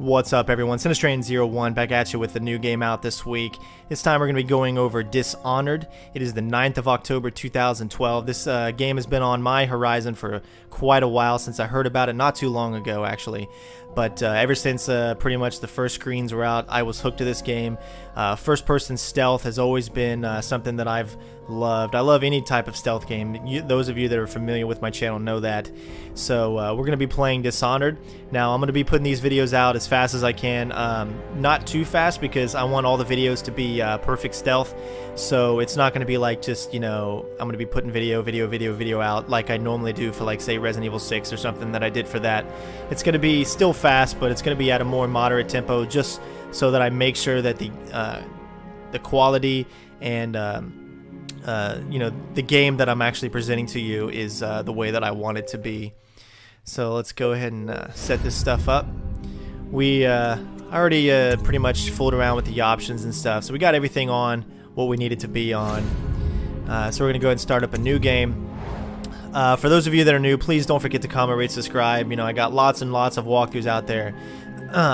What's up, everyone? Infiltrating01 back at you with a new game out this week. This time we're going to be going over Dishonored. It is the 9th of October 2012. This game has been on my horizon for quite a while, since I heard about it not too long ago, actually. But ever since pretty much the first screens were out, I was hooked to this game. First-person stealth has always been something that I've loved. I love any type of stealth game. Those of you that are familiar with my channel know that. So we're going to be playing Dishonored. Now, I'm going to be putting these videos out as fast as I can. Not too fast, because I want all the videos to be perfect stealth. So it's not going to be like just, you know, I'm going to be putting video out like I normally do for, like, say, Resident Evil 6 or something that I did for that. It's going to be still fast, but it's going to be at a more moderate tempo, just so that I make sure that the quality and you know, the game that I'm actually presenting to you is the way that I want it to be. So let's go ahead and set this stuff up. We already pretty much fooled around with the options and stuff, so we got everything on what we need it to be on. So we're gonna go ahead and start up a new game. For those of you that are new, please don't forget to comment, rate, subscribe. You know, I got lots and lots of walkthroughs out there.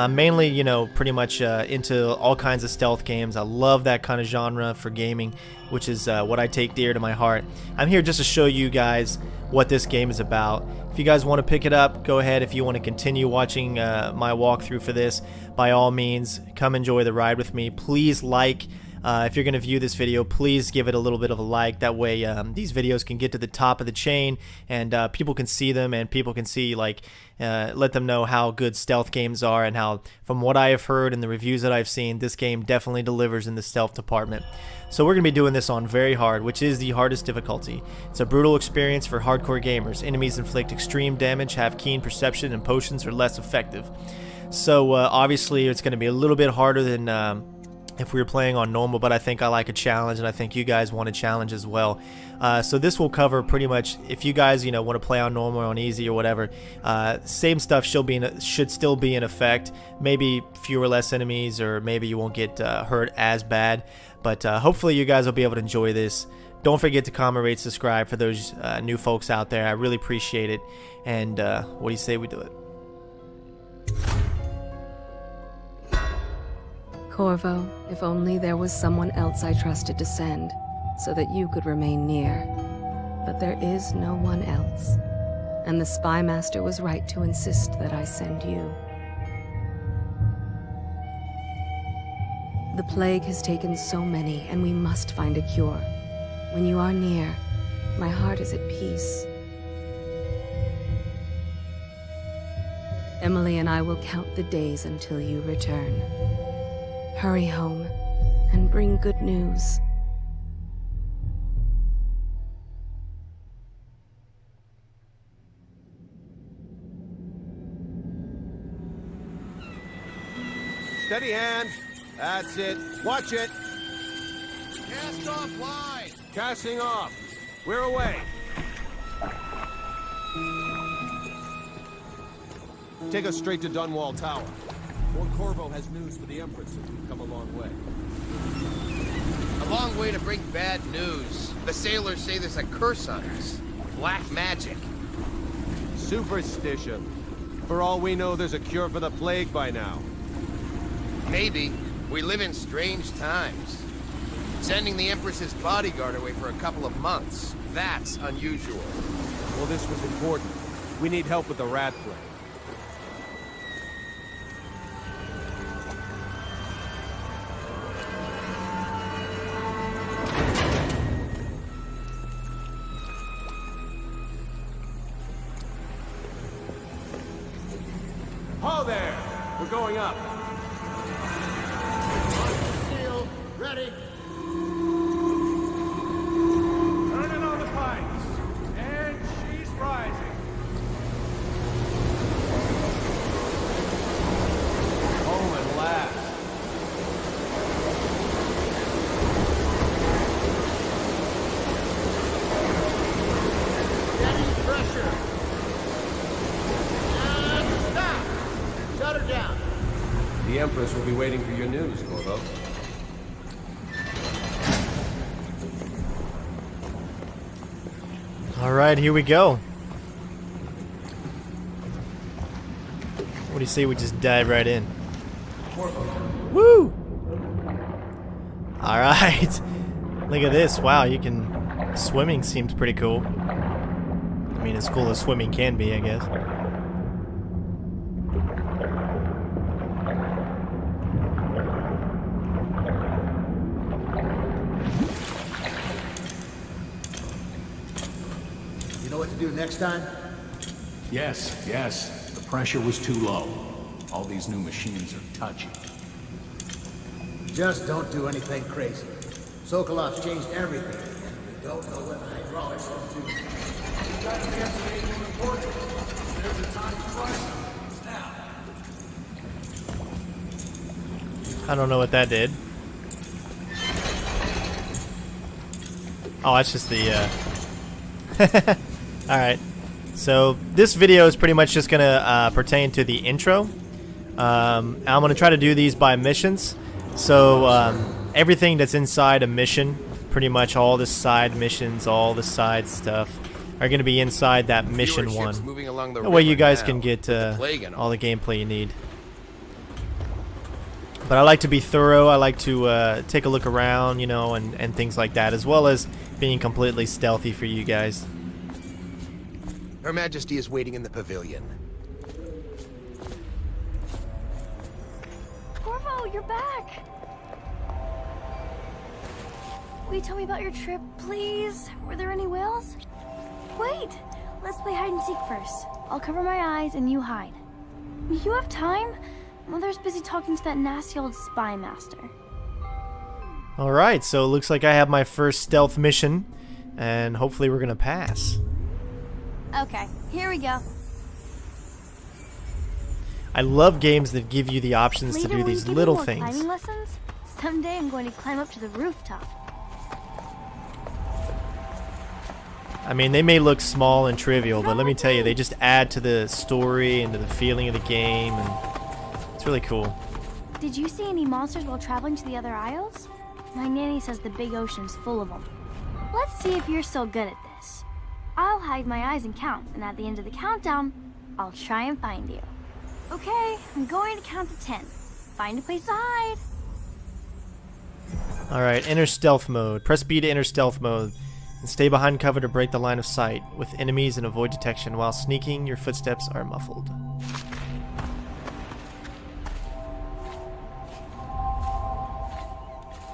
Mainly, you know, pretty much into all kinds of stealth games. I love that kind of genre for gaming, which is what I take dear to my heart. I'm here just to show you guys what this game is about. If you guys want to pick it up, go ahead. If you want to continue watching my walkthrough for this, by all means, come enjoy the ride with me. Please like. If you're going to view this video, please give it a little bit of a like. That way these videos can get to the top of the chain, and people can see them, and people can see, like, let them know how good stealth games are, and how, from what I have heard and the reviews that I've seen, this game definitely delivers in the stealth department. So we're going to be doing this on very hard, which is the hardest difficulty. It's a brutal experience for hardcore gamers. Enemies inflict extreme damage, have keen perception, and potions are less effective. So obviously it's going to be a little bit harder than if we were playing on normal, but I think I like a challenge, and I think you guys want a challenge as well. So this will cover pretty much, if you guys, you know, want to play on normal or on easy or whatever, same stuff should still be in effect. Maybe fewer less enemies, or maybe you won't get hurt as bad, but hopefully you guys will be able to enjoy this. Don't forget to comment, rate, subscribe for those new folks out there. I really appreciate it. And what do you say we do it? Corvo, if only there was someone else I trusted to send, so that you could remain near. But there is no one else, and the Spy Master was right to insist that I send you. The plague has taken so many, and we must find a cure. When you are near, my heart is at peace. Emily and I will count the days until you return. Hurry home, and bring good news. Steady hand. That's it. Watch it. Cast off line. Casting off. We're away. Take us straight to Dunwall Tower. Fort Corvo has news for the Empress, and we've come a long way. A long way to bring bad news. The sailors say there's a curse on us. Black magic. Superstition. For all we know, there's a cure for the plague by now. Maybe. We live in strange times. Sending the Empress's bodyguard away for a couple of months. That's unusual. Well, this was important. We need help with the rat plague. Ho there! We're going up. Steel, ready. Turning on the pipes. And she's rising. Home at last. Steady pressure. And stop. Shut her down. The Empress will be waiting for your news, Corvo. Alright, here we go. What do you say we just dive right in? Woo! Alright. Look at this. Wow, you can... Swimming seems pretty cool. I mean, as cool as swimming can be, I guess. You know what to do next time? Yes, yes. The pressure was too low. All these new machines are touchy. Just don't do anything crazy. Sokolov's changed everything, and we don't know what the hydraulics will do. There's a time to try something. Now. I don't know what that did. Oh, that's just the, Alright. So, this video is pretty much just gonna pertain to the intro. I'm gonna try to do these by missions. So, everything that's inside a mission, pretty much all the side missions, all the side stuff, are gonna be inside that mission one. That way you guys can get all the gameplay you need. But I like to be thorough. I like to take a look around, you know, and things like that, as well as being completely stealthy for you guys. Her Majesty is waiting in the pavilion. Corvo, you're back! Will you tell me about your trip, please? Were there any whales? Wait! Let's play hide and seek first. I'll cover my eyes and you hide. You have time? Mother's busy talking to that nasty old spy master. Alright, so it looks like I have my first stealth mission, and hopefully we're gonna pass. Okay, here we go. I love games that give you the options to do these little things. Climbing lessons? Someday I'm going to climb up to the rooftop. I mean, they may look small and trivial, but let me tell you, they just add to the story and to the feeling of the game, and it's really cool. Did you see any monsters while traveling to the other isles? My nanny says the big ocean's full of them. Let's see if you're still good at this. I'll hide my eyes and count, and at the end of the countdown, I'll try and find you. Okay, I'm going to count to 10. Find a place to hide. Alright, enter stealth mode. Press B to enter stealth mode. And stay behind cover to break the line of sight with enemies and avoid detection. While sneaking, your footsteps are muffled.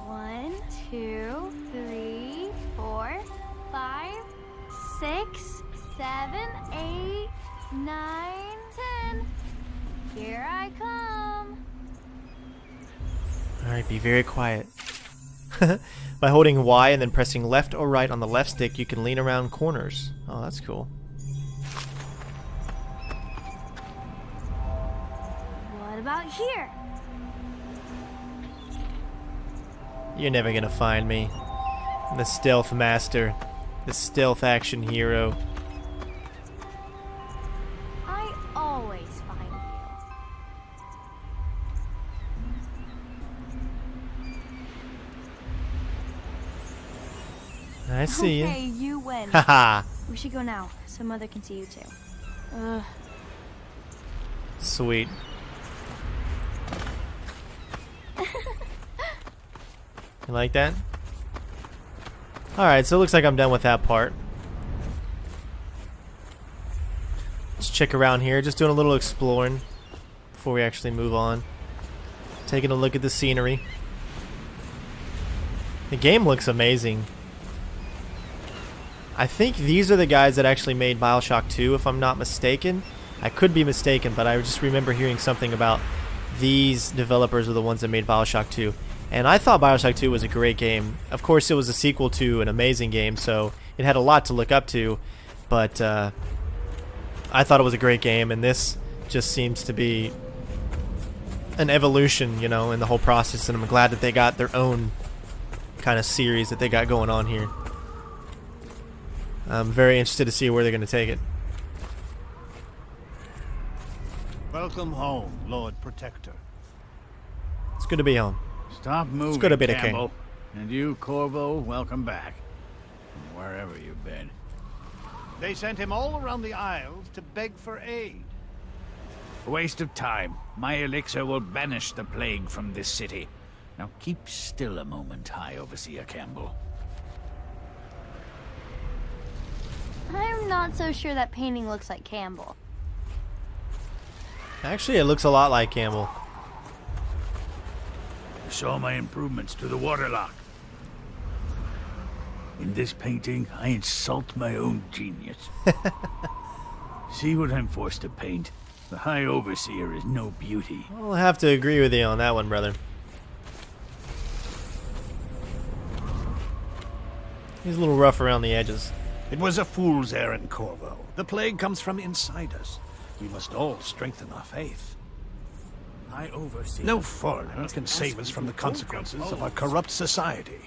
One, 2, 3, 4, 5, 6, 7, 8, 9, 10. Here I come. Alright, be very quiet. By holding Y and then pressing left or right on the left stick, you can lean around corners. Oh, that's cool. What about here? You're never gonna find me. I'm the stealth master. The stealth action hero. I always find you. I see you. Okay, you win. Haha. We should go now, so Mother can see you too. Ugh. Sweet. You like that? Alright, so it looks like I'm done with that part. Let's check around here, just doing a little exploring before we actually move on. Taking a look at the scenery. The game looks amazing. I think these are the guys that actually made BioShock 2, if I'm not mistaken. I could be mistaken, but I just remember hearing something about these developers are the ones that made BioShock 2. And I thought BioShock 2 was a great game. Of course, it was a sequel to an amazing game, so it had a lot to look up to. But I thought it was a great game, and this just seems to be an evolution, you know, in the whole process. And I'm glad that they got their own kind of series that they got going on here. I'm very interested to see where they're going to take it. Welcome home, Lord Protector. It's good to be home. Stop moving, good to be the Campbell. king. And you, Corvo, welcome back. From wherever you've been. They sent him all around the Isles to beg for aid. A waste of time. My elixir will banish the plague from this city. Now keep still a moment, High Overseer Campbell. I'm not so sure that painting looks like Campbell. Actually, it looks a lot like Campbell. I saw my improvements to the waterlock. In this painting, I insult my own genius. See what I'm forced to paint? The High Overseer is no beauty. I'll have to agree with you on that one, brother. He's a little rough around the edges. It was a fool's errand, Corvo. The plague comes from inside us. We must all strengthen our faith. High Overseer. No foreigner can save us from the consequences of our corrupt society.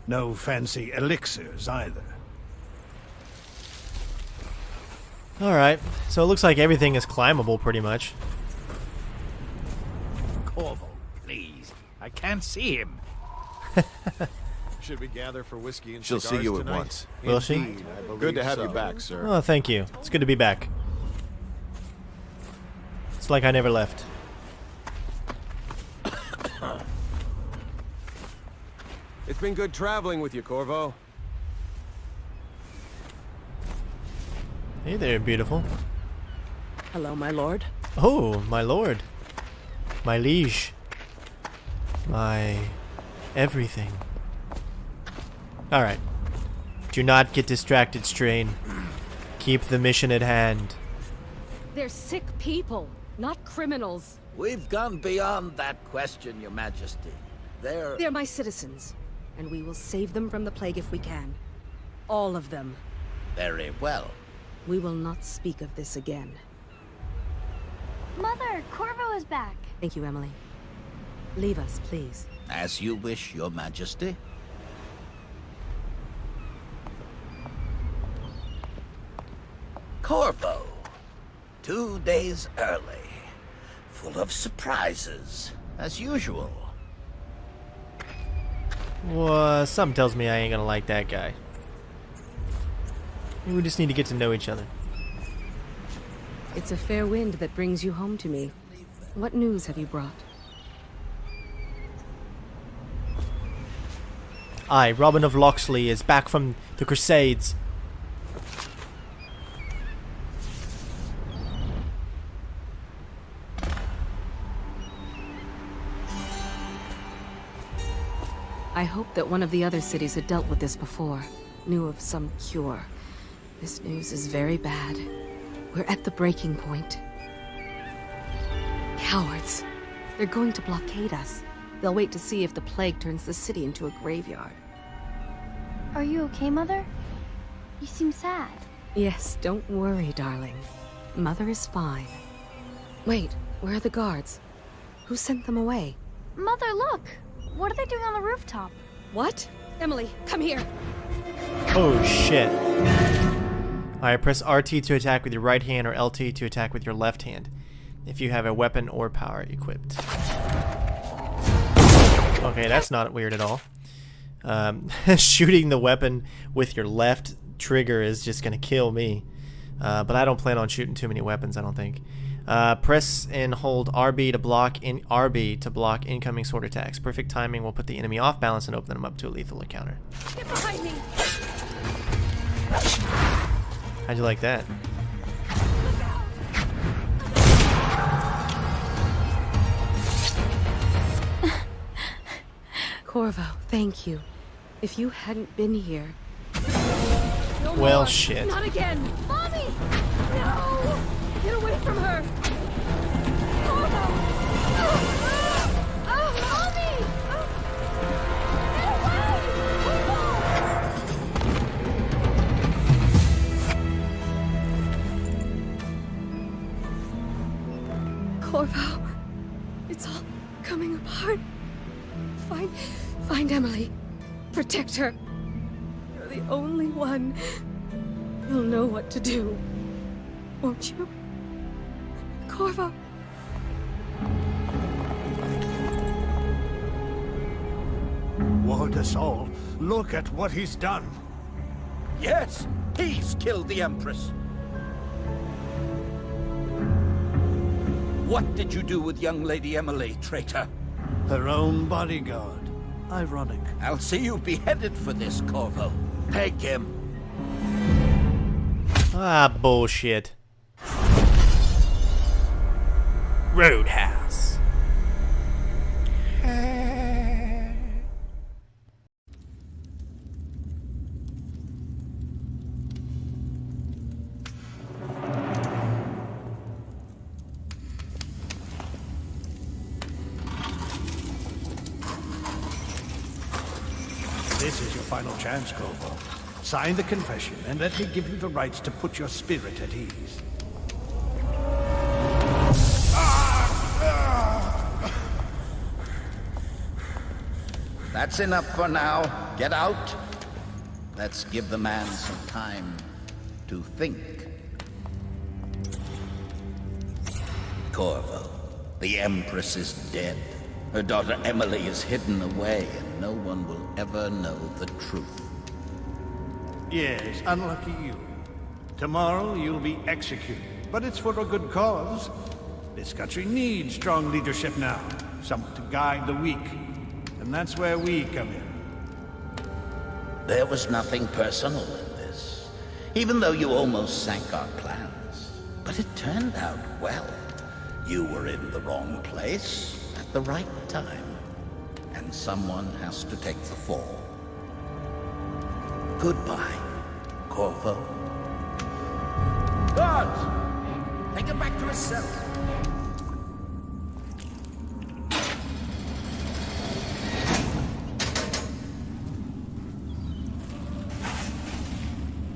No fancy elixirs either. Alright, so it looks like everything is climbable pretty much. Corvo, please. I can't see him. Should we gather for whiskey and She'll cigars see you tonight? at once. Will she? Indeed, good to have you back, sir. Oh, thank you. It's good to be back. It's like I never left. It's been good traveling with you, Corvo. Hey there, beautiful. Hello, my lord. Oh, my lord. My liege. My everything. Alright. Do not get distracted, Strain. Keep the mission at hand. They're sick people, not criminals. We've gone beyond that question, Your Majesty. They're my citizens, and we will save them from the plague if we can. All of them. Very well. We will not speak of this again. Mother, Corvo is back. Thank you, Emily. Leave us, please. As you wish, Your Majesty. Corvo. 2 days early. Full of surprises, as usual. Well, something tells me I ain't gonna like that guy. We just need to get to know each other. It's a fair wind that brings you home to me. What news have you brought? I, Robin of Locksley, is back from the Crusades. I hoped that one of the other cities had dealt with this before, knew of some cure. This news is very bad. We're at the breaking point. Cowards. They're going to blockade us. They'll wait to see if the plague turns the city into a graveyard. Are you okay, Mother? You seem sad. Yes, don't worry, darling. Mother is fine. Wait, where are the guards? Who sent them away? Mother, look! What are they doing on the rooftop? What? Emily, come here! Oh shit. Alright, press RT to attack with your right hand or LT to attack with your left hand, if you have a weapon or power equipped. Okay, that's not weird at all. Shooting the weapon with your left trigger is just gonna kill me. But I don't plan on shooting too many weapons, I don't think. Press and hold RB to block incoming sword attacks. Perfect timing will put the enemy off balance and open them up to a lethal encounter. Get behind me! How'd you like that? Corvo, thank you. If you hadn't been here... No Well, more. shit. Not again! Mommy! No! Get away from her! Corvo! Mommy! Get away! Corvo, it's all coming apart. Find Emily. Protect her. You're the only one who'll know what to do. Won't you? Corvo. Ward us all. Look at what he's done. Yes, he's killed the Empress. What did you do with young Lady Emily, traitor? Her own bodyguard. Ironic. I'll see you beheaded for this, Corvo. Take him. Ah, bullshit. Roadhouse. This is your final chance, Corvo. Sign the confession, and let me give you the rights to put your spirit at ease. That's enough for now. Get out. Let's give the man some time to think. Corvo, the Empress is dead. Her daughter Emily is hidden away, and no one will ever know the truth. Yes, unlucky you. Tomorrow you'll be executed, but it's for a good cause. This country needs strong leadership now, someone to guide the weak. And that's where we come in. There was nothing personal in this, even though you almost sank our plans. But it turned out well. You were in the wrong place at the right time, and someone has to take the fall. Goodbye, Corvo. Guards! Take him back to his cell.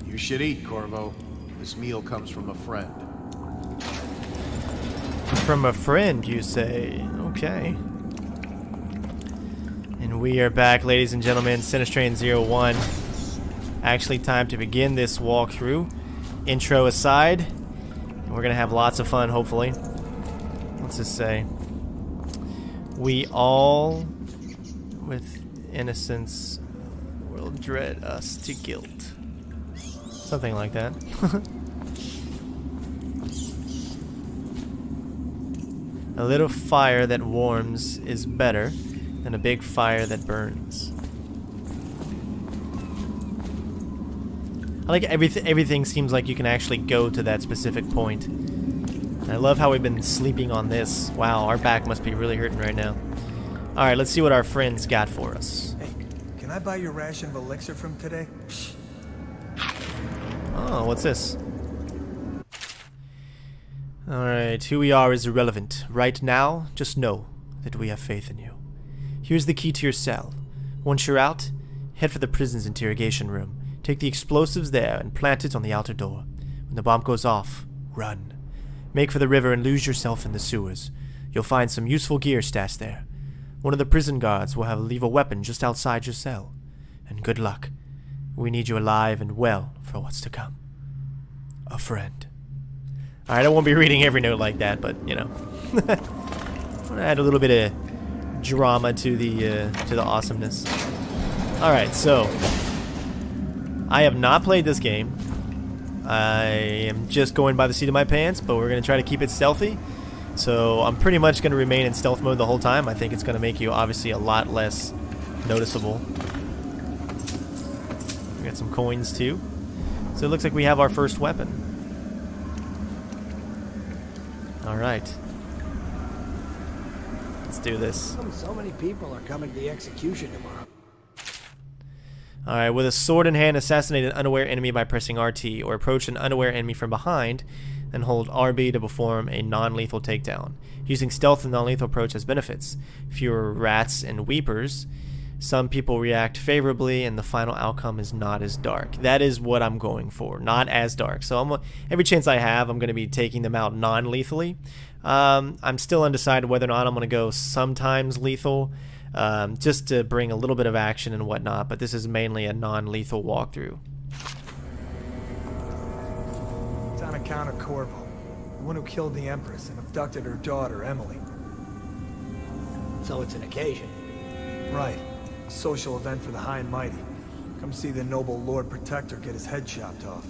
You should eat, Corvo. This meal comes from a friend. From a friend, you say? Okay. And we are back, ladies and gentlemen. Sinistrain 01. Actually, time to begin this walkthrough. Intro aside, and we're gonna have lots of fun, hopefully. Let's just say, we all, with innocence, will dread us to guilt. Something like that. A little fire that warms is better than a big fire that burns. I like everything seems like you can actually go to that specific point. I love how we've been sleeping on this. Wow, our back must be really hurting right now. Alright, let's see what our friends got for us. Hey, can I buy your ration of elixir from today? Oh, what's this? Alright, who we are is irrelevant. Right now, just know that we have faith in you. Here's the key to your cell. Once you're out, head for the prison's interrogation room. Take the explosives there and plant it on the outer door. When the bomb goes off, run. Make for the river and lose yourself in the sewers. You'll find some useful gear stashed there. One of the prison guards will leave a weapon just outside your cell. And good luck. We need you alive and well for what's to come. A friend. Alright, I won't be reading every note like that, but, you know. I want to add a little bit of drama to the awesomeness. Alright, so I have not played this game. I am just going by the seat of my pants, but we're going to try to keep it stealthy. So I'm pretty much going to remain in stealth mode the whole time. I think it's going to make you obviously a lot less noticeable. We got some coins too. So it looks like we have our first weapon. Alright. Let's do this. So many people are coming to the execution tomorrow. Alright, with a sword in hand, assassinate an unaware enemy by pressing RT, or approach an unaware enemy from behind, and hold RB to perform a non-lethal takedown. Using stealth and non-lethal approach has benefits. Fewer rats and weepers. Some people react favorably, and the final outcome is not as dark. That is what I'm going for, not as dark. So every chance I have, I'm going to be taking them out non-lethally. I'm still undecided whether or not I'm going to go sometimes lethal, just to bring a little bit of action and whatnot, but this is mainly a non-lethal walkthrough. It's on account of Corvo, the one who killed the Empress and abducted her daughter, Emily. So it's an occasion. Right. A social event for the high and mighty. Come see the noble Lord Protector get his head chopped off.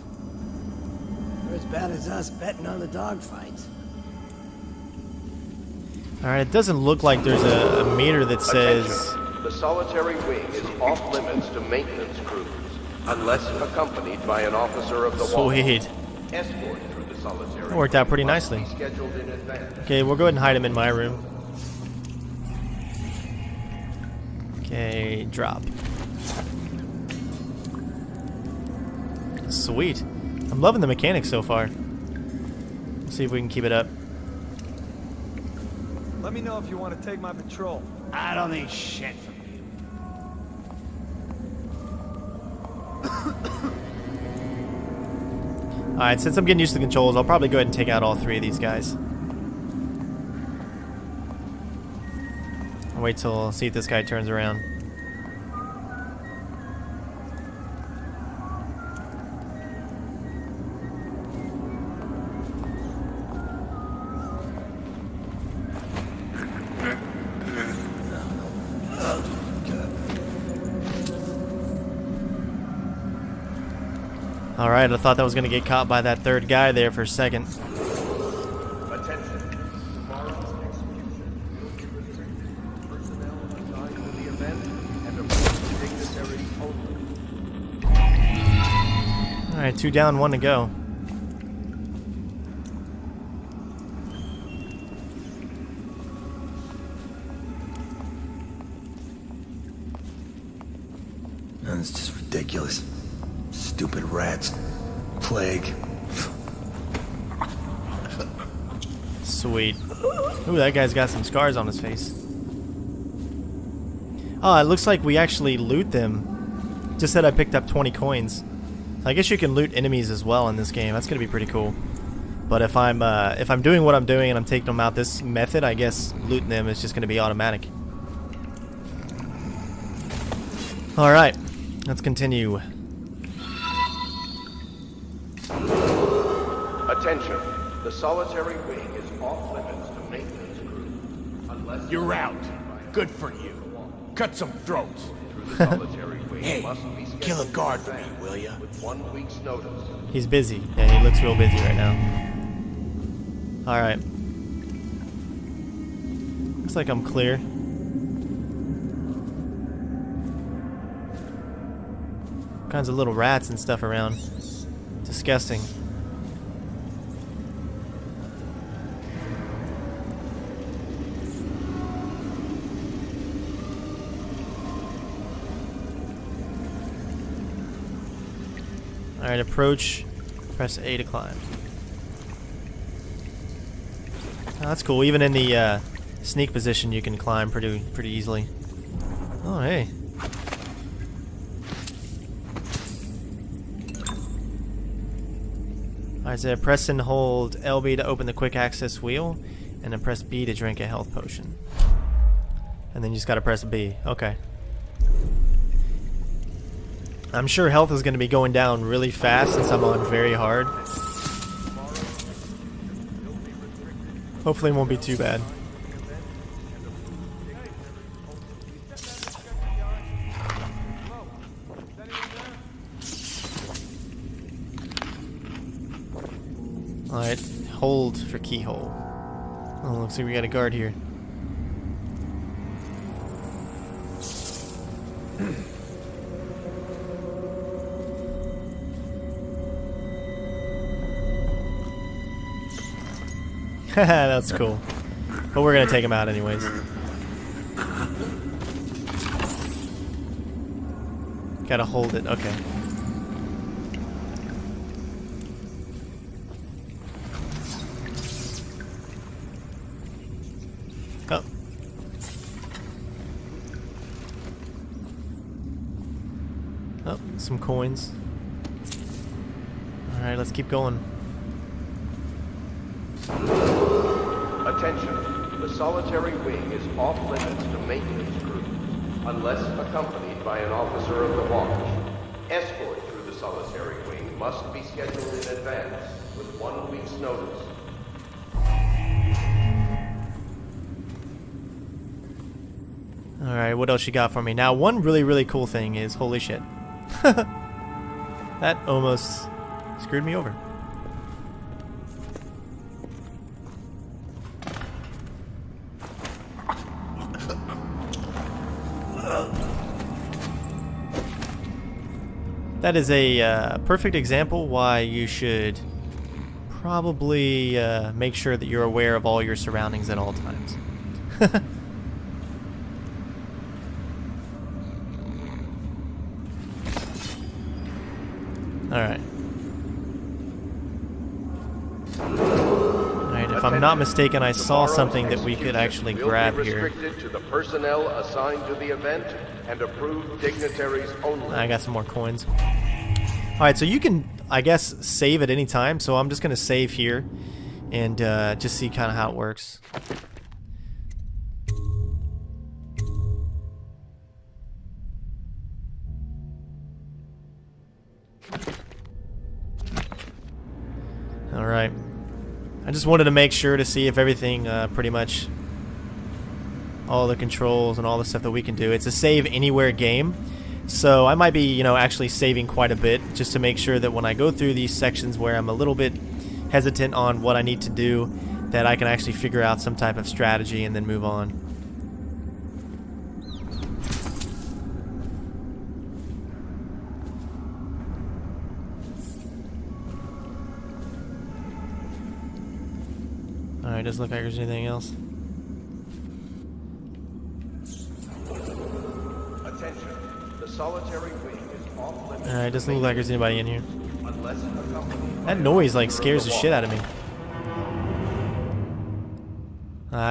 They're as bad as us betting on the dogfights. Alright, it doesn't look like there's a meter that says... Attention. The solitary wing is off limits to maintenance crews, unless accompanied by an officer of the wall. Sweet. Escort through the solitary That worked out pretty nicely. scheduled in advance. Okay, we'll go ahead and hide him in my room. Okay, drop. Sweet. I'm loving the mechanics so far. Let's see if we can keep it up. Let me know if you want to take my patrol. I don't need shit from you. Alright, since I'm getting used to the controls, I'll probably go ahead and take out all 3 of these guys. I'll wait till see if this guy turns around. Alright, I thought that was going to get caught by that 3rd guy there for a second. Attention. Tomorrow's execution will be restricted to personnel assigned to the event and appointed dignitaries only. Alright, 2 down, 1 to go. It's just ridiculous. Stupid rats. Plague. Sweet. Ooh, that guy's got some scars on his face. Oh, it looks like we actually loot them. Just said I picked up 20 coins. I guess you can loot enemies as well in this game. That's gonna be pretty cool. But if I'm doing what I'm doing and I'm taking them out this method, I guess looting them is just gonna be automatic. All right, let's continue. Attention. The solitary wing is off limits to maintenance crews, unless You're out. Good for you. Cut some throats. the solitary wing Hey, must be scheduled kill a guard in for me, advance will ya? with 1 week's notice. He's busy. Yeah, he looks real busy right now. All right. Looks like I'm clear. All kinds of little rats and stuff around. Disgusting. Alright, approach. Press A to climb. Oh, that's cool. Even in the sneak position, you can climb pretty easily. Oh, hey. Alright, so press and hold LB to open the quick access wheel, and then press B to drink a health potion. And then you just gotta press B. Okay. I'm sure health is going to be going down really fast since I'm on very hard. Hopefully it won't be too bad. Alright, hold for keyhole. Oh, looks like we got a guard here. That's cool. But we're gonna take him out anyways. Gotta hold it, okay. Oh. Oh, some coins. Alright, let's keep going. Attention. The solitary wing is off limits to maintenance crews, unless accompanied by an officer of the watch. Escort through the solitary wing must be scheduled in advance with 1 week's notice. Alright, what else you got for me? Now, one really cool thing is, holy shit. That almost screwed me over. That is a perfect example why you should probably make sure that you're aware of all your surroundings at all times. Alright. Alright, if I'm not mistaken, I saw something that we could actually grab here. Restricted to the personnel assigned to the event and approved dignitaries only. I got some more coins. Alright, so you can, I guess, save at any time, so I'm just going to save here and just see kind of how it works. Alright. I just wanted to make sure to see if everything, pretty much, all the controls and all the stuff that we can do. It's a save anywhere game, so I might be, you know, actually saving quite a bit just to make sure that when I go through these sections where I'm a little bit hesitant on what I need to do, that I can actually figure out some type of strategy and then move on. Alright, doesn't look like there's anything else. Attention. The solitary wing is off limits. Alright, doesn't look like there's anybody in here. Unless accompanied That noise like scares the shit out of me.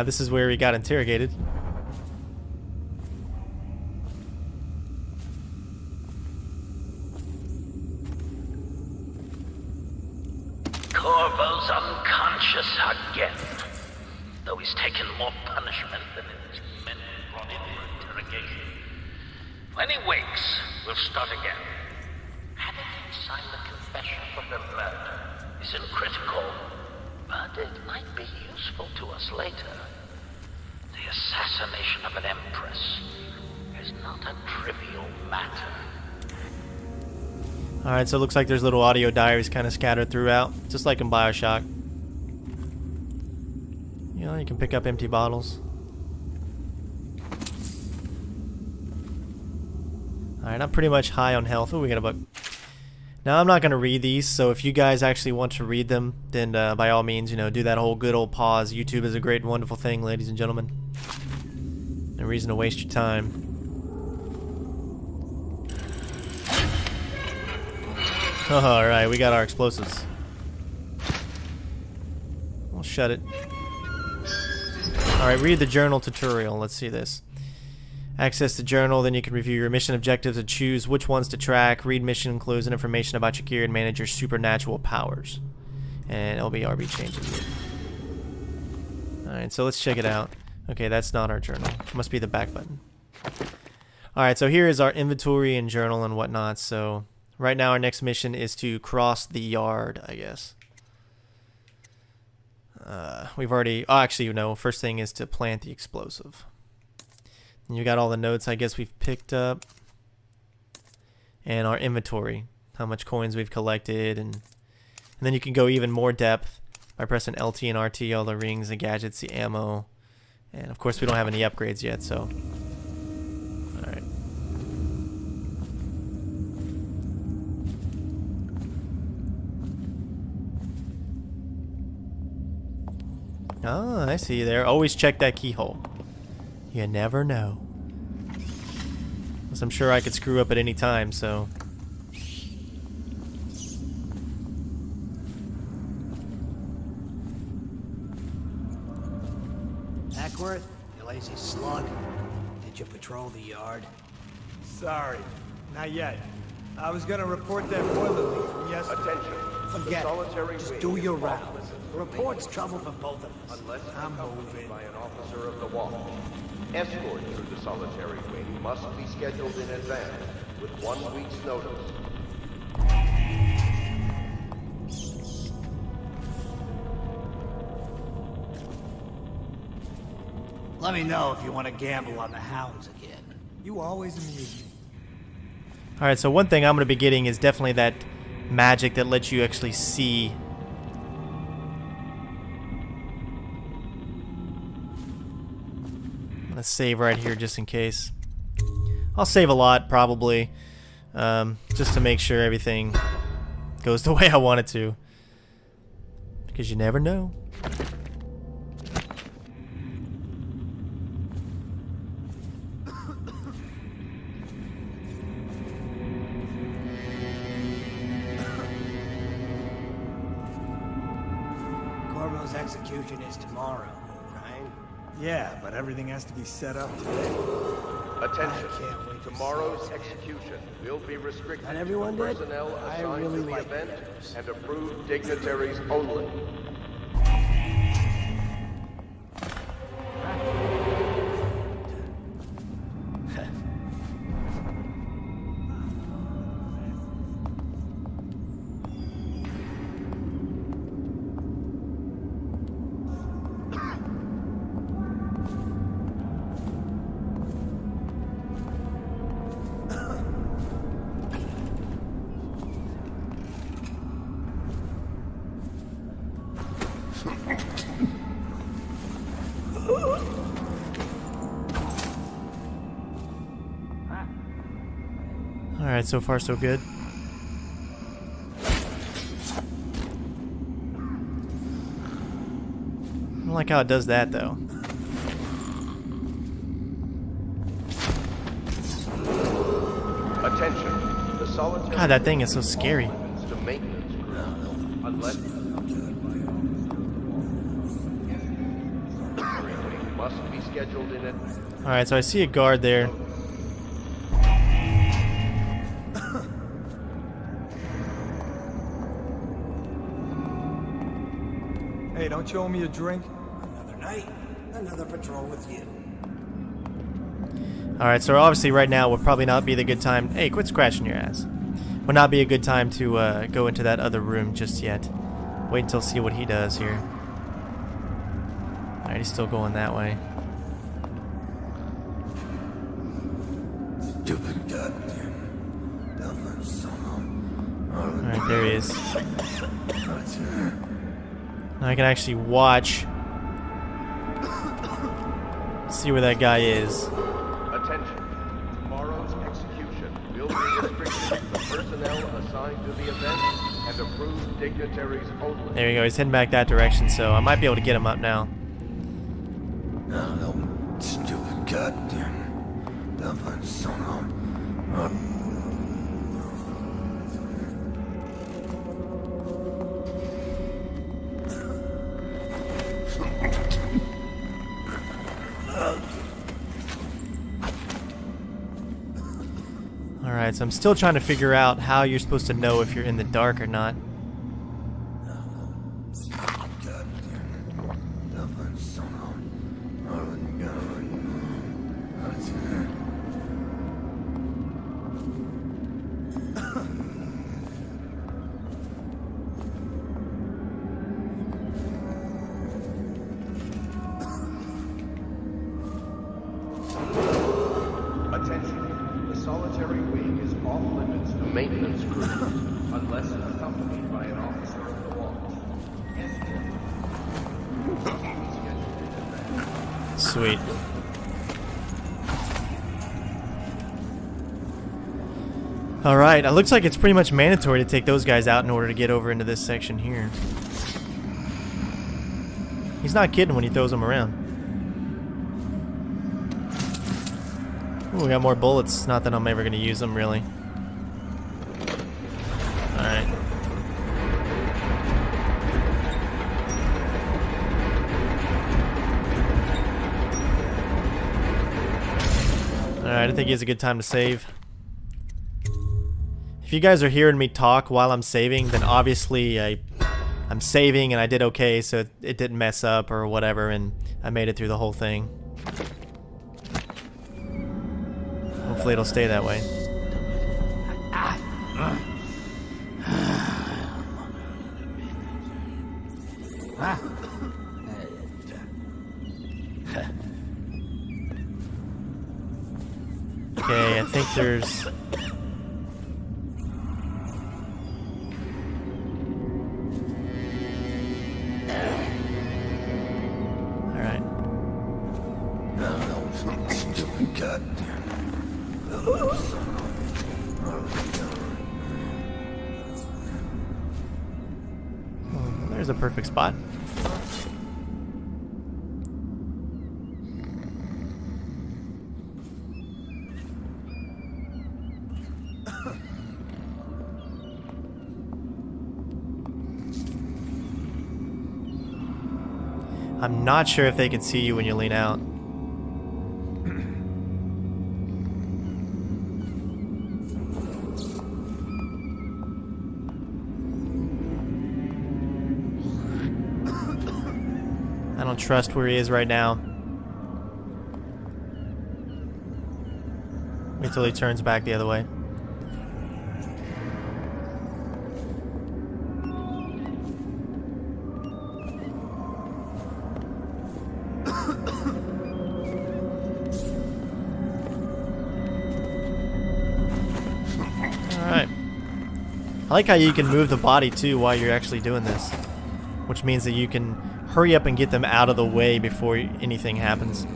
This is where he got interrogated. Corvo's unconscious again, though he's taken more punishment than his men brought in for interrogation. When he wakes, we'll start again. Having him sign the confession for the murder isn't critical, but it might be useful to us later. The assassination of an Empress is not a trivial matter. Alright, so it looks like there's little audio diaries kind of scattered throughout, just like in BioShock. You know, you can pick up empty bottles. Alright, I'm pretty much high on health. Oh, we got a book. Now, I'm not going to read these, so if you guys actually want to read them, then by all means, you know, do that whole good old pause. YouTube is a great and wonderful thing, ladies and gentlemen. No reason to waste your time. Alright, we got our explosives. We'll shut it. Alright, read the journal tutorial. Let's see this. Access the journal, then you can review your mission objectives and choose which ones to track. Read mission clues and information about your gear and manage your supernatural powers. And LBRB changes. Alright, so let's check it out. Okay, that's not our journal. Must be the back button. Alright, so here is our inventory and journal and whatnot. So right now our next mission is to cross the yard, I guess. We've already... Oh, actually, no. First thing is to plant the explosive. And you got all the notes I guess we've picked up. And our inventory. How much coins we've collected. And then you can go even more depth by pressing LT and RT. All the rings, the gadgets, the ammo. And of course we don't have any upgrades yet, so... Alright. Oh, I see you there. Always check that keyhole. You never know. Because I'm sure I could screw up at any time, so... Ackworth, you lazy slug. Did you patrol the yard? Sorry, not yet. I was gonna report that boiler leak from yesterday. Attention. Forget The solitary it. Just wing do is your off rounds. limits The to report's maintenance trouble for both of us. unless I'm accompanied moving. by an officer of the watch. Escort through the solitary wing must be scheduled in advance with 1 week's notice. Let me know if you want to gamble on the hounds again. You always amuse me. Alright, so one thing I'm going to be getting is definitely that magic that lets you actually see. I'm going to save right here just in case. I'll save a lot, probably, just to make sure everything goes the way I want it to. Because you never know. Corvo's execution is tomorrow, right? Yeah, but everything has to be set up today. Attention. Tomorrow's execution will be restricted Not everyone to did? personnel I assigned really to the like event those. and approved dignitaries only. Alright, so far so good. I don't like how it does that though. Attention. The solitary God, that thing is so scary. to maintenance crew. Unless everything must be scheduled in it. Alright, so I see a guard there. Hey, don't you owe me a drink? Another night, another patrol with you. Alright, so obviously right now would probably not be the good time. Hey, quit scratching your ass. Would not be a good time to go into that other room just yet. Wait until see what he does here. Alright, he's still going that way. Stupid goddamn. Alright, there he is. Now I can actually watch. See where that guy is. Attention. Tomorrow's execution will be restricted to personnel assigned to the event and approved dignitaries only. There you go, he's heading back that direction, so I might be able to get him up now. No, stupid goddamn. Alright, so I'm still trying to figure out how you're supposed to know if you're in the dark or not. Attention. The solitary wing is off limits to maintenance crews unless accompanied by an officer of the watch. Sweet. Alright, it looks like it's pretty much mandatory to take those guys out in order to get over into this section here. He's not kidding when he throws them around. Ooh, we got more bullets. Not that I'm ever going to use them, really. Alright. Alright, I think he has a good time to save. If you guys are hearing me talk while I'm saving, then obviously I'm saving and I did okay, so it didn't mess up or whatever, and I made it through the whole thing. Hopefully it'll stay that way. Okay, I think there's... Alright. There's a perfect spot. I'm not sure if they can see you when you lean out. I don't trust where he is right now. Wait till he turns back the other way. Alright. I like how you can move the body too while you're actually doing this, which means that you can hurry up and get them out of the way before anything happens.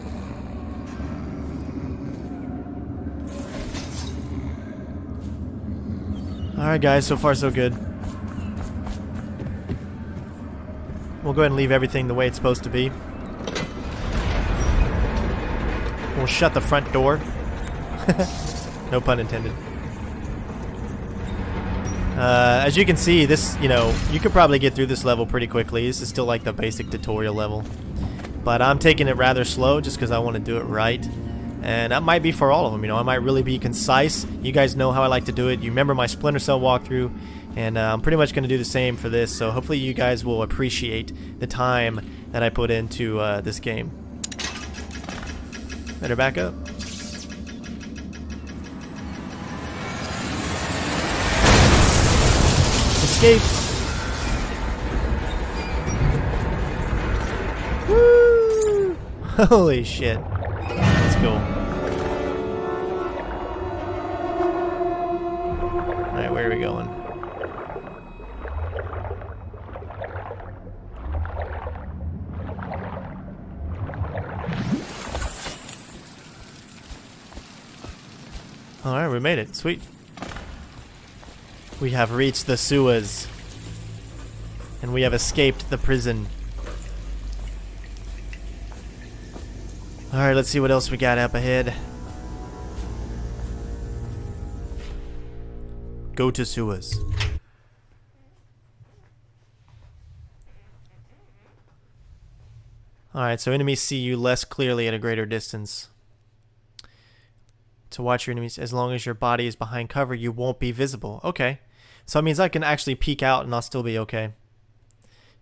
Alright guys, so far so good. We'll go ahead and leave everything the way it's supposed to be. We'll shut the front door. No pun intended. As you can see, this, you know, you could probably get through this level pretty quickly. This is still like the basic tutorial level. But I'm taking it rather slow just because I want to do it right. And that might be for all of them, you know. I might really be concise. You guys know how I like to do it. You remember my Splinter Cell walkthrough. And I'm pretty much going to do the same for this. So hopefully you guys will appreciate the time that I put into this game. Better back up. Escape. Woo! Holy shit. Let's go. Alright, where are we going? Alright, we made it. Sweet. We have reached the sewers. And we have escaped the prison. Alright, let's see what else we got up ahead. Go to sewers. Alright, so enemies see you less clearly at a greater distance. To watch your enemies, as long as your body is behind cover, you won't be visible. Okay. So that means I can actually peek out and I'll still be okay.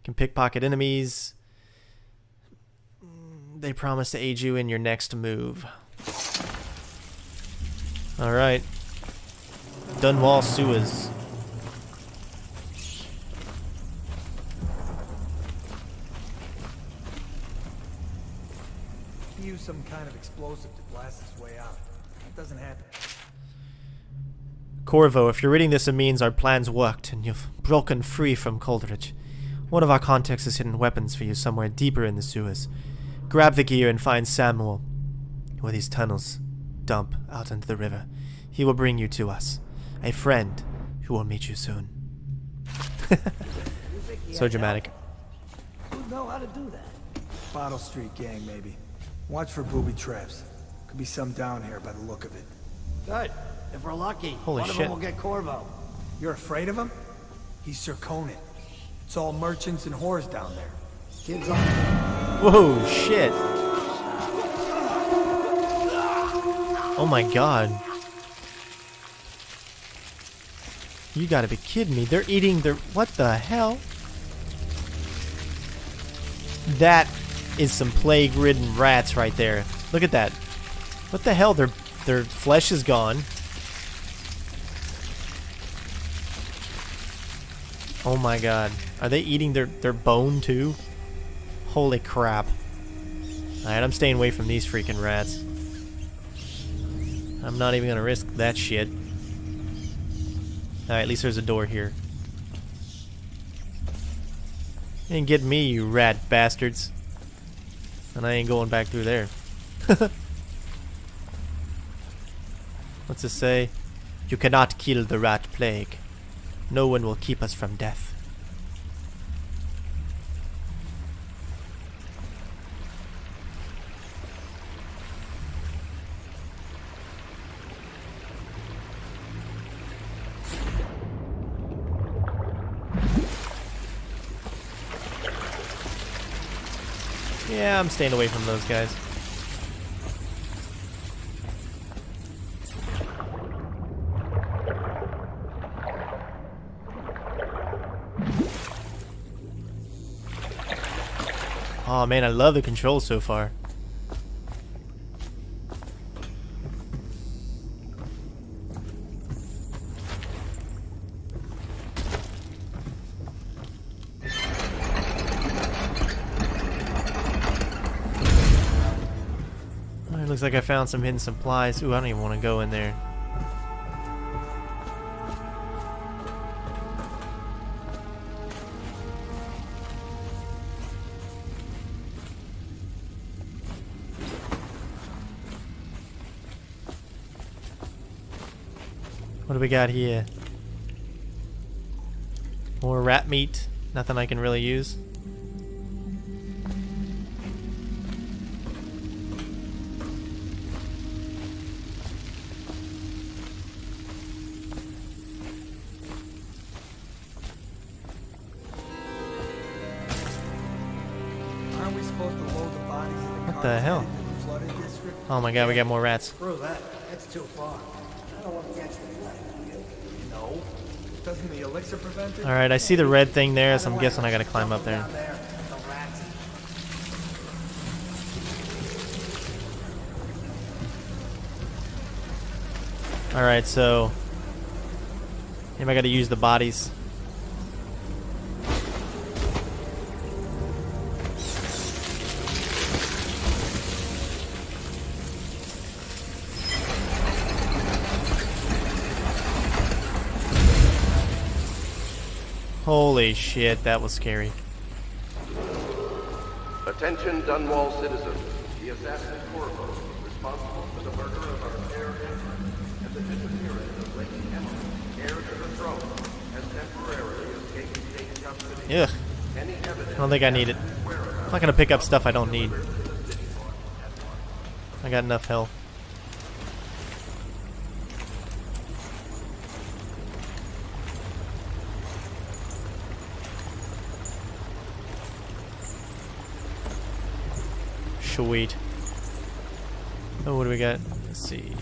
Can pickpocket enemies. They promise to aid you in your next move. Alright. Dunwall sewers. Use some kind of explosive to blast its way out. That doesn't happen. Corvo, if you're reading this, it means our plans worked and you've broken free from Coldridge. One of our contacts has hidden weapons for you somewhere deeper in the sewers. Grab the gear and find Samuel, where these tunnels dump out into the river. He will bring you to us. A friend who will meet you soon. So dramatic. Who'd know how to do that? Bottle Street gang, maybe. Watch for booby traps. Could be some down here by the look of it. Good. If we're lucky, Holy one of shit. them will get Corvo. You're afraid of him? He's Sir Conan. It's all merchants and whores down there. Kids on. Whoa, shit. Oh my god. You gotta be kidding me. They're eating their... What the hell? That is some plague-ridden rats right there. Look at that. What the hell? Their flesh is gone. Oh my god. Are they eating their bone too? Holy crap. Alright, I'm staying away from these freaking rats. I'm not even gonna risk that shit. Alright, at least there's a door here. You ain't getting me, you rat bastards. And I ain't going back through there. What's it say? You cannot kill the rat plague. No one will keep us from death. Yeah, I'm staying away from those guys. Oh man, I love the controls so far. Alright, looks like I found some hidden supplies. Ooh, I don't even want to go in there. What do we got here? More rat meat. Nothing I can really use. Aren't we supposed to load the bodies in the What the hell? in the flooded district? Oh my god, we got more rats. Screw that. That's too far. I don't want to catch the flood, do you? No. Doesn't the elixir prevent it? Alright, I see the red thing there, so I'm guessing I gotta climb up there. Down there, the rats. Alright, so maybe I gotta use the bodies. Holy shit, that was scary. Attention, Dunwall citizens. The assassin Corvo, responsible for the murder of our fair Empress and the disappearance of Lady Emma, heir to the throne, has temporarily escaped state custody. Ugh. Any evidence I don't think I need it. I'm not gonna pick up stuff I don't need. I got enough health. Sweet. Oh, what do we got? Let's see.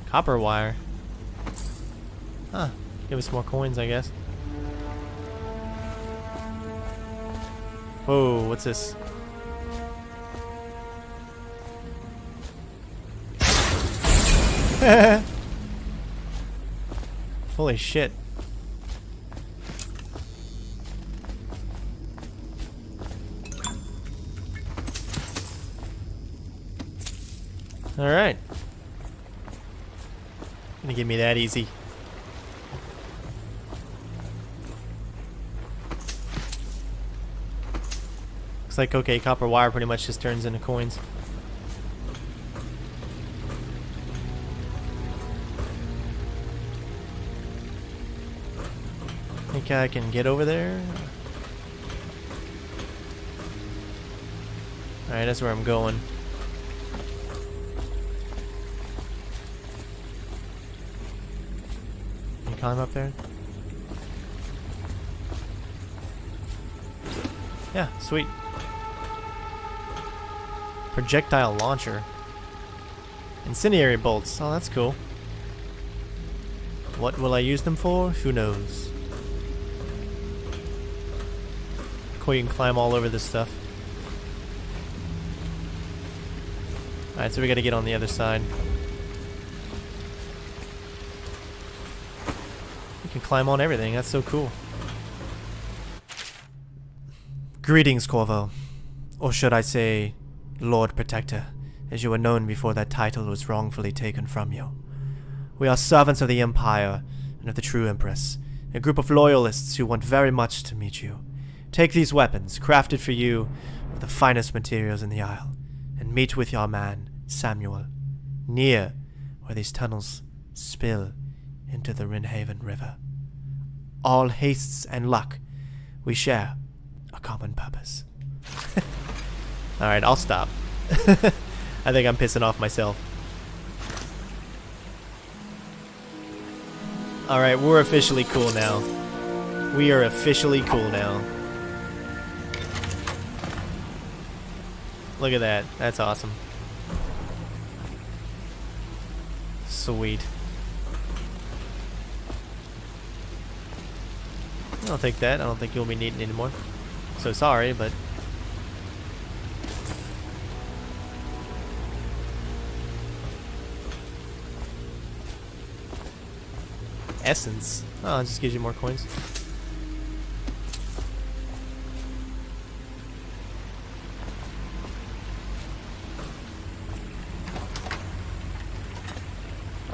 Copper wire. Huh. Give us more coins, I guess. Whoa, what's this? Holy shit. Alright. Gonna give me that easy. Looks like, okay, copper wire pretty much just turns into coins. Think I can get over there? Alright, that's where I'm going. Climb up there? Yeah, sweet. Projectile launcher. Incendiary bolts. Oh, that's cool. What will I use them for? Who knows? Cool, you can climb all over this stuff. Alright, so we gotta get on the other side. Can climb on everything. That's so cool. Greetings, Corvo. Or should I say, Lord Protector, as you were known before that title was wrongfully taken from you. We are servants of the Empire and of the true Empress, a group of loyalists who want very much to meet you. Take these weapons, crafted for you with the finest materials in the Isle. and meet with your man, Samuel, near where these tunnels spill into the Rinhaven River. All hastes and luck, we share a common purpose. Alright, I'll stop. I think I'm pissing off myself. Alright, we're officially cool now. We are officially cool now. Look at that. That's awesome. Sweet. I'll take that. I don't think you'll be needing it anymore. So sorry, but... Essence. Oh, it just gives you more coins.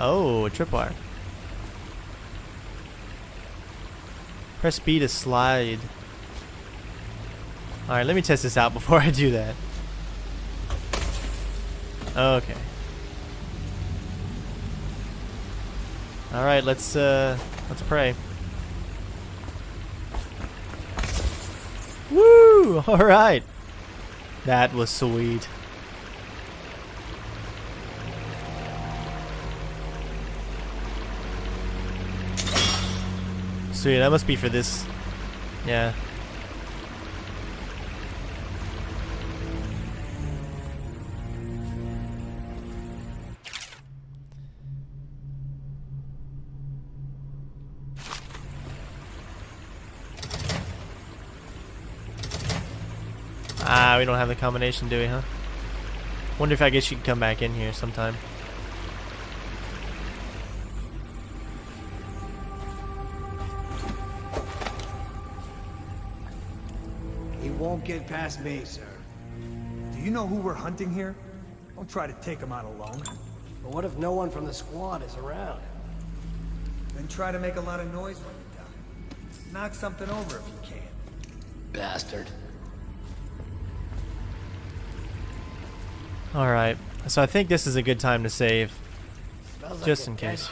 Oh, a tripwire. Press B to slide. Alright, let me test this out before I do that. Okay. Alright, let's pray. Woo! Alright. That was sweet. Sweet, that must be for this. Yeah. Ah, we don't have the combination, do we, huh? Wonder if I guess you can come back in here sometime. He won't get past me, sir. Do you know who we're hunting here? Don't try to take him out alone. But what if no one from the squad is around? Then try to make a lot of noise when you die. Knock something over if you can. Bastard. Alright, so I think this is a good time to save. Smells Just like in case.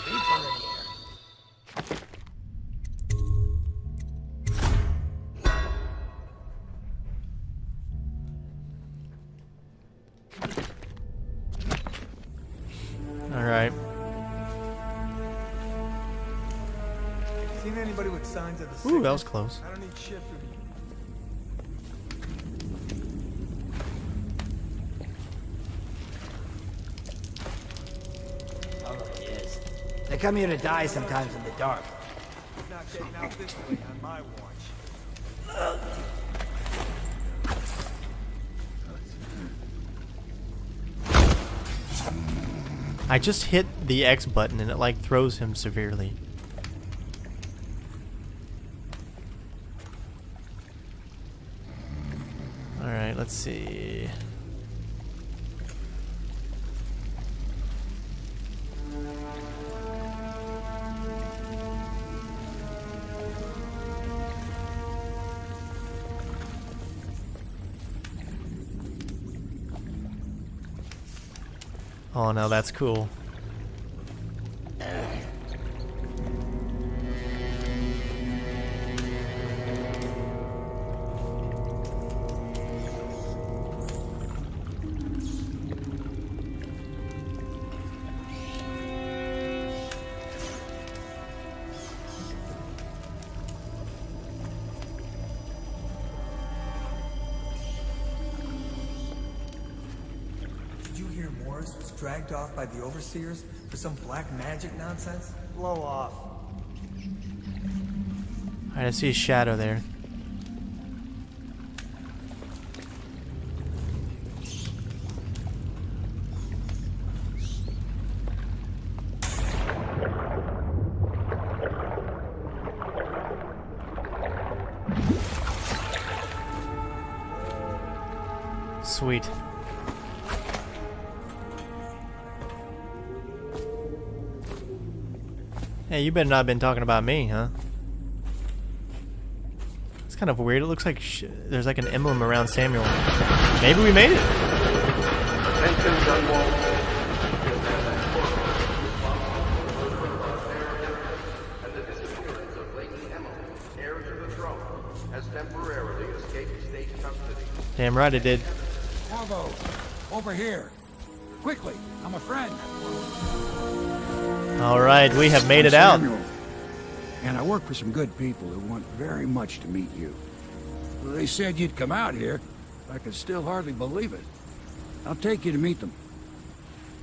Alright. Seen anybody with signs of the Ooh, sickness? that was close. I don't need shit from you. They come here to die sometimes in the dark. Not getting out this way on my watch. I just hit the X button and it like throws him severely. Alright, let's see. Oh no, that's cool. Was dragged off by the overseers for some black magic nonsense? Blow off. Alright, I see a shadow there. Sweet. Hey, you better not have been talking about me, huh? It's kind of weird. It looks like there's like an emblem around Samuel. Maybe we made it. Damn right I did. Bravo, over here. Quickly, I'm a friend. All right, we have made it I'm out. Samuel, and I work for some good people who want very much to meet you. Well, they said you'd come out here. I can still hardly believe it. I'll take you to meet them.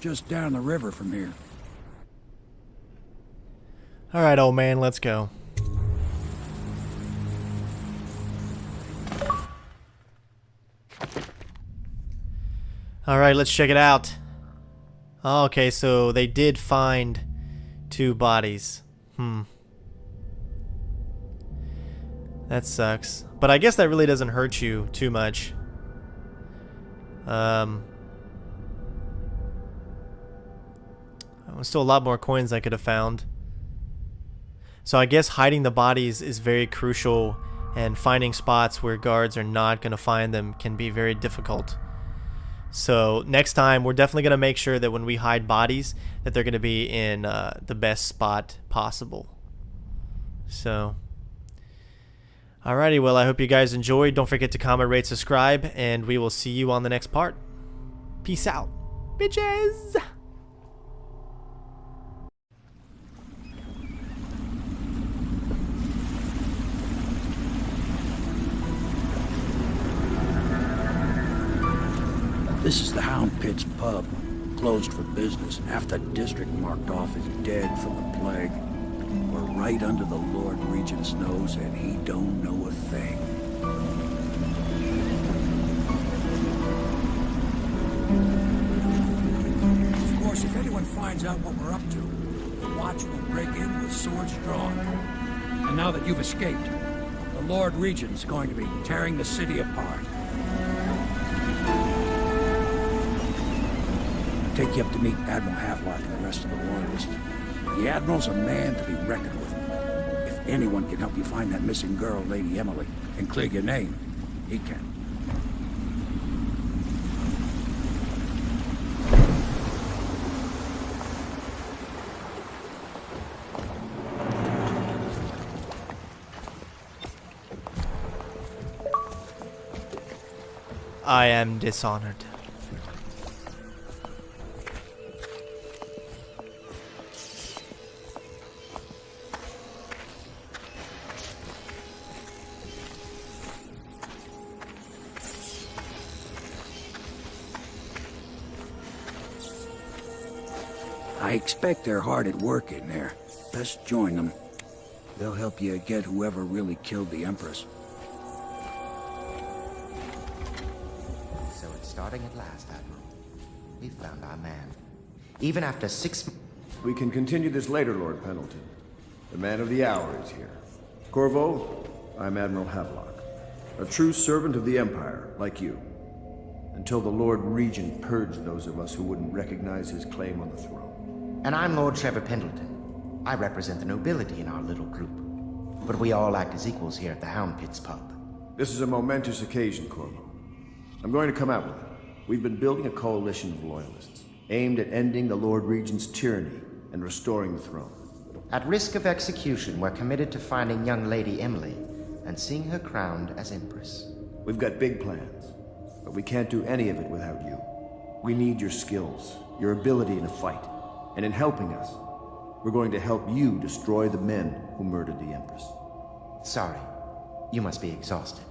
Just down the river from here. All right, old man, let's go. All right, let's check it out. Okay, so they did find 2 bodies. That sucks. But I guess that really doesn't hurt you too much. There's still a lot more coins I could have found. So I guess hiding the bodies is very crucial, and finding spots where guards are not going to find them can be very difficult. So next time we're definitely going to make sure that when we hide bodies that they're going to be in the best spot possible. So alrighty, well, I hope you guys enjoyed. Don't forget to comment, rate, subscribe, and we will see you on the next part. Peace out, bitches! This is the Hound Pit's pub, closed for business. Half the district marked off as dead from the plague. We're right under the Lord Regent's nose, and he don't know a thing. Of course, if anyone finds out what we're up to, the Watch will break in with swords drawn. And now that you've escaped, the Lord Regent's going to be tearing the city apart. Take you up to meet Admiral Havelock and the rest of the loyalists. The Admiral's a man to be reckoned with. If anyone can help you find that missing girl, Lady Emily, and clear your name, he can. I am Dishonored. I expect they're hard at work in there. Best join them. They'll help you get whoever really killed the Empress. So it's starting at last, Admiral. We found our man. Even after 6 months... We can continue this later, Lord Pendleton. The man of the hour is here. Corvo, I'm Admiral Havelock. A true servant of the Empire, like you. Until the Lord Regent purged those of us who wouldn't recognize his claim on the throne. And I'm Lord Trevor Pendleton. I represent the nobility in our little group. But we all act as equals here at the Hound Pit's pub. This is a momentous occasion, Corvo. I'm going to come out with it. We've been building a coalition of loyalists, aimed at ending the Lord Regent's tyranny and restoring the throne. At risk of execution, we're committed to finding young Lady Emily and seeing her crowned as Empress. We've got big plans, but we can't do any of it without you. We need your skills, your ability in a fight. And in helping us, we're going to help you destroy the men who murdered the Empress. Sorry. You must be exhausted.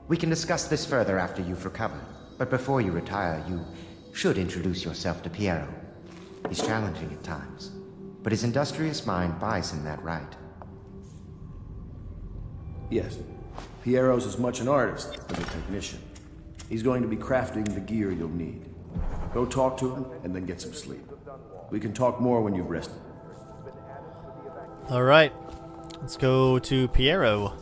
We can discuss this further after you've recovered. But before you retire, you should introduce yourself to Piero. He's challenging at times, but his industrious mind buys him that right. Yes. Piero's as much an artist as a technician. He's going to be crafting the gear you'll need. Go talk to him, and then get some sleep. We can talk more when you've rested. All right, let's go to Piero.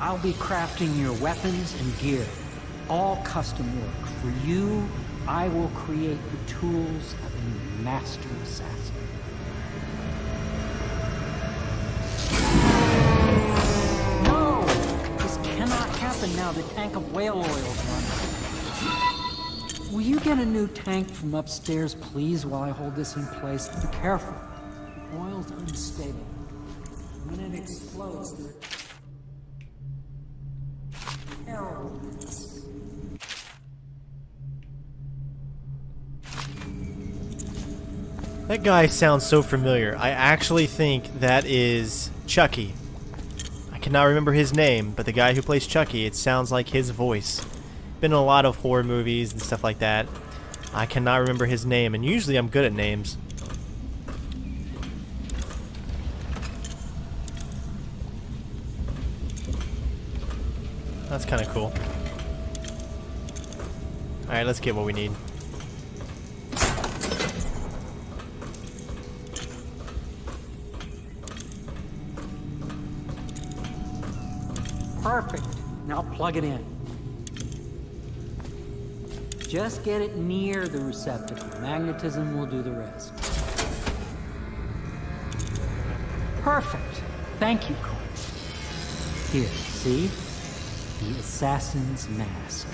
I'll be crafting your weapons and gear, all custom work. For you, I will create the tools of a master assassin. No! This cannot happen now. The tank of whale oil is running. Will you get a new tank from upstairs, please, while I hold this in place? Be careful. oil's unstable. When it explodes, there are terrible risks. That guy sounds so familiar. I actually think that is Chucky. I cannot remember his name, but the guy who plays Chucky, it sounds like his voice. Been in a lot of horror movies and stuff like that. I cannot remember his name, and usually I'm good at names. That's kind of cool. Alright, let's get what we need. Perfect. Now plug it in. Just get it near the receptacle. Magnetism will do the rest. Perfect. Thank you, Cole. Here, see? The assassin's mask.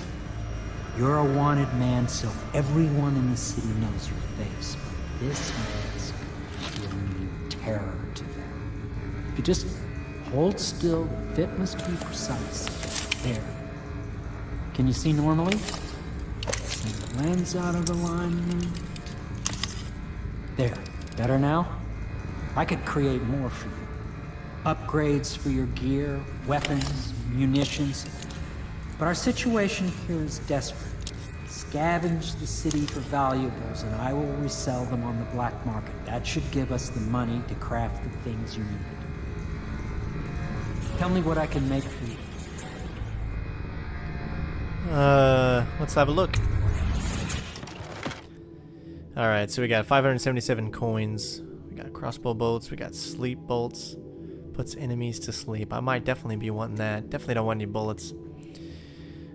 You're a wanted man, so everyone in the city knows your face. But this mask will mean terror to them. If you just hold still, the fit must be precise. There. Can you see normally? See the lens out of alignment. There. Better now? I could create more for you. Upgrades for your gear, weapons, munitions. But our situation here is desperate. Scavenge the city for valuables and I will resell them on the black market. That should give us the money to craft the things you need. Tell me what I can make for you. Let's have a look. Alright, so we got 577 coins. We got crossbow bolts. We got sleep bolts. Puts enemies to sleep. I might definitely be wanting that. Definitely don't want any bullets.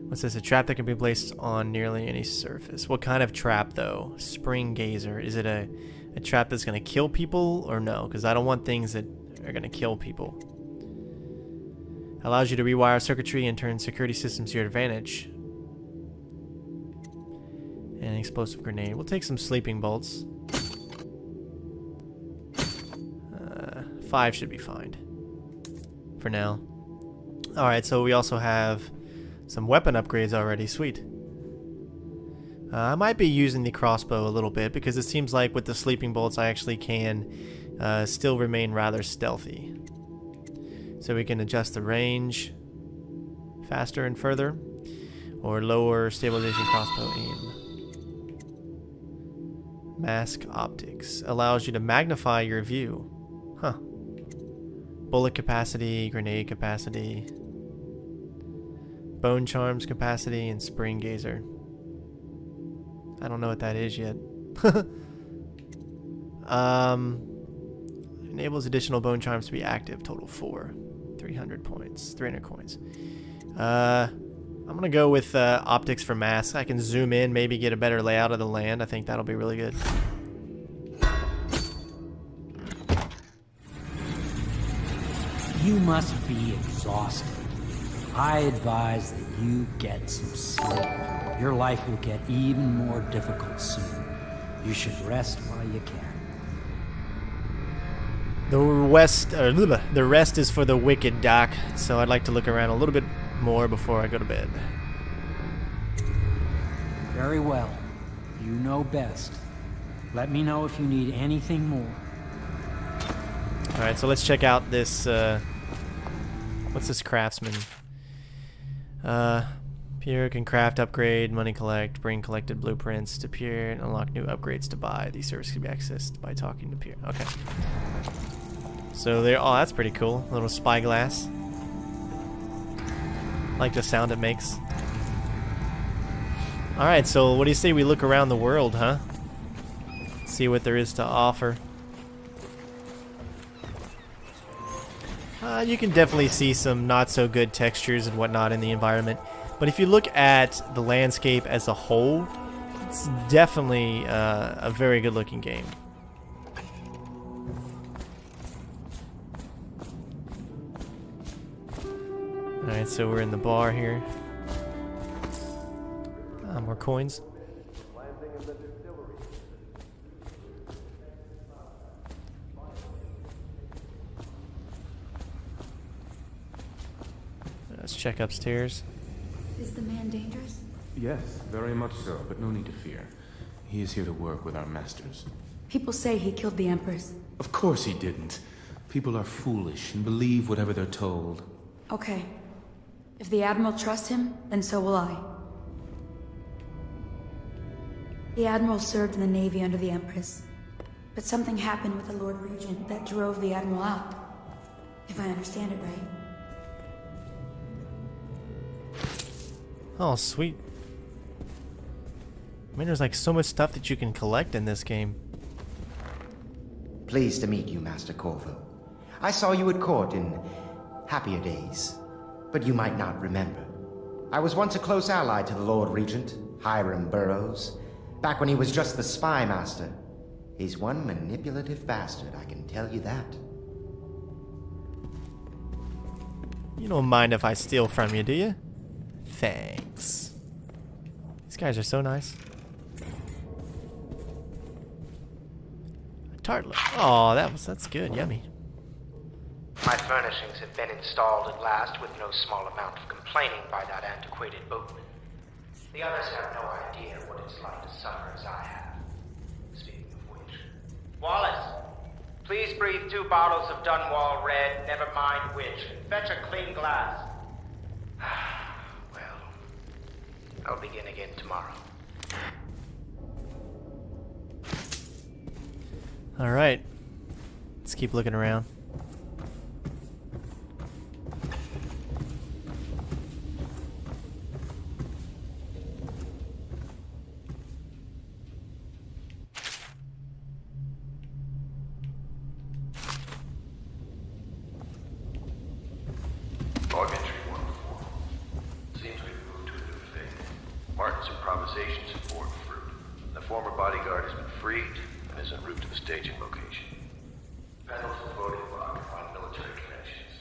What's this? A trap that can be placed on nearly any surface. What kind of trap, though? Spring gazer. Is it a trap that's going to kill people or no? Because I don't want things that are going to kill people. Allows you to rewire circuitry and turn security systems to your advantage. And an explosive grenade. We'll take some sleeping bolts. 5 should be fine. For now. Alright, so we also have some weapon upgrades already. Sweet. I might be using the crossbow a little bit because it seems like with the sleeping bolts I actually can still remain rather stealthy. So we can adjust the range faster and further, or lower stabilization crossbow aim. Mask optics allows you to magnify your view. Huh. Bullet capacity, grenade capacity, bone charms capacity, and spring gazer. I don't know what that is yet. Enables additional bone charms to be active. Total 4. 300 points. 300 coins. I'm gonna go with optics for masks. I can zoom in, maybe get a better layout of the land. I think that'll be really good. You must be exhausted. I advise that you get some sleep. Your life will get even more difficult soon. You should rest while you can. The rest is for the wicked, Doc. So I'd like to look around a little bit more before I go to bed. Very well. You know best. Let me know if you need anything more. Alright, so let's check out this, what's this craftsman? Pierre can craft, upgrade, money collect, bring collected blueprints to Pierre, and unlock new upgrades to buy. These services can be accessed by talking to Pierre. Okay. So there, oh, that's pretty cool. A little spyglass. Like the sound it makes. Alright, so what do you say we look around the world, huh? See what there is to offer. You can definitely see some not so good textures and whatnot in the environment. But if you look at the landscape as a whole, it's definitely a very good looking game. Alright, so we're in the bar here. More coins. Let's check upstairs. Is the man dangerous? Yes, very much so, but no need to fear. He is here to work with our masters. People say he killed the Empress. Of course he didn't. People are foolish and believe whatever they're told. Okay. If the Admiral trusts him, then so will I. The Admiral served in the Navy under the Empress. But something happened with the Lord Regent that drove the Admiral out. If I understand it right. Oh, sweet. I mean, there's like so much stuff that you can collect in this game. Pleased to meet you, Master Corvo. I saw you at court in happier days, but you might not remember. I was once a close ally to the Lord Regent, Hiram Burroughs, back when he was just the spy master. He's one manipulative bastard, I can tell you that. You don't mind if I steal from you, do you? Thanks. These guys are so nice. A tartlet. Oh, that's good. Yummy. My furnishings have been installed at last with no small amount of complaining by that antiquated boatman. The others have no idea what it's like to suffer as I have. Speaking of which... Wallace! Please breathe 2 bottles of Dunwall Red, never mind which. Fetch a clean glass. Well, I'll begin again tomorrow. Alright. Let's keep looking around. Log entry 1-4. Seems we've moved to a new phase. Martin's improvisations have borne fruit. The former bodyguard has been freed and is en route to the staging location. Pendleton's voting block can find military connections.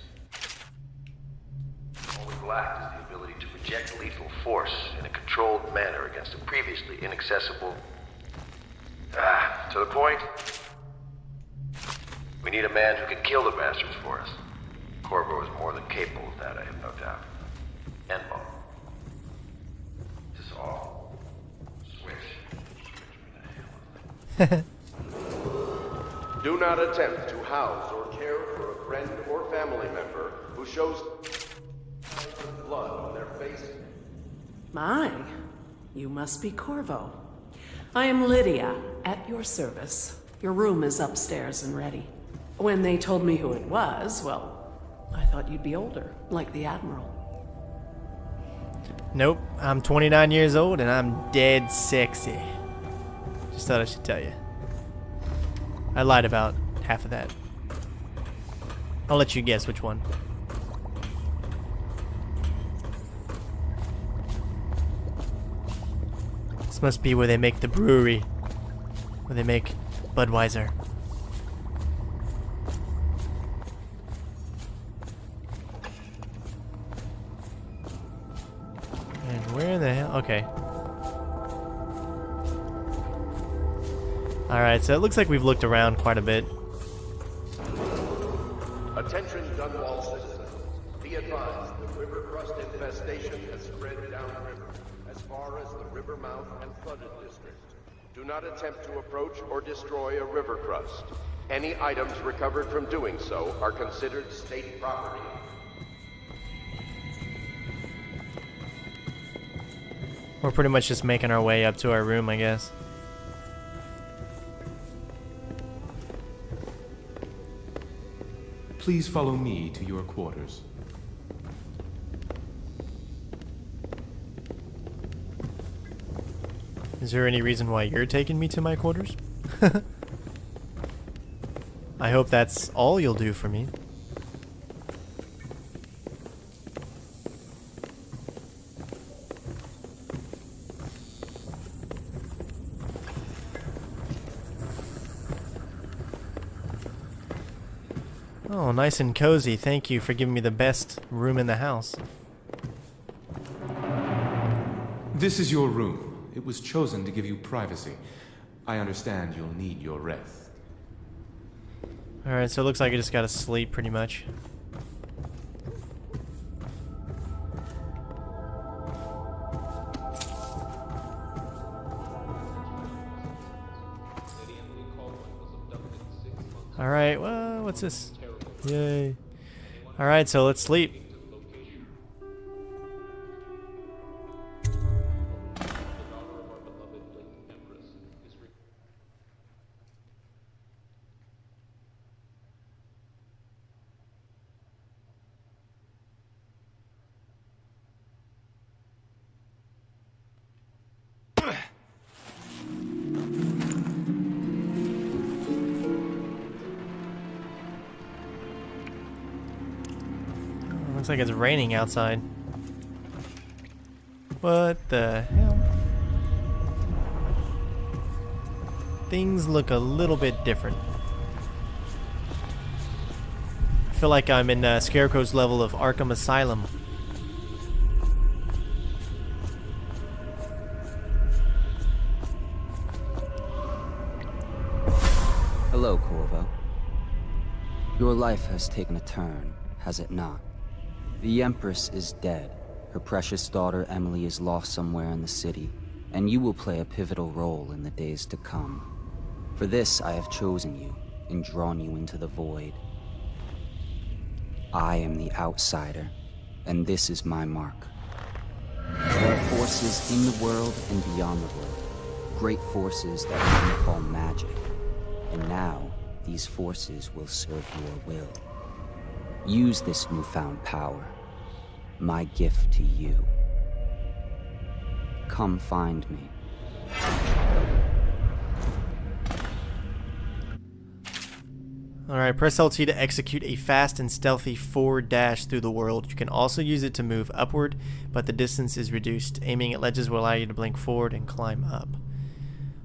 All we've lacked is the ability to project lethal force in a controlled manner against a previously inaccessible... to the point. We need a man who can kill the bastards for us. Corvo is more than capable of that, I have no doubt. And more. This is all. Switch. Switch me the hell. Do not attempt to house or care for a friend or family member who shows signs of blood on their face. My, you must be Corvo. I am Lydia, at your service. Your room is upstairs and ready. When they told me who it was, well, I thought you'd be older, like the Admiral. Nope, I'm 29 years old and I'm dead sexy. Just thought I should tell you. I lied about half of that. I'll let you guess which one. This must be where they make the brewery. Where they make Budweiser. And where the hell? Okay. Alright, so it looks like we've looked around quite a bit. Attention Dunwall citizens. Be advised, the river crust infestation has spread downriver, as far as the river mouth and flooded district. Do not attempt to approach or destroy a river crust. Any items recovered from doing so are considered state property. We're pretty much just making our way up to our room, I guess. Please follow me to your quarters. Is there any reason why you're taking me to my quarters? I hope that's all you'll do for me. Oh, nice and cozy. Thank you for giving me the best room in the house. This is your room. It was chosen to give you privacy. I understand you'll need your rest. Alright, so it looks like I just gotta sleep pretty much. Alright, well, what's this? Yay. Alright, so let's sleep. Looks like it's raining outside. What the hell? Things look a little bit different. I feel like I'm in Scarecrow's level of Arkham Asylum. Hello, Corvo. Your life has taken a turn, has it not? The Empress is dead. Her precious daughter Emily is lost somewhere in the city, and you will play a pivotal role in the days to come. For this, I have chosen you and drawn you into the void. I am the outsider, and this is my mark. There are forces in the world and beyond the world, great forces that we call magic. And now, these forces will serve your will. Use this newfound power, my gift to you. Come find me. Alright, press LT to execute a fast and stealthy forward dash through the world. You can also use it to move upward, but the distance is reduced. Aiming at ledges will allow you to blink forward and climb up.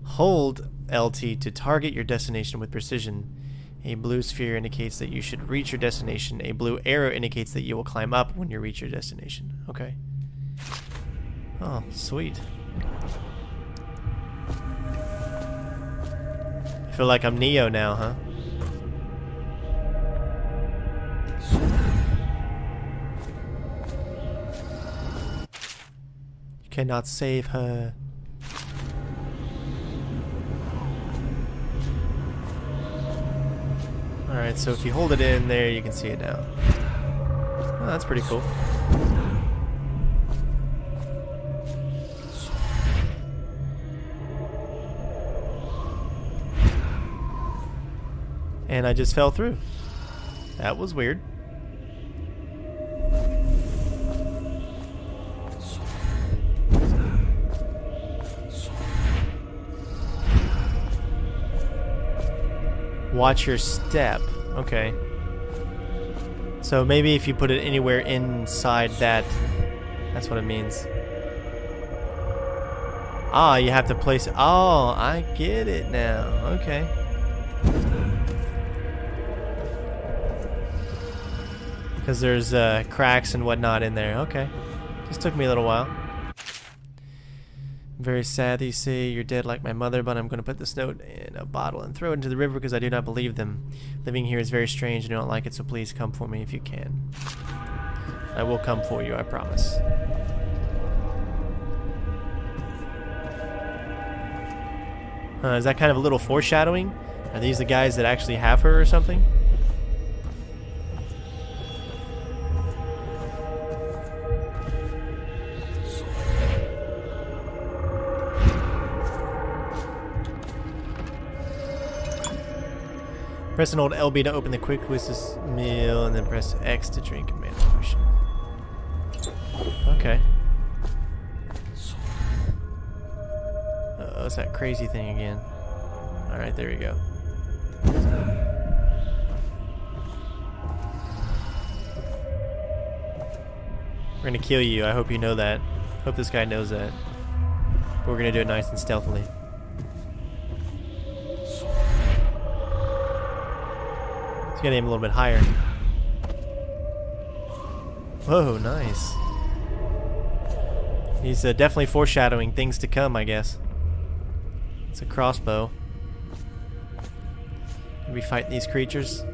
Hold LT to target your destination with precision. A blue sphere indicates that you should reach your destination. A blue arrow indicates that you will climb up when you reach your destination. Okay. Oh, sweet. I feel like I'm Neo now, huh? You cannot save her. Alright, so if you hold it in there, you can see it now. Oh, that's pretty cool. And I just fell through. That was weird. Watch your step. Okay. So maybe if you put it anywhere inside that, that's what it means. Ah, you have to place it. Oh, I get it now. Okay. Because there's cracks and whatnot in there. Okay. Just took me a little while. Very sad that you say you're dead like my mother, but I'm going to put this note in a bottle and throw it into the river because I do not believe them. Living here is very strange and I don't like it, so please come for me if you can. I will come for you, I promise. Is that kind of a little foreshadowing? Are these the guys that actually have her or something? Press and hold LB to open the quick twist meal, and then press X to drink a mana potion. Okay. Oh, it's that crazy thing again. Alright, there we go. We're gonna kill you. I hope you know that. Hope this guy knows that. But we're gonna do it nice and stealthily. Gotta aim a little bit higher. Whoa, nice. He's definitely foreshadowing things to come, I guess. It's a crossbow. Can we fight these creatures?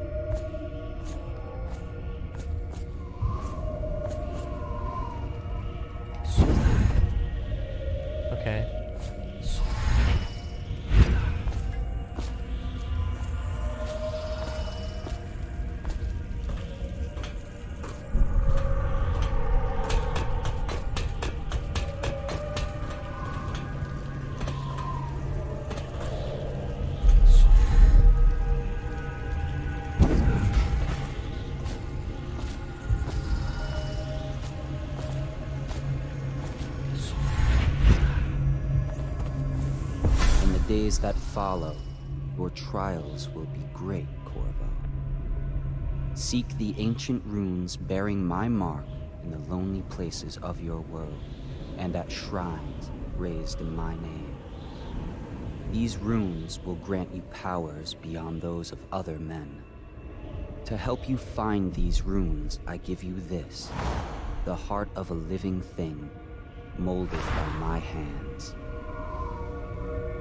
Okay. days that follow, your trials will be great, Corvo. Seek the ancient runes bearing my mark in the lonely places of your world, and at shrines raised in my name. These runes will grant you powers beyond those of other men. To help you find these runes, I give you this, the heart of a living thing, molded by my hands.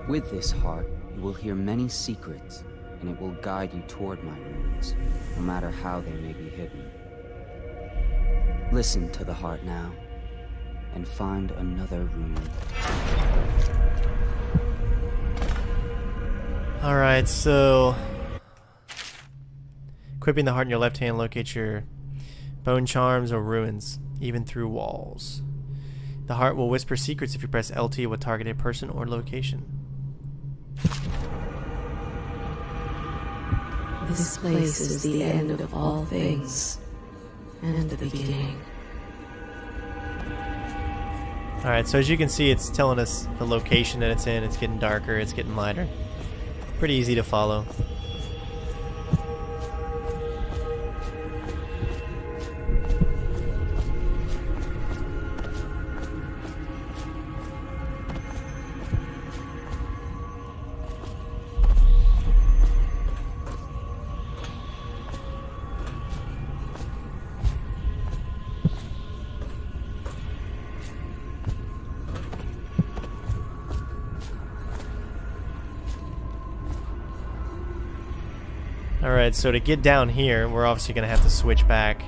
With this heart, you will hear many secrets, and it will guide you toward my runes, no matter how they may be hidden. Listen to the heart now, and find another rune. Alright, so equipping the heart in your left hand locates your bone charms or ruins, even through walls. The heart will whisper secrets if you press LT with targeted person or location. This place is the end of all things, and the beginning. Alright, so as you can see, it's telling us the location that it's in. It's getting darker, it's getting lighter. Pretty easy to follow. Alright, so to get down here, we're obviously going to have to switch back.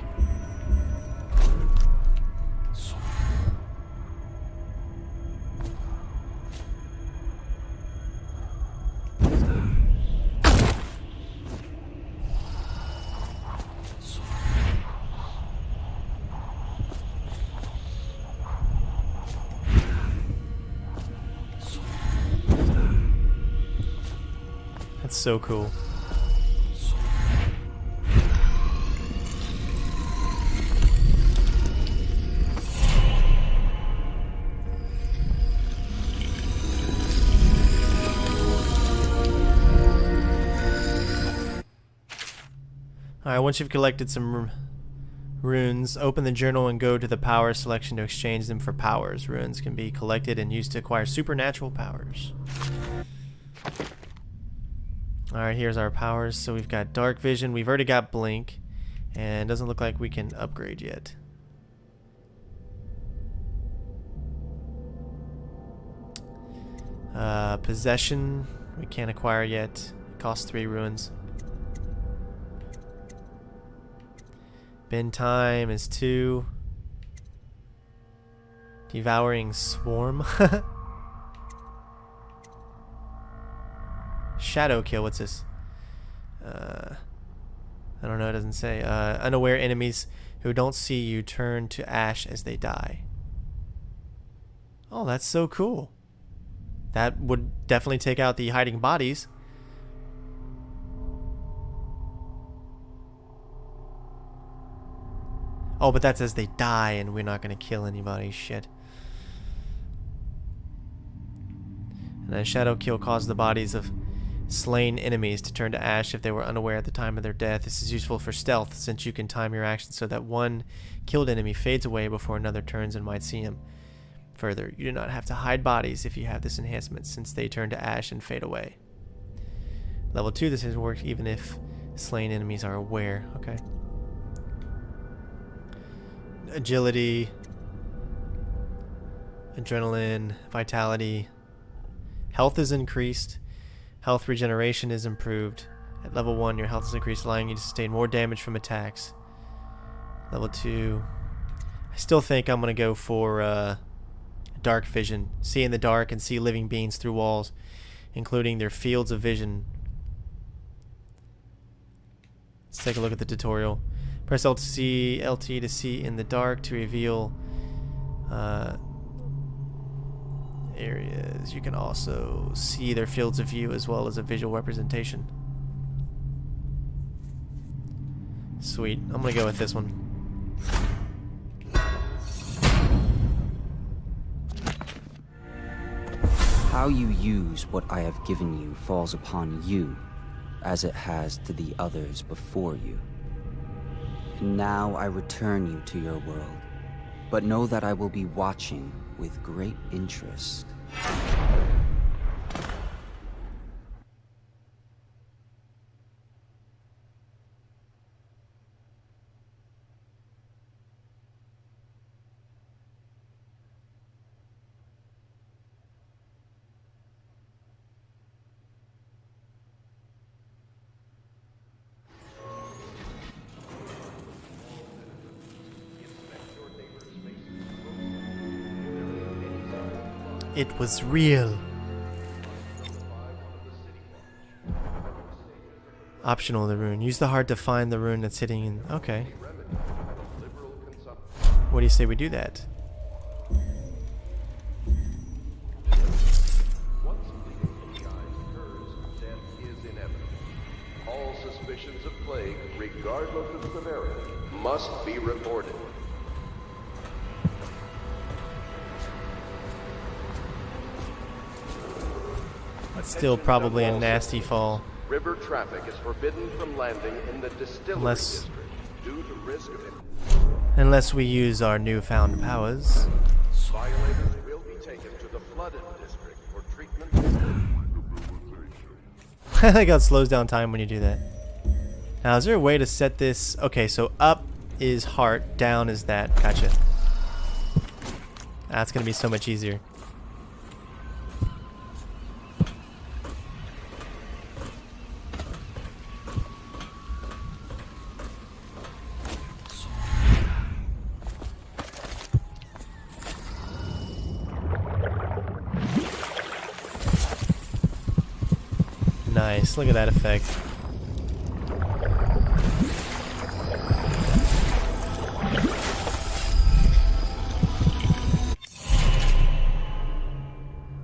That's so cool. Alright, once you've collected some runes, open the journal and go to the power selection to exchange them for powers. Runes can be collected and used to acquire supernatural powers. Alright, here's our powers. So we've got dark vision, we've already got blink, and doesn't look like we can upgrade yet. Possession, we can't acquire yet. It costs 3 runes. Bend time is 2. Devouring Swarm. Shadow kill, what's this? I don't know, it doesn't say. Unaware enemies who don't see you turn to ash as they die. Oh, that's so cool. That would definitely take out the hiding bodies. Oh, but that's as they die, and we're not going to kill anybody. Shit. And a shadow kill causes the bodies of slain enemies to turn to ash if they were unaware at the time of their death. This is useful for stealth, since you can time your actions so that one killed enemy fades away before another turns and might see him. Further, you do not have to hide bodies if you have this enhancement, since they turn to ash and fade away. Level 2, this has worked even if slain enemies are aware. Okay. Agility, adrenaline, vitality. Health is increased. Health regeneration is improved. At level 1, your health is increased, allowing you to sustain more damage from attacks. Level 2. I still think I'm going to go for dark vision. See in the dark and see living beings through walls, including their fields of vision. Let's take a look at the tutorial. Press LT to see in the dark to reveal areas. You can also see their fields of view as well as a visual representation. Sweet. I'm gonna go with this one. How you use what I have given you falls upon you, as it has to the others before you. And now I return you to your world, but know that I will be watching with great interest. It was real. Optional the rune. Use the heart to find the rune that's hidden in. Okay. What do you say we do that? All suspicions of plague, regardless of severity, must be reported. Still probably a nasty fall. River traffic is forbidden from landing in the distillery district due to risk of unless we use our newfound powers. violators will be taken to the flooded district for treatment. I think it slows down time when you do that. Now, is there a way to set this? Okay, so up is heart, down is that. Gotcha. That's gonna be so much easier. Nice, look at that effect.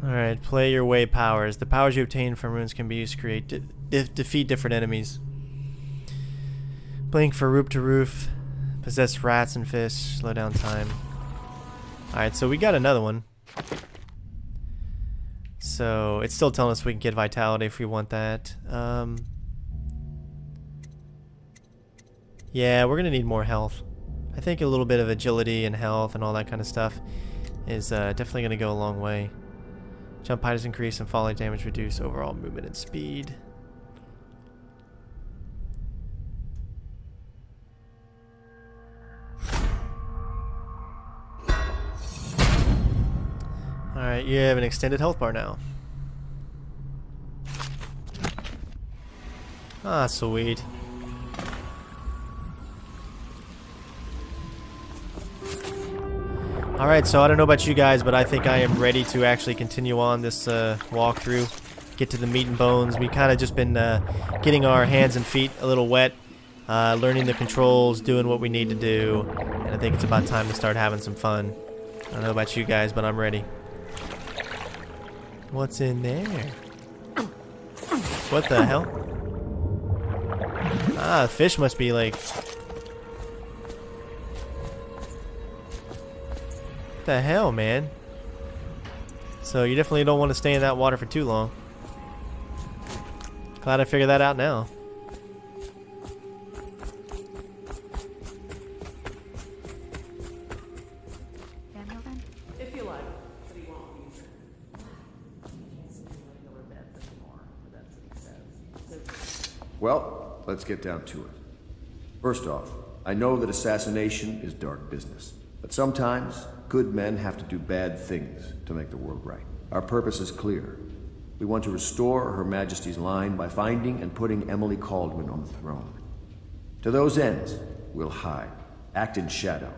Alright, play your way powers. The powers you obtain from runes can be used to create defeat different enemies. Blink for roof to roof. Possess rats and fish. Slow down time. Alright, so we got another one. So it's still telling us we can get vitality if we want that. Yeah, we're gonna need more health. I think a little bit of agility and health and all that kind of stuff is definitely gonna go a long way. Jump height is increased and falling damage reduce overall movement and speed. Alright, you have an extended health bar now. Ah, sweet. Alright, so I don't know about you guys, but I think I am ready to actually continue on this walkthrough. Get to the meat and bones. We kind of just been getting our hands and feet a little wet, learning the controls, doing what we need to do, and I think it's about time to start having some fun. I don't know about you guys, but I'm ready. What's in there? What the hell? Ah, the fish must be like... What the hell, man? So you definitely don't want to stay in that water for too long. Glad I figured that out now. If you like, but he won't use it. Well, let's get down to it. First off, I know that assassination is dark business, but sometimes good men have to do bad things to make the world right. Our purpose is clear. We want to restore Her Majesty's line by finding and putting Emily Kaldwin on the throne. To those ends, we'll hide, act in shadow,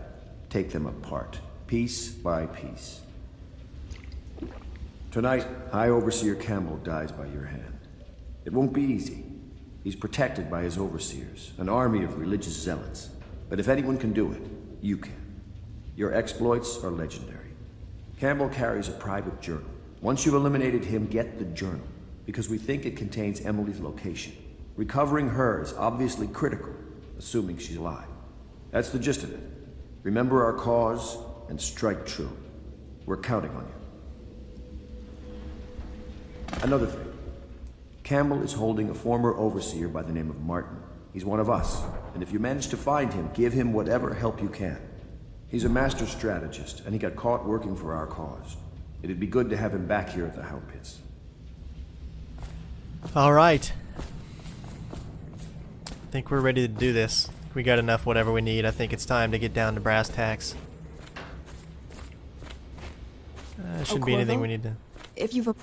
take them apart, piece by piece. Tonight, High Overseer Campbell dies by your hand. It won't be easy. He's protected by his overseers, an army of religious zealots. But if anyone can do it, you can. Your exploits are legendary. Campbell carries a private journal. Once you've eliminated him, get the journal, because we think it contains Emily's location. Recovering her is obviously critical, assuming she's alive. That's the gist of it. Remember our cause and strike true. We're counting on you. Another thing. Campbell is holding a former overseer by the name of Martin. He's one of us, and if you manage to find him, give him whatever help you can. He's a master strategist, and he got caught working for our cause. It'd be good to have him back here at the Hound Pits. All right. I think we're ready to do this. We got enough whatever we need. I think it's time to get down to brass tacks. Shouldn't be anything we need to... If you've...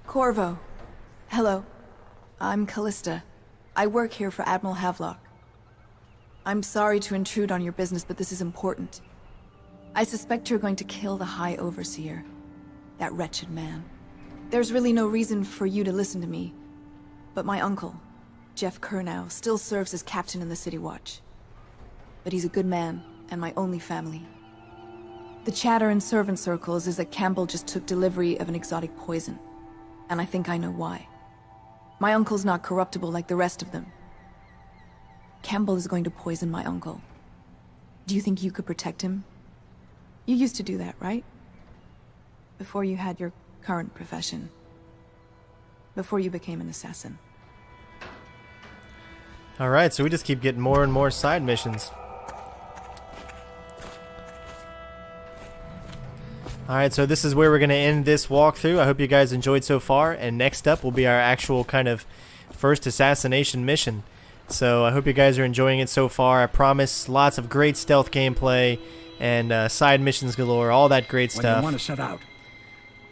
Corvo. Hello. I'm Callista. I work here for Admiral Havelock. I'm sorry to intrude on your business, but this is important. I suspect you're going to kill the High Overseer. That wretched man. There's really no reason for you to listen to me, but my uncle, Jeff Kernow, still serves as captain in the City Watch. But he's a good man, and my only family. The chatter in servant circles is that Campbell just took delivery of an exotic poison, and I think I know why. My uncle's not corruptible like the rest of them. Campbell is going to poison my uncle. Do you think you could protect him? You used to do that, right? Before you had your current profession. Before you became an assassin. Alright, so we just keep getting more and more side missions. Alright, so this is where we're going to end this walkthrough. I hope you guys enjoyed so far, and next up will be our actual kind of first assassination mission. So I hope you guys are enjoying it so far. I promise lots of great stealth gameplay and side missions galore, all that great stuff. When you want to set out,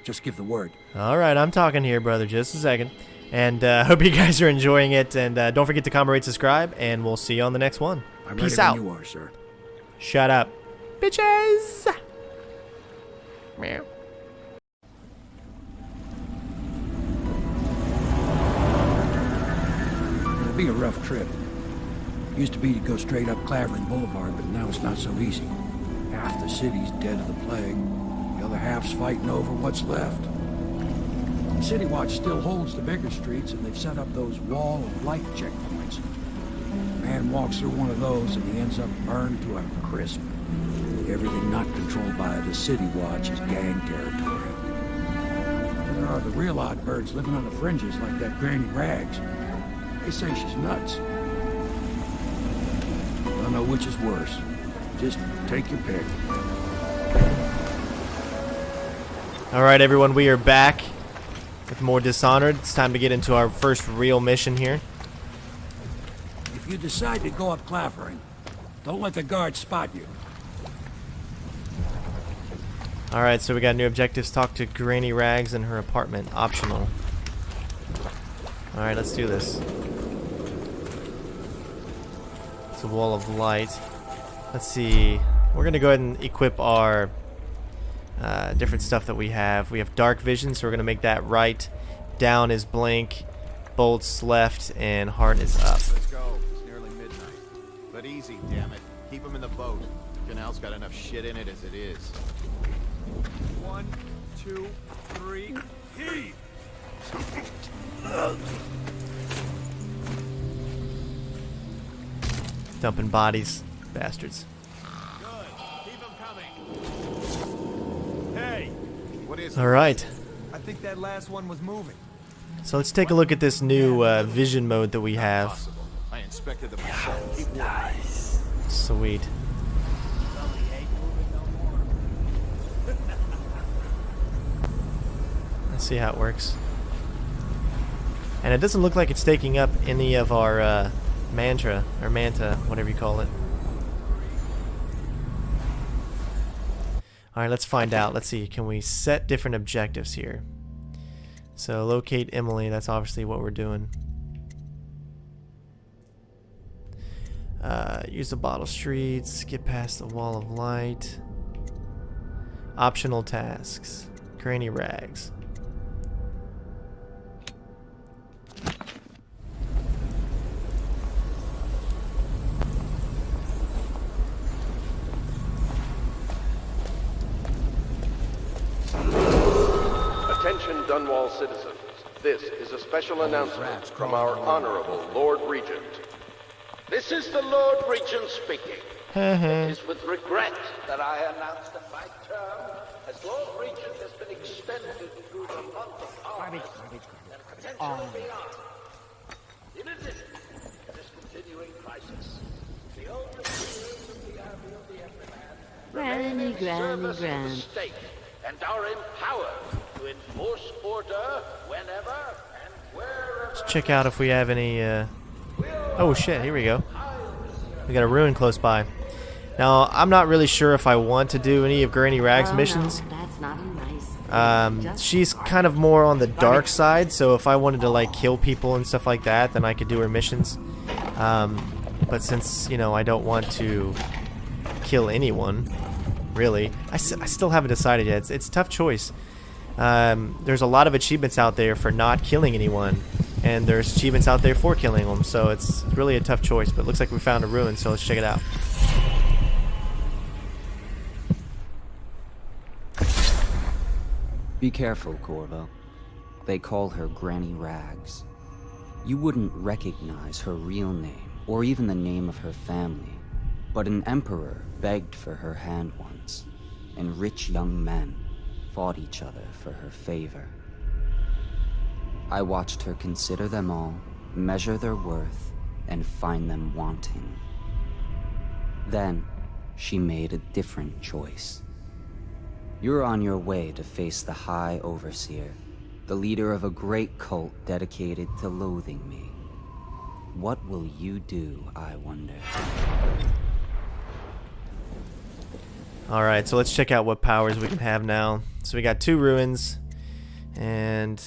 just give the word. Alright, I'm talking here, brother. Just a second. And hope you guys are enjoying it. And don't forget to comment, rate, subscribe, and we'll see you on the next one. I'm Peace ready out. when you are, sir. Shut up, bitches. Meow. It'll be a rough trip. Used to be to go straight up Clavering Boulevard, but now it's not so easy. Half the city's dead of the plague. The other half's fighting over what's left. The City Watch still holds the bigger streets, and they've set up those wall of light checkpoints. A man walks through one of those, and he ends up burned to a crisp. Everything not controlled by the City Watch is gang territory. There are the real odd birds living on the fringes like that Granny Rags. They say she's nuts. Don't know which is worse. Just take your pick. Alright everyone, we are back with more Dishonored. It's time to get into our first real mission here. If you decide to go up Clavering, don't let the guards spot you. Alright, so we got new objectives. Talk to Granny Rags in her apartment. Optional. Alright, let's do this. It's a wall of light. Let's see. We're going to go ahead and equip our different stuff that we have. We have dark vision, so we're going to make that right. Down is blink. Bolts left, and heart is up. Let's go. It's nearly midnight. But easy, damn it. Keep them in the boat. Canal's got enough shit in it as it is. 1, 2, 3, heave! Dumping bodies. Bastards. Good. Keep them coming. Hey! What is Alright. I think that last one was moving. So let's take a look at this new vision mode that we have. I inspected them myself. Keep nice. Sweet. Let's see how it works. And it doesn't look like it's taking up any of our mantra, or manta, whatever you call it. Alright, let's find out. Let's see, can we set different objectives here? So locate Emily, that's obviously what we're doing. Use the bottle streets, get past the wall of light. Optional tasks. Granny Rags. Attention Dunwall citizens. This is a special announcement from our Honorable Lord Regent. This is the Lord Regent speaking. It is with regret that I announced at my term as Lord Regent has been extended through the month of August and potentially beyond. In addition to this continuing crisis, the older peers of the army of the Empress remain in service of the state and are empowered to enforce order whenever and wherever. Let's check out if we have any, Oh shit, here we go. We got a ruin close by. Now, I'm not really sure if I want to do any of Granny Rag's missions. She's kind of more on the dark side, so if I wanted to like kill people and stuff like that, then I could do her missions. But since, you know, I don't want to kill anyone, really, I still haven't decided yet. It's a tough choice. There's a lot of achievements out there for not killing anyone, and there's achievements out there for killing them, so it's really a tough choice. But it looks like we found a ruin, so let's check it out. Be careful, Corvo. They call her Granny Rags. You wouldn't recognize her real name, or even the name of her family, but an emperor begged for her hand once, and rich young men fought each other for her favor. I watched her consider them all, measure their worth, and find them wanting. Then, she made a different choice. You're on your way to face the High Overseer, the leader of a great cult dedicated to loathing me. What will you do, I wonder? Alright, so let's check out what powers we can have now. So we got 2 ruins, and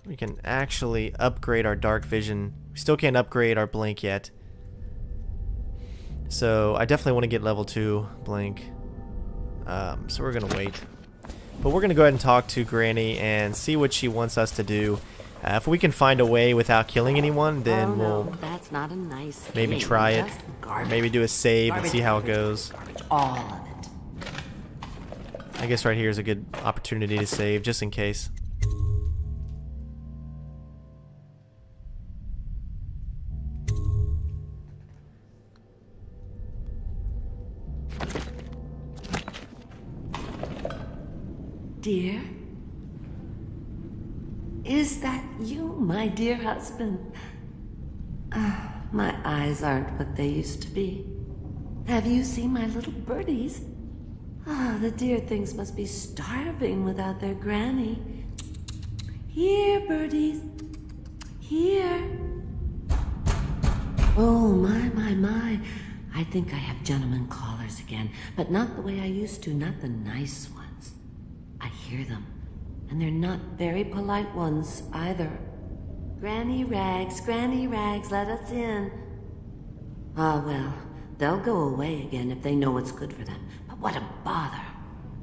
we can actually upgrade our dark vision. We still can't upgrade our blink yet. So I definitely want to get level 2 blink. So we're gonna wait. But we're gonna go ahead and talk to Granny and see what she wants us to do. If we can find a way without killing anyone, then we'll that's not a nice maybe thing. try it. Just Or maybe do a save and see how it goes. All of it. I guess right here is a good opportunity to save, just in case. Dear? Is that you, my dear husband? My eyes aren't what they used to be. Have you seen my little birdies? The dear things must be starving without their granny. Here, birdies. Here. Oh, my. I think I have gentlemen callers again, but not the way I used to, not the nice ones. I hear them, and they're not very polite ones either. Granny Rags, let us in. Ah, well, they'll go away again if they know what's good for them. But what a bother.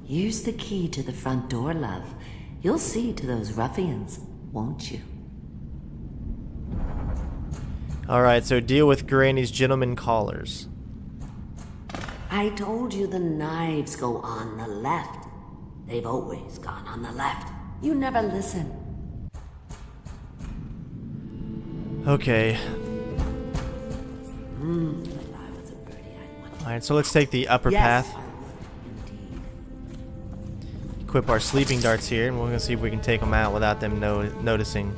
Here's the key to the front door, love. You'll see to those ruffians, won't you? Alright, so deal with Granny's gentlemen callers. I told you the knives go on the left. They've always gone on the left. You never listen. Okay. Alright, so let's take the upper path. Equip our sleeping darts here, and we're going to see if we can take them out without them noticing.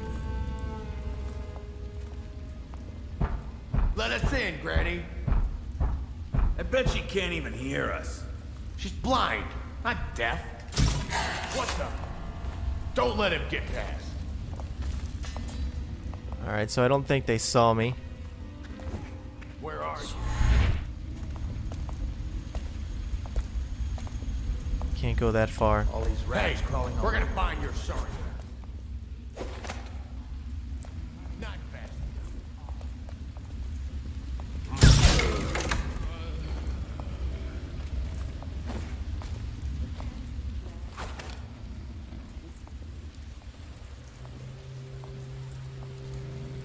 Let us in, Granny. I bet she can't even hear us. She's blind, not deaf. What the? Don't let him get past. Alright, so I don't think they saw me. Where are you? Can't go that far. All these rats crawling over. We're gonna find your son. Not bad.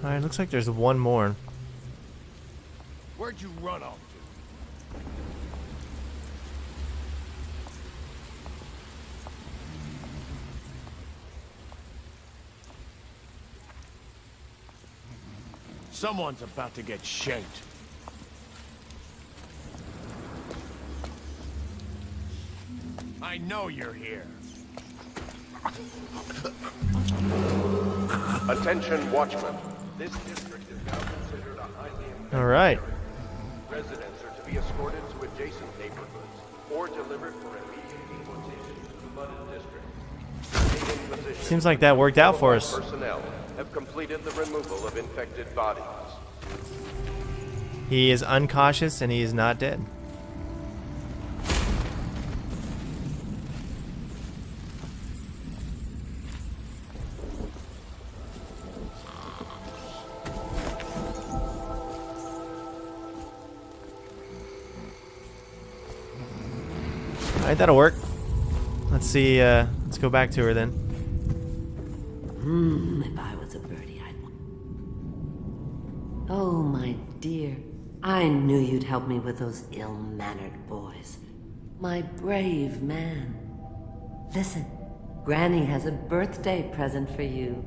Alright, looks like there's one more. Where'd you run off to? Someone's about to get shanked. I know you're here. Attention, watchmen. This district is now considered a highly infected All right. area. Residents are to be escorted to adjacent neighborhoods or delivered for immediate deportation to the flooded district. Stay in position. Seems like that worked out for us. Personnel have completed the removal of infected bodies. He is uncautious and he is not dead. Alright, that'll work. Let's see, let's go back to her then. If I was a birdie, I'd... Oh, my dear. I knew you'd help me with those ill-mannered boys. My brave man. Listen, Granny has a birthday present for you.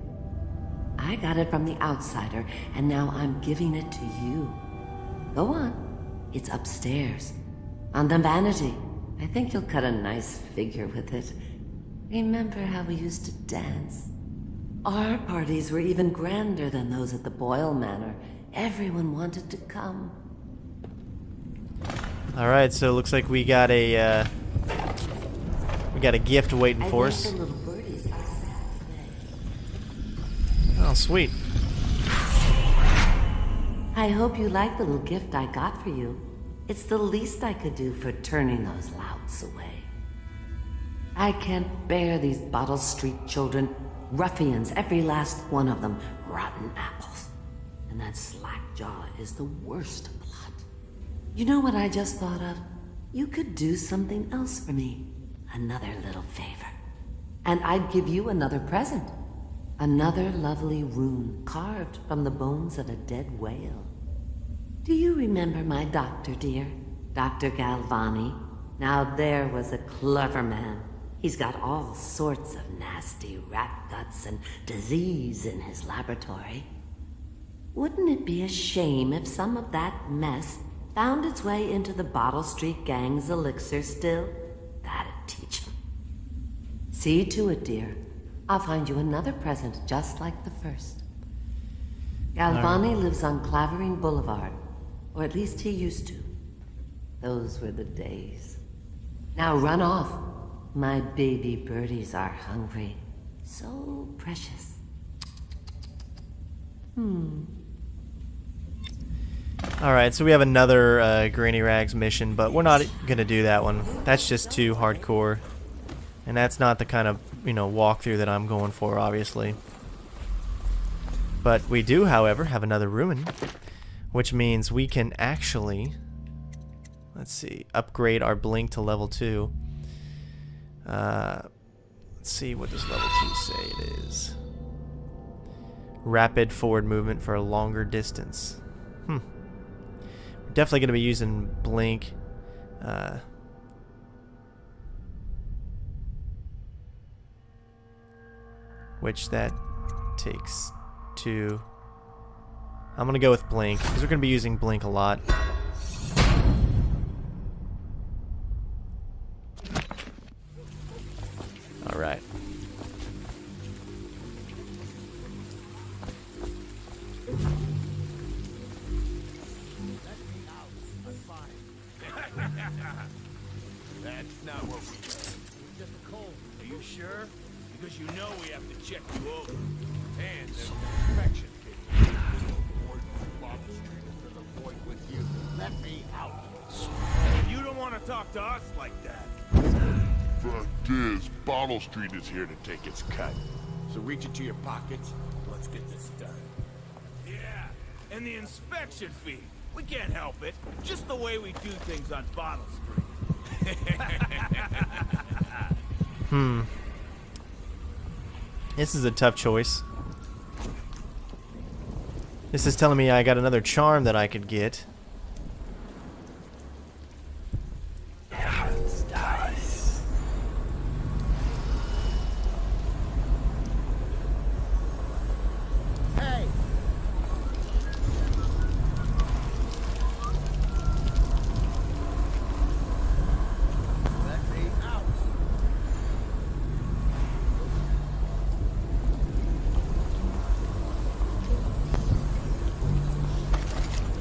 I got it from the outsider, and now I'm giving it to you. Go on. It's upstairs. On the vanity. I think you'll cut a nice figure with it. Remember how we used to dance? Our parties were even grander than those at the Boyle Manor. Everyone wanted to come. Alright, so it looks like we got a gift waiting for us. Oh, sweet. I hope you like the little gift I got for you. It's the least I could do for turning those louts away. I can't bear these Bottle Street children. Ruffians, every last one of them. Rotten apples. And that slack jaw is the worst lot. You know what I just thought of? You could do something else for me. Another little favor. And I'd give you another present. Another lovely rune carved from the bones of a dead whale. Do you remember my doctor, dear? Dr. Galvani? Now there was a clever man. He's got all sorts of nasty rat guts and disease in his laboratory. Wouldn't it be a shame if some of that mess found its way into the Bottle Street Gang's elixir still? That'd teach him. See to it, dear. I'll find you another present just like the first. Galvani lives on Clavering Boulevard. Or at least he used to. Those were the days. Now run off. My baby birdies are hungry. So precious. Alright, so we have another Granny Rags mission, but we're not gonna do that one. That's just too hardcore. And that's not the kind of, walkthrough that I'm going for, obviously. But we do, however, have another ruin. Which means we can actually, let's see, upgrade our blink to level 2. Let's see, what does level 2 say it is? Rapid forward movement for a longer distance. We're definitely going to be using blink. Which that takes 2. I'm gonna go with blink because we're gonna be using blink a lot. All right. That's not what we do. Just a cold. Are you sure? Because you know we have to check you over. And there's an inspection kit. Let me out. You don't want to talk to us like that. Fact is, Bottle Street is here to take its cut. So reach into your pockets. Let's get this done. Yeah, and the inspection fee. We can't help it. Just the way we do things on Bottle Street. This is a tough choice. This is telling me I got another charm that I could get.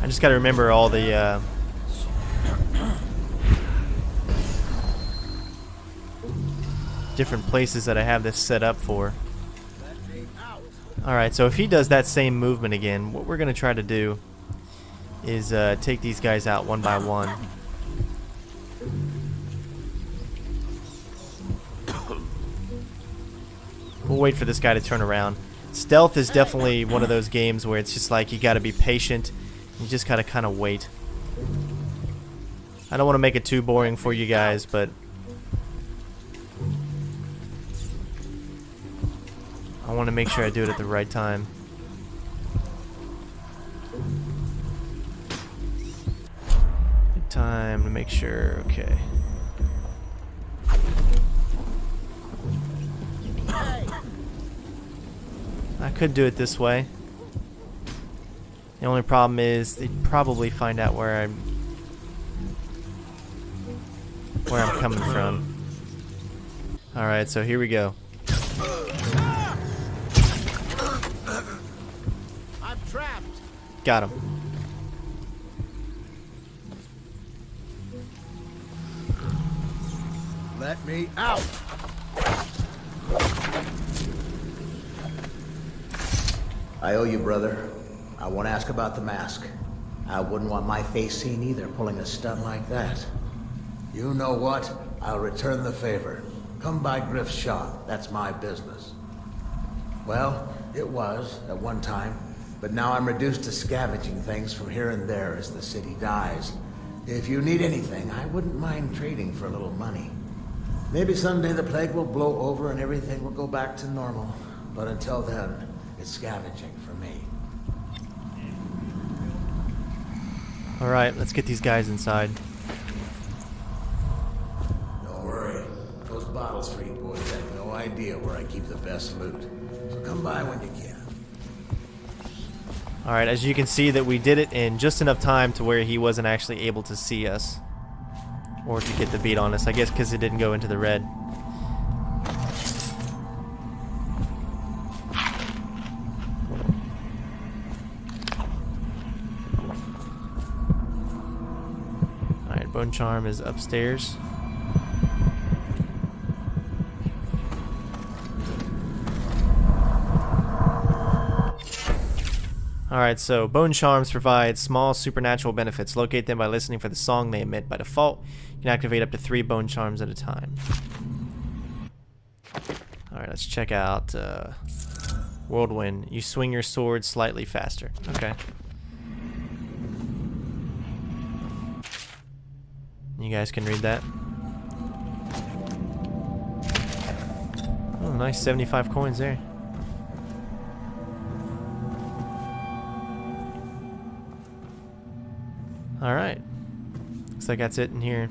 I just gotta remember all the different places that I have this set up for. Alright, so if he does that same movement again, what we're gonna try to do is take these guys out one by one. We'll wait for this guy to turn around. Stealth is definitely one of those games where it's just like you gotta be patient. You just gotta kind of wait. I don't want to make it too boring for you guys, but I want to make sure I do it at the right time. Good time to make sure, okay. I could do it this way. The only problem is they'd probably find out where I'm coming from. Alright, so here we go. I'm trapped. Got him. Let me out. I owe you, brother. I won't ask about the mask. I wouldn't want my face seen either, pulling a stunt like that. You know what? I'll return the favor. Come by Griff's shop. That's my business. Well, it was at one time, but now I'm reduced to scavenging things from here and there as the city dies. If you need anything, I wouldn't mind trading for a little money. Maybe someday the plague will blow over and everything will go back to normal. But until then, it's scavenging for me. Alright, let's get these guys inside. Don't worry. Those Bottle Street boys have no idea where I keep the best loot. So come by when you can. Alright, as you can see that we did it in just enough time to where he wasn't actually able to see us. Or to get the beat on us, I guess because it didn't go into the red. Alright, Bone Charm is upstairs. Alright, so Bone Charms provide small supernatural benefits. Locate them by listening for the song they emit. By default, you can activate up to 3 Bone Charms at a time. Alright, let's check out Whirlwind. You swing your sword slightly faster. Okay. You guys can read that. Oh, nice 75 coins there. Alright. Looks like that's it in here.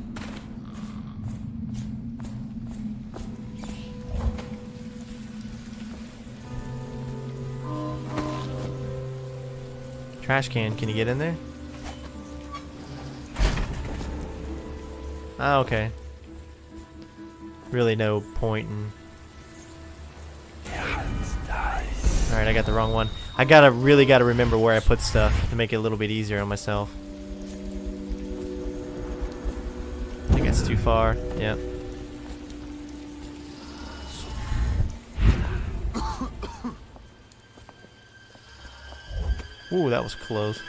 Trash can, can you get in there? Ah, okay. Really no point in... Alright, I got the wrong one. I really gotta remember where I put stuff to make it a little bit easier on myself. I think that's too far. Yep. Ooh, that was close.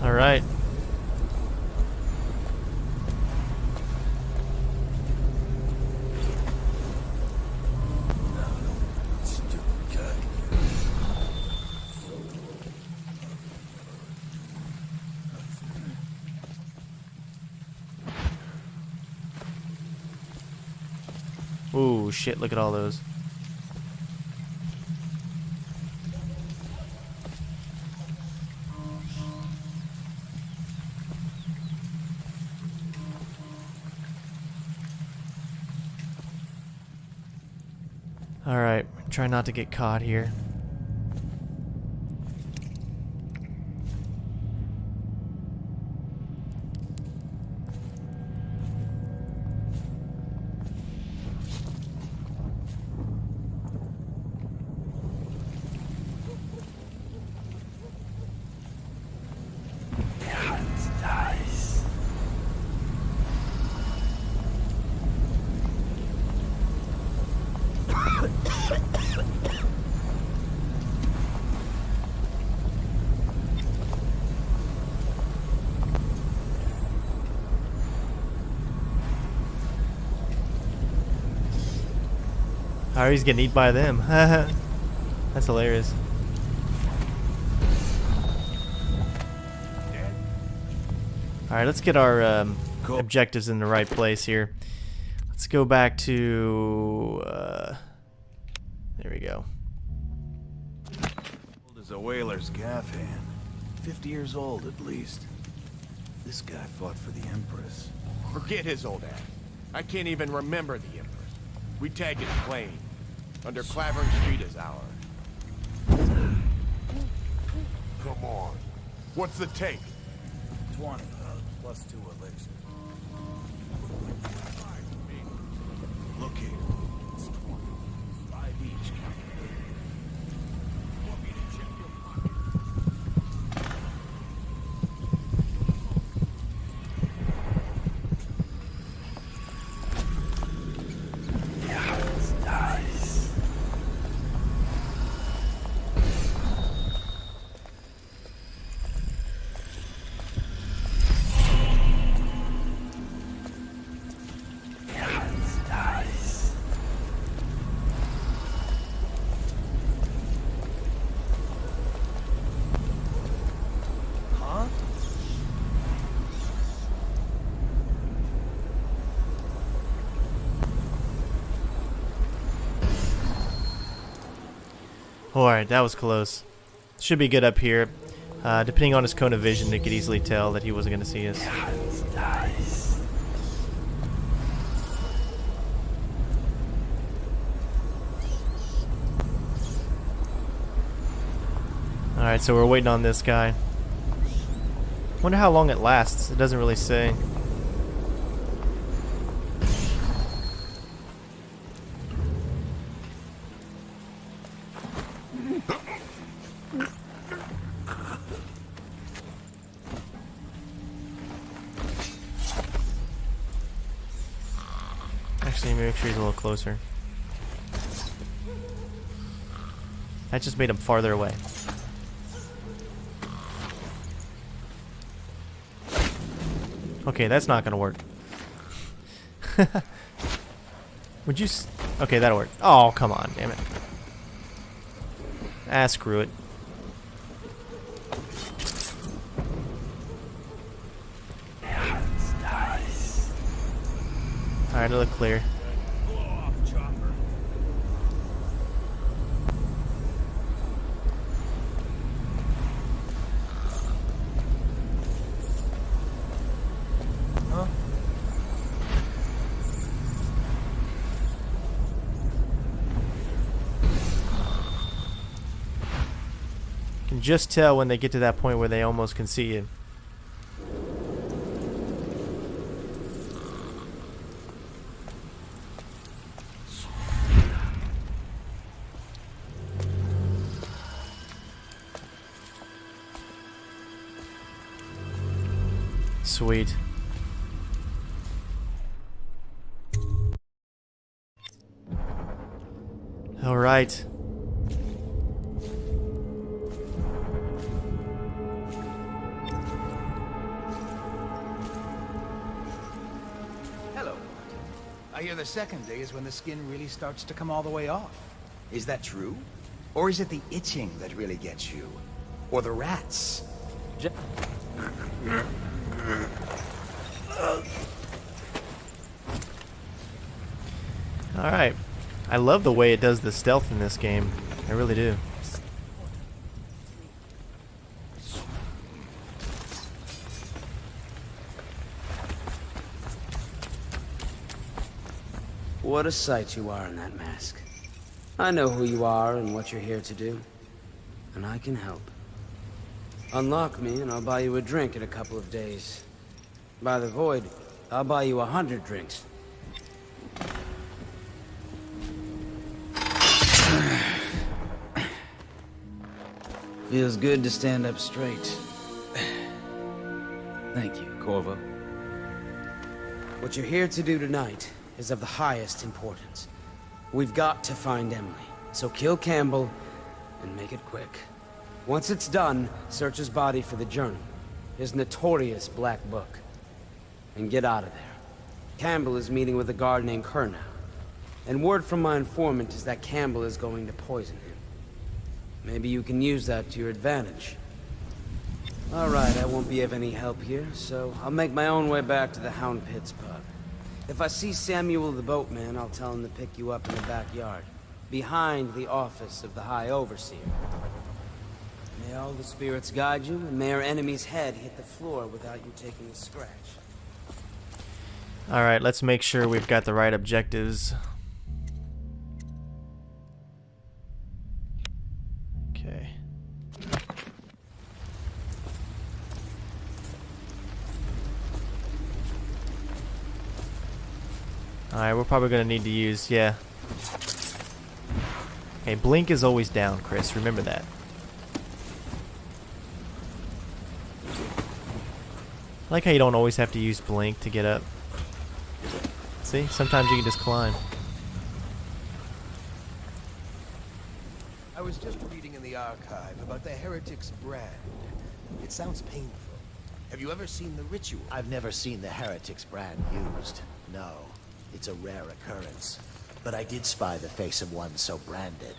All right. Ooh, shit, look at all those. Alright, try not to get caught here. Oh, he's getting eaten by them. That's hilarious. Alright, let's get our objectives in the right place here. Let's go back to... there we go. Old as a whaler's gaff hand. 50 years old at least. This guy fought for the Empress. Forget his old ass. I can't even remember the Empress. We tag it plain. Under Clavering Street is ours. Come on. What's the take? 20, plus 2 elixirs. Look here. It's 20. 5 each. Want me to check your pocket? Yeah, it's nice. Alright, that was close. Should be good up here. Depending on his cone of vision, they could easily tell that he wasn't going to see us. Nice. Alright, so we're waiting on this guy. Wonder how long it lasts. It doesn't really say. Actually, make sure he's a little closer. That just made him farther away. Okay, that's not gonna work. Would you okay, that'll work. Oh, come on, damn it. Ah, screw it. Nice. Alright, it look clear. Can just tell when they get to that point where they almost can see you. Sweet. All right. Hello. I hear the second day is when the skin really starts to come all the way off. Is that true? Or is it the itching that really gets you? Or the rats? Alright. I love the way it does the stealth in this game. I really do. What a sight you are in that mask. I know who you are and what you're here to do. And I can help. Unlock me and I'll buy you a drink in a couple of days. By the Void, I'll buy you 100 drinks. Feels good to stand up straight. Thank you, Corvo. What you're here to do tonight is of the highest importance. We've got to find Emily, so kill Campbell and make it quick. Once it's done, search his body for the journal, his notorious black book, and get out of there. Campbell is meeting with a guard named Kernow. And word from my informant is that Campbell is going to poison him. Maybe you can use that to your advantage. Alright, I won't be of any help here, so I'll make my own way back to the Hound Pits pub. If I see Samuel the boatman, I'll tell him to pick you up in the backyard, behind the office of the High Overseer. May all the spirits guide you, and may our enemy's head hit the floor without you taking a scratch. Alright, let's make sure we've got the right objectives. Okay. Alright, we're probably going to need to use, yeah. Okay, blink is always down, Chris. Remember that. I like how you don't always have to use blink to get up. See? Sometimes you can just climb. I was just reading in the archive about the Heretic's brand. It sounds painful. Have you ever seen the ritual? I've never seen the Heretic's brand used. No, it's a rare occurrence. But I did spy the face of one so branded.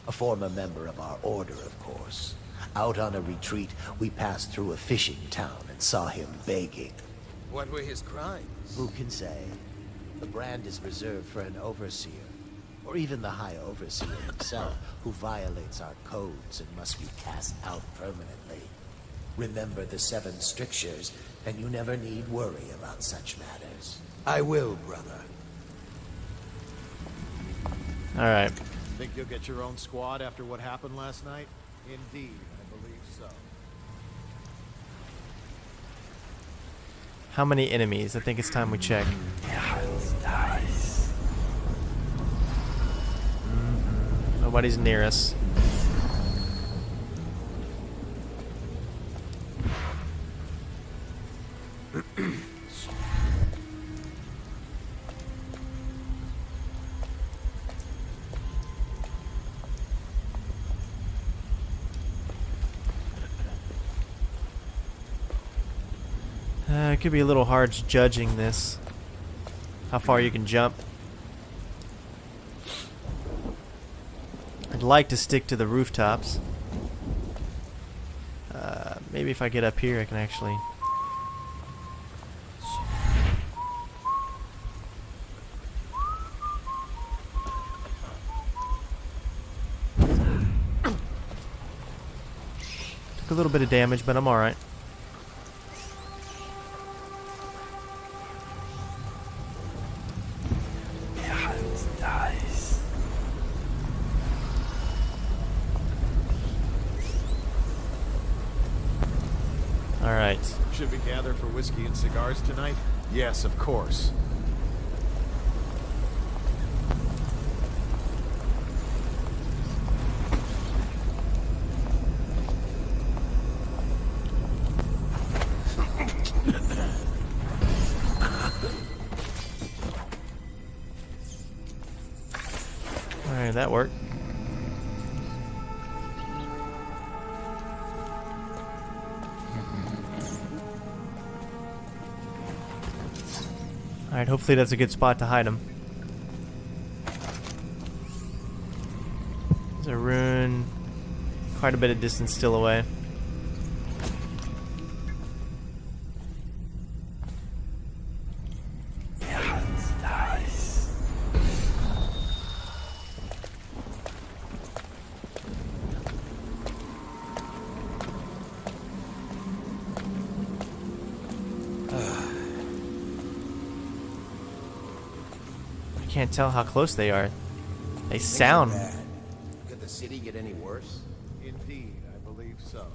A former member of our order, of course. Out on a retreat, we passed through a fishing town and saw him begging. What were his crimes? Who can say? The brand is reserved for an overseer, or even the High Overseer himself, who violates our codes and must be cast out permanently. Remember the 7 strictures, and you never need worry about such matters. I will, brother. Alright. Think you'll get your own squad after what happened last night? Indeed, I believe so. How many enemies? I think it's time we check. Nobody's near us. It could be a little hard judging this. How far you can jump. I'd like to stick to the rooftops. Maybe if I get up here I can actually... Took a little bit of damage, but I'm alright. Alright. Should we gather for whiskey and cigars tonight? Yes, of course. Alright, that worked. Alright, hopefully that's a good spot to hide him. There's a rune quite a bit of distance still away. Can't tell how close they are. They sound. Could the city get any worse? Indeed, I believe so.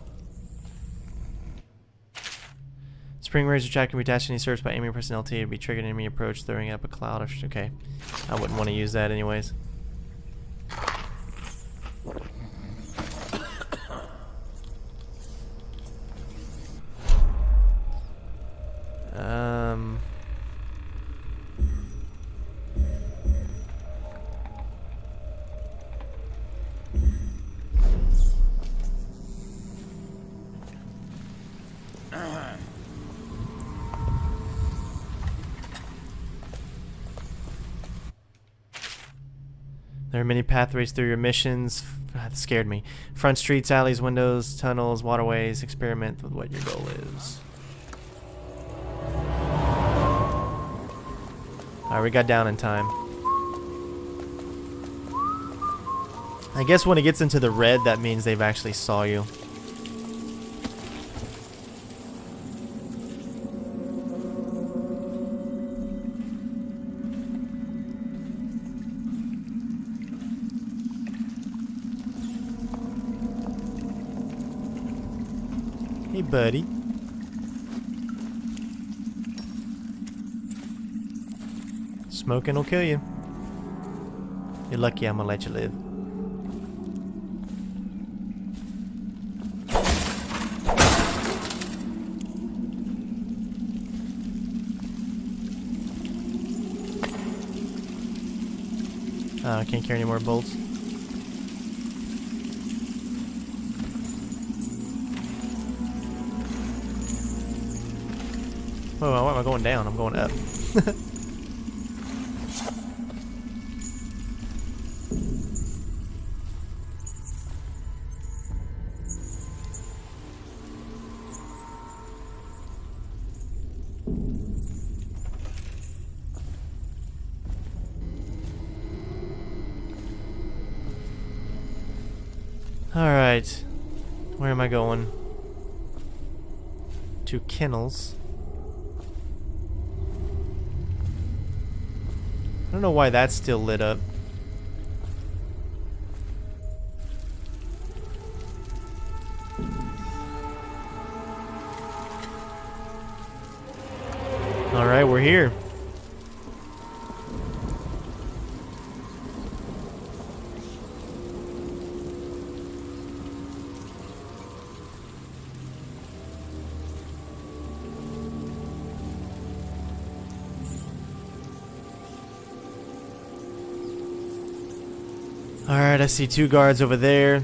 Spring razor jack can be attached to any surface by aiming pressing LT to be triggered enemy approach, throwing up a cloud of... Okay. I wouldn't want to use that anyways. There are many pathways through your missions. That scared me. Front streets, alleys, windows, tunnels, waterways. Experiment with what your goal is. Alright, we got down in time. I guess when it gets into the red, that means they've actually saw you. Hey, buddy. Smoking will kill you. You're lucky I'm gonna let you live. I can't carry any more bolts. Whoa, why am I going down? I'm going up. Alright. Where am I going? To kennels. I don't know why that's still lit up. Alright, we're here. Alright, I see 2 guards over there.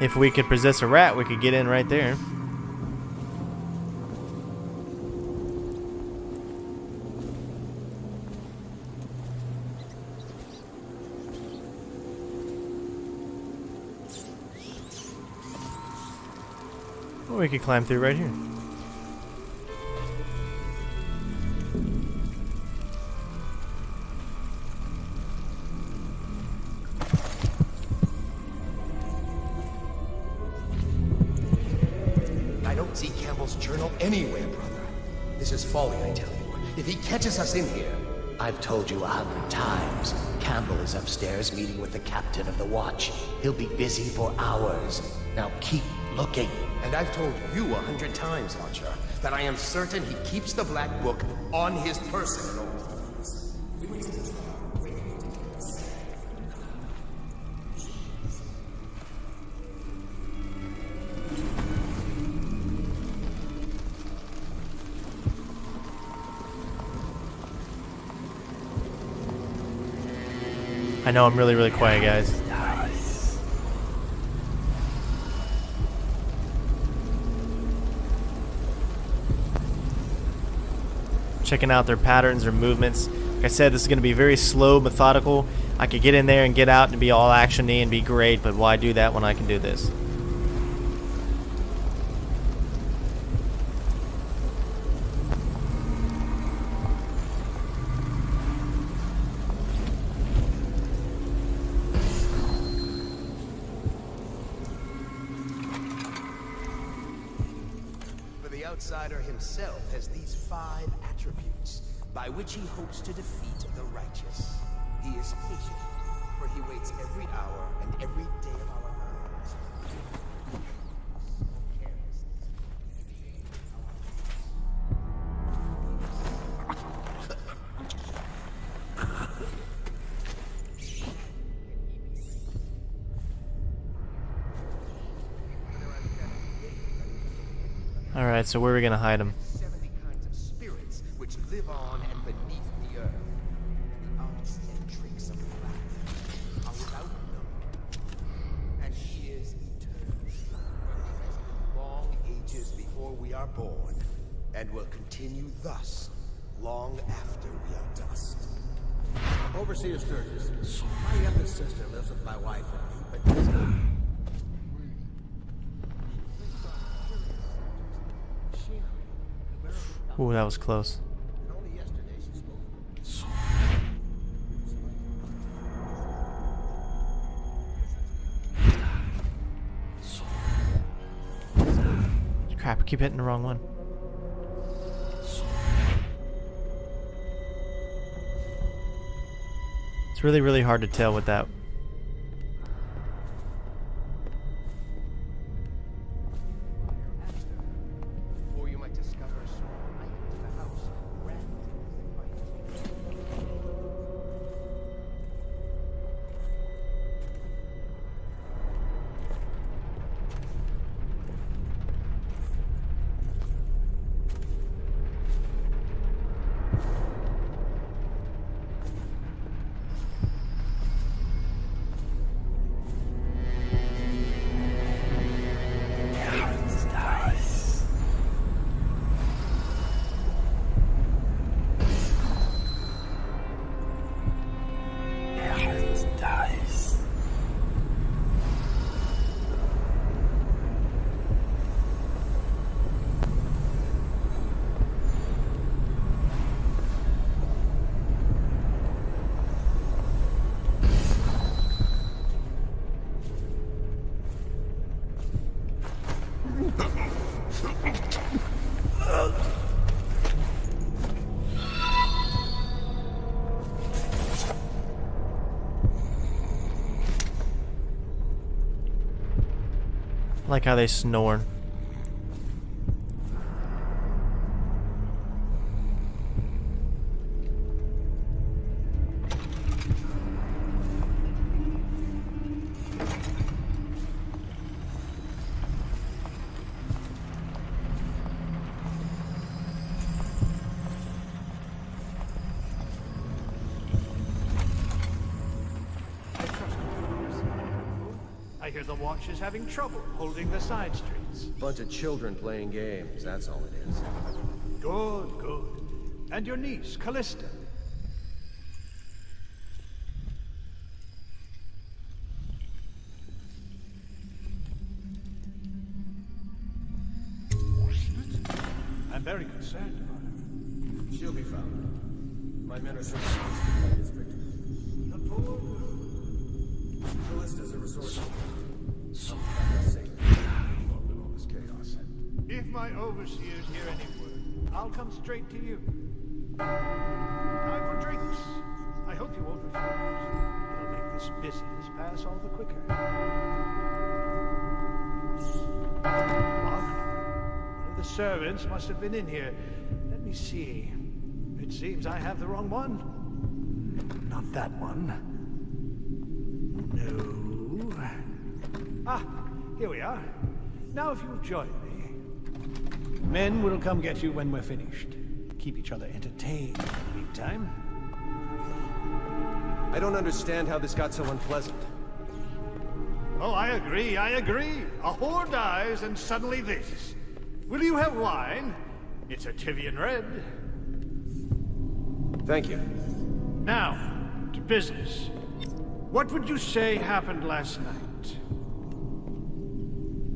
If we could possess a rat, we could get in right there. Or we could climb through right here. See Campbell's journal anywhere, brother. This is folly, I tell you. If he catches us in here... I've told you 100 times. Campbell is upstairs meeting with the captain of the watch. He'll be busy for hours. Now keep looking. And I've told you 100 times, Archer, that I am certain he keeps the Black Book on his person at all times. I know I'm really quiet, guys. Checking out their patterns or movements. Like I said, this is going to be very slow, methodical. I could get in there and get out and be all action-y and be great, but why do that when I can do this? Outsider himself has these 5 attributes by which he hopes to defeat the righteous. He is patient, for he waits every hour and every day of our lives. Alright, so where are we gonna hide him? 70 kinds of spirits which live on and beneath the earth. The arts and tricks of craft are without number. And he is eternal. For he has lived long ages before we are born, and will continue thus long after we are dust. Overseer Sturgis, my youngest sister lives with my wife and me, but... Ooh, that was close. Crap, I keep hitting the wrong one. It's really, really hard to tell with that. I like how they snore. I hear the Watch is having trouble holding the side streets. Bunch of children playing games, that's all it is. Good, good. And your niece, Callista? I'm very concerned about her. She'll be found. My men are searching for his victims. The poor girl. Callista's a resource. If my overseers hear any word, I'll come straight to you. Time for drinks. I hope you won't refuse. It'll make this business pass all the quicker. One of the servants must have been in here. Let me see. It seems I have the wrong one. Not that one. No. Ah, here we are. Now if you'll join me. Men will come get you when we're finished. Keep each other entertained in the meantime. I don't understand how this got so unpleasant. Oh, I agree, I agree. A whore dies and suddenly this. Will you have wine? It's a Tivian red. Thank you. Now, to business. What would you say happened last night?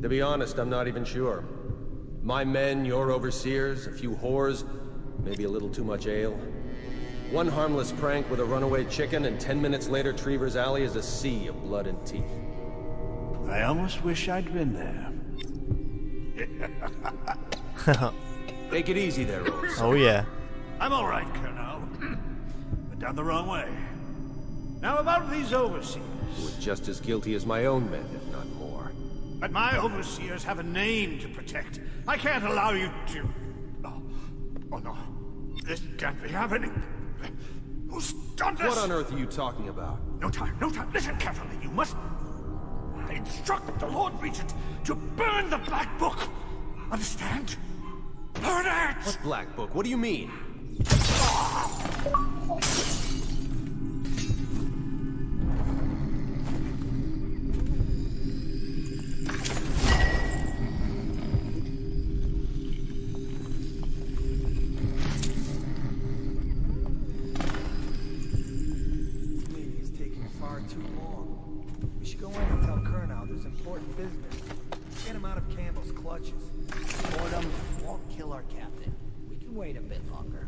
To be honest, I'm not even sure. My men, your overseers, a few whores, maybe a little too much ale. One harmless prank with a runaway chicken, and 10 minutes later, Trevor's Alley is a sea of blood and teeth. I almost wish I'd been there. Take it easy there, Rose. Oh, yeah. I'm all right, Colonel. But down the wrong way. Now about these overseers. Who are just as guilty as my own men, if not more. But my overseers have a name to protect. I can't allow you to... Oh no. This can't be happening. Who's done this? What on earth are you talking about? No time, no time. Listen carefully. You must... I instruct the Lord Regent to burn the Black Book. Understand? What black book? What do you mean? Important business. Get him out of Campbell's clutches. Boredom won't kill our captain. We can wait a bit longer.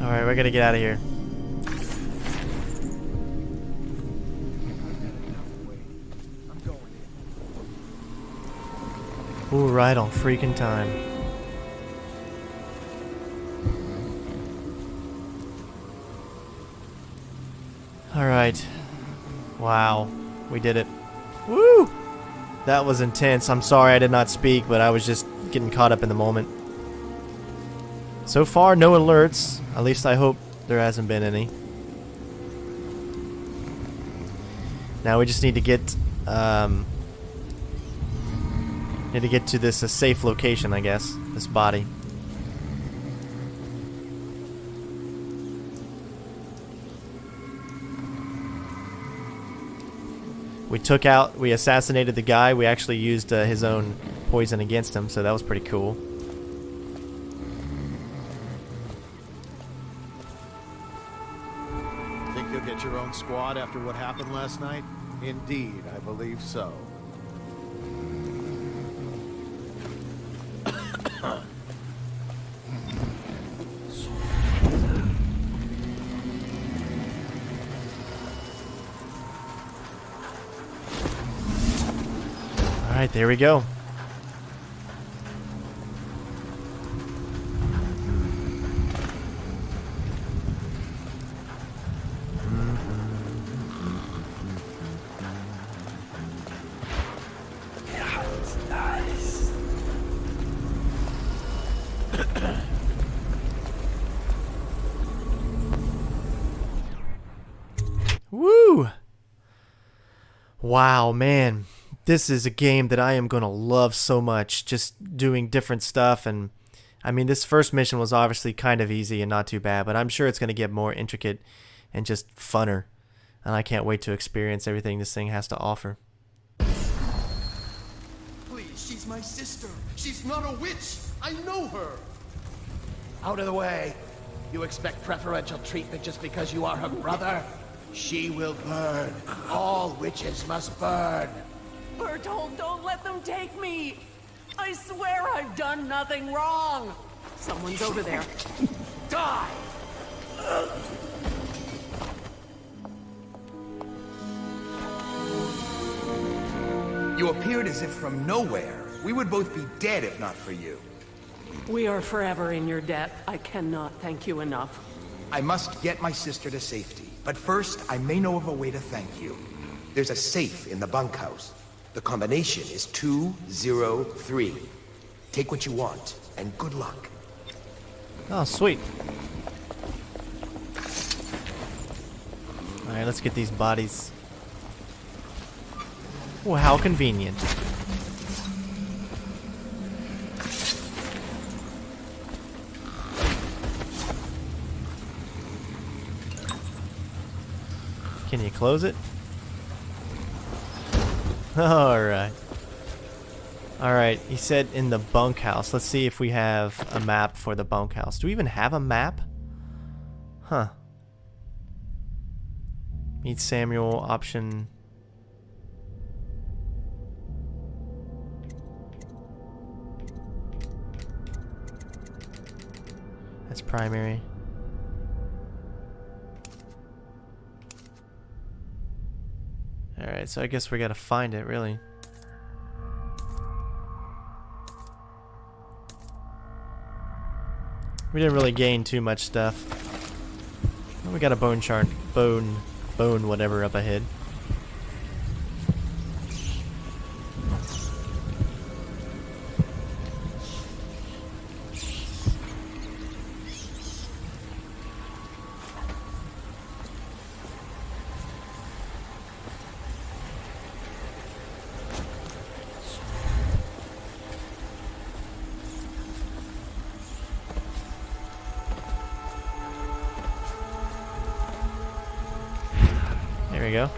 Alright, we're gonna get out of here. Ooh, right on freaking time. Alright. Wow. We did it. Woo! That was intense. I'm sorry I did not speak, but I was just getting caught up in the moment. So far, no alerts. At least I hope there hasn't been any. Now we just need to get to this safe location, I guess. This body. We assassinated the guy. We actually used his own poison against him, so that was pretty cool. Think you'll get your own squad after what happened last night? Indeed, I believe so. Alright, there we go. Yeah, it's nice. Woo! Wow, man. This is a game that I am going to love so much, just doing different stuff. And I mean, this first mission was obviously kind of easy and not too bad, but I'm sure it's going to get more intricate and just funner. And I can't wait to experience everything this thing has to offer. Please, she's my sister. She's not a witch. I know her. Out of the way. You expect preferential treatment just because you are her brother? She will burn. All witches must burn. Bertold, don't let them take me! I swear I've done nothing wrong! Someone's over there. Die! You appeared as if from nowhere. We would both be dead if not for you. We are forever in your debt. I cannot thank you enough. I must get my sister to safety. But first, I may know of a way to thank you. There's a safe in the bunkhouse. The combination is 203. Take what you want, and good luck. Oh, sweet. Alright, let's get these bodies. Oh, how convenient. Can you close it? Alright. Alright, he said in the bunkhouse. Let's see if we have a map for the bunkhouse. Do we even have a map? Huh. Meet Samuel, option. That's primary. Alright, so I guess we gotta find it, really. We didn't really gain too much stuff. Oh, we got a bone chart, bone whatever up ahead. There you go.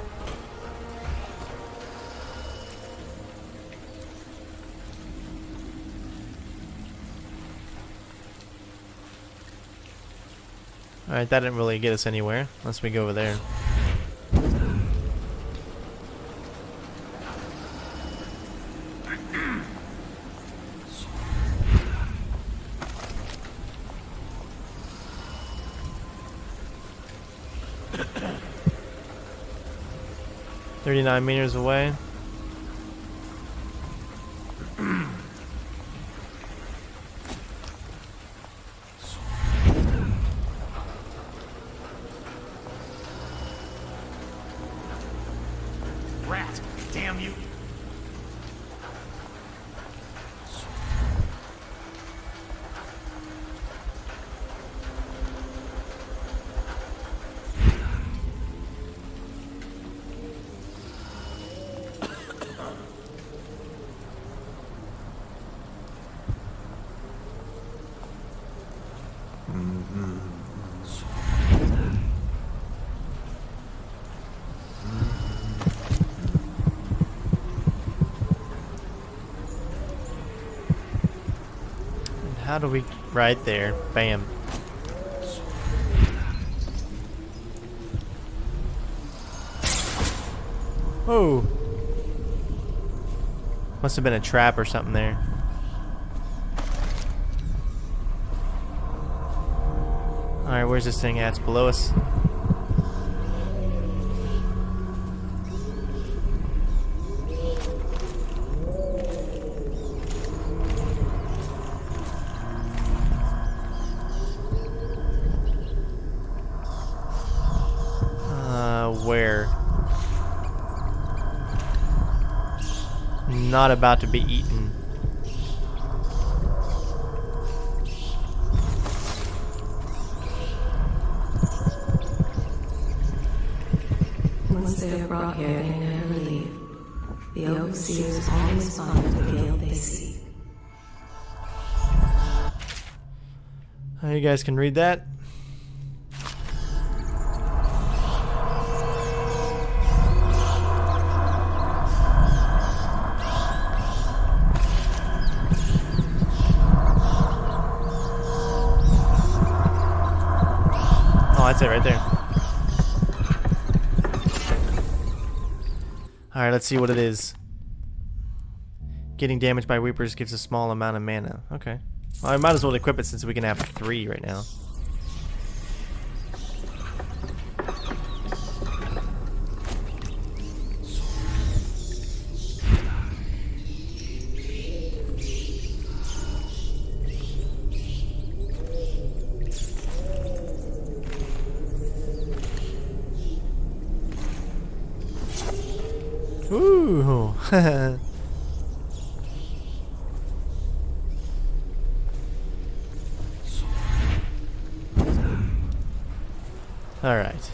Alright, that didn't really get us anywhere, unless we go over there. $39 meters away. Rat, damn you! How do we... Right there. Bam. Oh. Must have been a trap or something there. Alright, where's this thing at? It's below us. Where? Not about to be eaten. Once they are brought here, they never leave. The overseers always follow the guild they seek. You guys can read that. Oh, that's it right there. Alright, let's see what it is. Getting damaged by Reapers gives a small amount of mana. Okay. Well, I might as well equip it since we can have 3 right now. Ooh. All right.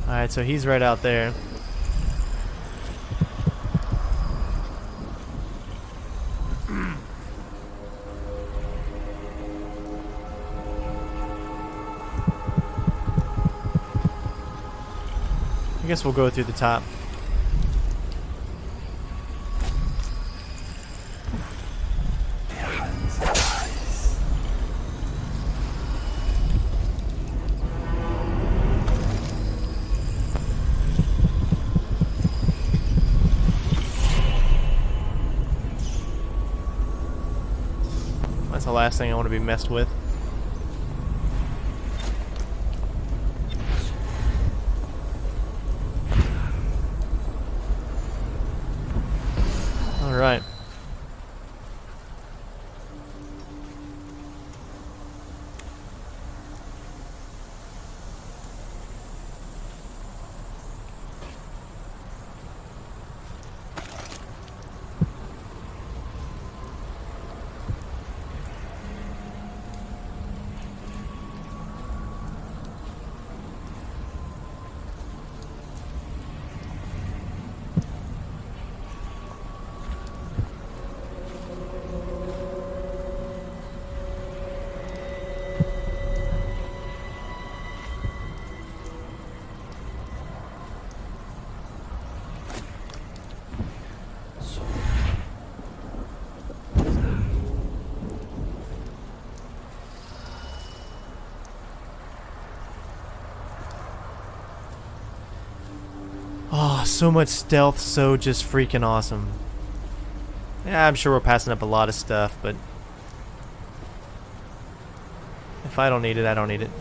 Alright, so he's right out there. I guess we'll go through the top. That's the last thing I want to be messed with. Oh, so much stealth, so just freaking awesome. Yeah, I'm sure we're passing up a lot of stuff, but if I don't need it, I don't need it.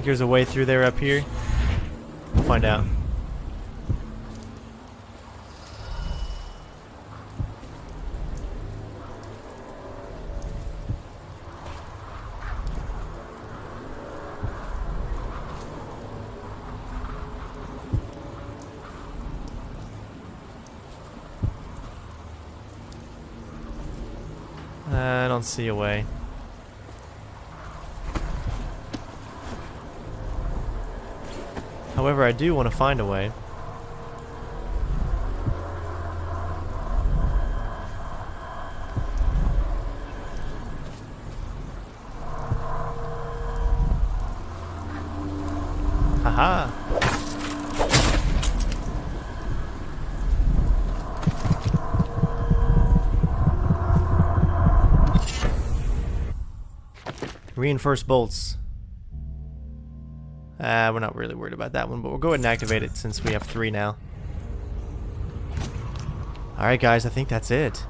There's a way through there up here. We'll find out. I don't see a way. However, I do want to find a way. Haha. Reinforced bolts. We're not really worried about that one, but we'll go ahead and activate it since we have 3 now. Alright guys, I think that's it.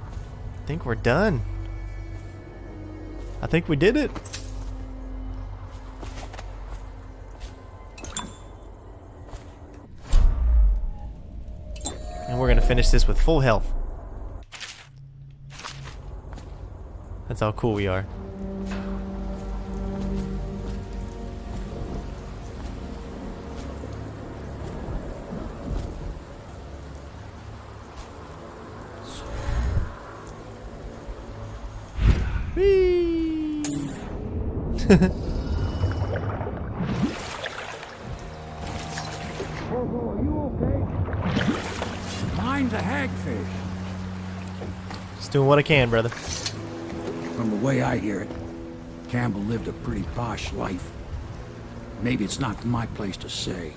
I think we're done. I think we did it. And we're gonna finish this with full health. That's how cool we are. Are you okay? Mind the hagfish. Just doing what I can, brother. From the way I hear it, Campbell lived a pretty posh life. Maybe it's not my place to say,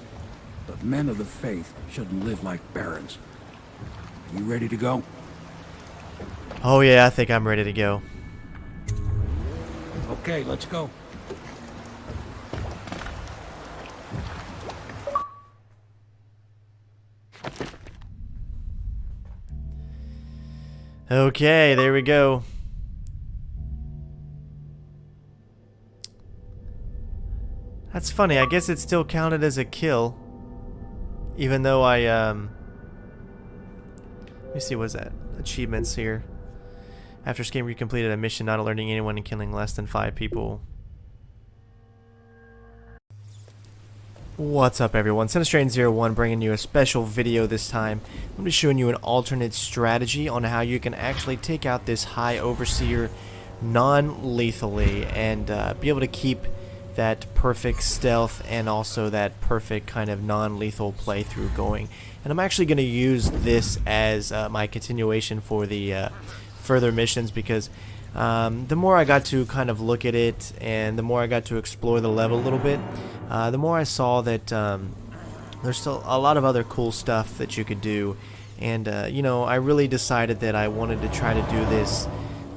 but men of the faith shouldn't live like barons. You ready to go? Oh yeah, I think I'm ready to go. Okay, let's go. Okay, there we go. That's funny. I guess it still counted as a kill, even though I let me see, what's that? Achievements here. After this game, you completed a mission not alerting anyone and killing less than 5 people. What's up everyone, Infiltrating bringing you a special video this time. I'm going to be showing you an alternate strategy on how you can actually take out this High Overseer non-lethally and be able to keep that perfect stealth and also that perfect kind of non-lethal playthrough going. And I'm actually going to use this as my continuation for the further missions, because the more I got to kind of look at it and the more I got to explore the level a little bit, the more I saw that there's still a lot of other cool stuff that you could do. And you know, I really decided that I wanted to try to do this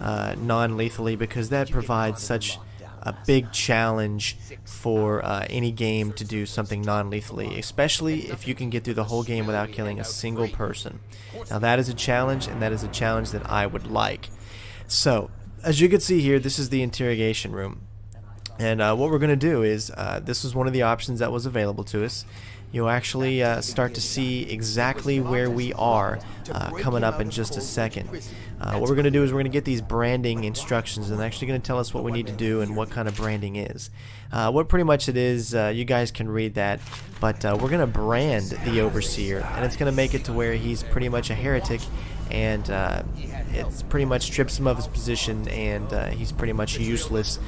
non-lethally, because that provides such a big challenge for any game to do something non-lethally, especially if you can get through the whole game without killing a single person. Now that is a challenge, and that is a challenge that I would like. So, as you can see here, this is the interrogation room. And what we're going to do is, this was one of the options that was available to us. You'll actually start to see exactly where we are coming up in just a second. What we're going to do is we're going to get these branding instructions, and they're actually going to tell us what we need to do and what kind of branding is. What pretty much it is, you guys can read that, but we're going to brand the Overseer, and it's going to make it to where he's pretty much a heretic, and it pretty much strips him of his position, and he's pretty much useless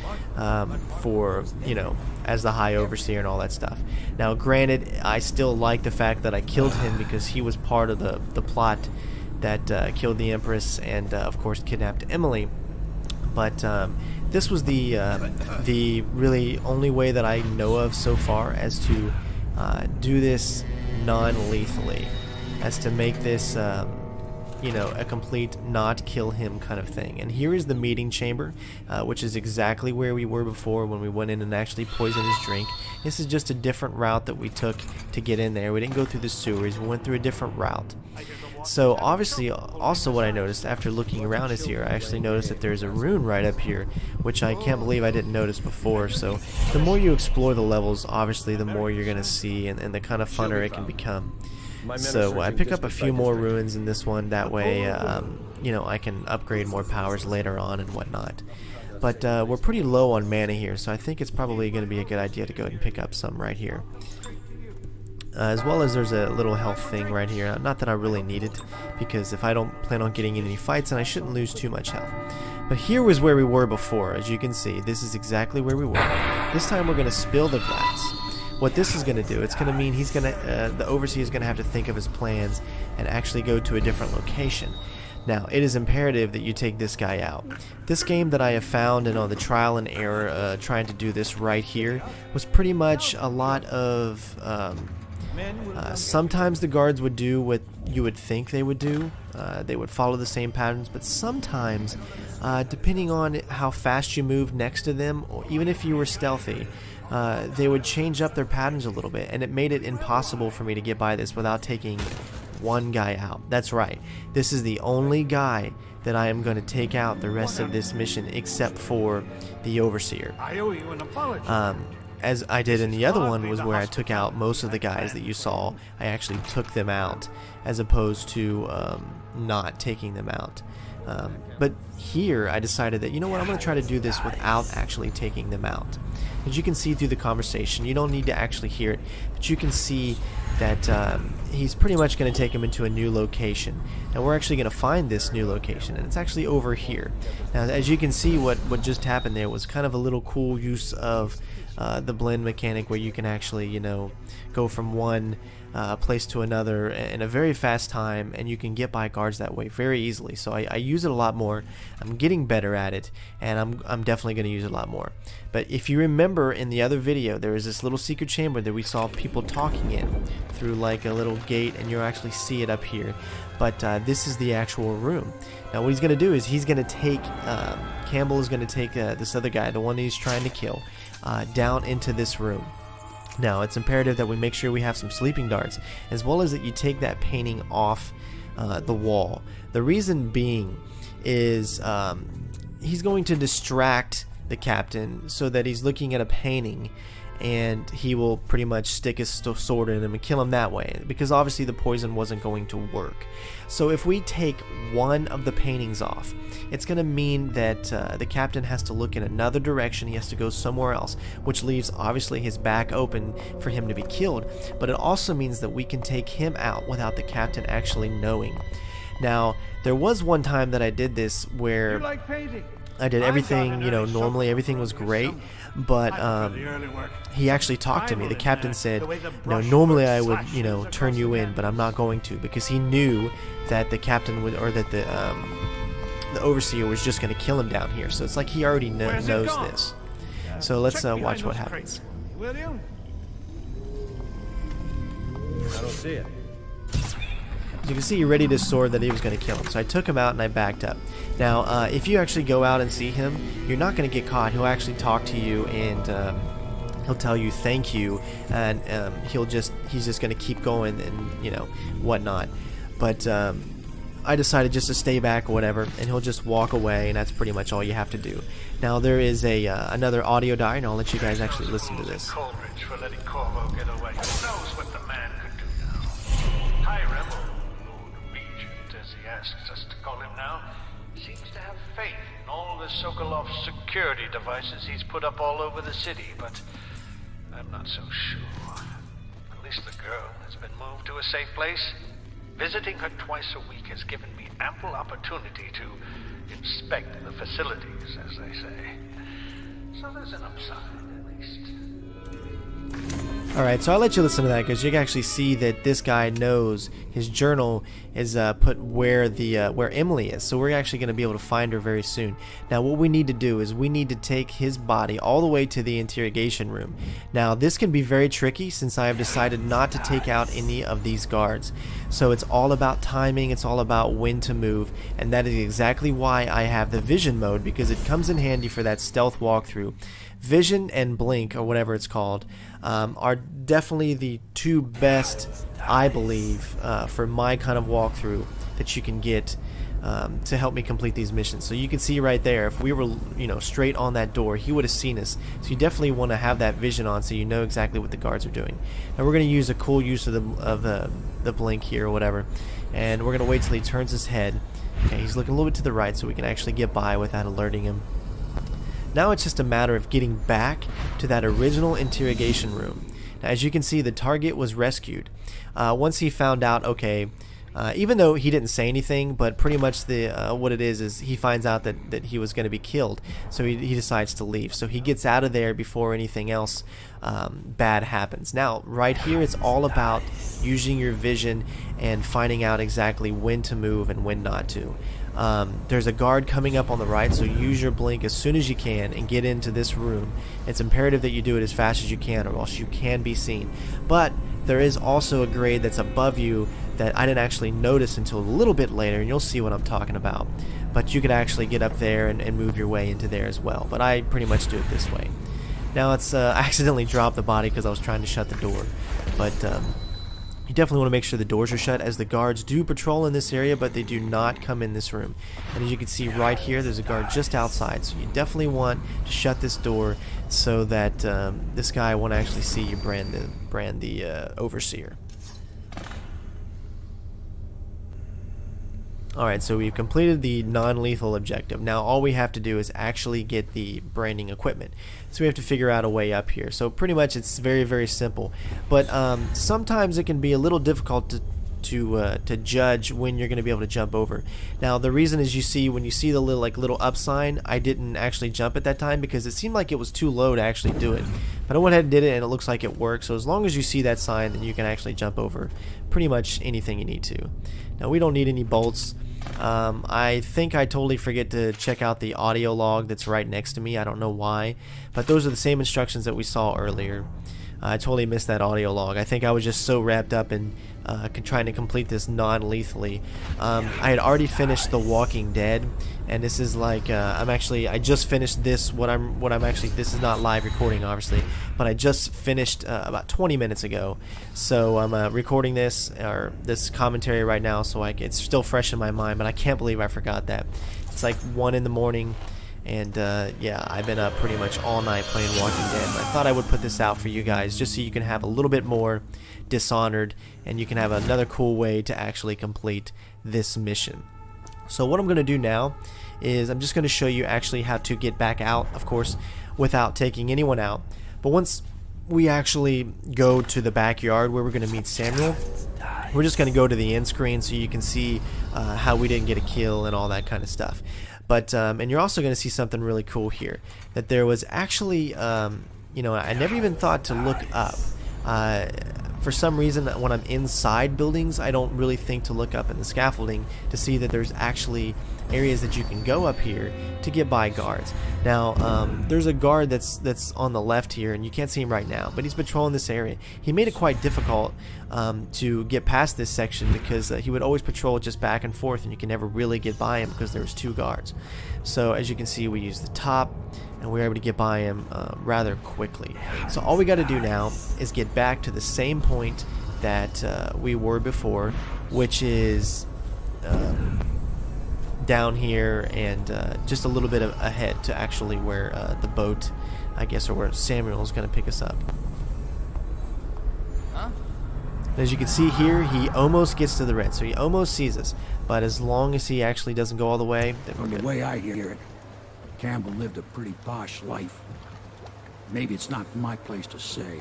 for, you know, as the High Overseer and all that stuff. Now granted, I still like the fact that I killed him, because he was part of the plot that killed the Empress and of course kidnapped Emily. But this was the really only way that I know of so far as to do this non-lethally, as to make this you know, a complete not kill him kind of thing. And here is the meeting chamber, which is exactly where we were before when we went in and actually poisoned his drink. This is just a different route that we took to get in there. We didn't go through the sewers, we went through a different route. So obviously, also what I noticed after looking around is here, I actually noticed that there's a rune right up here, which I can't believe I didn't notice before. So the more you explore the levels, obviously the more you're going to see, and the kind of funner it can become. So I pick up a few more ruins in this one, that way you know, I can upgrade more powers later on and whatnot. But we're pretty low on mana here, so I think it's probably going to be a good idea to go ahead and pick up some right here. As well as there's a little health thing right here. Not that I really need it, because if I don't plan on getting in any fights, then I shouldn't lose too much health. But here was where we were before. As you can see, this is exactly where we were. This time we're going to spill the glass. What this is going to do, it's going to mean he's going to, the overseer is going to have to think of his plans and actually go to a different location. Now, it is imperative that you take this guy out. This game that I have found, and on the trial and error trying to do this right here, was pretty much a lot of, sometimes the guards would do what you would think they would do. They would follow the same patterns, but sometimes, depending on how fast you moved next to them, or even if you were stealthy, they would change up their patterns a little bit, and it made it impossible for me to get by this without taking one guy out. That's right, this is the only guy that I am going to take out the rest of this mission, except for the overseer. I owe you an apology. As I did in the other one, was where I took out most of the guys that you saw. I actually took them out, as opposed to not taking them out. But here I decided that, you know what, I'm going to try to do this without actually taking them out. As you can see through the conversation, you don't need to actually hear it, but you can see that he's pretty much going to take him into a new location. Now we're actually going to find this new location, and it's actually over here. Now as you can see, what just happened there was kind of a little cool use of the blend mechanic, where you can actually, you know, go from one place to another in a very fast time, and you can get by guards that way very easily. So I use it a lot more. I'm getting better at it, and I'm definitely going to use it a lot more. But if you remember in the other video, there was this little secret chamber that we saw people talking in through like a little gate, and you'll actually see it up here. But this is the actual room. Now what he's going to do is he's going to take, Campbell is going to take this other guy, the one that he's trying to kill, down into this room. Now it's imperative that we make sure we have some sleeping darts, as well as that you take that painting off the wall. The reason being is he's going to distract the captain so that he's looking at a painting, and he will pretty much stick his sword in him and kill him that way, because obviously the poison wasn't going to work. So if we take one of the paintings off, it's going to mean that the captain has to look in another direction. He has to go somewhere else, which leaves obviously his back open for him to be killed. But it also means that we can take him out without the captain actually knowing. Now there was one time that I did this where I did everything, you know, normally everything was great, but he actually talked to me. The captain said, no, normally I would, you know, turn you in, but I'm not going to, because he knew that the captain would, or that the overseer was just going to kill him down here. So it's like he already knows this. So let's watch what happens. Will you? I don't see it. As you can see, he readied his sword that he was going to kill him. So I took him out and I backed up. Now, if you actually go out and see him, you're not going to get caught. He'll actually talk to you, and he'll tell you thank you, and he's just going to keep going and, you know, whatnot. But I decided just to stay back or whatever, and he'll just walk away, and that's pretty much all you have to do. Now there is a another audio diary, and I'll let you guys actually listen to this. Coldridge for letting Corvo get away. Who knows what the man could do now? High Rebel, Lord Regent, as he asks us to call him now, seems to have faith in all the Sokolov's security devices he's put up all over the city, but I'm not so sure. At least the girl has been moved to a safe place. Visiting her twice a week has given me ample opportunity to inspect the facilities, as they say. So there's an upside, at least. Alright, so I'll let you listen to that because you can actually see that this guy knows his journal is put where Emily is. So we're actually going to be able to find her very soon. Now what we need to do is we need to take his body all the way to the interrogation room. Now this can be very tricky since I have decided not to take out any of these guards. So it's all about timing, it's all about when to move, and that is exactly why I have the vision mode, because it comes in handy for that stealth walkthrough. Vision and blink, or whatever it's called, are definitely the two best, I believe, for my kind of walkthrough that you can get to help me complete these missions. So you can see right there, if we were, straight on that door, he would have seen us. So you definitely want to have that vision on so you know exactly what the guards are doing. Now we're going to use a cool use of the blink here or whatever, and we're going to wait till he turns his head. Okay, he's looking a little bit to the right so we can actually get by without alerting him. Now it's just a matter of getting back to that original interrogation room. Now, as you can see, the target was rescued. Once he found out, okay, even though he didn't say anything, but pretty much what it is he finds out that he was going to be killed, so he decides to leave. So he gets out of there before anything else bad happens. Now, right here, it's all about using your vision and finding out exactly when to move and when not to. There's a guard coming up on the right, so use your blink as soon as you can and get into this room. It's imperative that you do it as fast as you can, or else you can be seen. But there is also a grade that's above you that I didn't actually notice until a little bit later, and you'll see what I'm talking about. But you could actually get up there and move your way into there as well, but I pretty much do it this way. Now I accidentally dropped the body because I was trying to shut the door, but you definitely want to make sure the doors are shut, as the guards do patrol in this area, but they do not come in this room. And as you can see right here, there's a guard just outside, so you definitely want to shut this door so that this guy won't actually see you brand the overseer. Alright, so we've completed the non-lethal objective. Now all we have to do is actually get the branding equipment. So we have to figure out a way up here. So pretty much it's very, very simple. But sometimes it can be a little difficult to judge when you're going to be able to jump over. Now the reason is, when you see the little up sign, I didn't actually jump at that time because it seemed like it was too low to actually do it. But I went ahead and did it, and it looks like it worked. So as long as you see that sign, then you can actually jump over pretty much anything you need to. Now we don't need any bolts. I think I totally forget to check out the audio log that's right next to me. I don't know why, but those are the same instructions that we saw earlier. I totally missed that audio log. I think I was just so wrapped up in trying to complete this non-lethally. I had already finished The Walking Dead, and this is like I just finished this. This is not live recording, obviously, but I just finished about 20 minutes ago. So I'm recording this commentary right now, so it's still fresh in my mind. But I can't believe I forgot that. It's like 1 in the morning. And yeah, I've been up pretty much all night playing Walking Dead. And I thought I would put this out for you guys just so you can have a little bit more Dishonored, and you can have another cool way to actually complete this mission. So what I'm going to do now is I'm just going to show you actually how to get back out, of course, without taking anyone out. But once we actually go to the backyard where we're going to meet Samuel, we're just going to go to the end screen so you can see how we didn't get a kill and all that kind of stuff. But and you're also going to see something really cool here, that there was actually I never even thought to look up. For some reason, when I'm inside buildings, I don't really think to look up in the scaffolding to see that there's actually areas that you can go up here to get by guards. Now there's a guard that's on the left here, and you can't see him right now, but he's patrolling this area. He made it quite difficult to get past this section because he would always patrol just back and forth, and you can never really get by him because there's 2 guards. So as you can see, we use the top, and we're able to get by him rather quickly. So all we got to do now is get back to the same point that we were before, which is down here and just a little bit ahead to actually where the boat, I guess, or where Samuel is going to pick us up. Huh? As you can see here, he almost gets to the red, so he almost sees us. But as long as he actually doesn't go all the way, then we're good. The way I hear it, Campbell lived a pretty posh life. Maybe it's not my place to say,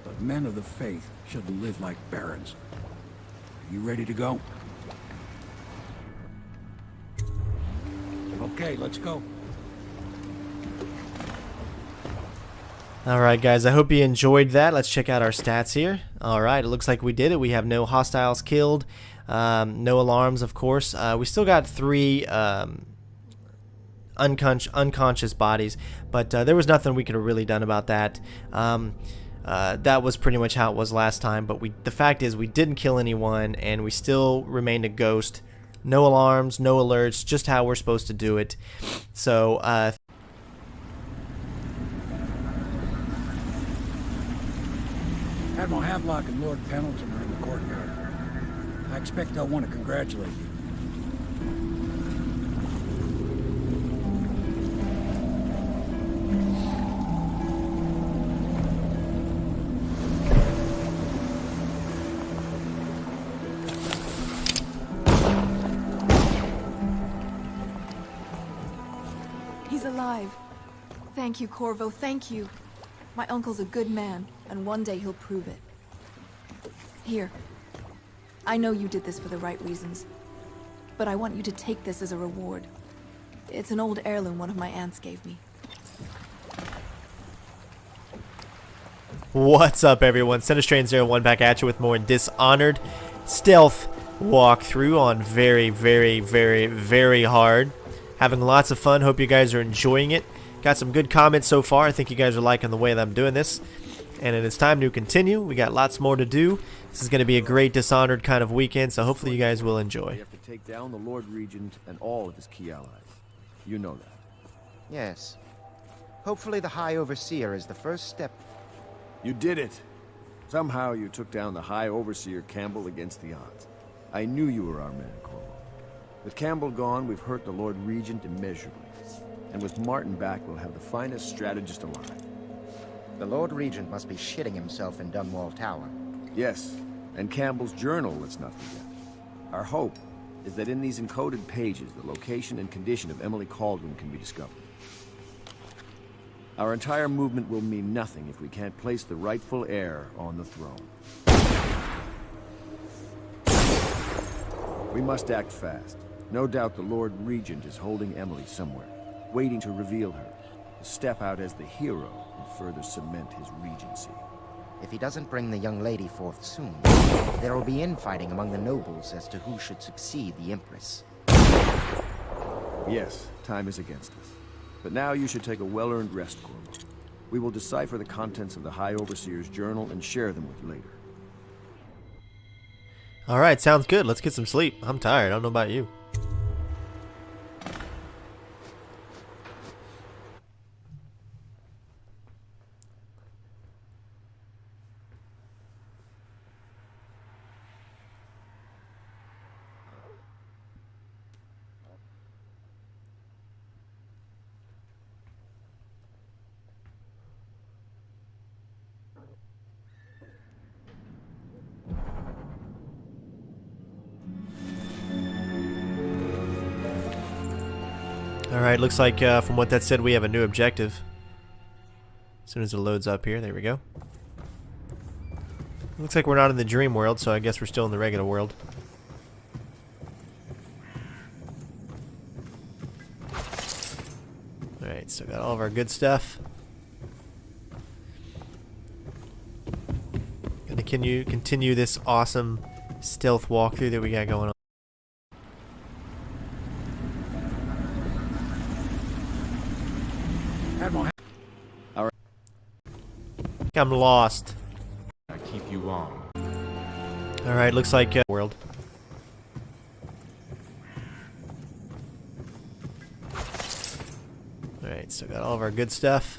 but men of the faith shouldn't live like barons. Are you ready to go? Okay, let's go. Alright guys, I hope you enjoyed that. Let's check out our stats here. Alright, it looks like we did it. We have no hostiles killed, no alarms of course. We still got 3 unconscious bodies, but there was nothing we could have really done about that. That was pretty much how it was last time, but the fact is we didn't kill anyone and we still remained a ghost. No alarms, no alerts, just how we're supposed to do it. So, Admiral Havelock and Lord Pendleton are in the courtyard. I expect they'll want to congratulate you. He's alive. Thank you, Corvo, thank you. My uncle's a good man, and one day he'll prove it. Here. I know you did this for the right reasons, but I want you to take this as a reward. It's an old heirloom one of my aunts gave me. what's up everyone? Train01 back at you with more Dishonored stealth walkthrough on very hard. Having lots of fun. Hope you guys are enjoying it. Got some good comments so far. I think you guys are liking the way that I'm doing this. And it is time to continue. We got lots more to do. This is going to be a great Dishonored kind of weekend, so hopefully you guys will enjoy. We have to take down the Lord Regent and all of his key allies. You know that. Yes. Hopefully the High Overseer is the first step. You did it. Somehow you took down the High Overseer Campbell against the odds. I knew you were our man, Corvo. With Campbell gone, we've hurt the Lord Regent immeasurably. And with Martin back, we'll have the finest strategist alive. The Lord Regent must be shitting himself in Dunwall Tower. Yes, and Campbell's journal, let's not forget. Our hope is that in these encoded pages, the location and condition of Emily Cauldron can be discovered. Our entire movement will mean nothing if we can't place the rightful heir on the throne. We must act fast. No doubt the Lord Regent is holding Emily somewhere, waiting to reveal her, to step out as the hero and further cement his regency. If he doesn't bring the young lady forth soon, there will be infighting among the nobles as to who should succeed the Empress. Yes, time is against us. But now you should take a well-earned rest, Corvo. We will decipher the contents of the High Overseer's journal and share them with you later. Alright, sounds good. Let's get some sleep. I'm tired. I don't know about you. Alright, looks like from what that said, we have a new objective. As soon as it loads up here, there we go. Looks like we're not in the dream world, so I guess we're still in the regular world. Alright, so got all of our good stuff. Gonna continue this awesome stealth walkthrough that we got going on. I'm lost. I keep you on. Alright, looks like world. Alright, so got all of our good stuff.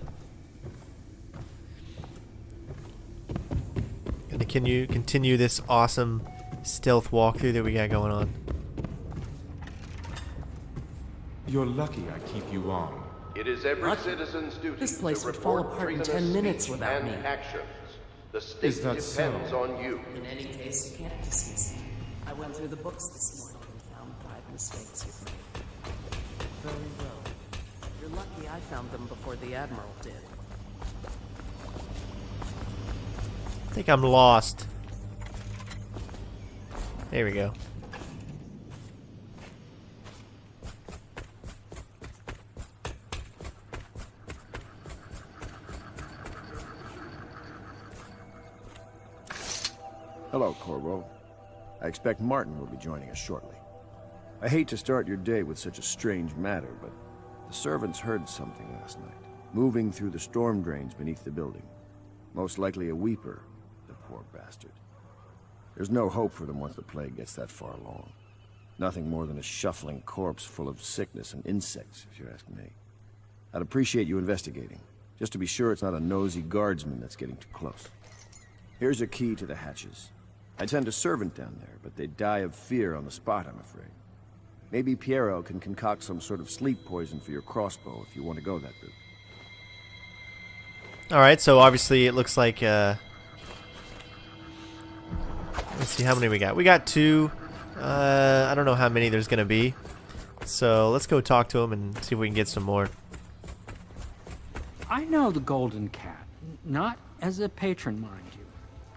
Gonna continue this awesome stealth walkthrough that we got going on. You're lucky I keep you on. It is every citizen's duty This place to would fall report apart in treasonous 10 minutes speech without and me. actions. The state Is that depends so? on you. In any case, you can't dismiss me. I went through the books this morning and found 5 mistakes you've made. Very well. You're lucky I found them before the Admiral did. I think I'm lost. There we go. Hello, Corvo. I expect Martin will be joining us shortly. I hate to start your day with such a strange matter, but the servants heard something last night, moving through the storm drains beneath the building. Most likely a weeper, the poor bastard. There's no hope for them once the plague gets that far along. Nothing more than a shuffling corpse full of sickness and insects, if you ask me. I'd appreciate you investigating, just to be sure it's not a nosy guardsman that's getting too close. Here's a key to the hatches. I'd send a servant down there, but they'd die of fear on the spot, I'm afraid. Maybe Piero can concoct some sort of sleep poison for your crossbow if you want to go that route. Alright, so obviously it looks like, let's see how many we got. We got 2. I don't know how many there's gonna be. So let's go talk to him and see if we can get some more. I know the Golden Cat. Not as a patron, mind you.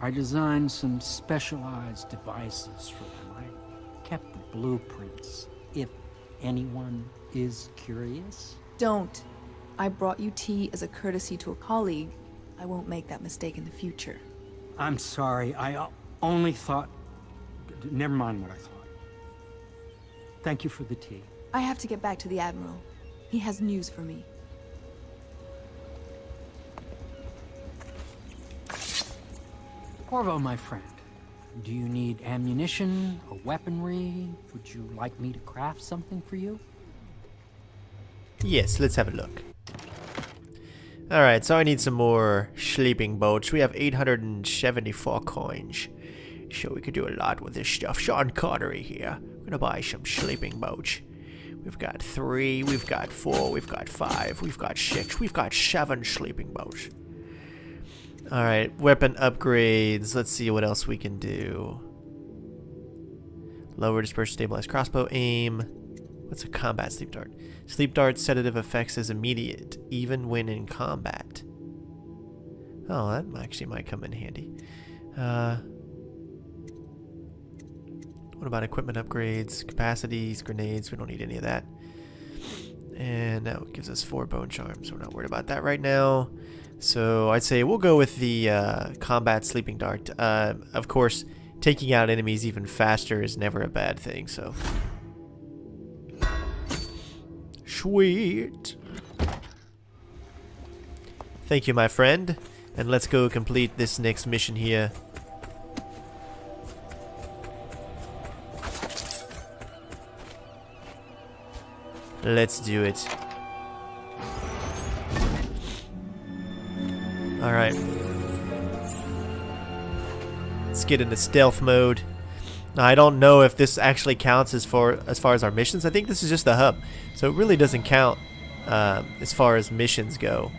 I designed some specialized devices for them. I kept the blueprints, if anyone is curious. Don't. I brought you tea as a courtesy to a colleague. I won't make that mistake in the future. I'm sorry, I only thought... Never mind what I thought. Thank you for the tea. I have to get back to the Admiral. He has news for me. Corvo, my friend, do you need ammunition or weaponry? Would you like me to craft something for you? Yes, let's have a look. Alright, so I need some more sleeping boats. We have 874 coins. So we could do a lot with this stuff. Sean Connery here. We're gonna buy some sleeping boats. We've got 3, we've got 4, we've got 5, we've got 6, we've got 7 sleeping boats. Alright, weapon upgrades. Let's see what else we can do. Lower disperse stabilized crossbow aim. What's a combat sleep dart? Sleep dart sedative effects is immediate, even when in combat. Oh, that actually might come in handy. What about equipment upgrades, capacities, grenades? We don't need any of that. And now it gives us 4 bone charms. We're not worried about that right now. So I'd say we'll go with the combat sleeping dart. Of course, taking out enemies even faster is never a bad thing, so... Sweet! Thank you, my friend. And let's go complete this next mission here. Let's do it. Alright. Let's get into stealth mode. Now, I don't know if this actually counts as far as our missions. I think this is just the hub. So it really doesn't count as far as missions go.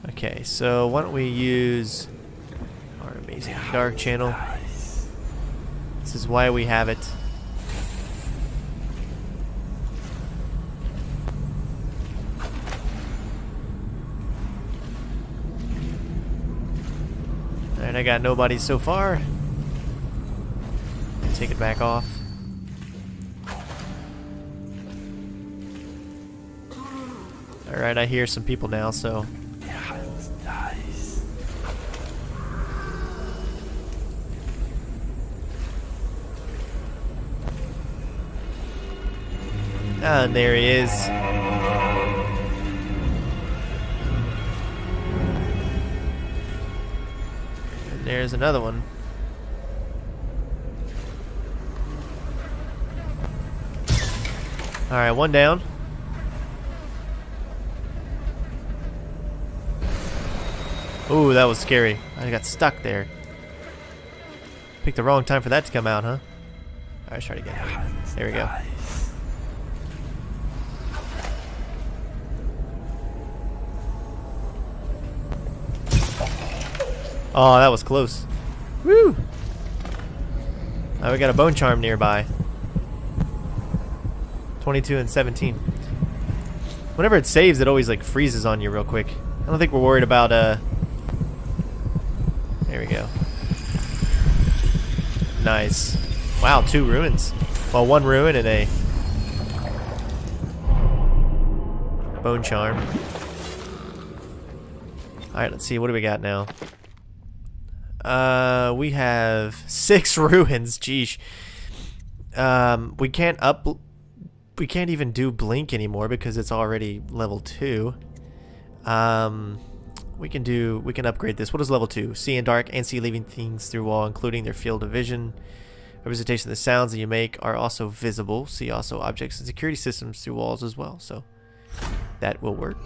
Okay, so why don't we use our amazing dark channel. This is why we have it. Alright, I got nobody so far. Take it back off. Alright, I hear some people now, so... Ah, and there he is. And there's another one. Alright, one down. Ooh, that was scary. I got stuck there. Picked the wrong time for that to come out, huh? Alright, let's try it again. There we go. Oh, that was close. Woo! Now we got a bone charm nearby. 22 and 17. Whenever it saves, it always like freezes on you real quick. I don't think we're worried about there we go. Nice. Wow, 2 ruins. Well, 1 ruin and a Bone Charm. Alright, let's see. What do we got now? We have 6 ruins. Jeez. We can't even do Blink anymore because it's already level 2. We can upgrade this. What is level 2? See in dark and see living things through wall, including their field of vision. Representation of the sounds that you make are also visible. See also objects and security systems through walls as well. So that will work.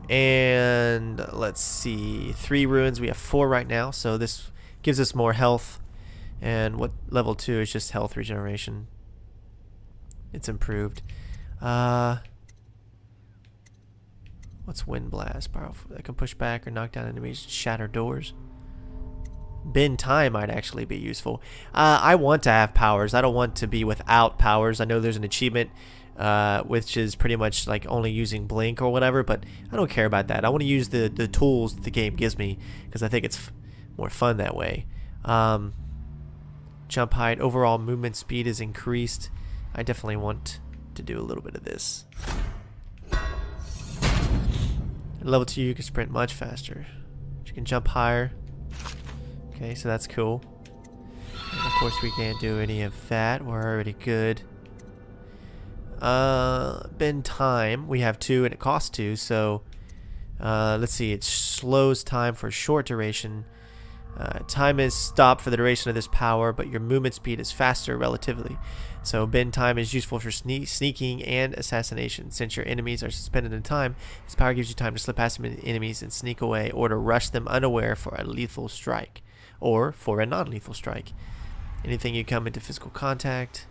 And let's see, 3 ruins. We have 4 right now, so this gives us more health. And what level 2 is just health regeneration. It's improved. What's Wind Blast? Powerful. That can push back or knock down enemies, shatter doors. Bend Time might actually be useful. I want to have powers. I don't want to be without powers. I know there's an achievement which is pretty much like only using Blink or whatever, but I don't care about that. I want to use the tools that the game gives me because I think it's more fun that way. Jump height, overall movement speed is increased. I definitely want to do a little bit of this. At level 2 you can sprint much faster. You can jump higher. Okay, so that's cool. And of course we can't do any of that. We're already good. Bend Time. We have 2 and it costs 2, so let's see. It slows time for a short duration. Time is stopped for the duration of this power, but your movement speed is faster relatively. So Bend Time is useful for sneaking and assassination. Since your enemies are suspended in time, this power gives you time to slip past enemies and sneak away, or to rush them unaware for a lethal strike, or for a non-lethal strike. Anything you come into physical contact.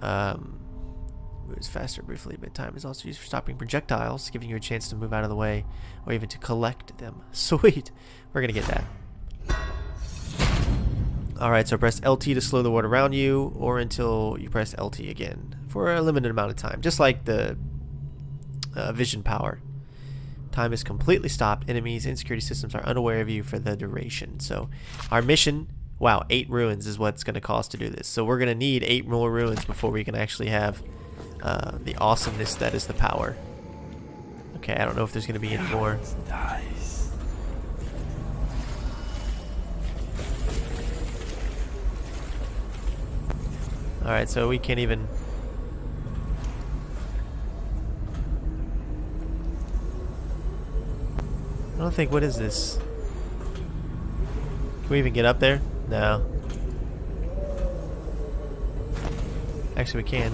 Moves faster briefly. Bend Time is also used for stopping projectiles, giving you a chance to move out of the way, or even to collect them. Sweet! We're gonna get that. Alright, so press LT to slow the world around you, or until you press LT again, for a limited amount of time. Just like the vision power. Time is completely stopped. Enemies and security systems are unaware of you for the duration. So our mission, wow, 8 ruins is what it's going to cost to do this. So we're going to need 8 more ruins before we can actually have the awesomeness that is the power. Okay, I don't know if there's going to be any more. Nice. Alright, so we can't even... I don't think, what is this? Can we even get up there? No. Actually, we can.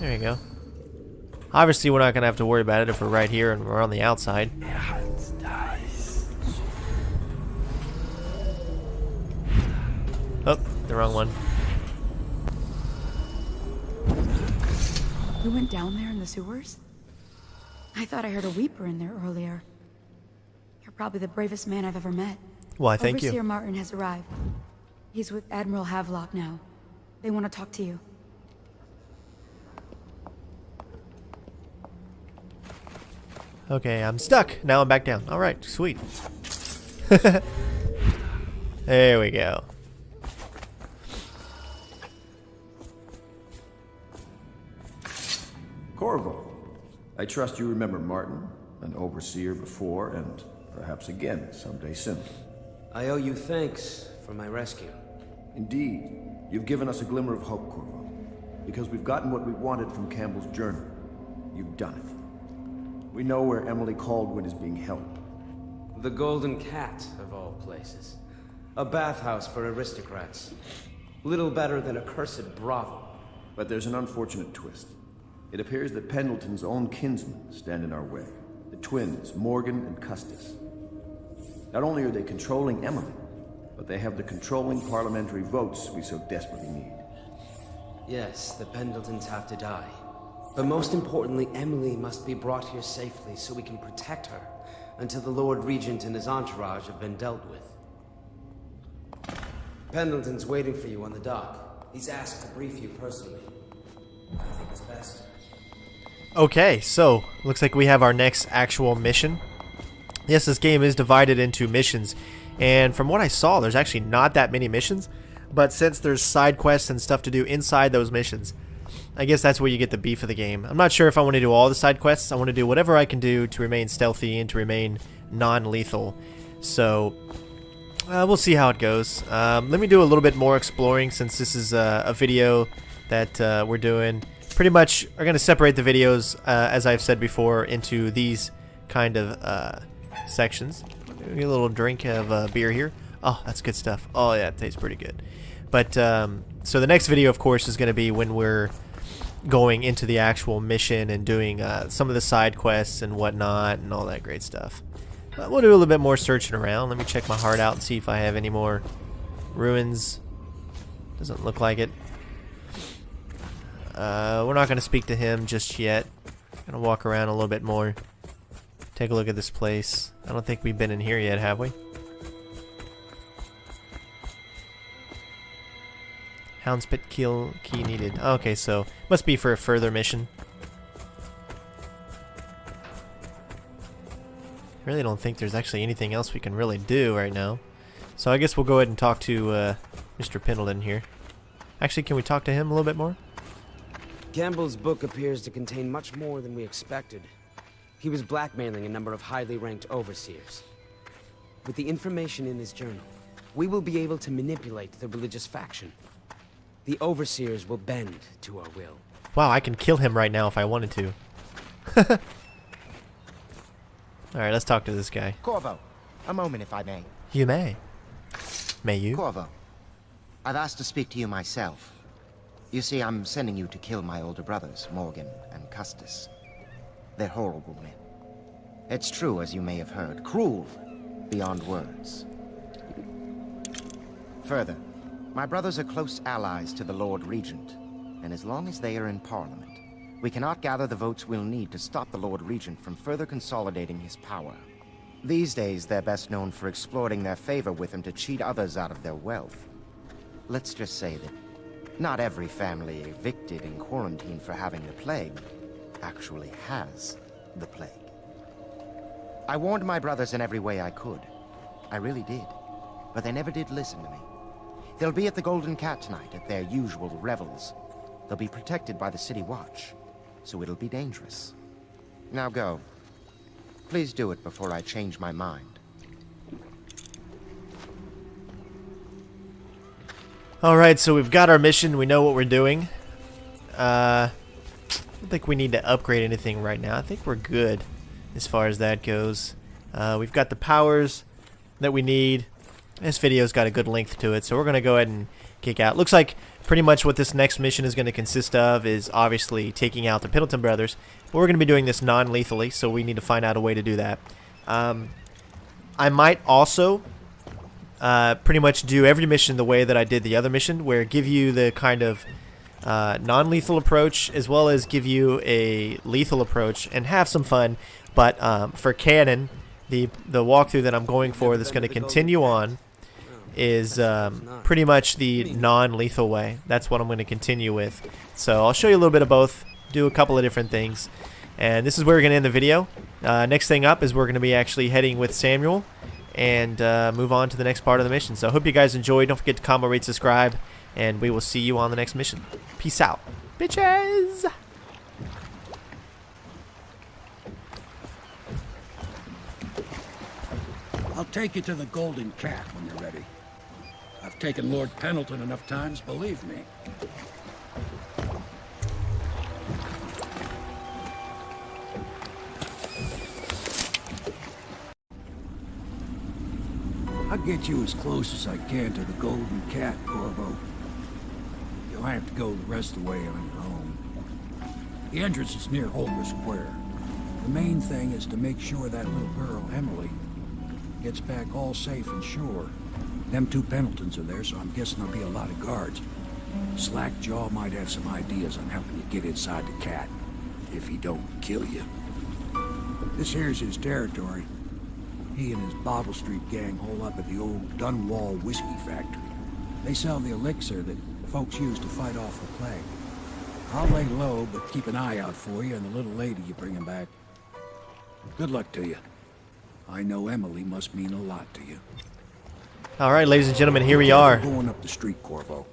There you go. Obviously, we're not going to have to worry about it if we're right here and we're on the outside. Oh, the wrong one. You went down there in the sewers? I thought I heard a weeper in there earlier. You're probably the bravest man I've ever met. Why, thank you. Overseer Martin has arrived. He's with Admiral Havelock now. They want to talk to you. Okay, I'm stuck. Now I'm back down. Alright, sweet. There we go. Corvo, I trust you remember Martin, an overseer before, and perhaps again someday soon. I owe you thanks for my rescue. Indeed. You've given us a glimmer of hope, Corvo. Because we've gotten what we wanted from Campbell's journal. You've done it. We know where Emily Caldwin is being held. The Golden Cat, of all places. A bathhouse for aristocrats. Little better than a cursed brothel. But there's an unfortunate twist. It appears that Pendleton's own kinsmen stand in our way. The twins, Morgan and Custis. Not only are they controlling Emily, but they have the controlling parliamentary votes we so desperately need. Yes, the Pendletons have to die. But most importantly, Emily must be brought here safely so we can protect her until the Lord Regent and his entourage have been dealt with. Pendleton's waiting for you on the dock. He's asked to brief you personally. I think it's best. Okay, so looks like we have our next actual mission. Yes, this game is divided into missions, and from what I saw, there's actually not that many missions, But since there's side quests and stuff to do inside those missions, I guess that's where you get the beef of the game. I'm not sure if I want to do all the side quests. I want to do whatever I can do to remain stealthy and to remain non-lethal. So we'll see how it goes. Let me do a little bit more exploring, since this is a video that we're doing. Pretty much are going to separate the videos, as I've said before, into these kind of sections. Get a little drink of beer here. Oh, that's good stuff. Oh yeah, it tastes pretty good. But so the next video, of course, is going to be when we're going into the actual mission and doing some of the side quests and whatnot and all that great stuff. But we'll do a little bit more searching around. Let me check my heart out and see if I have any more ruins. Doesn't look like it. We're not going to speak to him just yet. Gonna walk around a little bit more. Take a look at this place. I don't think we've been in here yet, have we? Hound's Pit kill key needed. Okay, so must be for a further mission. Really don't think there's actually anything else we can really do right now. So I guess we'll go ahead and talk to Mr. Pendleton here. Actually, can we talk to him a little bit more? Campbell's book appears to contain much more than we expected. He was blackmailing a number of highly ranked overseers. With the information in his journal, we will be able to manipulate the religious faction. The overseers will bend to our will. Wow, I can kill him right now if I wanted to. Alright, let's talk to this guy. Corvo, a moment if I may. You may. May you? Corvo, I've asked to speak to you myself. You see, I'm sending you to kill my older brothers, Morgan and Custis. They're horrible men. It's true, as you may have heard, cruel beyond words. Further, my brothers are close allies to the Lord Regent, and as long as they are in Parliament, we cannot gather the votes we'll need to stop the Lord Regent from further consolidating his power. These days, they're best known for exploiting their favor with him to cheat others out of their wealth. Let's just say that not every family evicted and quarantined for having the plague actually has the plague. I warned my brothers in every way I could. I really did. But they never did listen to me. They'll be at the Golden Cat tonight at their usual revels. They'll be protected by the City Watch, so it'll be dangerous. Now go. Please do it before I change my mind. Alright, so we've got our mission. We know what we're doing. I don't think we need to upgrade anything right now. I think we're good as far as that goes. We've got the powers that we need. This video's got a good length to it, so we're going to go ahead and kick out. Looks like pretty much what this next mission is going to consist of is obviously taking out the Pendleton brothers. But we're going to be doing this non-lethally, so we need to find out a way to do that. I might also pretty much do every mission the way that I did the other mission, where give you the kind of non-lethal approach as well as give you a lethal approach and have some fun. But for canon, the walkthrough that I'm going for that's going to continue on is pretty much the non-lethal way. That's what I'm going to continue with. So I'll show you a little bit of both, do a couple of different things, and this is where we're going to end the video. Next thing up is we're going to be actually heading with Samuel and move on to the next part of the mission. So I hope you guys enjoyed. Don't forget to comment, rate, subscribe, and we will see you on the next mission. Peace out, bitches! I'll take you to the Golden Cat when you're ready. I've taken Lord Pendleton enough times, believe me. I'll get you as close as I can to the Golden Cat, Corvo. You'll have to go the rest of the way on your own. The entrance is near Holger Square. The main thing is to make sure that little girl, Emily, gets back all safe and sure. Them two Pendletons are there, so I'm guessing there'll be a lot of guards. Slackjaw might have some ideas on helping you get inside the cat, if he don't kill you. This here's his territory. He and his Bottle Street gang hole up at the old Dunwall whiskey factory. They sell the elixir that folks use to fight off the plague. I'll lay low, but keep an eye out for you and the little lady you bring him back. Good luck to you. I know Emily must mean a lot to you. All right, ladies and gentlemen, here we are. Going up the street, Corvo.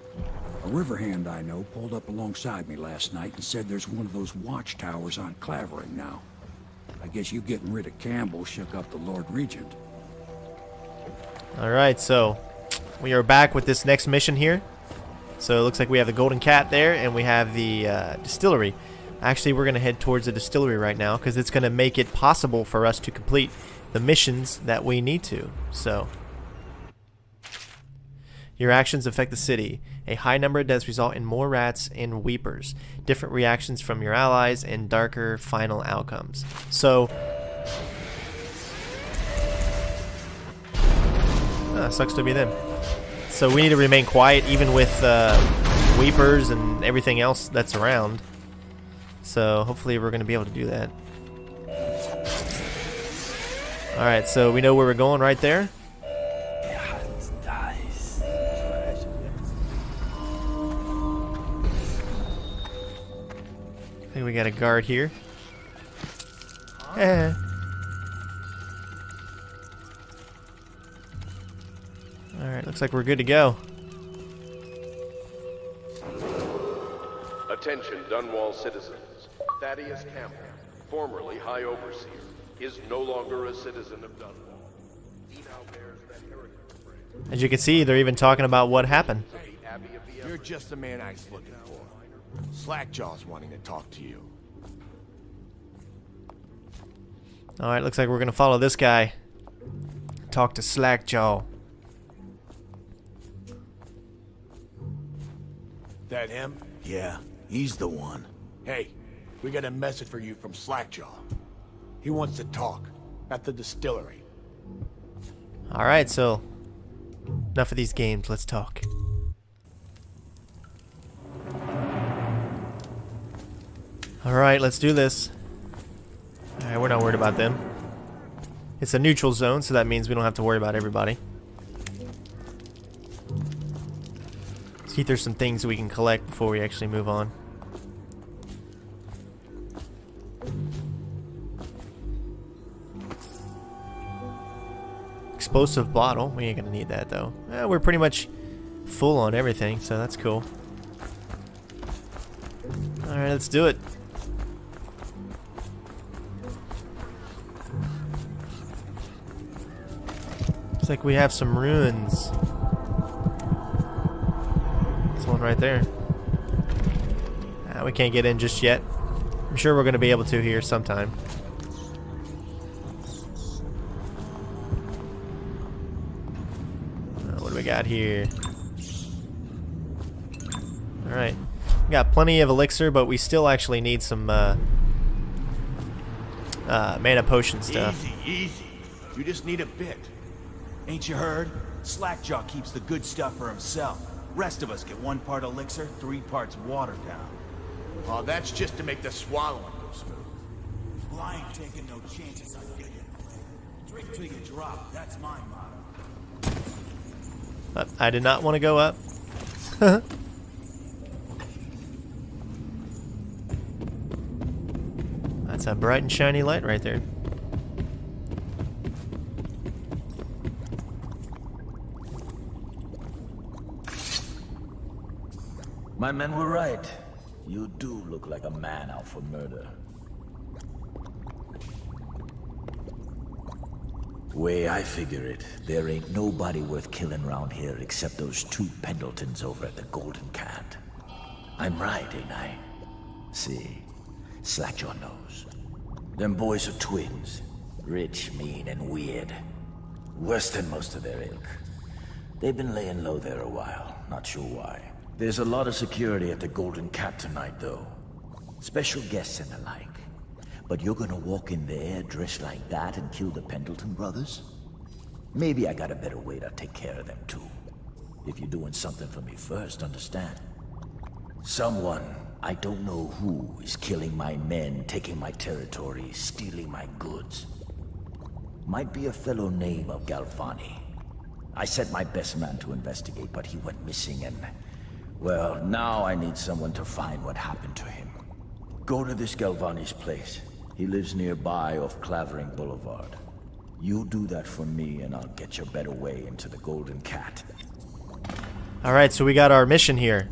A river hand I know pulled up alongside me last night and said there's one of those watchtowers on Clavering now. I guess you getting rid of Campbell shook up the Lord Regent. All right, so we are back with this next mission here. So it looks like we have the Golden Cat there, and we have the distillery. Actually, we're going to head towards the distillery right now because it's going to make it possible for us to complete the missions that we need to. So, your actions affect the city. A high number of deaths result in more rats and weepers. Different reactions from your allies and darker final outcomes. So, sucks to be them. So we need to remain quiet even with weepers and everything else that's around. So hopefully we're going to be able to do that. Alright, so we know where we're going right there. I think we got a guard here. Eh. Alright, looks like we're good to go. Attention, Dunwall citizens. Thaddeus Campbell, formerly High Overseer, is no longer a citizen of Dunwall. He now bears that heritage. As you can see, they're even talking about what happened. You're just the man I was looking for. Slackjaw's wanting to talk to you. Alright, looks like we're going to follow this guy. Talk to Slackjaw. That him? Yeah, he's the one. Hey, we got a message for you from Slackjaw. He wants to talk at the distillery. Alright, so enough of these games, let's talk. Alright, let's do this. Alright, we're not worried about them. It's a neutral zone, so that means we don't have to worry about everybody. See if there's some things we can collect before we actually move on. Explosive bottle. We ain't gonna need that though. We're pretty much full on everything, so that's cool. Alright, let's do it. Looks like we have some ruins. One right there. We can't get in just yet. I'm sure we're going to be able to here sometime. What do we got here? Alright. We got plenty of elixir, but we still actually need some mana potion stuff. Easy, easy. You just need a bit. Ain't you heard? Slackjaw keeps the good stuff for himself. Rest of us get 1 part elixir, 3 parts water down. Oh, that's just to make the swallowing go smooth. Well, I ain't taking no chances on you. Drink till you drop, that's my motto. I did not want to go up. That's a bright and shiny light right there. My men were right. You do look like a man out for murder. Way I figure it, there ain't nobody worth killing around here except those 2 Pendletons over at the Golden Cat. I'm right, ain't I? See, Slackjaw knows. Them boys are twins. Rich, mean, and weird. Worse than most of their ilk. They've been laying low there a while, not sure why. There's a lot of security at the Golden Cat tonight, though. Special guests and the like. But you're gonna walk in there dressed like that and kill the Pendleton brothers? Maybe I got a better way to take care of them, too. If you're doing something for me first, understand? Someone, I don't know who, is killing my men, taking my territory, stealing my goods. Might be a fellow named of Galvani. I sent my best man to investigate, but he went missing and... well, now I need someone to find what happened to him. Go to this Galvani's place. He lives nearby off Clavering Boulevard. You do that for me and I'll get your better way into the Golden Cat. Alright, so we got our mission here.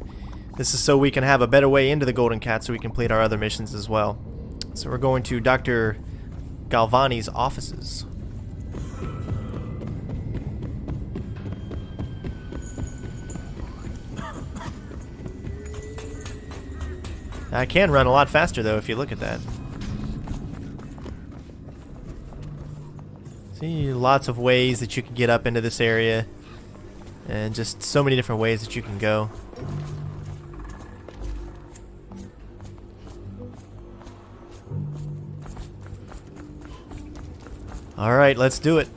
This is so we can have a better way into the Golden Cat so we can complete our other missions as well. So we're going to Dr. Galvani's offices. I can run a lot faster though if you look at that. See, lots of ways that you can get up into this area, and just so many different ways that you can go. Alright, let's do it.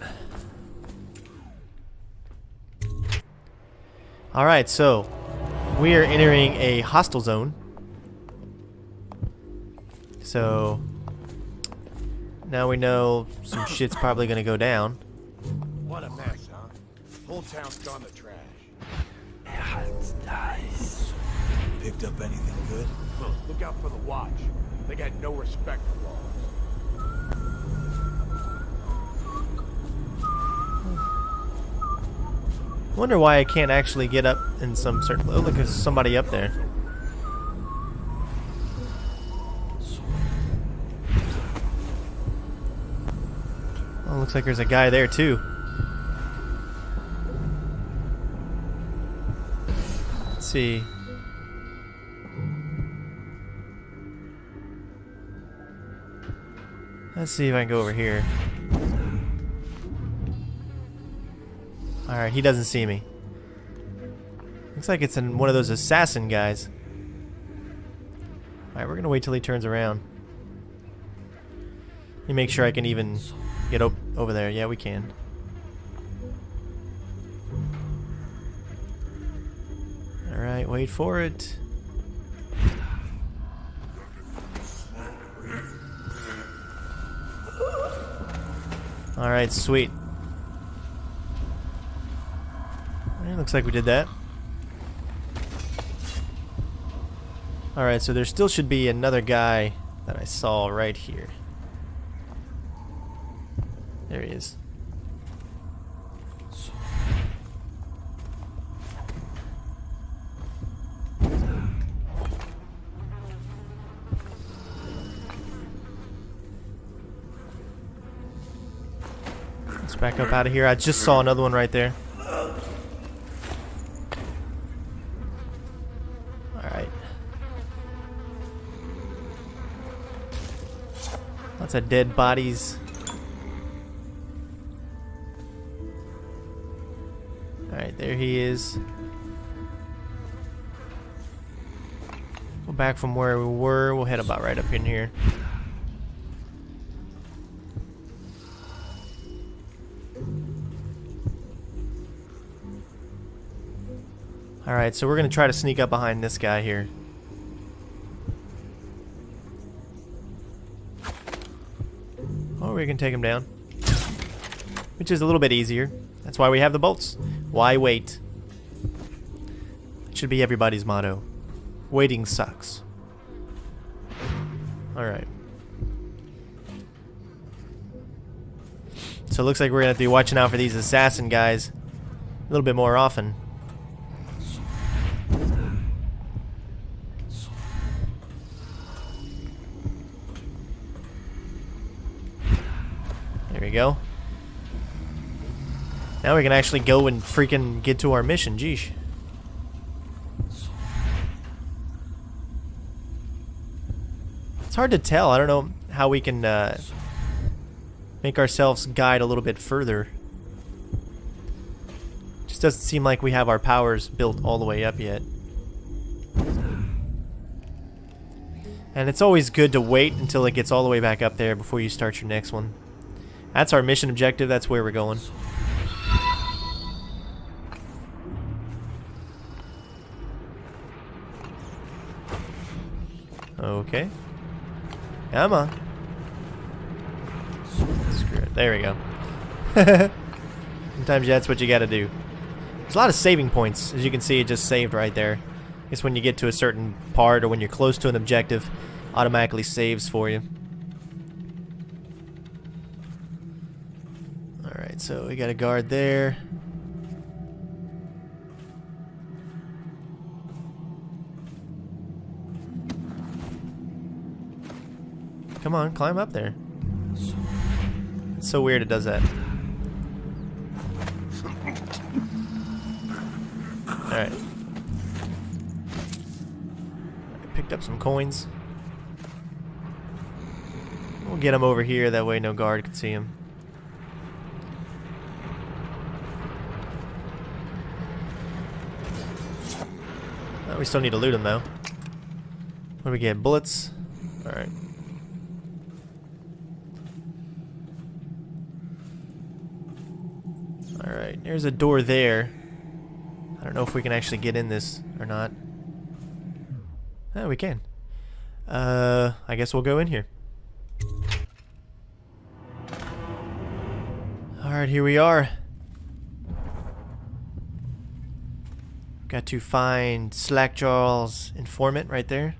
Alright, so we are entering a hostile zone. So now we know some shit's probably gonna go down. What a mess, huh? Whole town's gone to trash. Nice. Picked up anything good? Look out for the watch. They got no respect for laws. I wonder why I can't actually get up in some certain... Oh, look, there's somebody up there. Oh, looks like there's a guy there too. Let's see. Let's see if I can go over here. Alright, he doesn't see me. Looks like it's in one of those assassin guys. Alright, we're gonna wait till he turns around. Let me make sure I can even get over there. Yeah, we can. Alright, wait for it. Alright, sweet. Looks like we did that. Alright, so there still should be another guy that I saw right here. There he is. Let's back up out of here. I just saw another one right there. Lots of dead bodies. Alright, there he is. Go back from where we were. We'll head about right up in here. Alright, so we're going to try to sneak up behind this guy here. Or we can take him down, which is a little bit easier. That's why we have the bolts. Why wait? It should be everybody's motto. Waiting sucks. Alright. So it looks like we're going to have to be watching out for these assassin guys a little bit more often. There we go. Now we can actually go and freaking get to our mission. Jeesh. It's hard to tell. I don't know how we can make ourselves guide a little bit further. Just doesn't seem like we have our powers built all the way up yet. And it's always good to wait until it gets all the way back up there before you start your next one. That's our mission objective. That's where we're going. Okay. Come on. Screw it. There we go. Sometimes that's what you gotta do. There's a lot of saving points. As you can see, it just saved right there. It's when you get to a certain part or when you're close to an objective, automatically saves for you. Alright, so we got a guard there. Come on, climb up there. It's so weird it does that. Alright. I picked up some coins. We'll get him over here, that way no guard can see him. We still need to loot him though. What do we get? Bullets? Alright. Alright, there's a door there. I don't know if we can actually get in this or not. Oh, we can. I guess we'll go in here. Alright, here we are. Got to find Slackjaw's informant right there.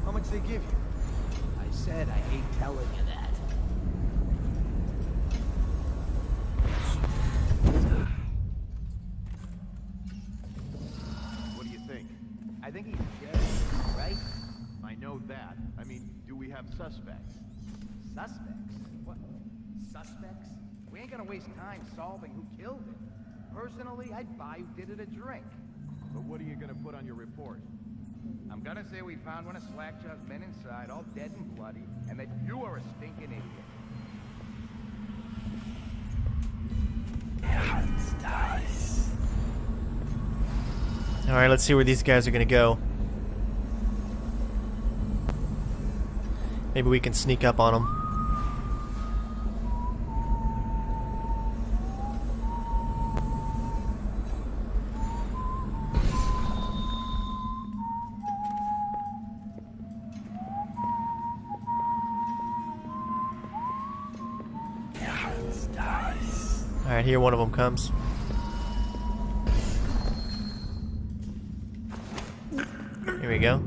How much they give you? I said I hate telling you that. What do you think? I think he's dead, right? I know that. I mean, do we have suspects? Suspects? What? Suspects? We ain't gonna waste time solving who killed him. Personally, I'd buy who did it a drink. But what are you gonna put on your report? I'm gonna say we found one of Slackjaw's men inside, all dead and bloody, and that you are a stinking idiot. Alright, let's see where these guys are gonna go. Maybe we can sneak up on them. Alright, here one of them comes. Here we go.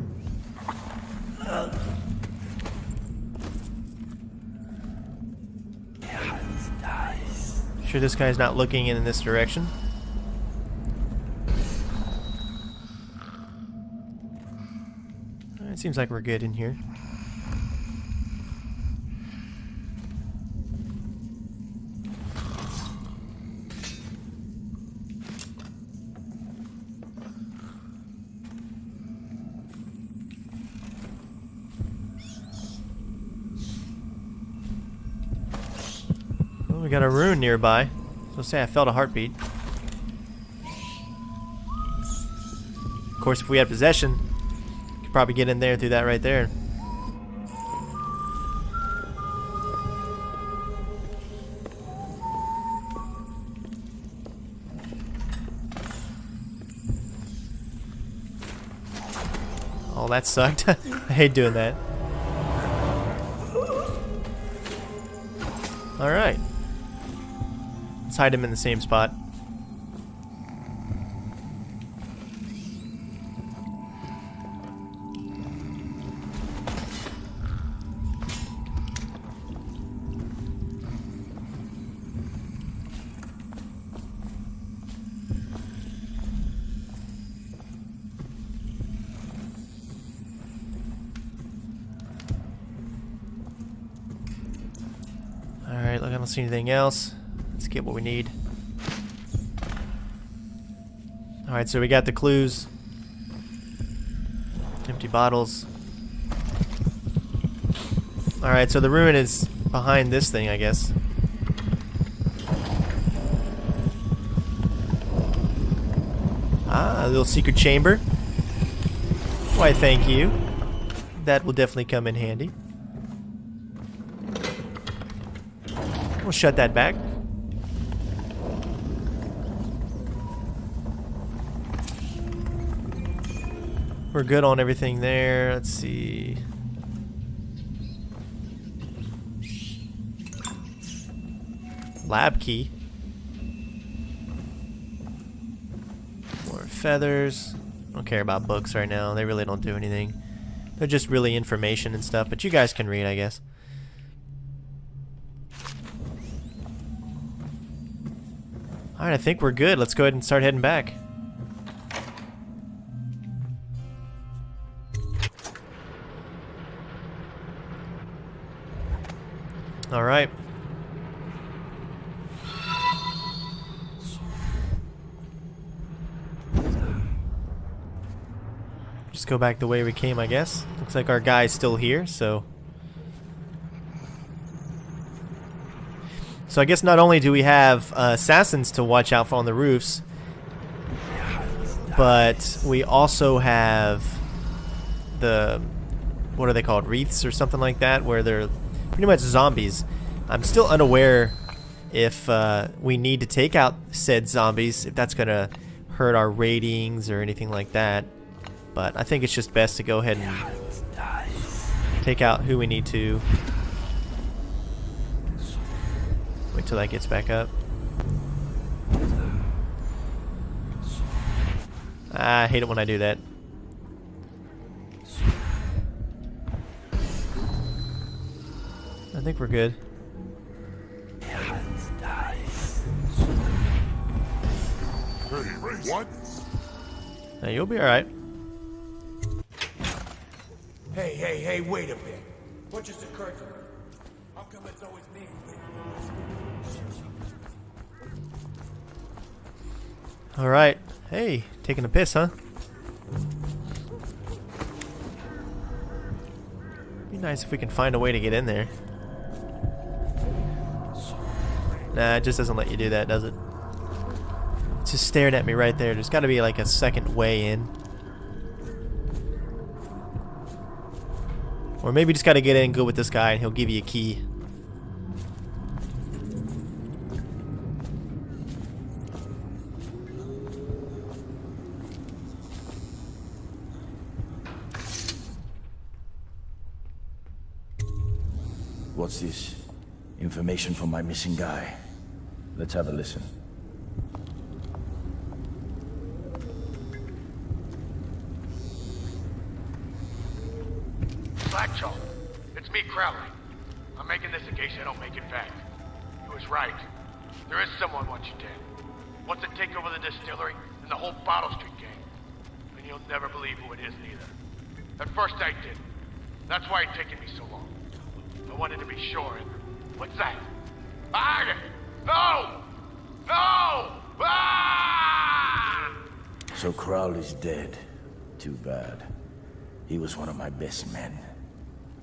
Sure this guy's not looking in this direction. It seems like we're good in here. We got a rune nearby. So say I felt a heartbeat. Of course, if we had possession, we could probably get in there through that right there. Oh, that sucked. I hate doing that. Alright. Let's hide him in the same spot. Alright, look, I don't see anything else. Let's get what we need. Alright, so we got the clues. Empty bottles. Alright, so the ruin is behind this thing, I guess. Ah, a little secret chamber. Why, thank you. That will definitely come in handy. We'll shut that back. We're good on everything there. Let's see. Lab key. More feathers. I don't care about books right now. They really don't do anything. They're just really information and stuff, but you guys can read, I guess. Alright, I think we're good. Let's go ahead and start heading back. Alright. Just go back the way we came, I guess. Looks like our guy's still here, so... So I guess not only do we have assassins to watch out for on the roofs, but we also have the... what are they called? Wreaths or something like that, where they're pretty much zombies. I'm still unaware if we need to take out said zombies, if that's going to hurt our ratings or anything like that. But I think it's just best to go ahead and take out who we need to. Wait till that gets back up. I hate it when I do that. I think we're good. What? Now you'll be alright. Hey, wait a bit. What just occurred to me? How come it's always me? Alright. Hey, taking a piss, huh? Be nice if we can find a way to get in there. Nah, it just doesn't let you do that, does it? It's just staring at me right there. There's gotta be like a second way in. Or maybe you just gotta get in and go with this guy and he'll give you a key. What's this? Information from my missing guy. Let's have a listen. Blackjaw, it's me, Crowley. I'm making this in case I don't make it back. He was right. There is someone wants you dead. Wants to take over the distillery and the whole Bottle Street gang. And you'll never believe who it is, neither. At first I did. That's why it's taken me so long. I wanted to be sure, and... what's that? No! No! Ah! So Crowley's dead. Too bad. He was one of my best men.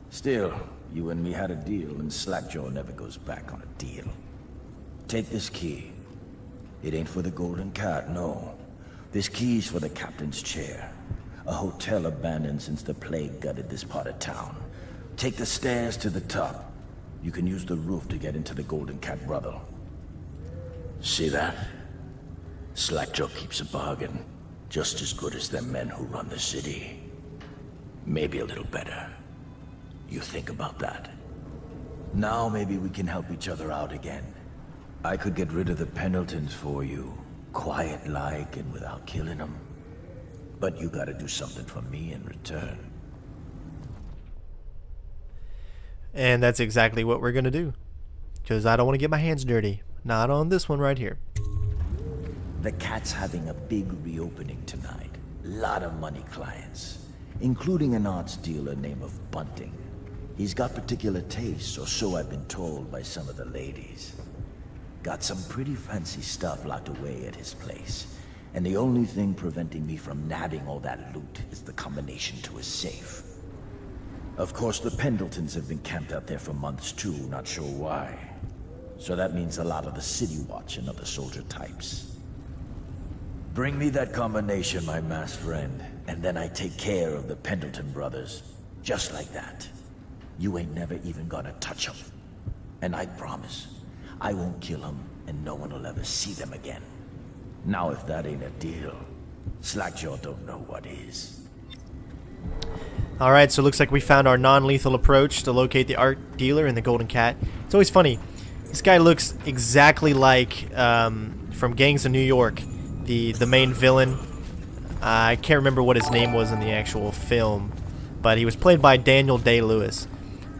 Still, you and me had a deal, and Slackjaw never goes back on a deal. Take this key. It ain't for the Golden Cat, no. This key's for the captain's chair. A hotel abandoned since the plague gutted this part of town. Take the stairs to the top. You can use the roof to get into the Golden Cat brothel. See that? Slackjaw keeps a bargain. Just as good as the men who run the city. Maybe a little better. You think about that. Now maybe we can help each other out again. I could get rid of the Pendletons for you. Quiet-like and without killing them. But you gotta do something for me in return. And that's exactly what we're gonna do. Because I don't want to get my hands dirty. Not on this one right here. The Cat's having a big reopening tonight. Lot of money clients. Including an arts dealer named of Bunting. He's got particular tastes, or so I've been told by some of the ladies. Got some pretty fancy stuff locked away at his place. And the only thing preventing me from nabbing all that loot is the combination to his safe. Of course, the Pendletons have been camped out there for months too, not sure why. So that means a lot of the City Watch and other soldier types. Bring me that combination, my masked friend, and then I take care of the Pendleton brothers. Just like that. You ain't never even gonna touch them. And I promise, I won't kill them, and no one will ever see them again. Now if that ain't a deal, Slackjaw don't know what is. Alright, so it looks like we found our non-lethal approach to locate the art dealer and the Golden Cat. It's always funny. This guy looks exactly like from Gangs of New York, the main villain. I can't remember what his name was in the actual film, but he was played by Daniel Day-Lewis.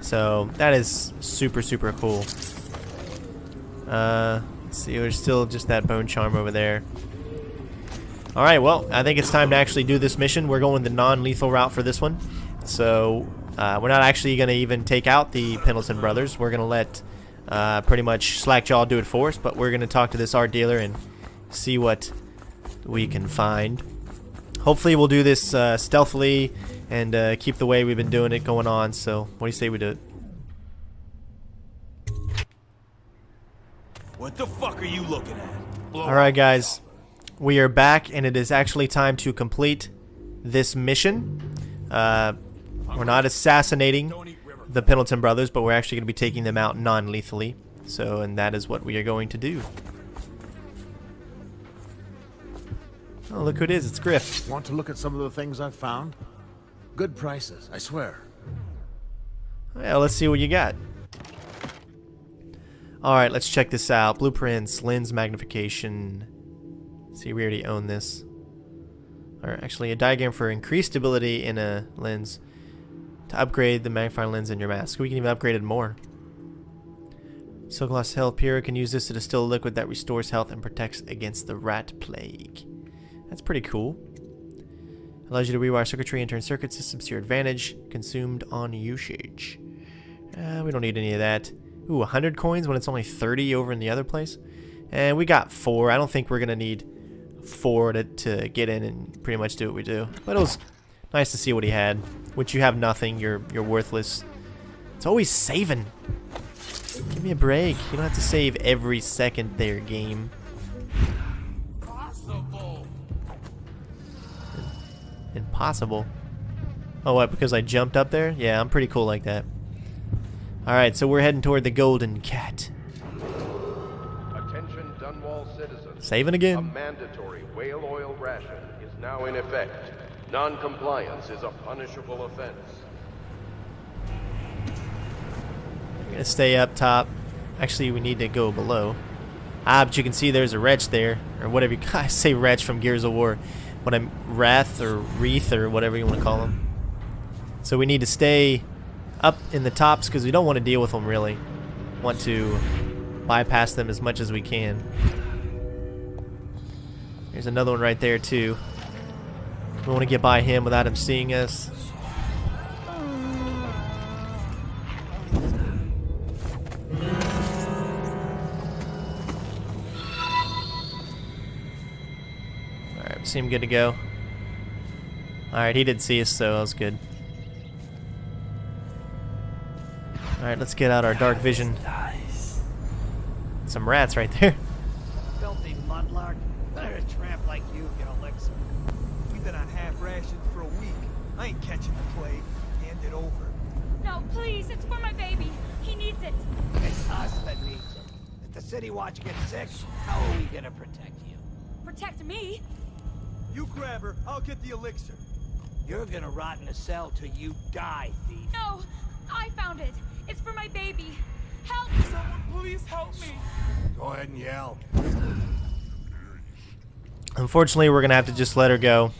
So that is super, super cool. Let's see, there's still just that bone charm over there. Alright, well, I think it's time to actually do this mission. We're going the non-lethal route for this one. So, we're not actually going to even take out the Pendleton brothers. We're going to let pretty much Slackjaw do it for us, but we're going to talk to this art dealer and see what we can find. Hopefully we'll do this stealthily and keep the way we've been doing it going on. So, what do you say we do it? What the fuck are you looking at? Alright guys, we are back and it is actually time to complete this mission. We're not assassinating the Pendleton brothers, but we're actually going to be taking them out non-lethally. So, and that is what we are going to do. Oh, look who it is, it's Griff. Want to look at some of the things I've found? Good prices, I swear. Well, let's see what you got. Alright, let's check this out. Blueprints, lens magnification. See, we already own this. Or actually, a diagram for increased stability in a lens. To upgrade the magnifying lens in your mask. We can even upgrade it more. Silk-Gloss Health Pure can use this to distill a liquid that restores health and protects against the rat plague. That's pretty cool. Allows you to rewire circuitry and turn circuit systems to your advantage. Consumed on usage. We don't need any of that. Ooh, 100 coins when it's only 30 over in the other place. And we got 4. I don't think we're going to need 4 to get in and pretty much do what we do. But it was nice to see what he had. Which you have nothing. You're worthless. It's always saving. Give me a break. You don't have to save every second there, game. Impossible. Oh, what? Because I jumped up there? Yeah, I'm pretty cool like that. Alright, so we're heading toward the Golden Cat. Attention Dunwall citizens. Saving again. A mandatory whale oil ration is now in effect. Non-compliance is a punishable offense. We're gonna stay up top. Actually, we need to go below. Ah, but you can see there's a wretch there. Or whatever you guys say, wretch from Gears of War. What I'm Wrath or Wreath or whatever you want to call them. So we need to stay up in the tops because we don't want to deal with them really. Want to bypass them as much as we can. There's another one right there too. We want to get by him without him seeing us. Alright, we seem good to go. Alright, he did see us, so that was good. Alright, let's get out our dark vision. Some rats right there. Filthy mudlark. Let a tramp like you get elixir. We've been on half rations for a week. I ain't catching the plague. Hand it over. No, please, it's for my baby. He needs it. It's us that needs it. If the City Watch gets sick, how are we gonna protect you? Protect me? You grab her, I'll get the elixir. You're gonna rot in a cell till you die, thief. No, I found it. It's for my baby. Help! Someone please help me. Go ahead and yell. Unfortunately, we're gonna have to just let her go.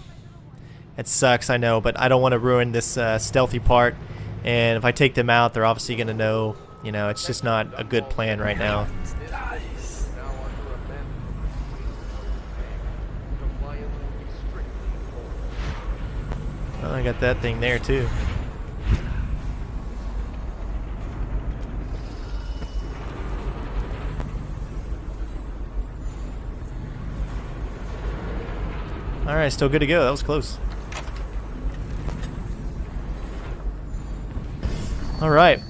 It sucks, I know, but I don't want to ruin this stealthy part. And if I take them out, they're obviously gonna know. You know, it's just not a good plan right now. Oh, I got that thing there too. Alright, still good to go. That was close. Alright.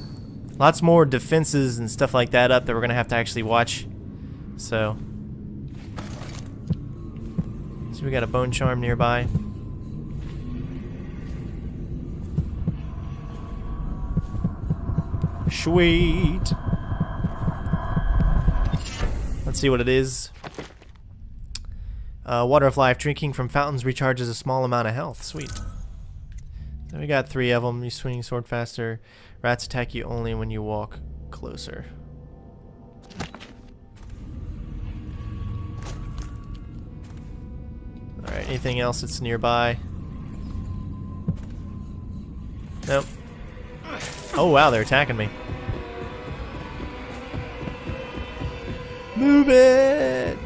Lots more defenses and stuff like that up that we're going to have to actually watch. So we got a bone charm nearby. Sweet. Let's see what it is. Water of life. Drinking from fountains recharges a small amount of health. Sweet. So we got 3 of them. You swing sword faster. Rats attack you only when you walk closer. Alright, anything else that's nearby? Nope. Oh wow, they're attacking me. Move it!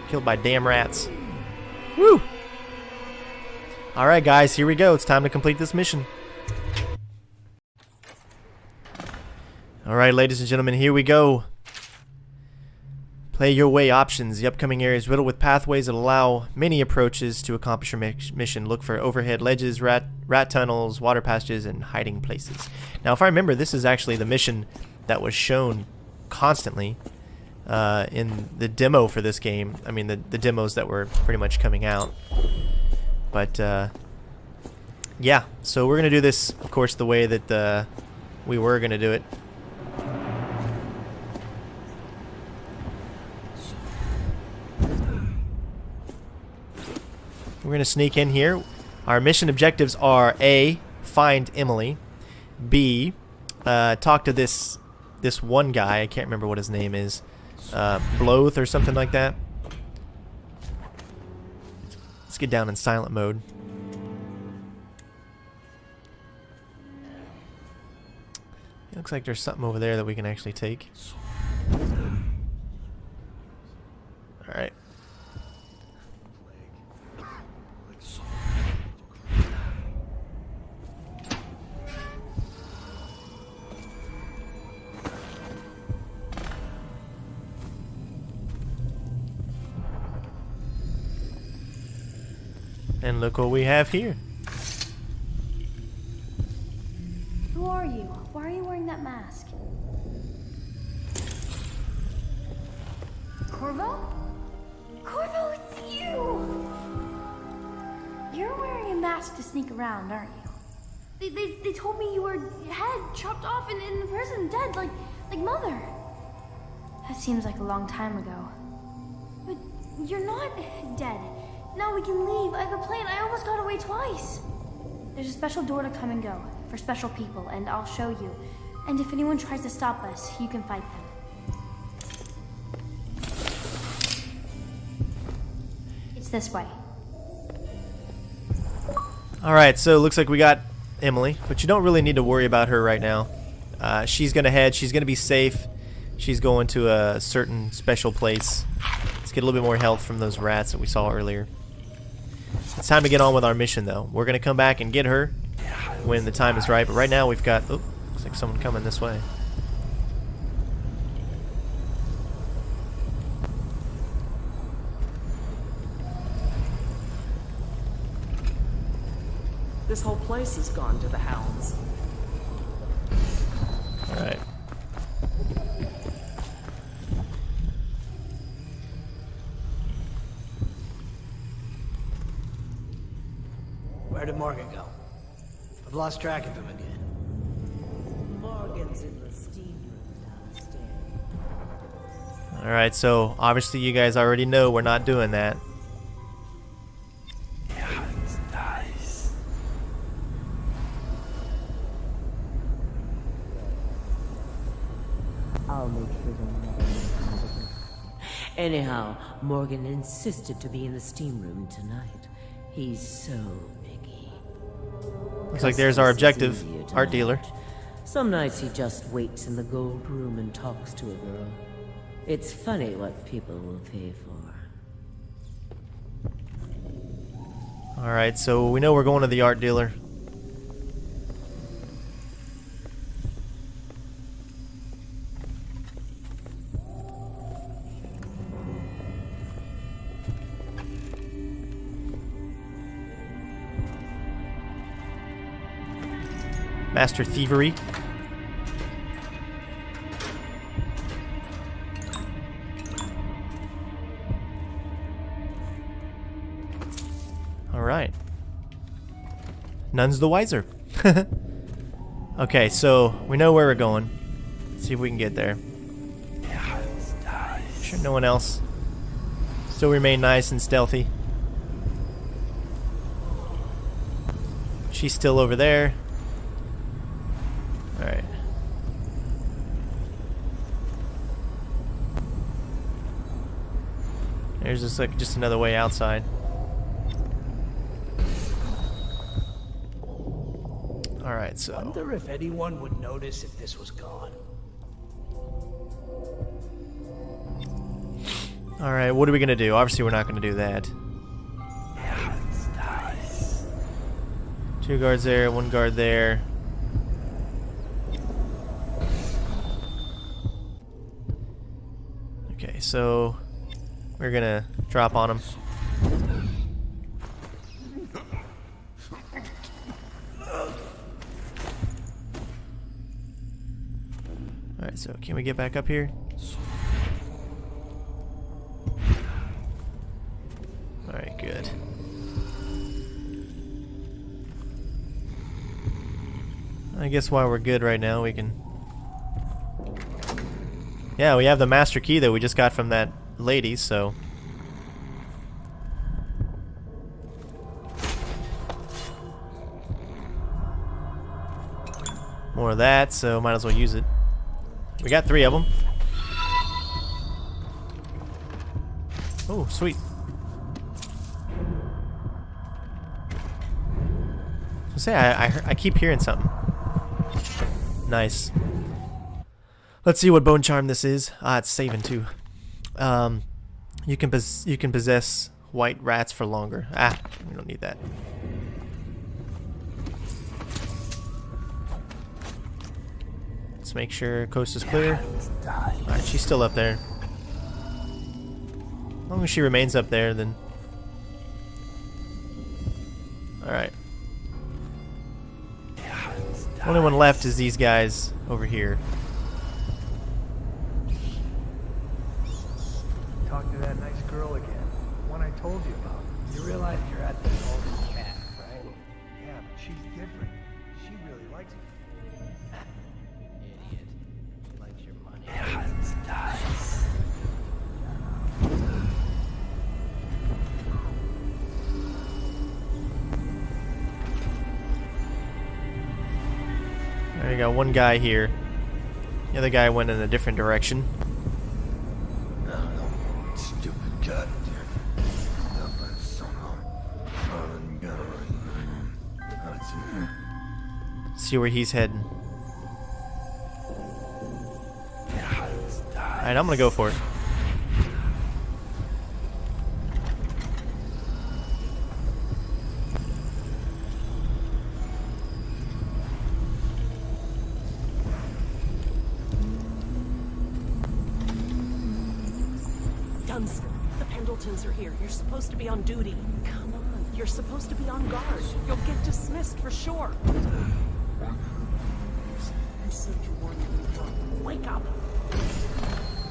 Killed by damn rats. Woo! Alright guys, here we go. It's time to complete this mission. Alright, ladies and gentlemen, here we go. Play your way options. The upcoming area is riddled with pathways that allow many approaches to accomplish your mission. Look for overhead ledges, rat tunnels, water passages, and hiding places. Now, if I remember, this is actually the mission that was shown constantly in the demo for this game. I mean, the demos that were pretty much coming out. But, yeah. So we're going to do this, of course, the way that we were going to do it. We're going to sneak in here. Our mission objectives are A, find Emily. B, talk to this one guy. I can't remember what his name is. Bloth or something like that. Let's get down in silent mode. It looks like there's something over there that we can actually take. Alright. And look what we have here. Who are you? Why are you wearing that mask? Corvo? Corvo, it's you! You're wearing a mask to sneak around, aren't you? They told me you were head chopped off and in the prison, dead, like Mother. That seems like a long time ago. But you're not dead. Now we can leave. I have a plan. I almost got away twice. There's a special door to come and go for special people, and I'll show you. And if anyone tries to stop us, you can fight them. It's this way. Alright, so it looks like we got Emily, but you don't really need to worry about her right now. She's gonna head. She's gonna be safe. She's going to a certain special place. Let's get a little bit more health from those rats that we saw earlier. It's time to get on with our mission, though. We're going to come back and get her when the time is right. But right now we've got... Oh, looks like someone coming this way. This whole place has gone to the hounds. Alright. Where did Morgan go? I've lost track of him again. Morgan's in the steam room downstairs. Alright, so obviously you guys already know we're not doing that. Yeah, it's nice. I'll make sure they're never make Anyhow, Morgan insisted to be in the steam room tonight. He's so picky. Looks like there's our objective, art dealer. Some nights he just waits in the gold room and talks to a girl. It's funny what people will pay for. Alright, so we know we're going to the art dealer. Master Thievery. Alright. None's the wiser. Okay, so we know where we're going. Let's see if we can get there. Yeah, it's nice. Sure no one else. Still remain nice and stealthy. She's still over there. Alright. There's just another way outside. Alright, so... Wonder if anyone would notice if this was gone. Alright, what are we gonna do? Obviously we're not gonna do that. 2 guards there, 1 guard there. Okay, so we're gonna drop on him. Alright, so can we get back up here? Alright, good. I guess while we're good right now, we can... Yeah, we have the master key that we just got from that lady, so... More of that, so might as well use it. We got 3 of them. Oh, sweet. Say, I keep hearing something. Nice. Let's see what bone charm this is. Ah, it's saving too. You can possess white rats for longer. Ah, we don't need that. Let's make sure coast is clear. Alright, she's still up there. As long as she remains up there, then... Alright. Only one left is these guys over here. Talk to that nice girl again. The one I told you about. You realize you're at the Golden Cat, right? Yeah, but she's different. She really likes me. Idiot. She likes your money. There you go, one guy here. The other guy went in a different direction. Stupid cat. See where he's heading. Alright, I'm gonna go for it. Dunstan, the Pendletons are here. You're supposed to be on duty. Come on, you're supposed to be on guard. You'll get dismissed for sure. You said you weren't even drunk. Wake up.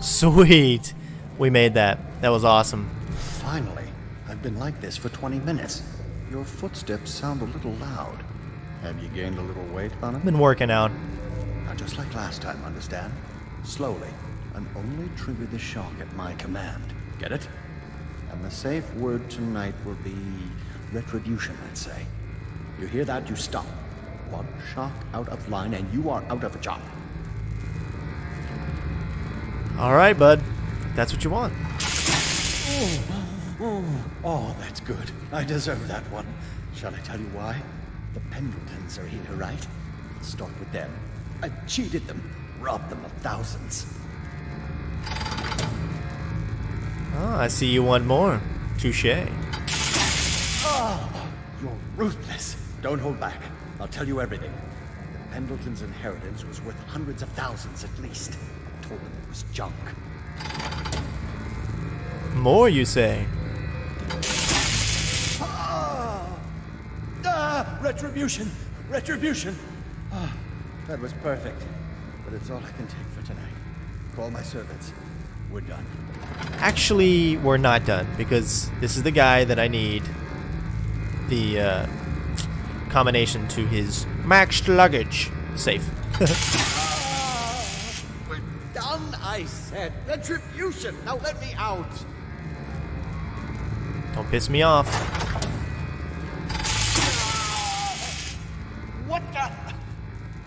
Sweet! We made that. That was awesome. Finally. I've been like this for 20 minutes. Your footsteps sound a little loud. Have you gained a little weight on it? Been working out. Now, just like last time, understand? Slowly, and only trigger the shock at my command. Get it? And the safe word tonight will be retribution, let's say. You hear that, you stop. One shock out of line and you are out of a job. Alright, bud. That's what you want. Oh, that's good. I deserve that one. Shall I tell you why? The Pendletons are here, right? Let's start with them. I cheated them, robbed them of thousands. Oh, I see you want more. Touché. Oh, you're ruthless. Don't hold back. I'll tell you everything. The Pendleton's inheritance was worth hundreds of thousands at least. I told them it was junk. More, you say? Retribution! Retribution! Ah, that was perfect. But it's all I can take for tonight. Call my servants. We're done. Actually, we're not done, because this is the guy that I need the combination to his maxed luggage safe. We're done, I said. Retribution! Now let me out! Don't piss me off. What the?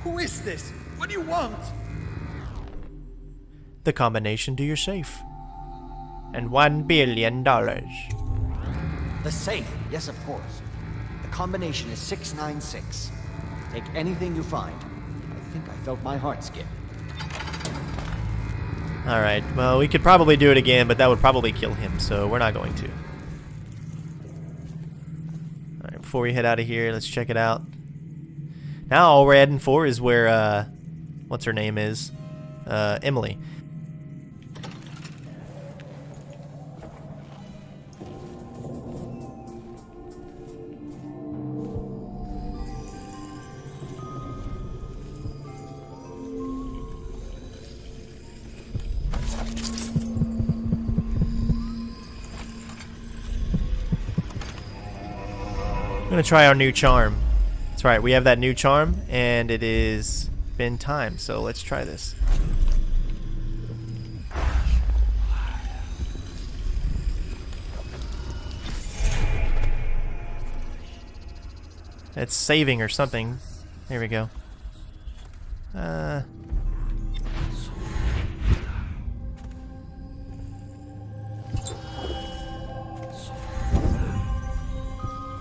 Who is this? What do you want? The combination to your safe. and $1 billion. The safe, yes, of course. The combination is 696. Take anything you find. I think I felt my heart skip. Alright, well, we could probably do it again, but that would probably kill him, so we're not going to. Alright, before we head out of here, let's check it out. Now all we're heading for is where, what's her name is? Emily. I'm gonna try our new charm. That's right, we have that new charm, and it is been time, so let's try this. It's saving or something. There we go.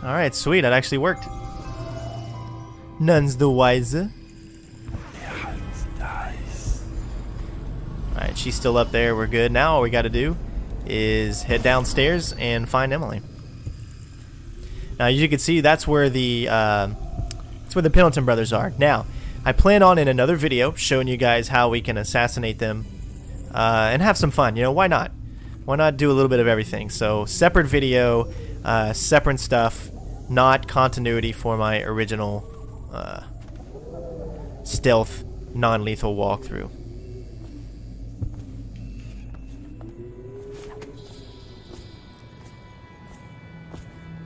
Alright, sweet, that actually worked. None's the wiser. Alright, she's still up there, we're good. Now all we gotta do is head downstairs and find Emily. Now as you can see, that's where the Pendleton brothers are. Now, I plan on in another video showing you guys how we can assassinate them and have some fun. You know, why not? Why not do a little bit of everything? So, separate video, separate stuff, not continuity for my original stealth, non-lethal walkthrough.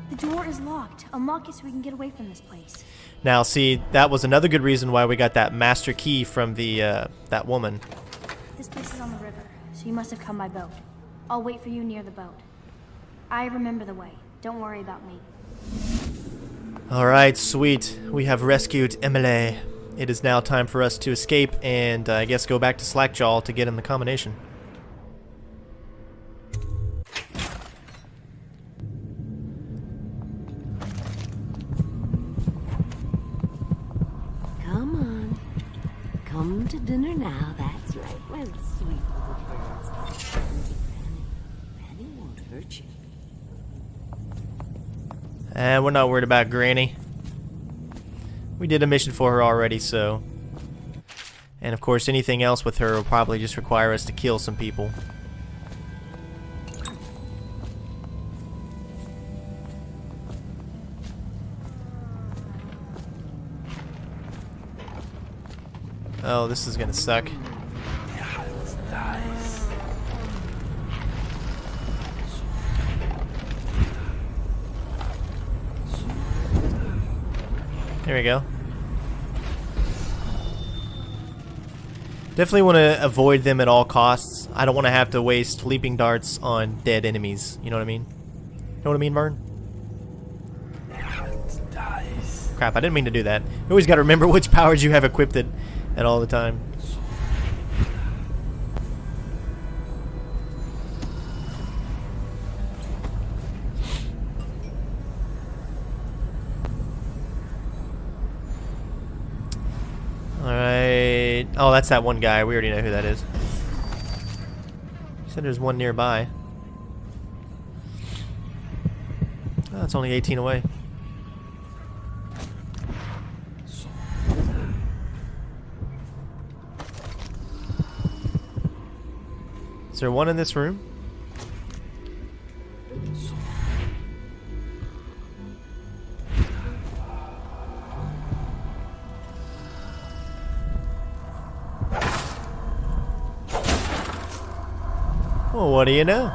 The door is locked. Unlock it so we can get away from this place. Now, see, that was another good reason why we got that master key from the that woman. This place is on the river, so you must have come by boat. I'll wait for you near the boat. I remember the way. Don't worry about me. Alright, sweet. We have rescued Emily. It is now time for us to escape and I guess go back to Slackjaw to get in the combination. Come on. Come to dinner now. That's right. Well, sweet little birds. Granny won't hurt you. And we're not worried about Granny. We did a mission for her already, so... And of course, anything else with her will probably just require us to kill some people. Oh, this is gonna suck. There we go. Definitely want to avoid them at all costs. I don't want to have to waste leaping darts on dead enemies. You know what I mean? You know what I mean, Vern? Crap, I didn't mean to do that. You always got to remember which powers you have equipped at all the time. Alright. Oh, that's that one guy. We already know who that is. Said there's one nearby. Oh, it's only 18 away. Is there one in this room? Well, what do you know?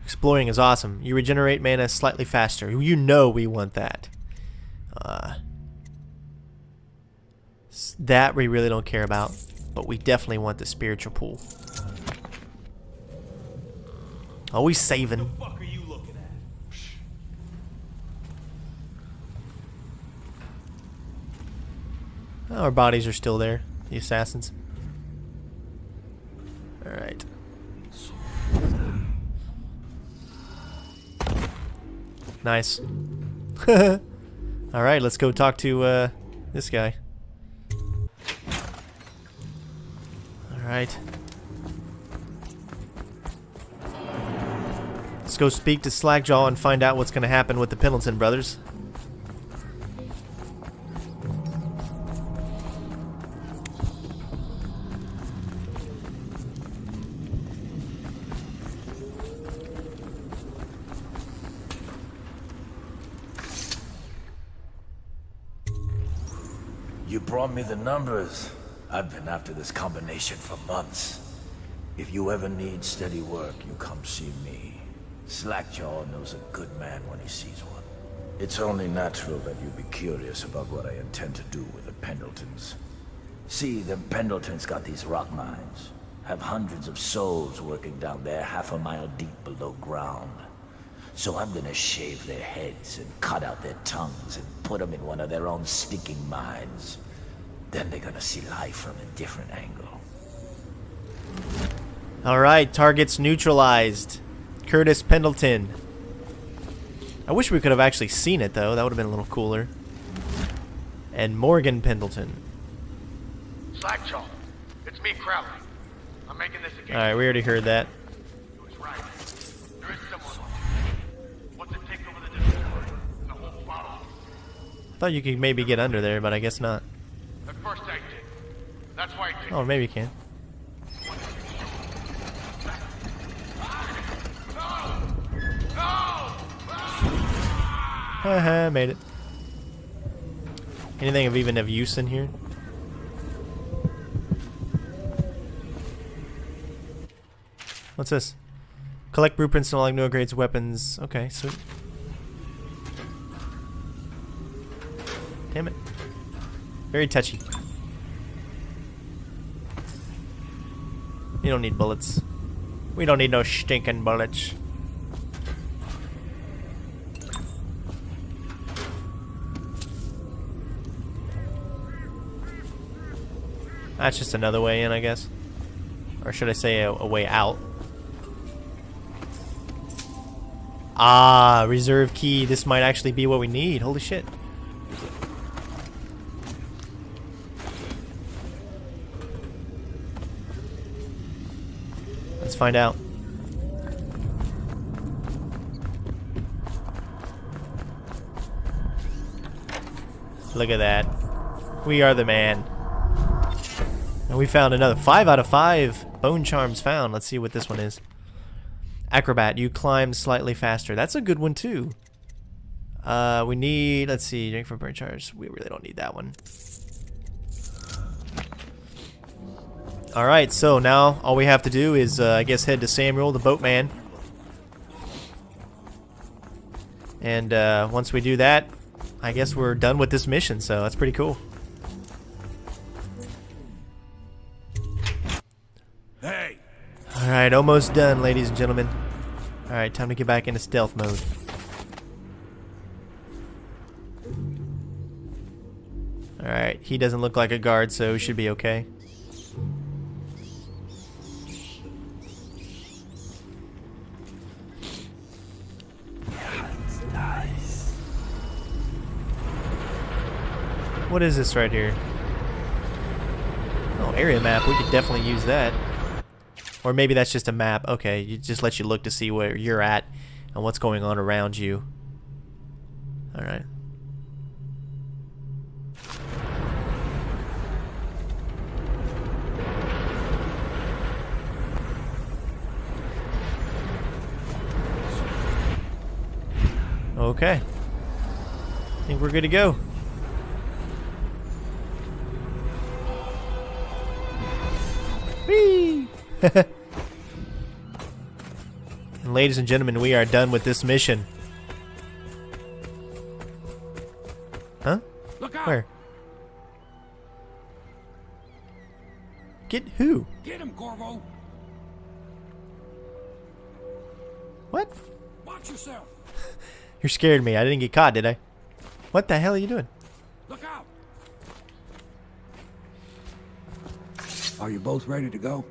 Exploring is awesome. You regenerate mana slightly faster. You know we want that. That we really don't care about, but we definitely want the spiritual pool. Always saving. What the fuck are you looking at? Oh, our bodies are still there. The assassins. Alright. Nice. Alright, let's go talk to this guy. Alright. Let's go speak to Slackjaw and find out what's going to happen with the Pendleton brothers. You brought me the numbers. I've been after this combination for months. If you ever need steady work, you come see me. Slackjaw knows a good man when he sees one. It's only natural that you be curious about what I intend to do with the Pendletons. See, the Pendletons got these rock mines. Have hundreds of souls working down there half a mile deep below ground. So I'm gonna shave their heads and cut out their tongues and put them in one of their own stinking mines. Then they're gonna see life from a different angle. Alright, targets neutralized. Curtis Pendleton. I wish we could have actually seen it though, that would have been a little cooler. And Morgan Pendleton. Slackjaw, it's me, Crowley. I'm making this again. Alright, we already heard that. He was right. There is someone wants to take over the distillery and the whole bottle. I thought you could maybe get under there, but I guess not. At first I did. That's why I did. Oh, maybe you can. Haha, made it. Anything of even of use in here? What's this? Collect blueprints and unlock new upgrades, weapons. Okay, sweet. Damn it. Very touchy. You don't need bullets. We don't need no stinking bullets. That's just another way in, I guess. Or should I say a way out? Ah, reserve key. This might actually be what we need. Holy shit. Let's find out. Look at that. We are the man. And we found another 5 out of 5 bone charms found. Let's see what this one is. Acrobat, you climb slightly faster. That's a good one too. We need, let's see, drink for burn charge. We really don't need that one. Alright, so now all we have to do is, I guess, head to Samuel, the boatman. And once we do that, I guess we're done with this mission, so that's pretty cool. Hey! Alright, almost done, ladies and gentlemen. Alright, time to get back into stealth mode. Alright, he doesn't look like a guard, so he should be okay. Nice. What is this right here? Oh, area map. We could definitely use that. Or maybe that's just a map. Okay, it just lets you look to see where you're at and what's going on around you. Alright. Okay. I think we're good to go. Whee! And ladies and gentlemen, we are done with this mission. Huh? Look out! Where? Get who? Get him, Corvo! What? Watch yourself! You scared me. I didn't get caught, did I? What the hell are you doing? Look out! Are you both ready to go?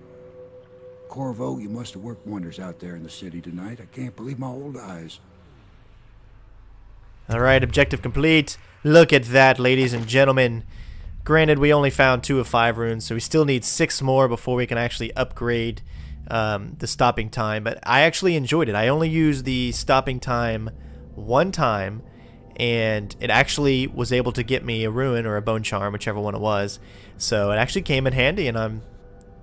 Corvo, you must have worked wonders out there in the city tonight. I can't believe my old eyes. Alright, objective complete. Look at that, ladies and gentlemen. Granted, we only found 2 of 5 runes, so we still need 6 more before we can actually upgrade the stopping time. But I actually enjoyed it. I only used the stopping time 1 time, and it actually was able to get me a rune or a bone charm, whichever one it was. So it actually came in handy, and I'm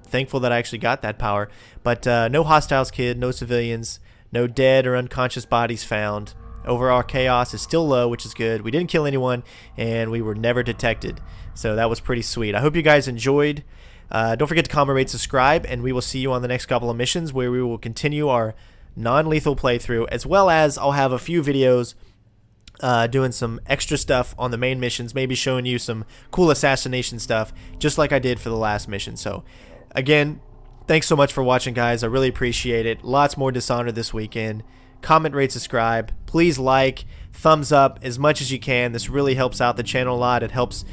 thankful that I actually got that power. But no hostiles killed, no civilians, no dead or unconscious bodies found. Overall chaos is still low, which is good. We didn't kill anyone, and we were never detected. So that was pretty sweet. I hope you guys enjoyed. Don't forget to comment, rate, subscribe, and we will see you on the next couple of missions where we will continue our non-lethal playthrough, as well as I'll have a few videos doing some extra stuff on the main missions, maybe showing you some cool assassination stuff, just like I did for the last mission. So, again, thanks so much for watching, guys. I really appreciate it. Lots more Dishonored this weekend. Comment, rate, subscribe. Please like, thumbs up as much as you can. This really helps out the channel a lot. It helps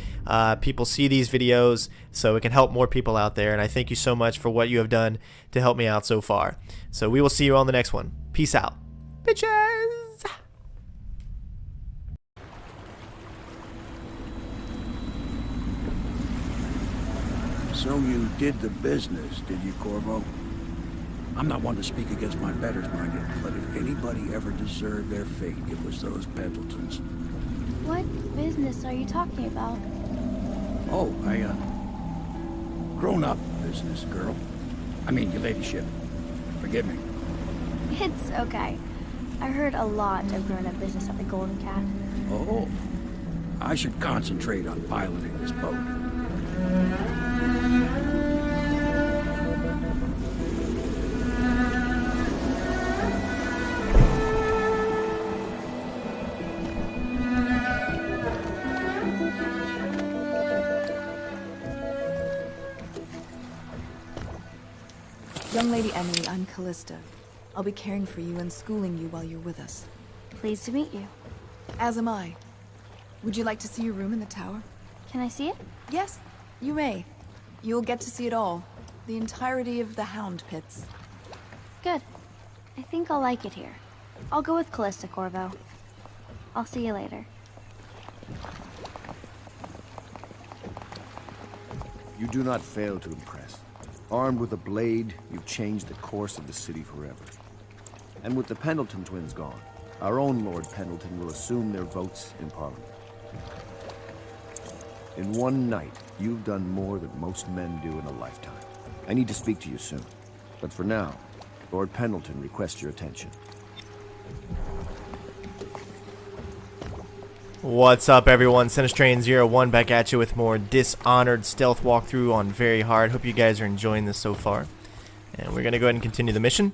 people see these videos, so it can help more people out there. And I thank you so much for what you have done to help me out so far. So we will see you on the next one. Peace out, bitches. So you did the business, did you, Corvo? I'm not one to speak against my betters, mind you, but if anybody ever deserved their fate, it was those Pendletons. What business are you talking about? Oh, grown-up business, girl. I mean, your ladyship. Forgive me. It's okay. I heard a lot of grown-up business at the Golden Cat. Oh, I should concentrate on piloting this boat. Young Lady Emily, I'm Callista. I'll be caring for you and schooling you while you're with us. Pleased to meet you. As am I. Would you like to see your room in the tower? Can I see it? Yes, you may. You'll get to see it all. The entirety of the Hound Pits. Good. I think I'll like it here. I'll go with Callista, Corvo. I'll see you later. You do not fail to impress. Armed with a blade, you've changed the course of the city forever. And with the Pendleton twins gone, our own Lord Pendleton will assume their votes in Parliament. In one night, you've done more than most men do in a lifetime. I need to speak to you soon. But for now, Lord Pendleton requests your attention. What's up, everyone? Sinistrain01 back at you with more Dishonored stealth walkthrough on Very Hard. Hope you guys are enjoying this so far. And we're going to go ahead and continue the mission.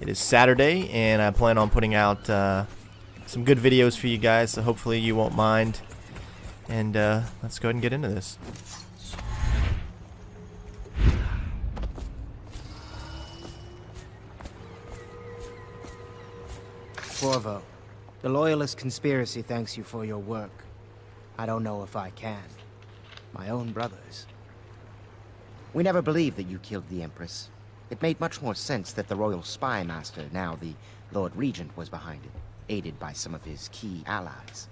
It is Saturday, and I plan on putting out some good videos for you guys, so hopefully you won't mind. And let's go ahead and get into this. Corvo, the loyalist conspiracy thanks you for your work. I don't know if I can. My own brothers. We never believed that you killed the Empress. It made much more sense that the royal spy master, now the Lord Regent, was behind it, aided by some of his key allies.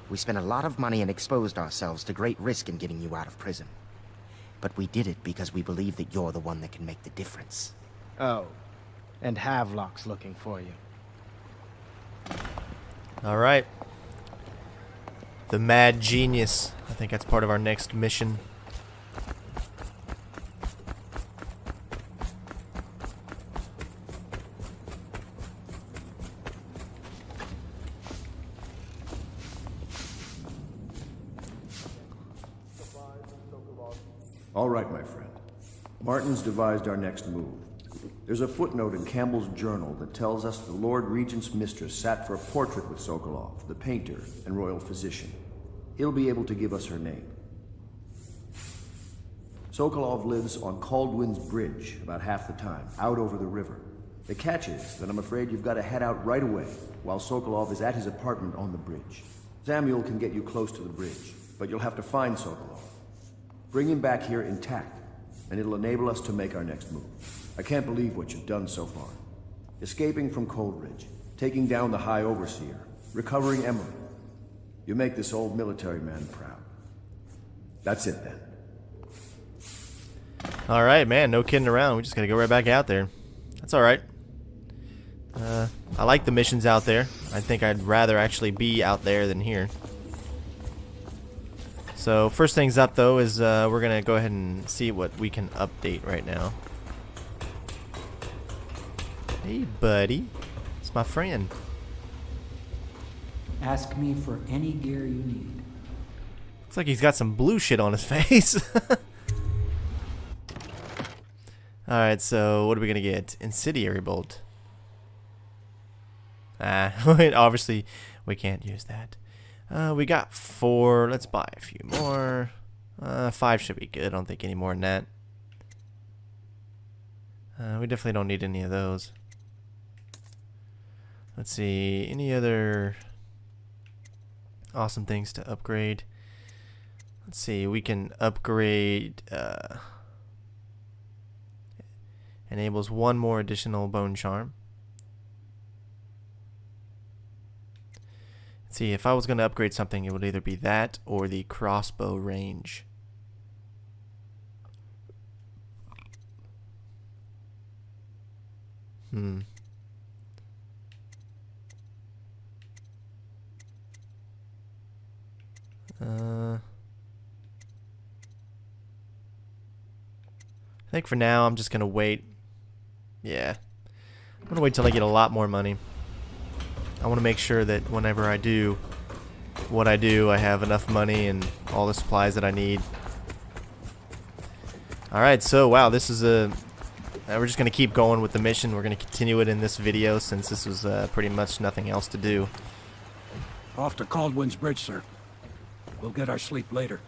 We spent a lot of money and exposed ourselves to great risk in getting you out of prison. But we did it because we believe that you're the one that can make the difference. Oh, and Havelock's looking for you. Alright. The Mad Genius. I think that's part of our next mission. All right, my friend. Martin's devised our next move. There's a footnote in Campbell's journal that tells us the Lord Regent's mistress sat for a portrait with Sokolov, the painter and royal physician. He'll be able to give us her name. Sokolov lives on Caldwin's Bridge about half the time, out over the river. The catch is that I'm afraid you've got to head out right away, while Sokolov is at his apartment on the bridge. Samuel can get you close to the bridge, but you'll have to find Sokolov. Bring him back here intact. and it'll enable us to make our next move. I can't believe what you've done so far. Escaping from Coldridge, taking down the High Overseer, recovering Emily. You make this old military man proud. That's it then. Alright, man, no kidding around. We just gotta go right back out there. That's alright. I like the missions out there. I think I'd rather actually be out there than here. So, first things up, though, is we're gonna go ahead and see what we can update right now. Hey, buddy. It's my friend. Ask me for any gear you need. Looks like he's got some blue shit on his face. Alright, so what are we gonna get? Incendiary bolt. Obviously we can't use that. We got 4. Let's buy a few more. 5 should be good. I don't think any more than that. We definitely don't need any of those. Let's see. Any other awesome things to upgrade? Let's see. We can upgrade. Enables 1 more additional bone charm. Let's see, if I was going to upgrade something, it would either be that or the crossbow range. I think for now I'm just going to wait. Yeah. I'm going to wait till I get a lot more money. I want to make sure that whenever I do what I do, I have enough money and all the supplies that I need. Alright, so wow, this is a... we're just going to keep going with the mission. We're going to continue it in this video since this was pretty much nothing else to do. Off to Caldwin's Bridge, sir. We'll get our sleep later.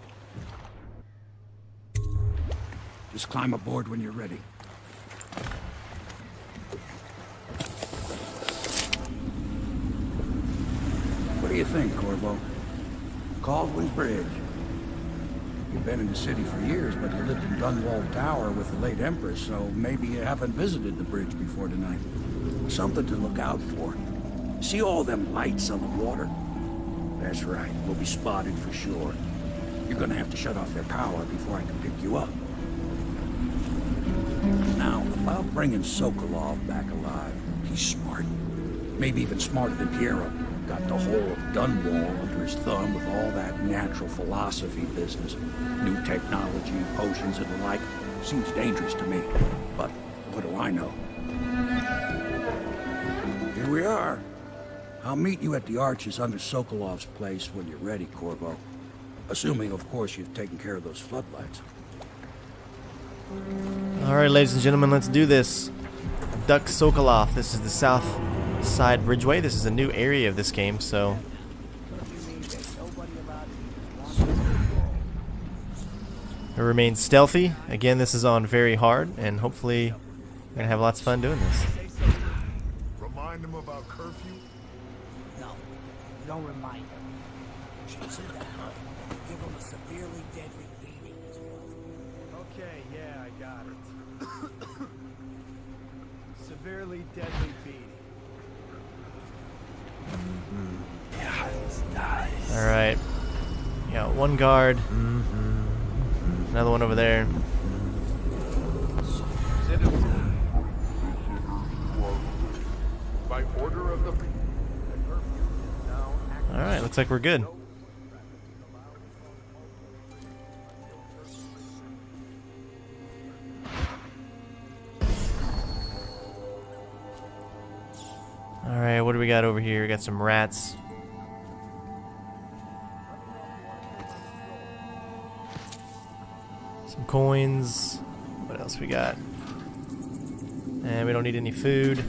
Just climb aboard when you're ready. What do you think, Corvo? Caldwin's Bridge. You've been in the city for years, but you lived in Dunwall Tower with the late Empress, so maybe you haven't visited the bridge before tonight. Something to look out for. See all them lights on the water? That's right, we'll be spotted for sure. You're gonna have to shut off their power before I can pick you up. Now, about bringing Sokolov back alive, he's smart. Maybe even smarter than Piero. Got the whole of Dunwall under his thumb with all that natural philosophy business. New technology, potions and the like. Seems dangerous to me. But what do I know? Here we are. I'll meet you at the arches under Sokolov's place when you're ready, Corvo. Assuming, of course, you've taken care of those floodlights. Alright, ladies and gentlemen, let's do this. Duck Sokolov. This is the south side bridgeway. This is a new area of this game, so... it remains stealthy. Again, this is on very hard, and hopefully we're going to have lots of fun doing this. Remind them about curfew? No, you don't remind them. Chase them down and give them a severely deadly beating as well. Okay, yeah, I got it. Severely deadly beating. Alright. Got 1 guard. Another one over there. By order of the... Alright, looks like we're good. Alright, what do we got over here? We got some rats. Some coins. What else we got? And we don't need any food.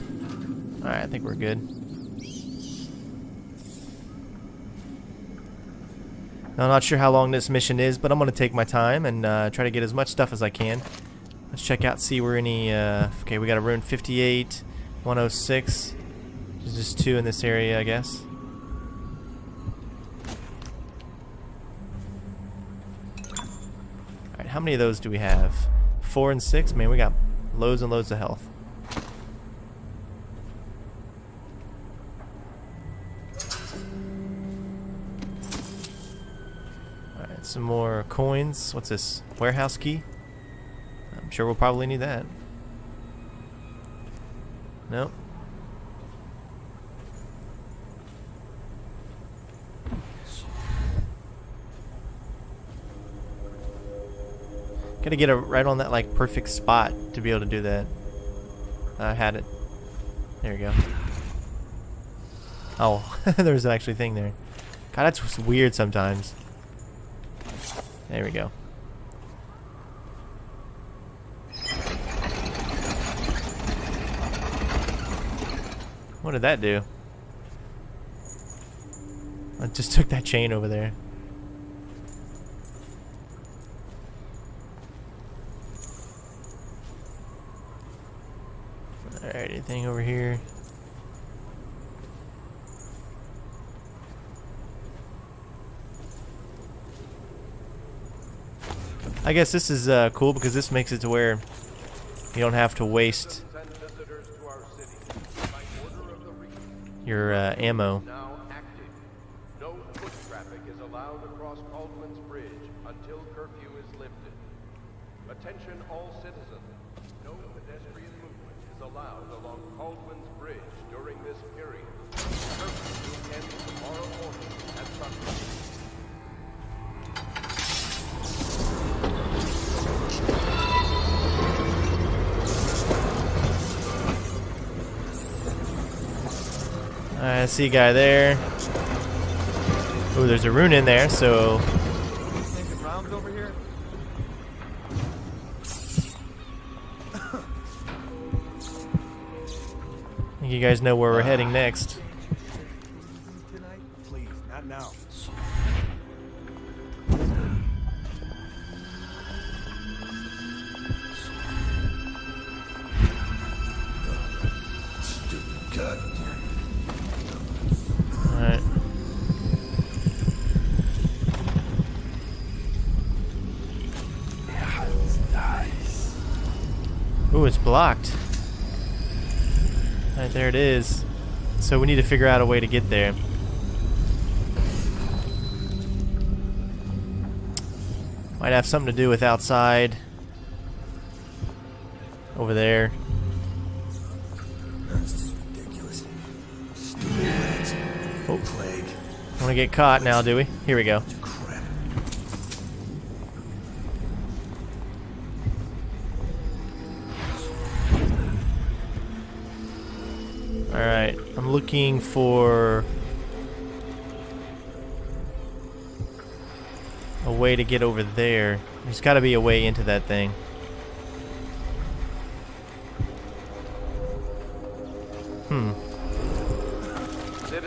Alright, I think we're good. Now, I'm not sure how long this mission is, but I'm going to take my time and try to get as much stuff as I can. Let's check out, see where any... okay, we got a rune 58, 106. There's just 2 in this area, I guess. Alright, how many of those do we have? 4 and 6. Man, we got loads and loads of health. Alright, some more coins. What's this? Warehouse key? I'm sure we'll probably need that. Nope. Gotta get it right on that like perfect spot to be able to do that. I had it. There you go. Oh, there's actually a thing there. God, that's weird sometimes. There we go. What did that do? I just took that chain over there. Alright, anything over here? I guess this is cool because this makes it to where you don't have to waste your ammo. No foot traffic is allowed across Caldwell's Bridge until curfew is lifted. Attention all citizens. No pedestrian movement is allowed along Caldwell's Bridge during this period. Curfew will end tomorrow morning at sunrise. Alright, I see a guy there. Oh, there's a rune in there, so... Taking rounds over here? I think you guys know where we're heading next. Tonight? Please, not now. Stupid god. Alright. Ooh, it's blocked. Alright, there it is. So we need to figure out a way to get there. Might have something to do with outside. Over there. That's just ridiculous. Stupid rats. Oh. Plague. Want to get caught now, do we? Here we go. Crap. Alright, I'm looking for a way to get over there. There's got to be a way into that thing.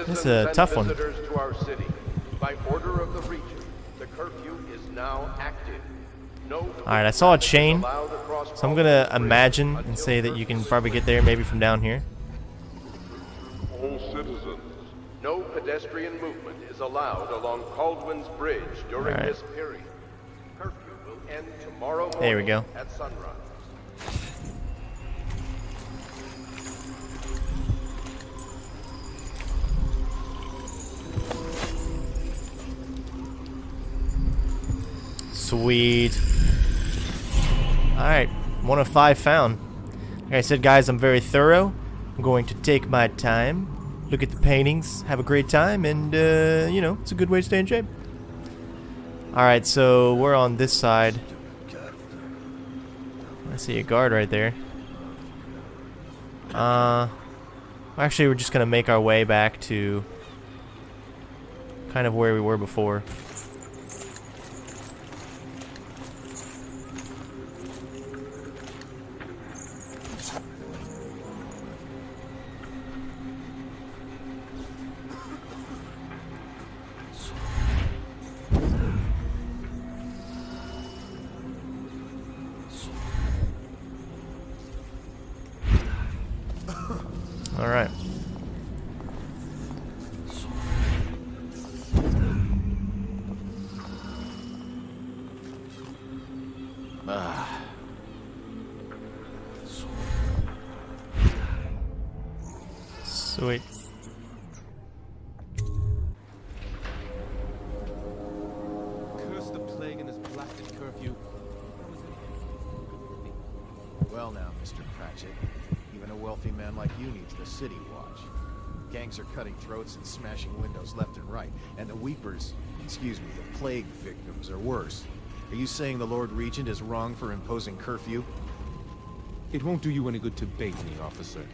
That's a tough one. Visitors to our city. By order of the region, the curfew is now active. No. Alright, I saw a chain, so I'm gonna imagine and say that you can probably get there maybe from down here. All citizens. No pedestrian movement is allowed along Caldwell's Bridge during All right. this period. Curfew will end tomorrow morning There we go. at sunrise. Sweet. Alright, 1 of 5 found. Like I said, guys, I'm very thorough. I'm going to take my time, look at the paintings, have a great time, and, you know, it's a good way to stay in shape. Alright, so we're on this side. I see a guard right there. Actually, we're just going to make our way back to kind of where we were before. All right. Sweet. Curse the plague and this blasted curfew. Well now, Mr. Pratchett, even a wealthy man like you needs the city watch. Gangs are cutting throats and smashing windows left and right, and the weepers, excuse me, the plague victims are worse. Are you saying the Lord Regent is wrong for imposing curfew? It won't do you any good to bait me, officer.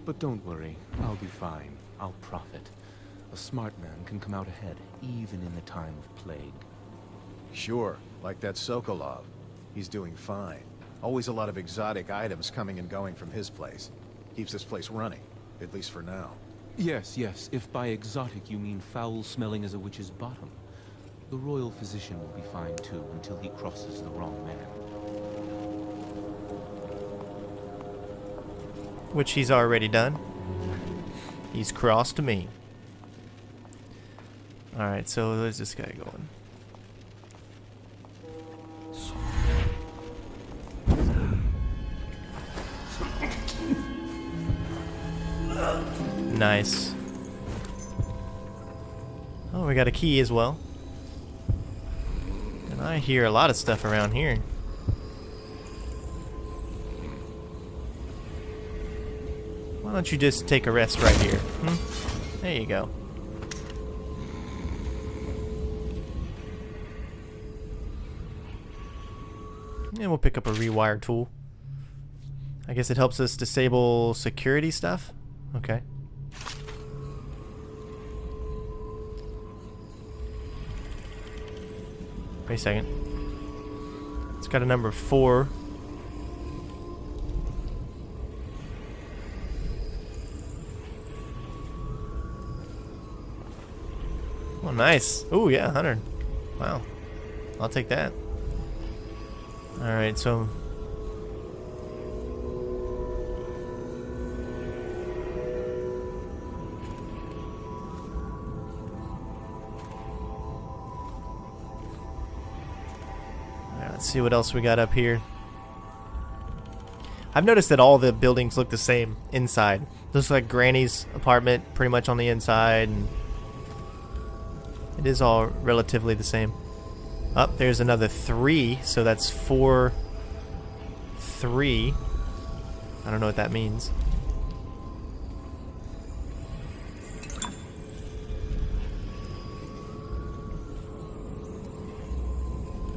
But don't worry, I'll be fine. I'll profit. A smart man can come out ahead, even in the time of plague. Sure, like that Sokolov. He's doing fine. Always a lot of exotic items coming and going from his place. Keeps this place running, at least for now. Yes, yes, if by exotic you mean foul-smelling as a witch's bottom. The royal physician will be fine too, until he crosses the wrong man. Which he's already done. He's crossed me. Alright, so there's this guy going. Nice. Oh, we got a key as well. And I hear a lot of stuff around here. Why don't you just take a rest right here? There you go. And we'll pick up a rewire tool. I guess it helps us disable security stuff. Okay. Wait a second. It's got a number 4. Oh, nice. Oh, yeah, 100. Wow. I'll take that. Alright, so... let's see what else we got up here. I've noticed that all the buildings look the same inside. Looks like Granny's apartment pretty much on the inside, and it is all relatively the same. Up there's another 3, so that's 4, 3. I don't know what that means.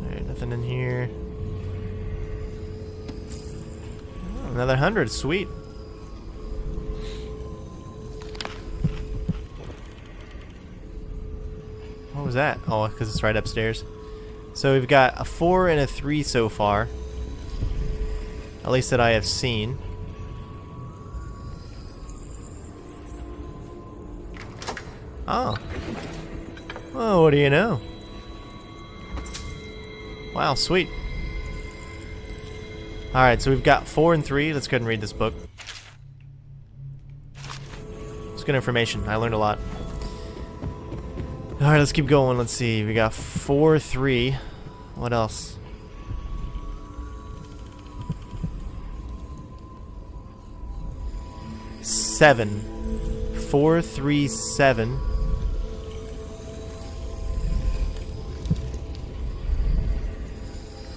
Alright, nothing in here. Oh, another 100, sweet. What was that? Oh, because it's right upstairs. So we've got a 4 and a 3 so far. At least that I have seen. Oh. Oh, what do you know? Wow, sweet. Alright, so we've got 4 and 3. Let's go ahead and read this book. It's good information. I learned a lot. Alright, let's keep going. Let's see. We got 4, 3. What else? Seven. 4, 3, 7.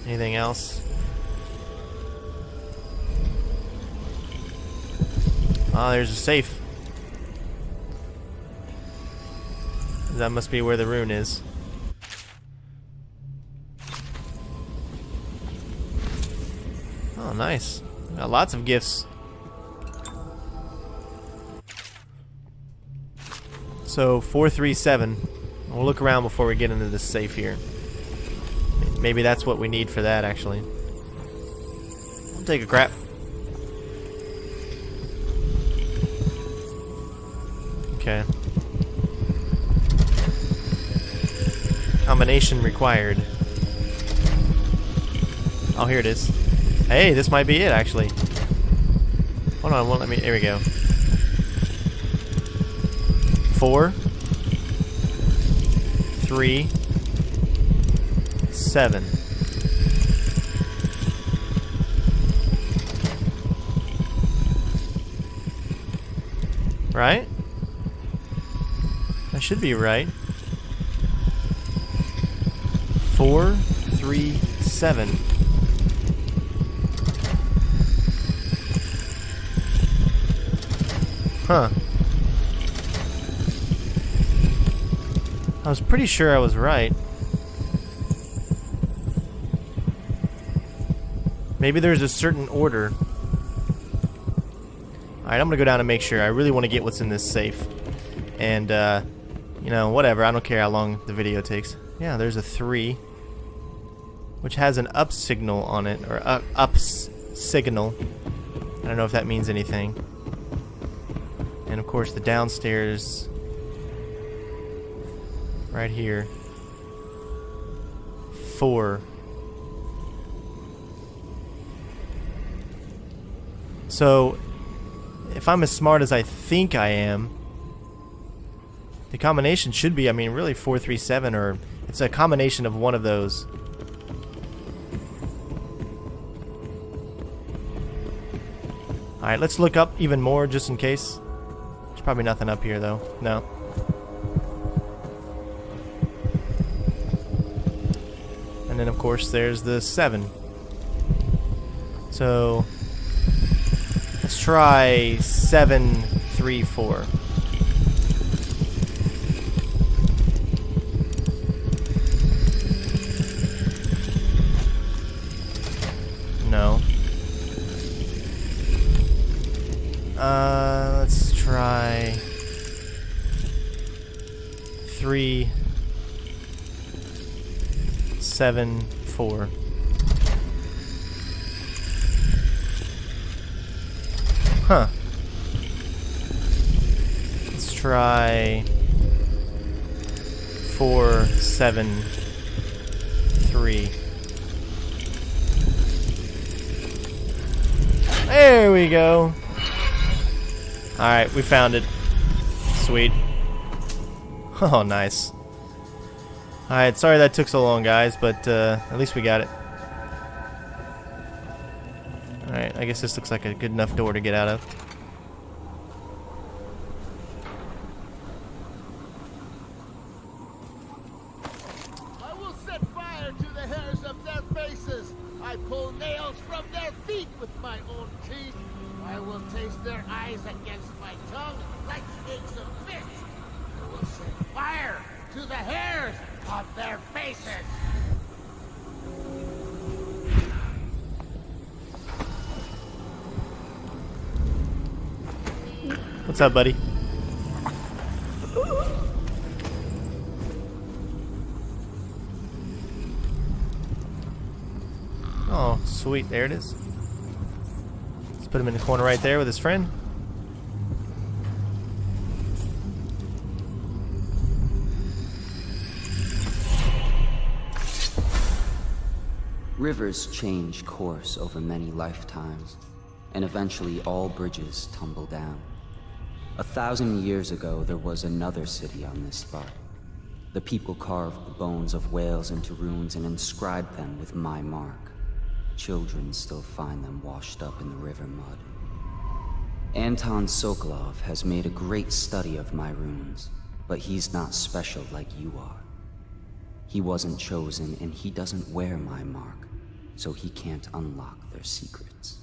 Anything else? Oh, there's a safe. That must be where the rune is. Oh, nice. Got lots of gifts. So 4, 3, 7. We'll look around before we get into this safe here. Maybe that's what we need for that, actually. I'll take a crap. Okay. Combination required. Oh, here it is. Hey, this might be it, actually. Hold on, let me. Here we go. 4, 3, 7. Right? I should be right. 4, 3, 7. Huh. I was pretty sure I was right. Maybe there's a certain order. Alright, I'm gonna go down and make sure. I really want to get what's in this safe. And, you know, whatever. I don't care how long the video takes. Yeah, there's a 3. Which has an up signal on it. Or up signal. I don't know if that means anything. And, of course, the downstairs... right here. 4. So, if I'm as smart as I think I am, the combination should be, I mean, really 437, or it's a combination of one of those. Alright, let's look up even more just in case. There's probably nothing up here, though. No. And then, of course, there's the 7. So... let's try 7, 3, 4. No. Let's try 3, 7, 4. Huh. Let's try 4, 7, 3. There we go. Alright, we found it. Sweet. Oh, nice. Alright, sorry that took so long, guys, but at least we got it. Alright, I guess this looks like a good enough door to get out of. I will set fire to the hairs of their faces. I pull nails from their feet with my own teeth. I will taste their eyes against my tongue like snakes of fish. I will set fire to the hairs of their faces. What's up, buddy? Oh, sweet. There it is. Let's put him in the corner right there with his friend. Rivers change course over many lifetimes, and eventually all bridges tumble down. 1,000 years ago, there was another city on this spot. The people carved the bones of whales into runes and inscribed them with my mark. Children still find them washed up in the river mud. Anton Sokolov has made a great study of my runes, but he's not special like you are. He wasn't chosen, and he doesn't wear my mark, so he can't unlock their secrets.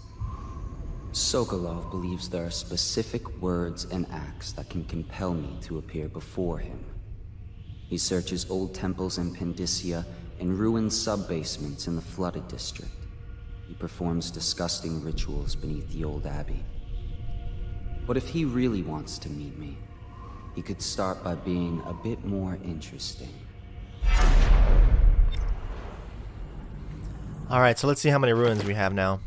Sokolov believes there are specific words and acts that can compel me to appear before him. He searches old temples in Pendicia and ruined sub-basements in the flooded district. He performs disgusting rituals beneath the old abbey. But if he really wants to meet me, he could start by being a bit more interesting. Alright, so let's see how many ruins we have now.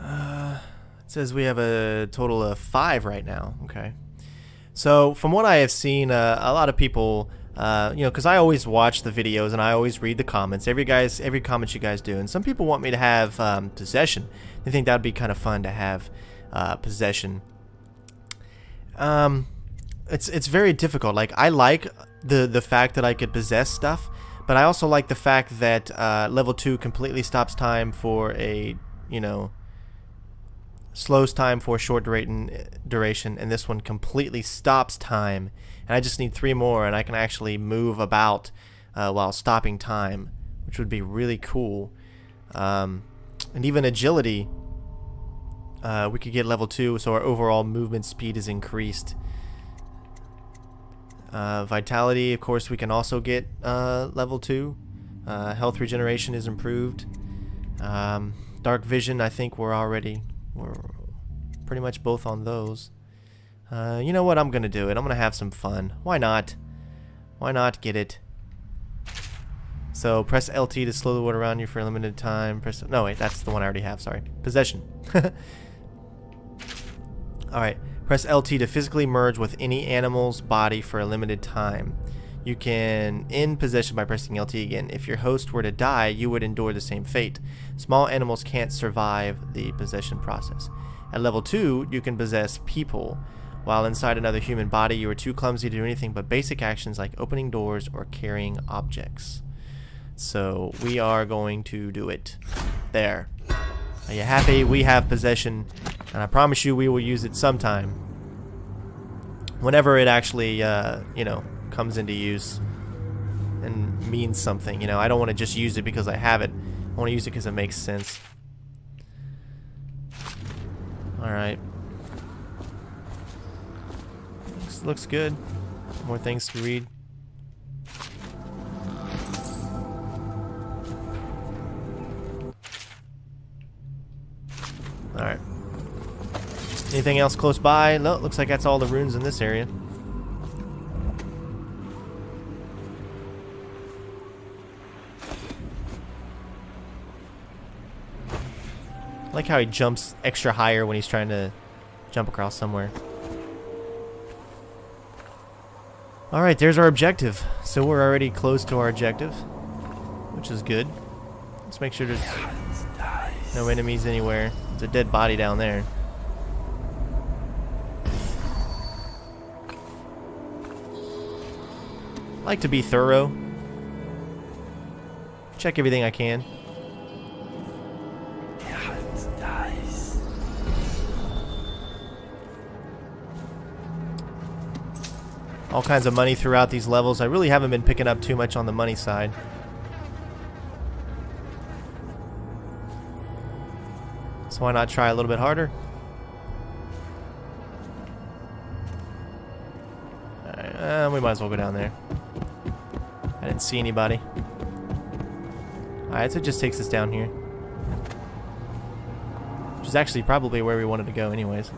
It says we have a total of 5 right now. Okay. So, from what I have seen, a lot of people, you know, because I always watch the videos and I always read the comments, every comment you guys do, and some people want me to have possession. They think that would be kind of fun to have possession. It's very difficult. Like, I like the fact that I could possess stuff, but I also like the fact that level 2 completely stops time for a, you know, slows time for a short duration, and this one completely stops time. And I just need 3 more, and I can actually move about while stopping time, which would be really cool. And even agility, we could get level 2, so our overall movement speed is increased. Vitality, of course, we can also get level 2. Health regeneration is improved. Dark vision, I think we're pretty much both on those. You know what? I'm gonna do it. I'm gonna have some fun. Why not? Why not get it? So press LT to slow the world around you for a limited time. No, wait, that's the one I already have. Sorry. Possession. Alright. Press LT to physically merge with any animal's body for a limited time. You can end possession by pressing LT again. If your host were to die, you would endure the same fate. Small animals can't survive the possession process. At level 2, you can possess people. While inside another human body, you are too clumsy to do anything but basic actions like opening doors or carrying objects. So we are going to do it. There. Are you happy? We have possession, and I promise you we will use it sometime. Whenever it actually, you know, comes into use and means something. You know, I don't want to just use it because I have it. I want to use it because it makes sense. Alright. Looks good. More things to read. Alright. Anything else close by? No, looks like that's all the runes in this area. I like how he jumps extra higher when he's trying to jump across somewhere. Alright, there's our objective. So we're already close to our objective, which is good. Let's make sure there's no enemies anywhere. There's a dead body down there. I like to be thorough. Check everything I can. All kinds of money throughout these levels. I really haven't been picking up too much on the money side. So why not try a little bit harder? We might as well go down there. I didn't see anybody. Alright, so it just takes us down here. Which is actually probably where we wanted to go anyways.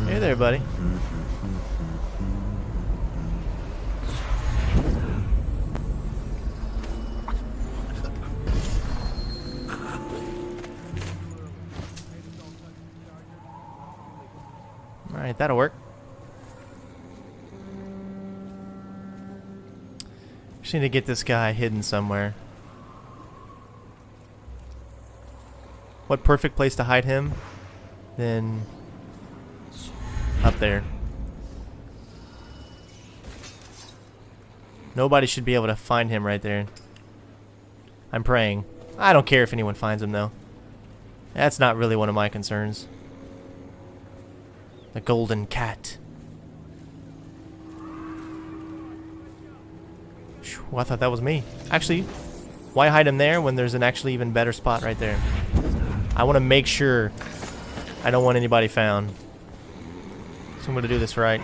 Hey there, buddy. Alright, that'll work. Just need to get this guy hidden somewhere. What perfect place to hide him? Then up there. Nobody should be able to find him right there. I'm praying. I don't care if anyone finds him though. That's not really one of my concerns. The golden cat. Whew, I thought that was me. Actually, why hide him there when there's an actually even better spot right there? I want to make sure I don't want anybody found. So I'm going to do this right.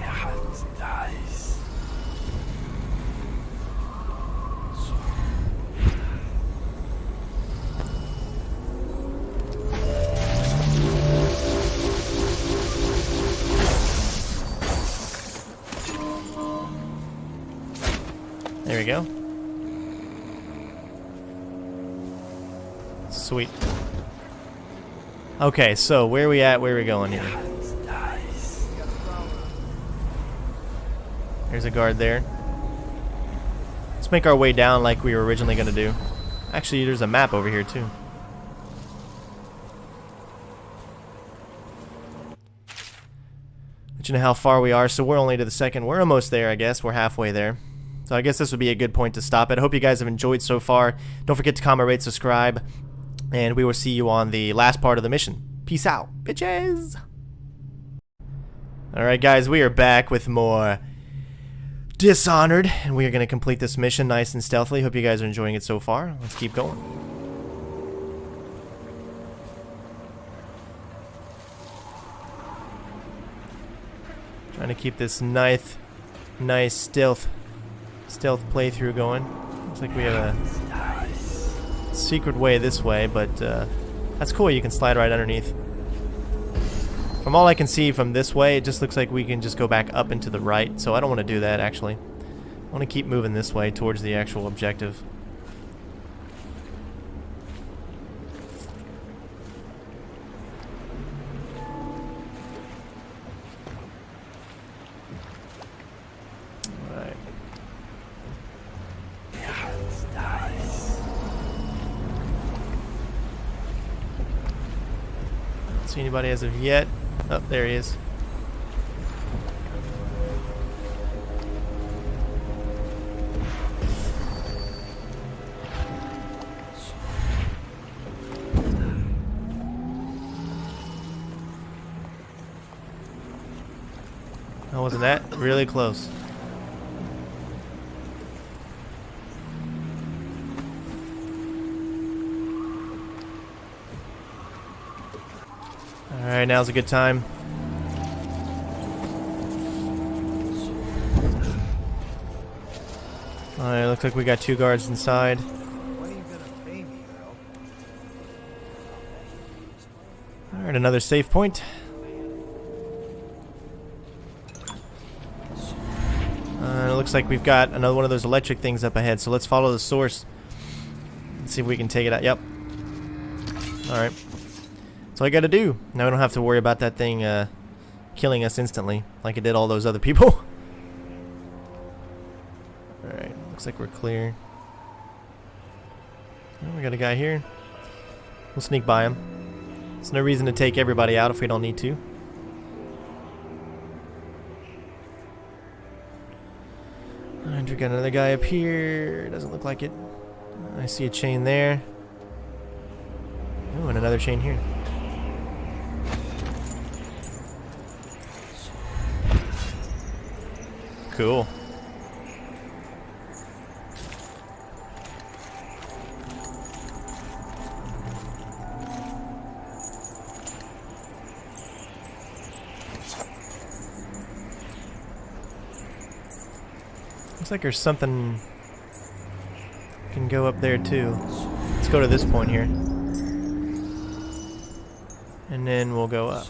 There we go. Sweet. Okay, so where are we at? Where are we going here? There's a guard there. Let's make our way down like we were originally going to do. Actually, there's a map over here too. Let you know how far we are. So we're only to the second. We're almost there, I guess. We're halfway there. So I guess this would be a good point to stop it. I hope you guys have enjoyed so far. Don't forget to comment, rate, subscribe, and we will see you on the last part of the mission. Peace out, bitches! Alright guys, we are back with more Dishonored, and we are going to complete this mission nice and stealthily. Hope you guys are enjoying it so far. Let's keep going. Trying to keep this nice stealth playthrough going. Looks like we have a secret way this way, but that's cool. You can slide right underneath. From all I can see from this way, it just looks like we can just go back up and to the right, so I don't want to do that, actually. I want to keep moving this way towards the actual objective. Alright. Don't see anybody as of yet. Oh, there he is. Oh, wasn't that really close? Alright, now's a good time. Alright, looks like we got 2 guards inside. Alright, another save point. It looks like we've got another one of those electric things up ahead, so let's follow the source. Let's see if we can take it out. Yep. Alright. That's all I gotta do. Now we don't have to worry about that thing killing us instantly, like it did all those other people. Alright, looks like we're clear. Oh, we got a guy here. We'll sneak by him. There's no reason to take everybody out if we don't need to. And we got another guy up here. Doesn't look like it. I see a chain there. Oh, and another chain here. Cool. Looks like there's something can go up there too. Let's go to this point here. And then we'll go up.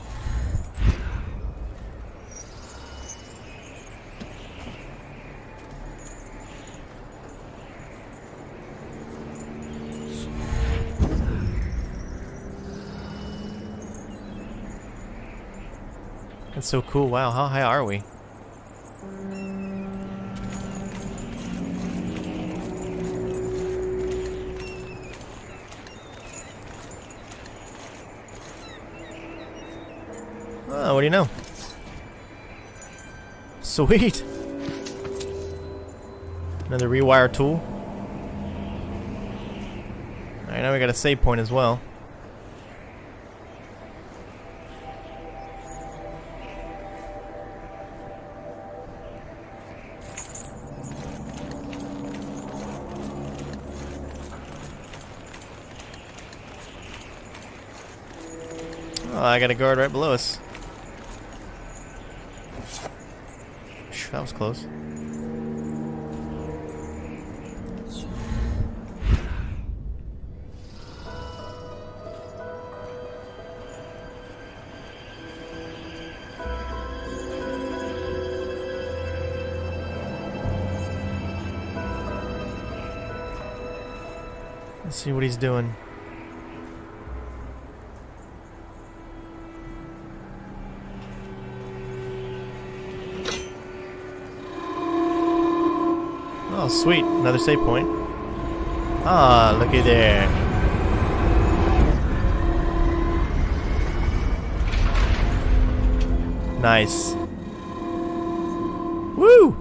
That's so cool. Wow, how high are we? Oh, what do you know? Sweet! Another rewire tool. Alright, now we got a save point as well. Oh, I got a guard right below us. That was close. Let's see what he's doing. Oh, sweet. Another save point. Ah, looky there. Nice. Woo!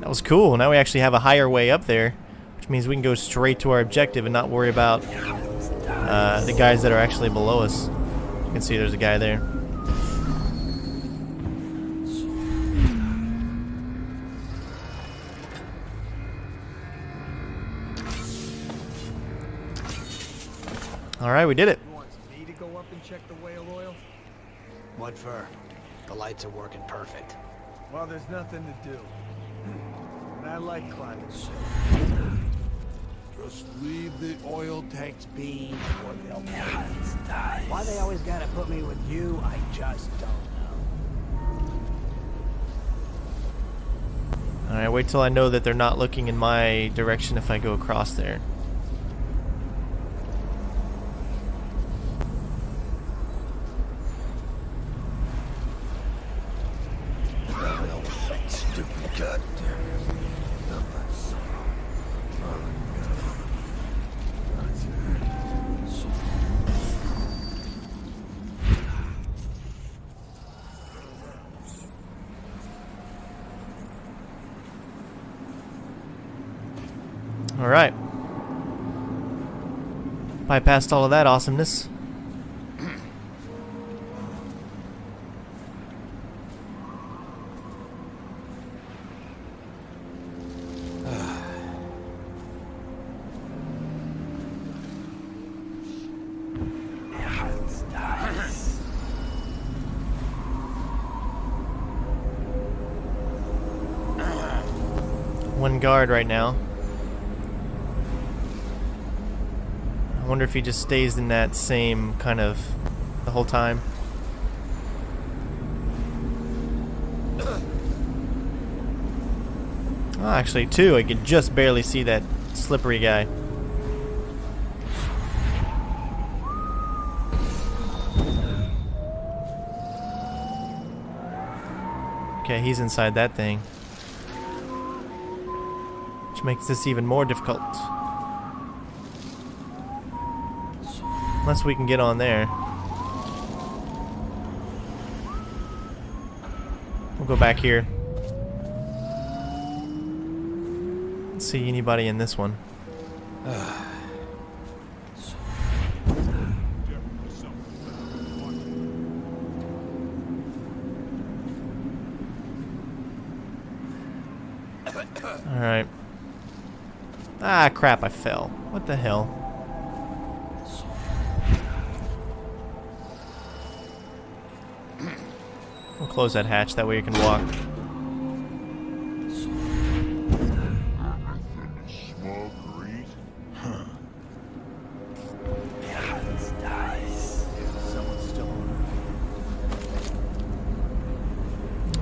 That was cool. Now we actually have a higher way up there, which means we can go straight to our objective and not worry about the guys that are actually below us. You can see there's a guy there. Alright, we did it. You want me to go up and check the whale oil? What for? The lights are working perfect. Well, there's nothing to do. And I like climbing. Just leave the oil tanks be, or they'll die. Why they always gotta put me with you, I just don't know. Alright, wait till I know that they're not looking in my direction if I go across there. Stupid goddamn. Alright. Bypassed all of that awesomeness. One guard right now. I wonder if he just stays in that same kind of the whole time. Oh, actually two. I could just barely see that slippery guy. Okay, he's inside that thing. Which makes this even more difficult. Unless we can get on there. We'll go back here. Let's see anybody in this one. Alright. Ah, crap, I fell. What the hell? We'll close that hatch, that way you can walk.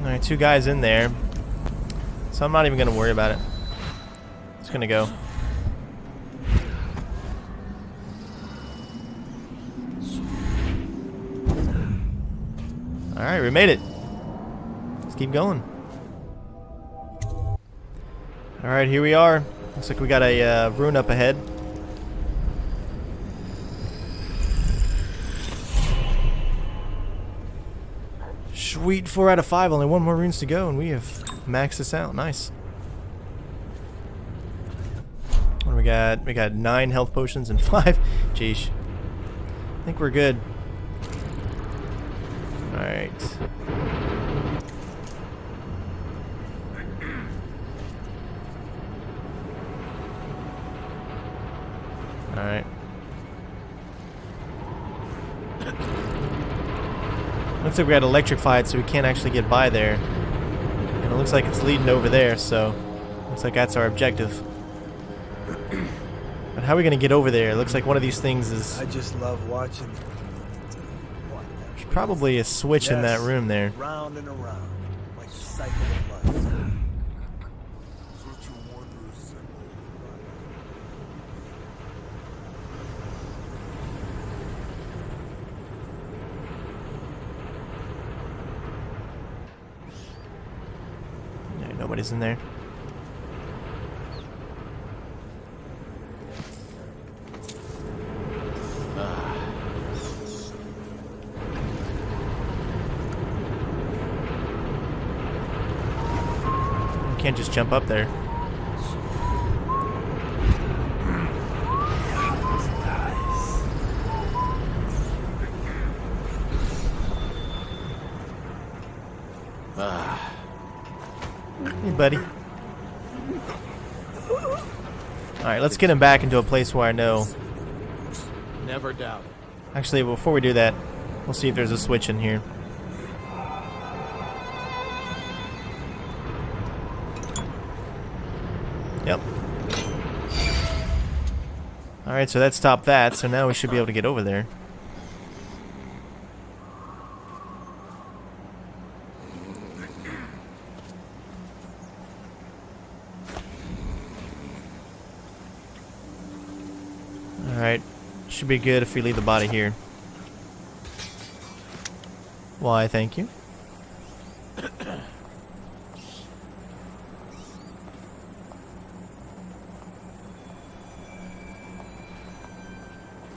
Alright, two guys in there. So I'm not even going to worry about it. It's going to go. Alright, we made it. Let's keep going. Alright, here we are. Looks like we got a rune up ahead. Sweet, 4 out of 5. Only one more runes to go, and we have maxed this out. Nice. What do we got? We got 9 health potions and 5. Jeez. I think we're good. Alright. Alright. Looks like we got electrified, so we can't actually get by there. And it looks like it's leading over there, so looks like that's our objective. But how are we gonna get over there? It looks like one of these things is... I just love watching. There's probably a switch in that room there. Round and around, like the cycle of life. Nobody's in there. can't just jump up there. Hey, buddy. Alright, let's get him back into a place where I know. Never doubt it. Actually, before we do that, we'll see if there's a switch in here. Yep. Alright, so that stopped that, so now we should be able to get over there. Alright, should be good if we leave the body here. Why, thank you.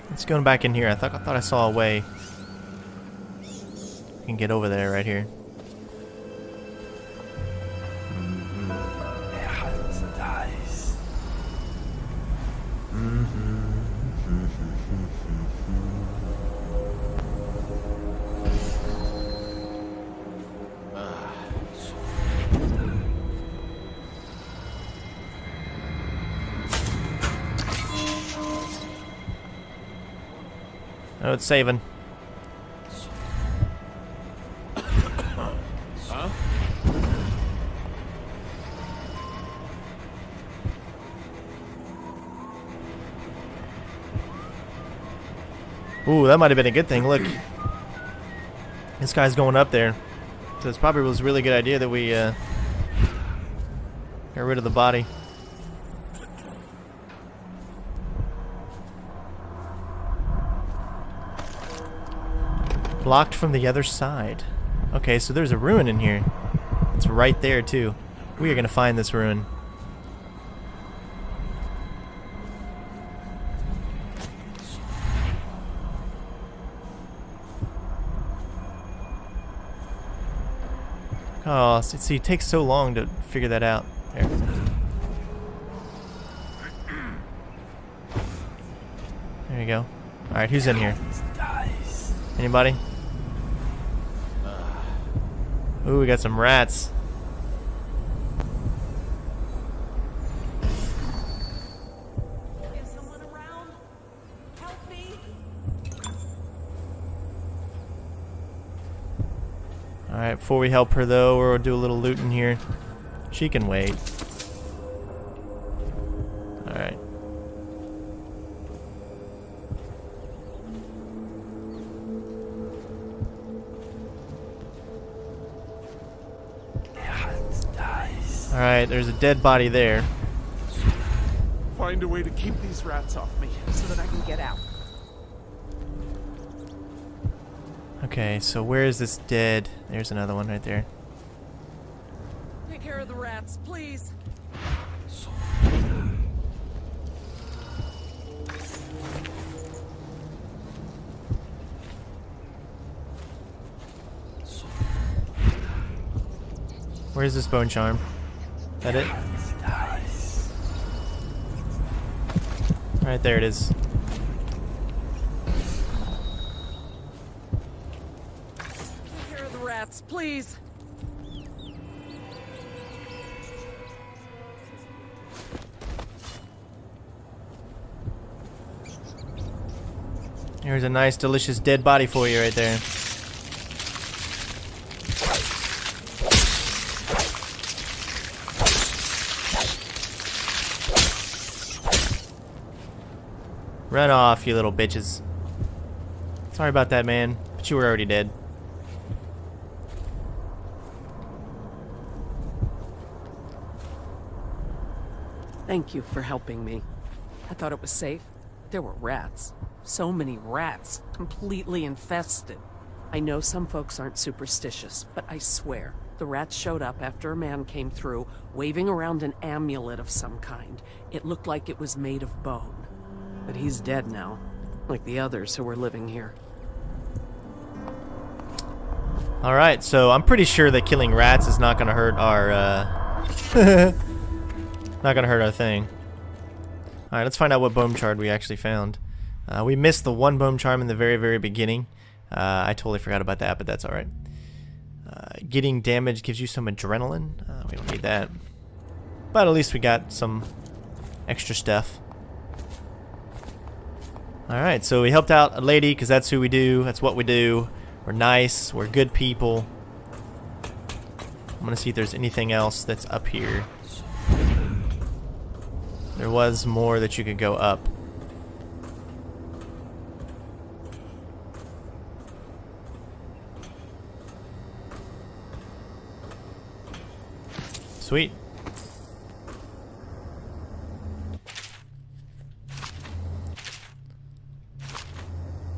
Let's go back in here. I thought I saw a way. I can get over there right here. Oh, it's saving. Huh? Ooh, that might have been a good thing. Look. This guy's going up there. So it probably was a really good idea that we got rid of the body. Blocked from the other side. Okay, so there's a ruin in here. It's right there, too. We are going to find this ruin. Oh, see, it takes so long to figure that out. There. There you go. Alright, who's in here? Anybody? Ooh, we got some rats. Is someone around? Help me! Alright, before we help her though, we'll do a little looting here. She can wait. Alright. Alright, there's a dead body there. Find a way to keep these rats off me so that I can get out. Okay, so where is this dead? There's another one right there. Take care of the rats, please. Where's this bone charm? Is that it? Right there it is. Take care of the rats, please. Here's a nice, delicious dead body for you right there. Run off, you little bitches. Sorry about that, man, but you were already dead. Thank you for helping me. I thought it was safe. There were rats. So many rats. Completely infested. I know some folks aren't superstitious, but I swear, the rats showed up after a man came through, waving around an amulet of some kind. It looked like it was made of bone. But he's dead now, like the others who were living here. Alright, so I'm pretty sure that killing rats is not going to hurt our Not gonna hurt our thing. Alright, let's find out what bone shard we actually found. We missed the one bone charm in the very, very beginning. I totally forgot about that, but that's alright. Getting damage gives you some adrenaline. We don't need that. But at least we got some extra stuff. Alright, so we helped out a lady because that's who we do. That's what we do. We're nice. We're good people. I'm gonna see if there's anything else that's up here. There was more that you could go up. Sweet.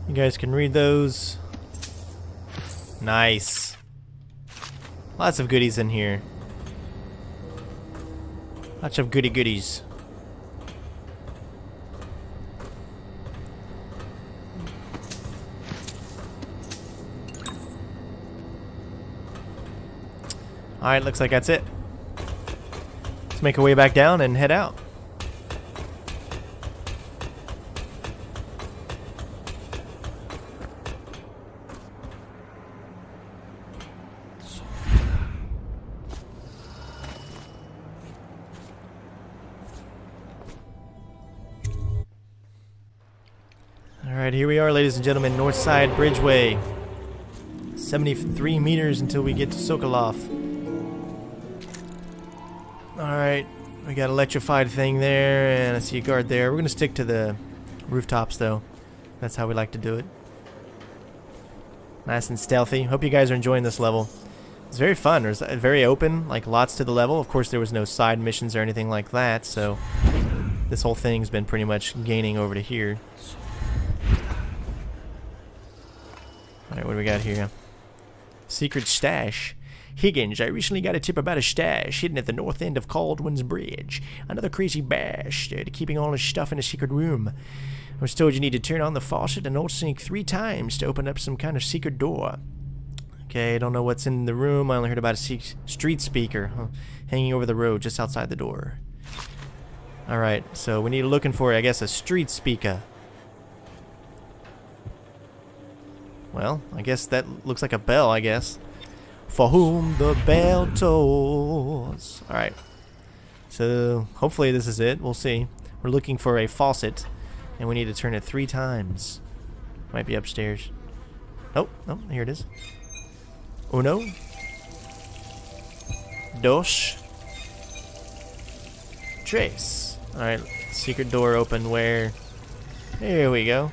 You guys can read those. Nice. Lots of goodies in here. Lots of goody goodies. Alright, looks like that's it. Let's make our way back down and head out. Alright, here we are, ladies and gentlemen, Northside Bridgeway. 73 meters until we get to Sokolov. Alright, we got an electrified thing there, and I see a guard there. We're going to stick to the rooftops, though. That's how we like to do it. Nice and stealthy. Hope you guys are enjoying this level. It's very fun. It's very open, like lots to the level. Of course, there was no side missions or anything like that, so this whole thing's been pretty much gaining over to here. Alright, what do we got here? Secret stash. Higgins, I recently got a tip about a stash hidden at the north end of Caldwin's Bridge. Another crazy bash, keeping all his stuff in a secret room. I was told you need to turn on the faucet and sync 3 times to open up some kind of secret door. Okay, I don't know what's in the room. I only heard about a street speaker hanging over the road just outside the door. Alright, so we need looking for, I guess, a street speaker. Well, I guess that looks like a bell, I guess. For whom the bell tolls. Alright. So, hopefully this is it. We'll see. We're looking for a faucet, and we need to turn it 3 times. Might be upstairs. Oh, here it is. Uno. Dos. Tres. Alright, secret door open where? Here we go.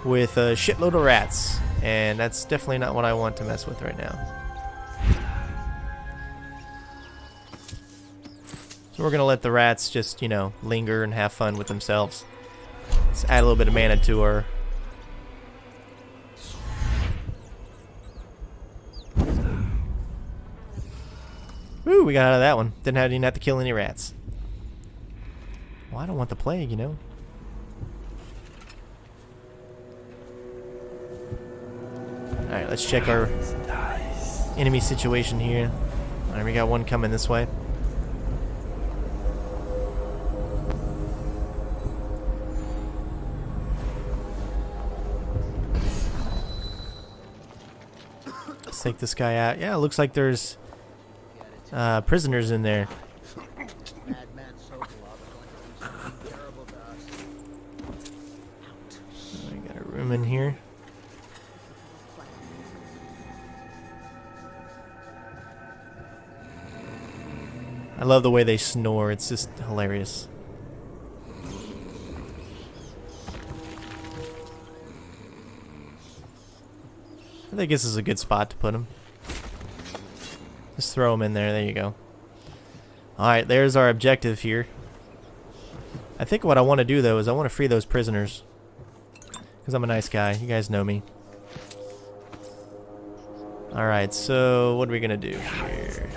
With a shitload of rats. And that's definitely not what I want to mess with right now. So we're going to let the rats just, you know, linger and have fun with themselves. Let's add a little bit of mana to our... Woo, we got out of that one. Didn't have to kill any rats. Well, I don't want the plague, you know. Alright, let's check our enemy situation here. Alright, we got one coming this way. Let's take this guy out. Yeah, it looks like there's prisoners in there. We got a room in here. I love the way they snore. It's just hilarious. I think this is a good spot to put them. Just throw them in there. There you go. Alright, there's our objective here. I think what I want to do, though, is I want to free those prisoners. Because I'm a nice guy. You guys know me. Alright, so what are we going to do here?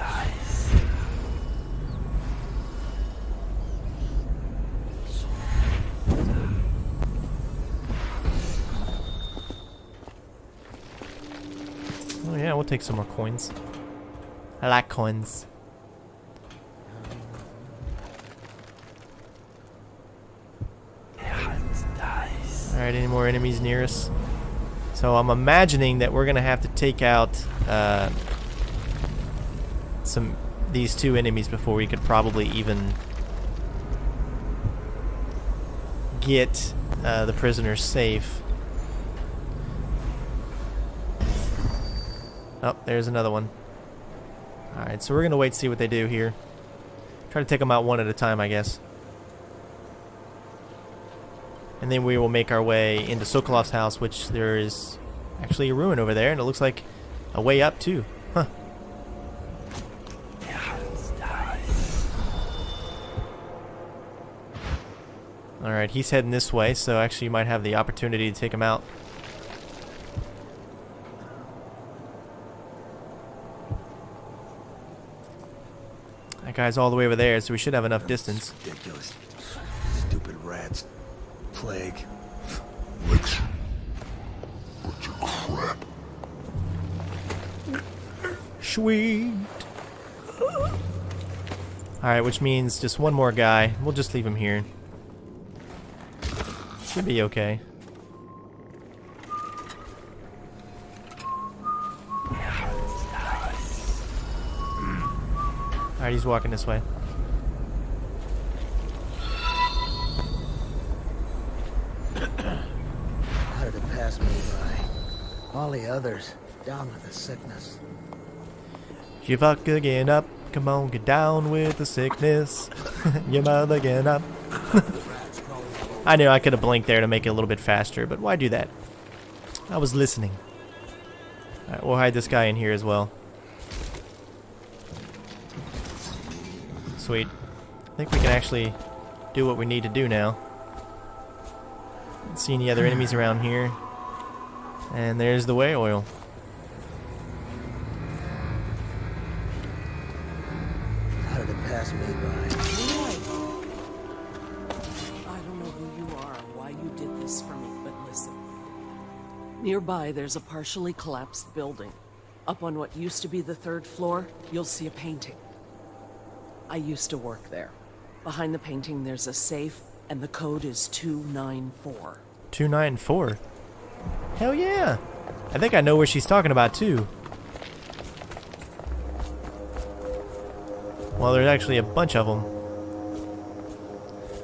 Oh yeah, we'll take some more coins. I like coins. Alright, any more enemies near us? So I'm imagining that we're gonna have to take out these two enemies before we could probably even get the prisoners safe. Oh, there's another one. Alright, so we're gonna wait to see what they do here. Try to take them out one at a time, I guess. And then we will make our way into Sokolov's house, which there is actually a ruin over there, and it looks like a way up too. Huh. Alright, he's heading this way, so actually you might have the opportunity to take him out. That guy's all the way over there, so we should have enough distance. Ridiculous. Stupid rats. Plague. Crap. Sweet. Alright, which means just one more guy. We'll just leave him here. Should be okay. Alright, he's walking this way. How did it pass me by? All the others down with the sickness. You fuck again up. Come on, get down with the sickness. Your mother get up. I knew I could have blinked there to make it a little bit faster, but why do that? I was listening. Alright, we'll hide this guy in here as well. Sweet. I think we can actually do what we need to do now. Don't see any other enemies around here. And there's the whale oil. How did it pass me by? I don't know who you are or why you did this for me, but listen. Nearby, there's a partially collapsed building. Up on what used to be the 3rd floor, you'll see a painting. I used to work there. Behind the painting, there's a safe, and the code is 294. 294? Hell yeah! I think I know where she's talking about, too. Well, there's actually a bunch of them.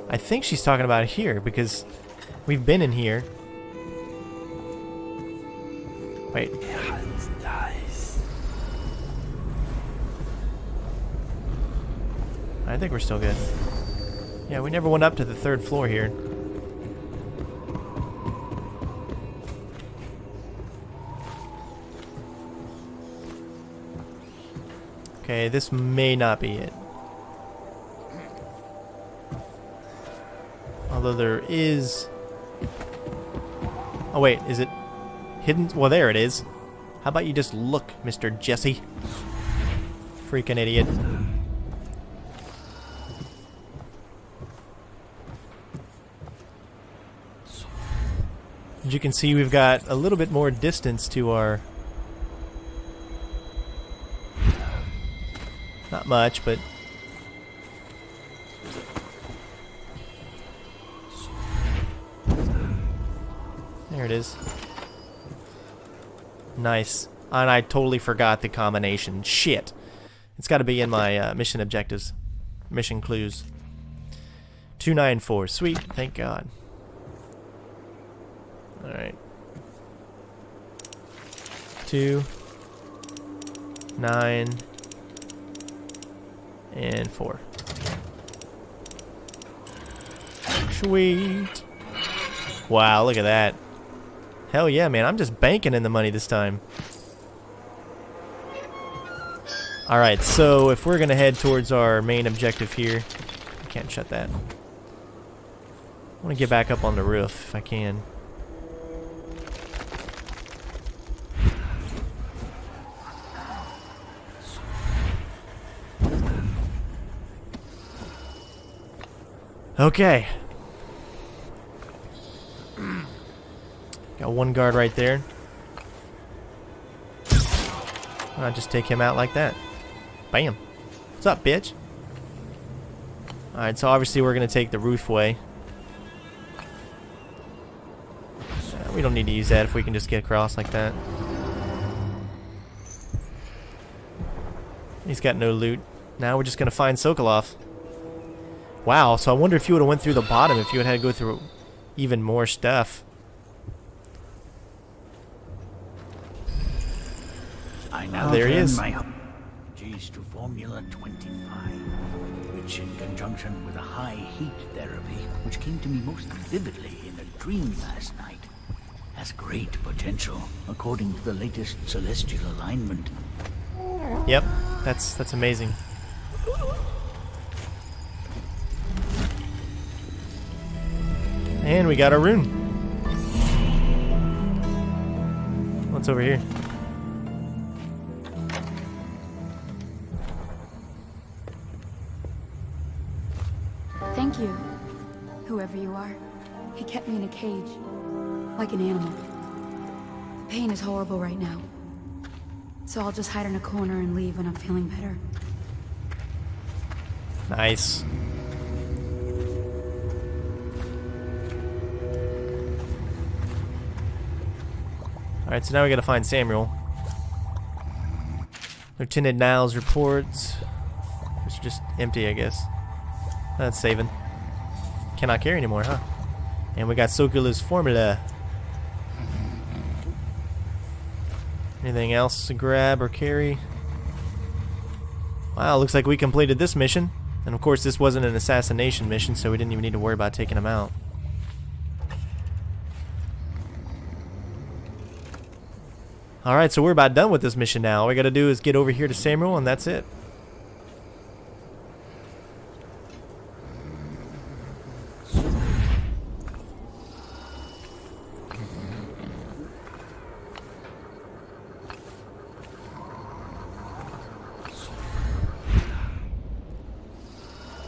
I think she's talking about here, because we've been in here. Wait. I think we're still good. Yeah, we never went up to the 3rd floor here. Okay, this may not be it. Although there is... Oh wait, is it hidden? Well, there it is. How about you just look, Mr. Jesse? Freaking idiot. As you can see, we've got a little bit more distance to our... Not much, but... There it is. Nice. And I totally forgot the combination. Shit. It's got to be in my mission objectives. Mission clues. 294. Sweet. Thank God. Alright. 2, 9, and 4. Sweet. Wow, look at that. Hell yeah, man. I'm just banking in the money this time. Alright, so if we're going to head towards our main objective here... I can't shut that. I want to get back up on the roof if I can. Okay. Got one guard right there. I'll just take him out like that. Bam. What's up, bitch? Alright, so obviously we're going to take the roof way. We don't need to use that if we can just get across like that. He's got no loot. Now we're just gonna find Sokolov. Wow, so I wonder if you would have went through the bottom if you had to go through even more stuff. I now there he turn is. my energies to Formula 25, which in conjunction with a high heat therapy, which came to me most vividly in a dream last night, has great potential according to the latest celestial alignment. Yep, that's amazing. And we got our rune. What's over here? Thank you, whoever you are. He kept me in a cage, like an animal. The pain is horrible right now. So I'll just hide in a corner and leave when I'm feeling better. Nice. Alright, so now we gotta find Samuel. Lieutenant Niles reports. It's just empty, I guess. That's saving. Cannot carry anymore, huh? And we got Sokol's formula. Anything else to grab or carry? Wow, looks like we completed this mission. And of course, this wasn't an assassination mission, so we didn't even need to worry about taking him out. Alright, so we're about done with this mission now. All we gotta do is get over here to Samuel, and that's it.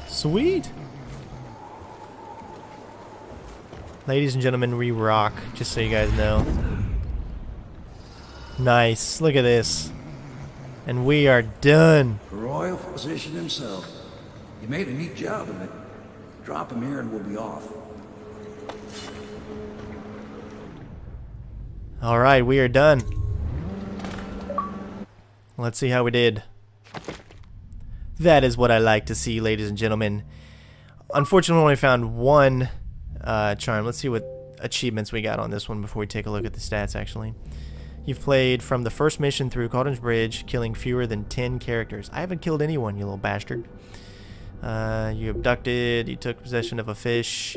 Sweet! Ladies and gentlemen, we rock, just so you guys know. Nice, look at this. And we are done. The royal physician himself. You made a neat job of it. Drop him here and we'll be off. Alright, we are done. Let's see how we did. That is what I like to see, ladies and gentlemen. Unfortunately, we only found one charm. Let's see what achievements we got on this one before we take a look at the stats, actually. You've played from the first mission through Coldridge Bridge, killing fewer than 10 characters. I haven't killed anyone, you little bastard. You abducted, you took possession of a fish.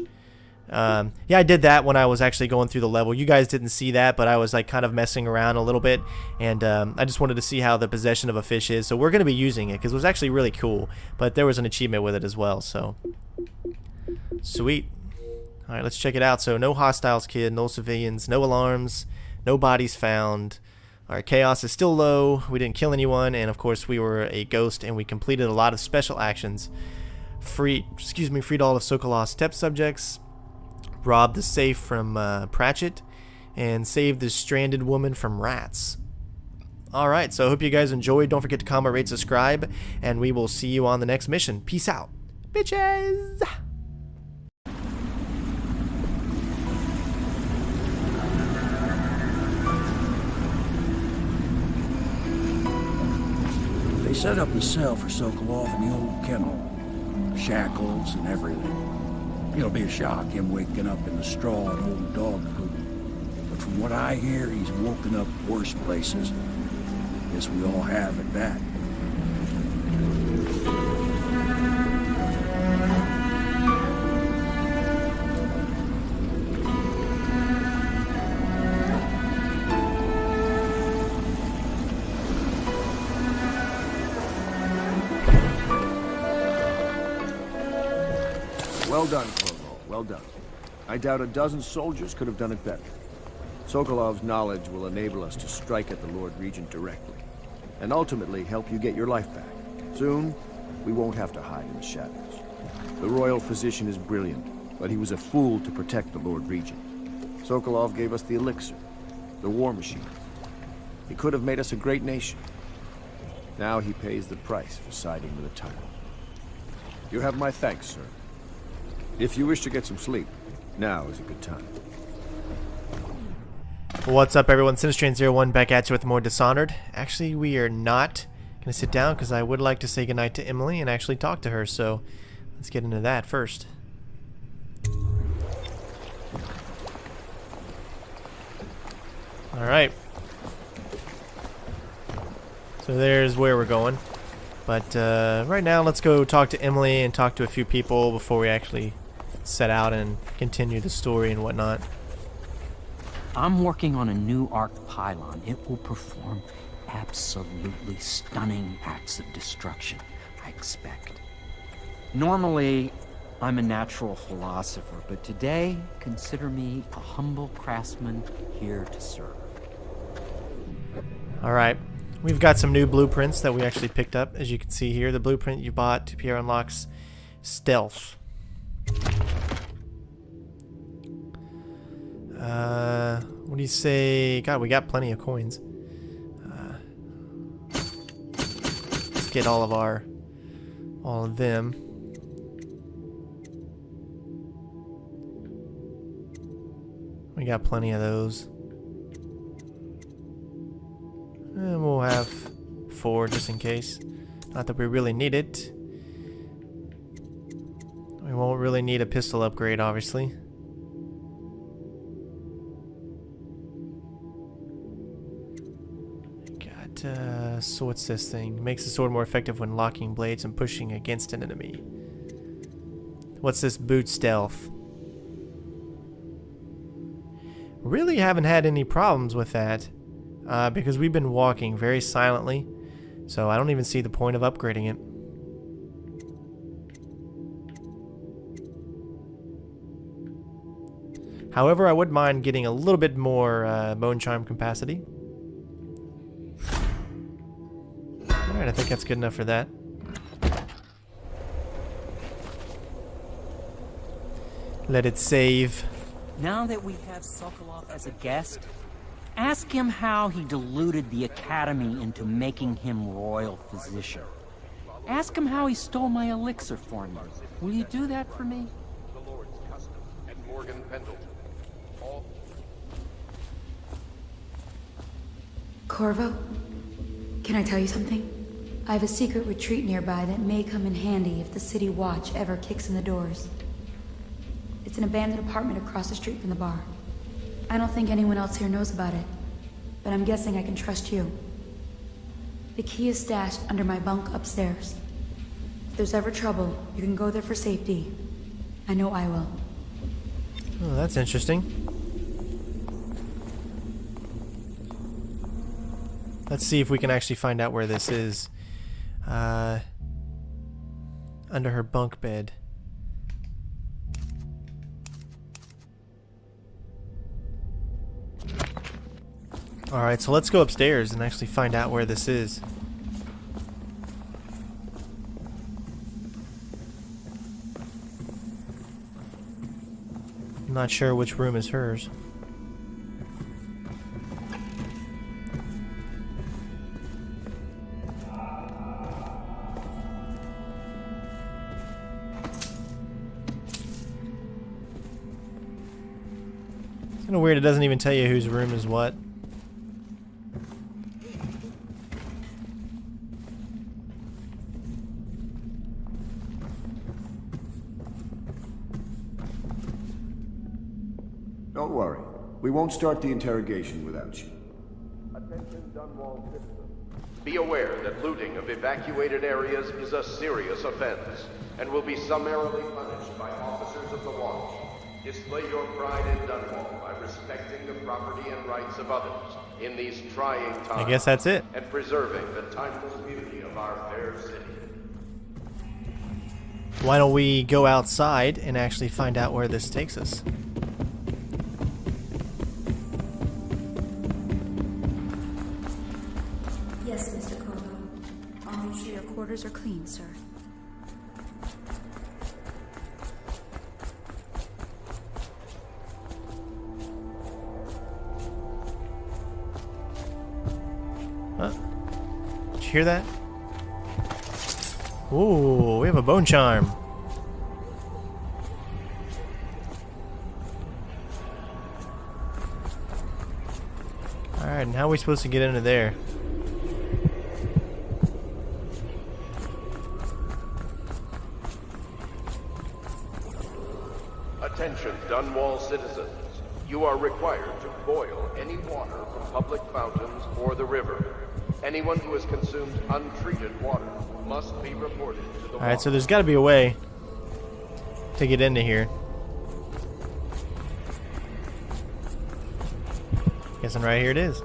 Yeah, I did that when I was actually going through the level. You guys didn't see that, but I was like kind of messing around a little bit, and I just wanted to see how the possession of a fish is. So we're going to be using it because it was actually really cool, but there was an achievement with it as well. So sweet. All right, let's check it out. So no hostiles, kid, no civilians, no alarms, no bodies found. All right, chaos is still low. We didn't kill anyone, and of course we were a ghost, and we completed a lot of special actions. Freed all of Sokolov's test subjects. Robbed the safe from Pratchett, and saved the stranded woman from rats. Alright, so I hope you guys enjoyed. Don't forget to comment, rate, subscribe, and we will see you on the next mission. Peace out, bitches! They set up a cell for Sokolov in the old kennel. Shackles and everything. It'll be a shock, him waking up in the straw and old dog poop. But from what I hear, he's woken up worse places. Guess we all have at that. Well done, Corvo. Well done. I doubt a dozen soldiers could have done it better. Sokolov's knowledge will enable us to strike at the Lord Regent directly, and ultimately help you get your life back. Soon, we won't have to hide in the shadows. The royal physician is brilliant, but he was a fool to protect the Lord Regent. Sokolov gave us the elixir, the war machine. He could have made us a great nation. Now he pays the price for siding with a tyrant. You have my thanks, sir. If you wish to get some sleep, now is a good time. What's up, everyone? Sinistrain01 back at you with more Dishonored. Actually, we are not going to sit down because I would like to say goodnight to Emily and actually talk to her, so let's get into that first. Alright. So there's where we're going. But right now, let's go talk to Emily and talk to a few people before we actually set out and continue the story and whatnot. I'm working on a new arc pylon. It will perform absolutely stunning acts of destruction, I expect. Normally, I'm a natural philosopher, but today, consider me a humble craftsman here to serve. Alright, we've got some new blueprints that we actually picked up. As you can see here, the blueprint you bought to Pierre unlocks stealth. What do you say? God, we got plenty of coins. Let's get all of them. We got plenty of those. And we'll have 4 just in case. Not that we really need it. We won't really need a pistol upgrade, obviously. So what's this thing? Makes the sword more effective when locking blades and pushing against an enemy. What's this boot stealth? Really haven't had any problems with that because we've been walking very silently, so I don't even see the point of upgrading it. However, I wouldn't mind getting a little bit more bone charm capacity. Alright, I think that's good enough for that. Let it save. Now that we have Sokolov as a guest, ask him how he deluded the Academy into making him royal physician. Ask him how he stole my elixir for me. Will you do that for me? The Lord's Custom and Morgan Pendleton. Corvo, can I tell you something? I have a secret retreat nearby that may come in handy if the City Watch ever kicks in the doors. It's an abandoned apartment across the street from the bar. I don't think anyone else here knows about it, but I'm guessing I can trust you. The key is stashed under my bunk upstairs. If there's ever trouble, you can go there for safety. I know I will. Oh, that's interesting. Let's see if we can actually find out where this is. Under her bunk bed. Alright, so let's go upstairs and actually find out where this is. I'm not sure which room is hers. It's kind of weird, it doesn't even tell you whose room is what. Don't worry. We won't start the interrogation without you. Attention Dunwall citizens. Be aware that looting of evacuated areas is a serious offense and will be summarily punished by officers of the Watch. Display your pride in Dunwall by respecting the property and rights of others in these trying times. I guess that's it. And preserving the timeless beauty of our fair city. Why don't we go outside and actually find out where this takes us? Yes, Mr. Corvo. I'll make sure your quarters are clean, sir. Did you hear that? Ooh, we have a bone charm. Alright, and how are we supposed to get into there? Attention, Dunwall citizens. You are required to boil any water from public fountains or the river. Anyone who has consumed untreated water must be reported to the Alright, so there's got to be a way to get into here. Guessing right here it is.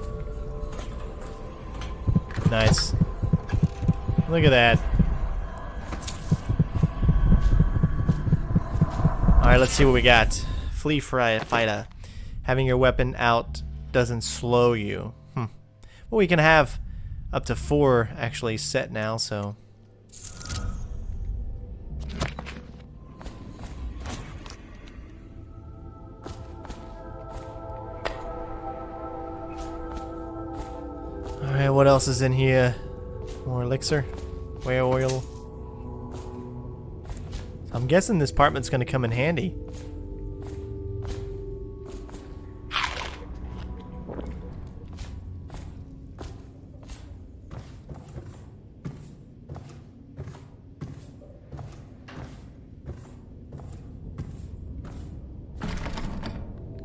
Nice. Look at that. Alright, let's see what we got. Flea fighter. Having your weapon out doesn't slow you. Well, we can have up to 4 actually set now, so. Alright, what else is in here? More elixir? Whale oil? So I'm guessing this apartment's gonna come in handy.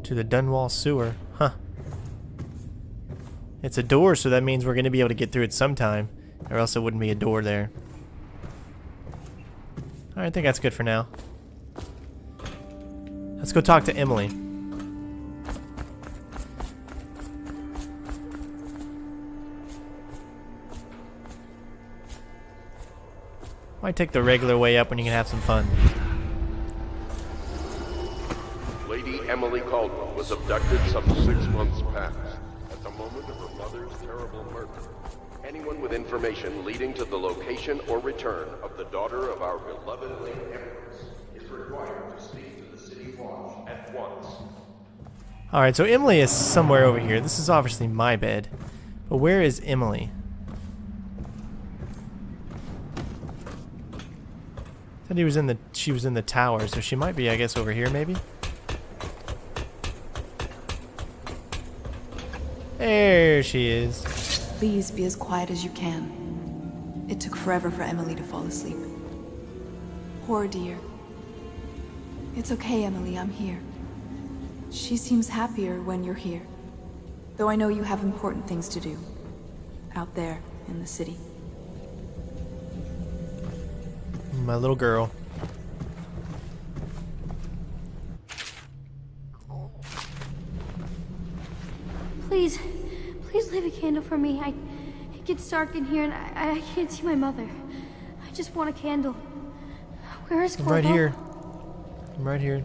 To the Dunwall sewer. Huh. It's a door, so that means we're going to be able to get through it sometime. Or else it wouldn't be a door there. Alright, I think that's good for now. Let's go talk to Emily. Might take the regular way up when you can have some fun. Lady Emily Caldwell was abducted some 6 months past. At the moment of her mother's terrible murder, anyone with information leading to the location or return of the daughter of our beloved Lady Empress is required to speak to the City Watch at once. Alright, so Emily is somewhere over here. This is obviously my bed. But where is Emily? Said she was in the tower, so she might be, I guess, over here maybe? There she is. Please be as quiet as you can. It took forever for Emily to fall asleep. Poor dear. It's okay, Emily, I'm here. She seems happier when you're here. Though I know you have important things to do. Out there, in the city. My little girl. Please leave a candle for me. It gets dark in here and I can't see my mother. I just want a candle. Where is I'm Corvo? right here. I'm right here.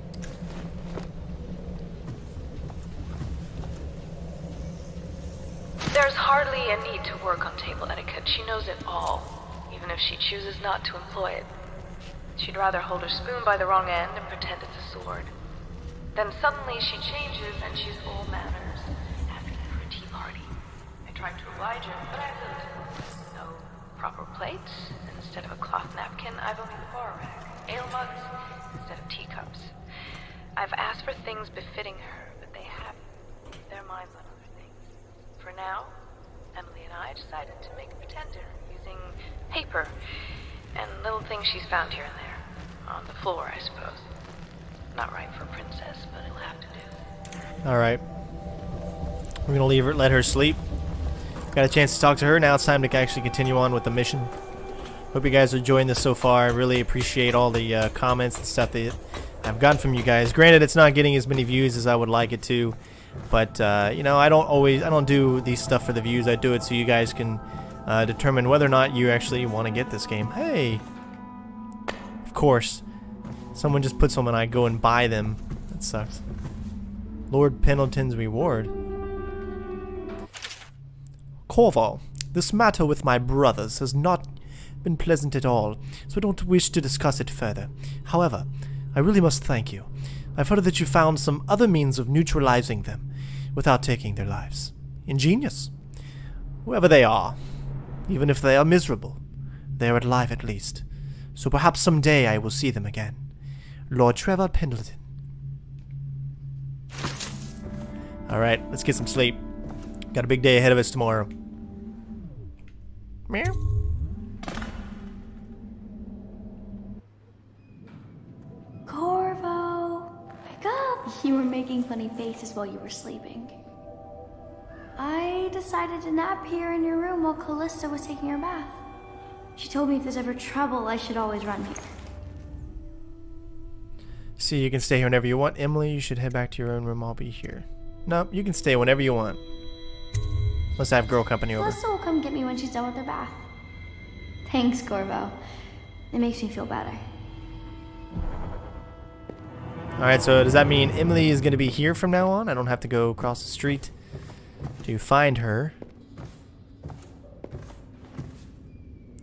There's hardly a need to work on table etiquette. She knows it all, even if she chooses not to employ it. She'd rather hold her spoon by the wrong end and pretend it's a sword. Then suddenly she changes and she's all manners. Asking for a tea party. I tried to oblige her, but I couldn't. No proper plates. Instead of a cloth napkin, I've only the bar rack. Ale mugs instead of teacups. I've asked for things befitting her, but they haven't. Their minds on other things. For now, Emily and I decided to make a pretender using paper and little things she's found here and there. On the floor, I suppose. Not right for a princess, but it'll have to do. Alright. We're gonna leave her, let her sleep. Got a chance to talk to her. Now it's time to actually continue on with the mission. Hope you guys are enjoying this so far. I really appreciate all the comments and stuff that I've gotten from you guys. Granted, it's not getting as many views as I would like it to, but you know, I don't do these stuff for the views. I do it so you guys can determine whether or not you actually want to get this game. Hey, of course, someone just puts them and I go and buy them. That sucks. Lord Pendleton's reward. Corvo, this matter with my brothers has not been pleasant at all, so I don't wish to discuss it further. However, I really must thank you. I've heard that you found some other means of neutralizing them without taking their lives. Ingenious. Whoever they are, even if they are miserable, they are alive at least. So perhaps someday I will see them again. Lord Trevor Pendleton. Alright, let's get some sleep. Got a big day ahead of us tomorrow. Meow. Corvo, wake up! You were making funny faces while you were sleeping. I decided to nap here in your room while Callista was taking her bath. She told me if there's ever trouble, I should always run here. See, you can stay here whenever you want. Emily, you should head back to your own room. I'll be here. Nope, you can stay whenever you want. Let's have girl company over. Callista will come get me when she's done with her bath. Thanks, Corvo. It makes me feel better. Alright, so does that mean Emily is going to be here from now on? I don't have to go across the street to find her.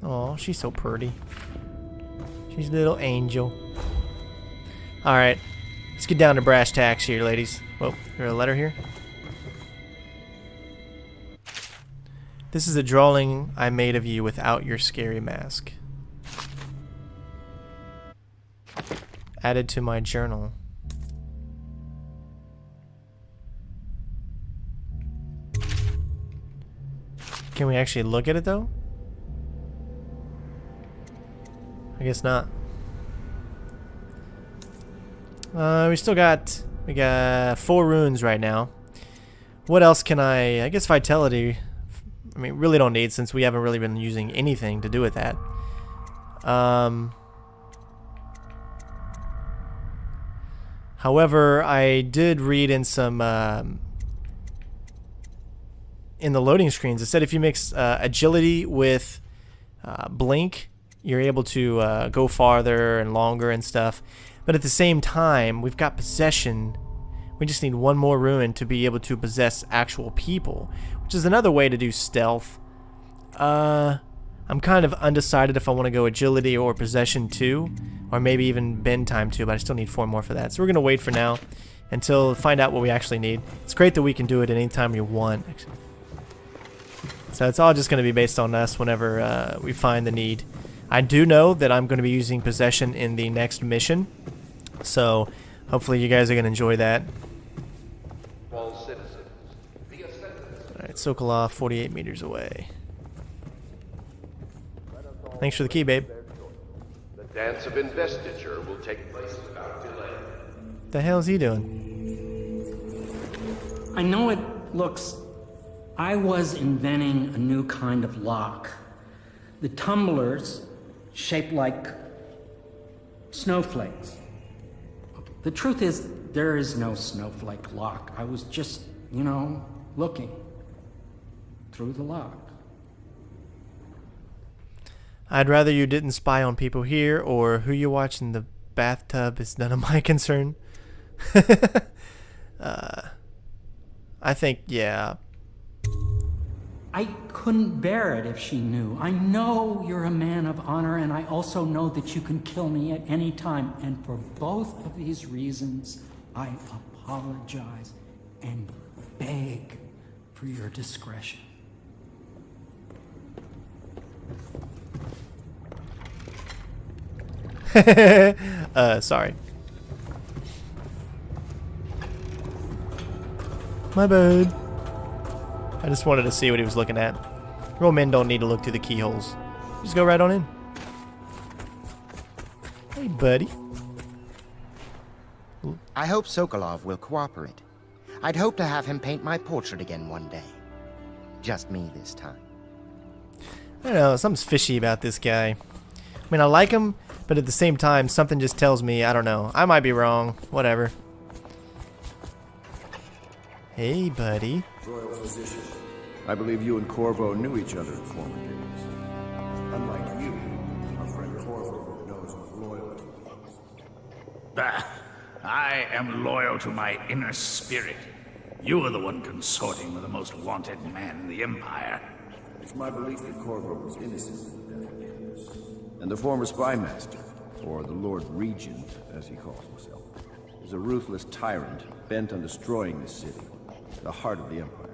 Oh, she's so pretty. She's a little angel. Alright, let's get down to brass tacks here, ladies. Whoa, there's a letter here. This is a drawing I made of you without your scary mask. Added to my journal. Can we actually look at it though? I guess not. We got 4 runes right now. What else can I guess vitality, I mean, really don't need since we haven't really been using anything to do with that. However, I did read in some in the loading screens, it said if you mix agility with blink, you're able to go farther and longer and stuff. But at the same time, we've got possession. We just need 1 more rune to be able to possess actual people, which is another way to do stealth. I'm kind of undecided if I want to go agility or possession 2, or maybe even bend time 2, but I still need 4 more for that. So we're going to wait for now until find out what we actually need. It's great that we can do it at any time we want. So it's all just going to be based on us whenever we find the need. I do know that I'm going to be using possession in the next mission, so hopefully you guys are going to enjoy that. Alright, Sokolov, 48 meters away. Thanks for the key, babe. The dance of investiture will take place without delay. The hell's he doing? I know it looks... I was inventing a new kind of lock. The tumblers, shaped like snowflakes. The truth is, there is no snowflake lock. I was just, you know, looking through the lock. I'd rather you didn't spy on people here, or who you watch in the bathtub is none of my concern. I think, yeah. I couldn't bear it if she knew. I know you're a man of honor, and I also know that you can kill me at any time. And for both of these reasons, I apologize and beg for your discretion. Sorry. My bad. I just wanted to see what he was looking at. Real men don't need to look through the keyholes. Just go right on in. Hey, buddy. I hope Sokolov will cooperate. I'd hope to have him paint my portrait again one day. Just me this time. I don't know, something's fishy about this guy. I mean, I like him, but at the same time, something just tells me, I don't know. I might be wrong. Whatever. Hey, buddy. Royal physician. I believe you and Corvo knew each other in former days. Unlike you, our friend Corvo knows what loyalty means. Bah! I am loyal to my inner spirit. You are the one consorting with the most wanted man in the Empire. It's my belief that Corvo was innocent of the death of the Empress. And the former spy master, or the Lord Regent, as he calls himself, is a ruthless tyrant bent on destroying this city, the heart of the Empire.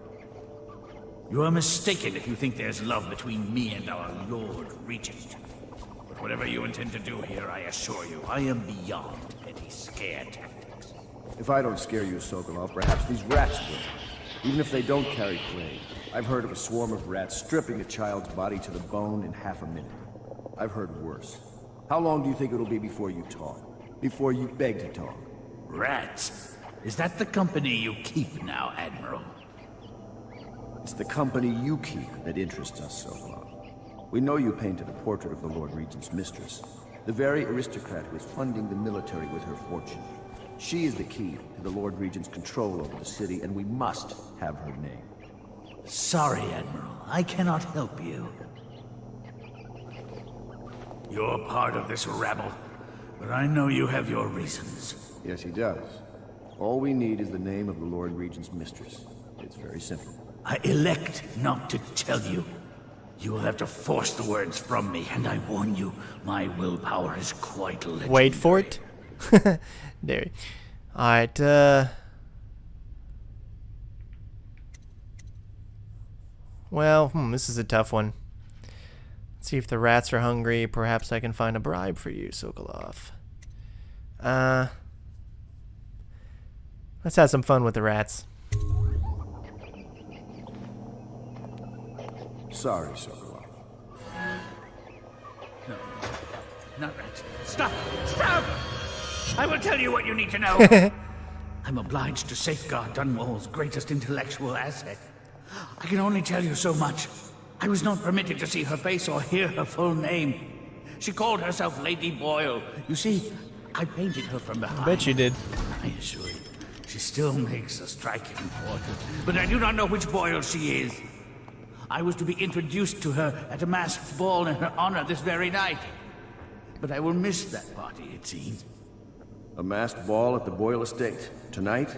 You are mistaken if you think there's love between me and our Lord Regent. But whatever you intend to do here, I assure you, I am beyond petty scare tactics. If I don't scare you, Sokolov, perhaps these rats will. Even if they don't carry plague, I've heard of a swarm of rats stripping a child's body to the bone in half a minute. I've heard worse. How long do you think it'll be before you talk? Before you beg to talk? Rats? Is that the company you keep now, Admiral? It's the company you keep that interests us so far. We know you painted a portrait of the Lord Regent's mistress, the very aristocrat who is funding the military with her fortune. She is the key to the Lord Regent's control over the city, and we must have her name. Sorry, Admiral. I cannot help you. You're part of this rabble, but I know you have your reasons. Yes, he does. All we need is the name of the Lord Regent's mistress. It's very simple. I elect not to tell you. You will have to force the words from me, and I warn you, my willpower is quite legendary. Wait for it. There. Alright, well, this is a tough one. Let's see if the rats are hungry. Perhaps I can find a bribe for you, Sokolov. Let's have some fun with the rats. Sorry, Sokolov. No, not rats. Stop! Stop! I will tell you what you need to know. I'm obliged to safeguard Dunwall's greatest intellectual asset. I can only tell you so much. I was not permitted to see her face or hear her full name. She called herself Lady Boyle. You see, I painted her from behind. I bet you did. I assure you, she still makes a striking portrait, but I do not know which Boyle she is. I was to be introduced to her at a masked ball in her honor this very night. But I will miss that party, it seems. A masked ball at the Boyle estate. Tonight?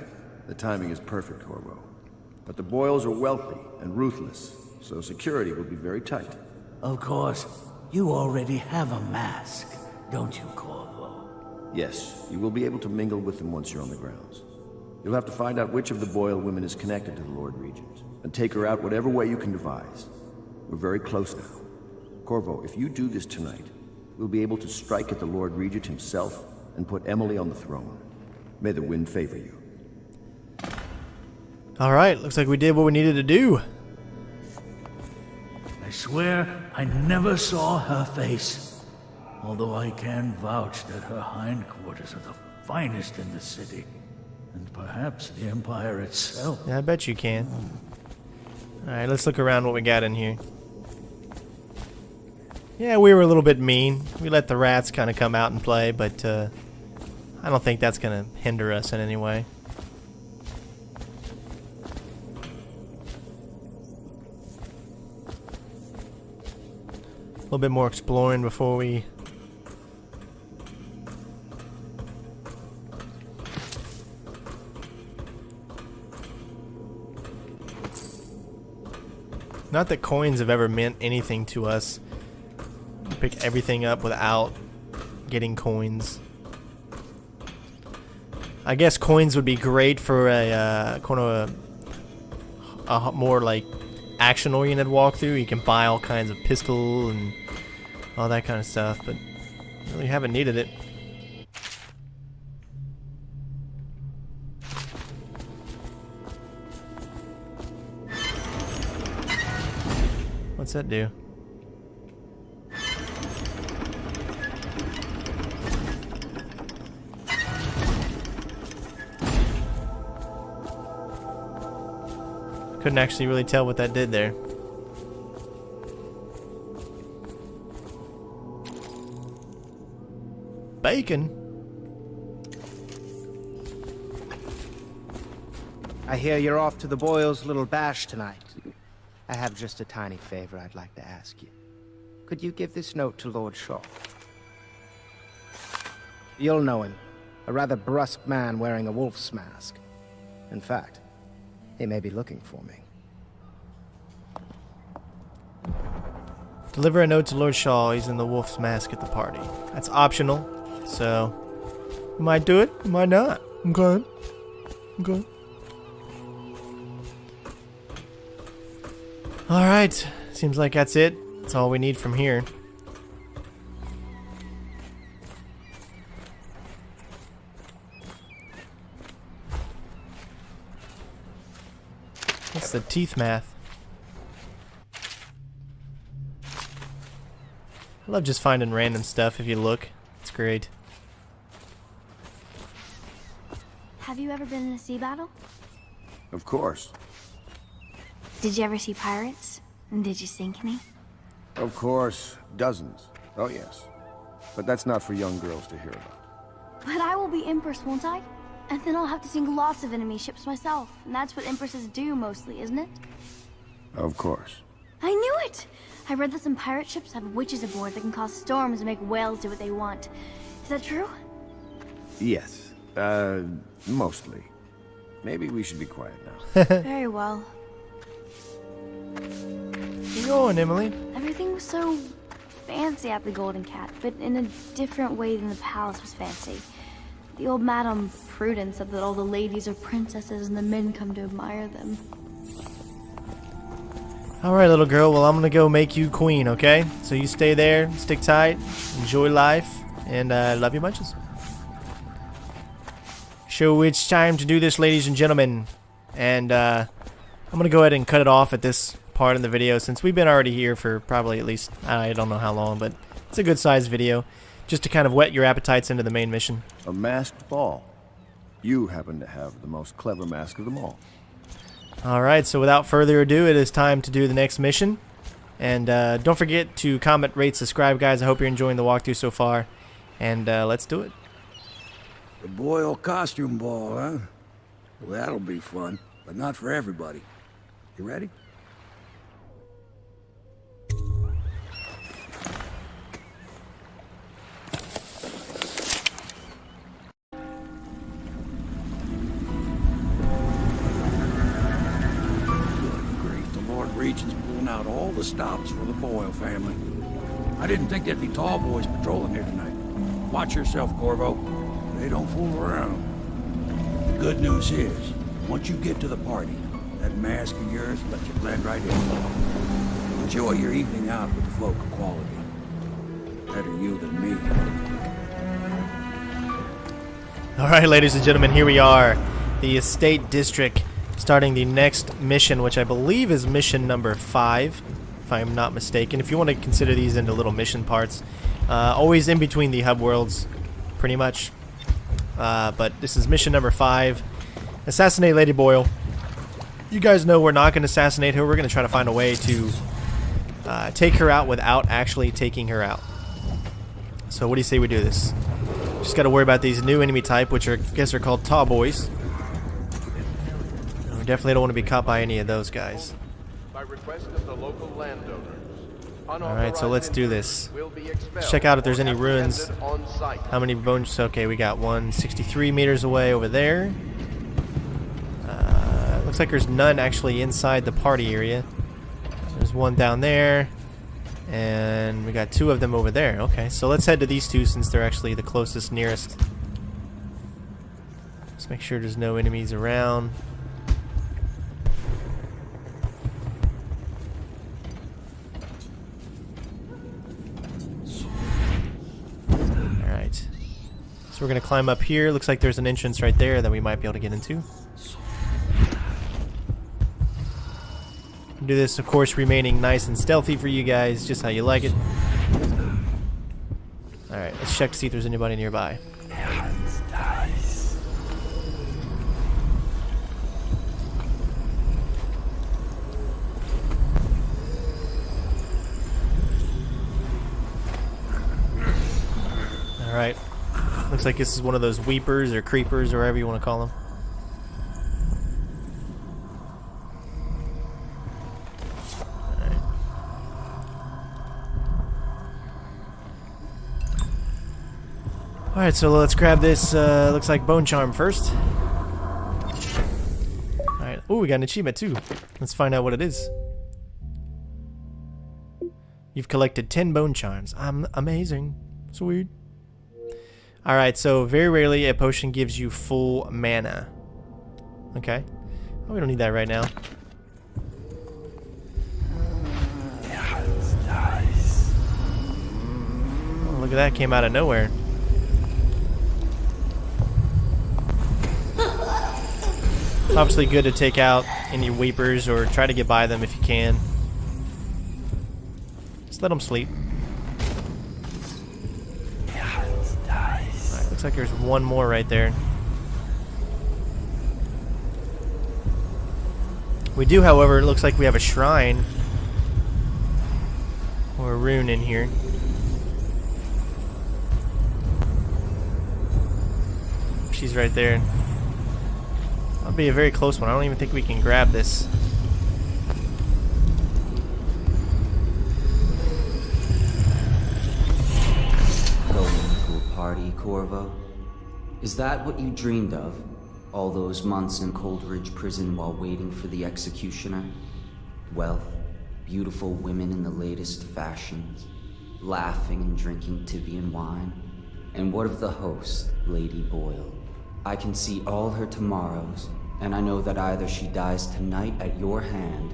The timing is perfect, Corvo. But the Boyles are wealthy and ruthless, so security will be very tight. Of course. You already have a mask, don't you, Corvo? Yes, you will be able to mingle with them once you're on the grounds. You'll have to find out which of the Boyle women is connected to the Lord Regent, and take her out whatever way you can devise. We're very close now. Corvo, if you do this tonight, we'll be able to strike at the Lord Regent himself and put Emily on the throne. May the wind favor you. Alright, looks like we did what we needed to do. I swear I never saw her face. Although I can vouch that her hindquarters are the finest in the city. And perhaps the Empire itself. Yeah, I bet you can. Alright, let's look around what we got in here. Yeah, we were a little bit mean. We let the rats kind of come out and play, but I don't think that's going to hinder us in any way. A little bit more exploring before we... Not that coins have ever meant anything to us. You pick everything up without getting coins. I guess coins would be great for a kind of a more like action-oriented walkthrough. You can buy all kinds of pistol and all that kind of stuff, but really haven't needed it. What's that do? Couldn't actually really tell what that did there. Bacon? I hear you're off to the Boyles' little bash tonight. I have just a tiny favor I'd like to ask you. Could you give this note to Lord Shaw? You'll know him. A rather brusque man wearing a wolf's mask. In fact, he may be looking for me. Deliver a note to Lord Shaw. He's in the wolf's mask at the party. That's optional, so you might do it, you might not. Okay. Okay. Alright, seems like that's it. That's all we need from here. the teeth math. I love just finding random stuff if you look. It's great. Have you ever been in a sea battle? Of course. Did you ever see pirates? And did you sink any? Of course. Dozens. Oh, yes. But that's not for young girls to hear about. But I will be Empress, won't I? And then I'll have to sink lots of enemy ships myself. And that's what Empresses do mostly, isn't it? Of course. I knew it! I read that some pirate ships have witches aboard that can cause storms and make whales do what they want. Is that true? Yes. Mostly. Maybe we should be quiet now. Very well. Where you going, Emily? Everything was so fancy at the Golden Cat, but in a different way than the palace was fancy. The old Madame Prudence said that all the ladies are princesses and the men come to admire them. Alright, little girl, well, I'm gonna go make you queen, okay? So you stay there, stick tight, enjoy life, and love you bunches. So it's time to do this, ladies and gentlemen. And I'm gonna go ahead and cut it off at this part in the video, since we've been already here for probably at least, I don't know how long, but it's a good sized video, just to kind of whet your appetites into the main mission. A masked ball. You happen to have the most clever mask of them all. Alright, so without further ado, it is time to do the next mission. And don't forget to comment, rate, subscribe, guys. I hope you're enjoying the walkthrough so far. And let's do it. The Boyle costume ball, huh? Well, that'll be fun, but not for everybody. You ready? Regent's pulling out all the stops for the Boyle family. I didn't think there'd be tall boys patrolling here tonight. Watch yourself, Corvo. They don't fool around. The good news is, once you get to the party, that mask of yours lets you blend right in. Enjoy your evening out with the folk of quality. Better you than me. Alright, ladies and gentlemen, here we are. The Estate District. Starting the next mission, which I believe is mission number 5, if I'm not mistaken. If you want to consider these into little mission parts, always in between the hub worlds, pretty much. But this is mission number 5. Assassinate Lady Boyle. You guys know we're not going to assassinate her. We're going to try to find a way to take her out without actually taking her out. So what do you say we do this? Just got to worry about these new enemy type, which are, I guess are called Tall Boys. We definitely don't want to be caught by any of those guys. By request of the local landowners. Alright, so let's do this. Let's check out if there's any ruins. How many bones? Okay, we got one 63 meters away over there. Looks like there's none actually inside the party area. There's one down there. And we got 2 of them over there. Okay, so let's head to these 2 since they're actually the closest, nearest. Let's make sure there's no enemies around. So we're going to climb up here. Looks like there's an entrance right there that we might be able to get into. Do this, of course, remaining nice and stealthy for you guys, just how you like it. Alright, let's check to see if there's anybody nearby. Alright. Looks like this is one of those weepers or creepers or whatever you want to call them. Alright, so let's grab this, looks like Bone Charm first. Alright, oh, we got an achievement too. Let's find out what it is. You've collected 10 Bone Charms. Amazing. Sweet. Alright, so very rarely a potion gives you full mana. Okay. Oh, we don't need that right now. Oh, look at that, came out of nowhere. It's obviously good to take out any weepers or try to get by them if you can. Just let them sleep. Alright, looks like there's one more right there. We do, however, it looks like we have a shrine or a rune in here. She's right there. That'll be a very close one. I don't even think we can grab this. Going to a party, Corvo? Is that what you dreamed of? All those months in Coldridge prison while waiting for the executioner? Wealth, beautiful women in the latest fashions, laughing and drinking Tivian wine. And what of the host, Lady Boyle? I can see all her tomorrows, and I know that either she dies tonight at your hand,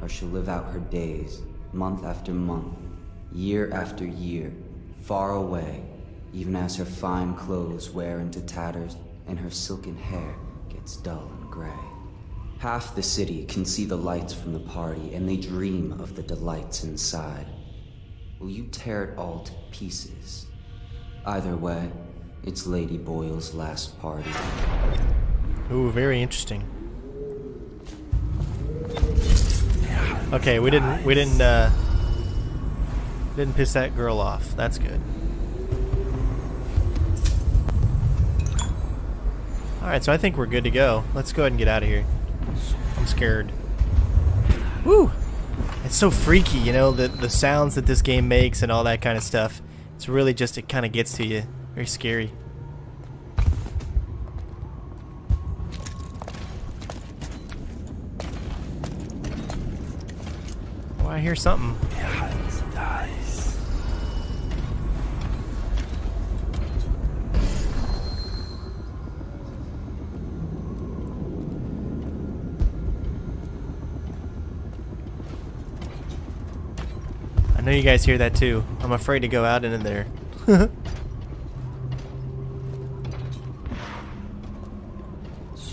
or she'll live out her days, month after month, year after year, far away, even as her fine clothes wear into tatters and her silken hair gets dull and gray. Half the city can see the lights from the party, and they dream of the delights inside. Will you tear it all to pieces? Either way, it's Lady Boyle's last party. Ooh, very interesting. Okay, we didn't piss that girl off. That's good. Alright, so I think we're good to go. Let's go ahead and get out of here. I'm scared. Woo! It's so freaky, you know, the sounds that this game makes and all that kind of stuff. It's really just, it kind of gets to you. Very scary. Oh, I hear something. I know you guys hear that too. I'm afraid to go out into there.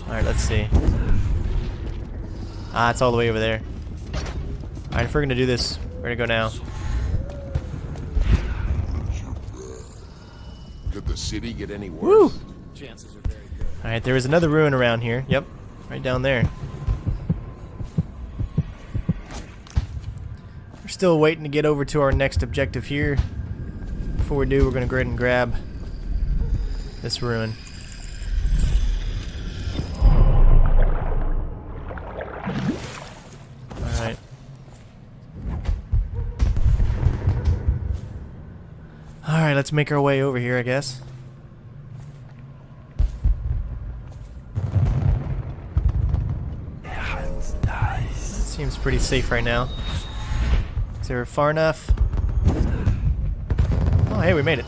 Alright, let's see. Ah, it's all the way over there. Alright, if we're gonna do this, we're gonna go now. Could the city get any worse? Woo! Alright, there was another ruin around here. Yep, right down there. We're still waiting to get over to our next objective here. Before we do, we're gonna go ahead and grab this ruin. Alright. Alright, let's make our way over here, I guess. Seems pretty safe right now. Is there far enough? Oh, hey, we made it.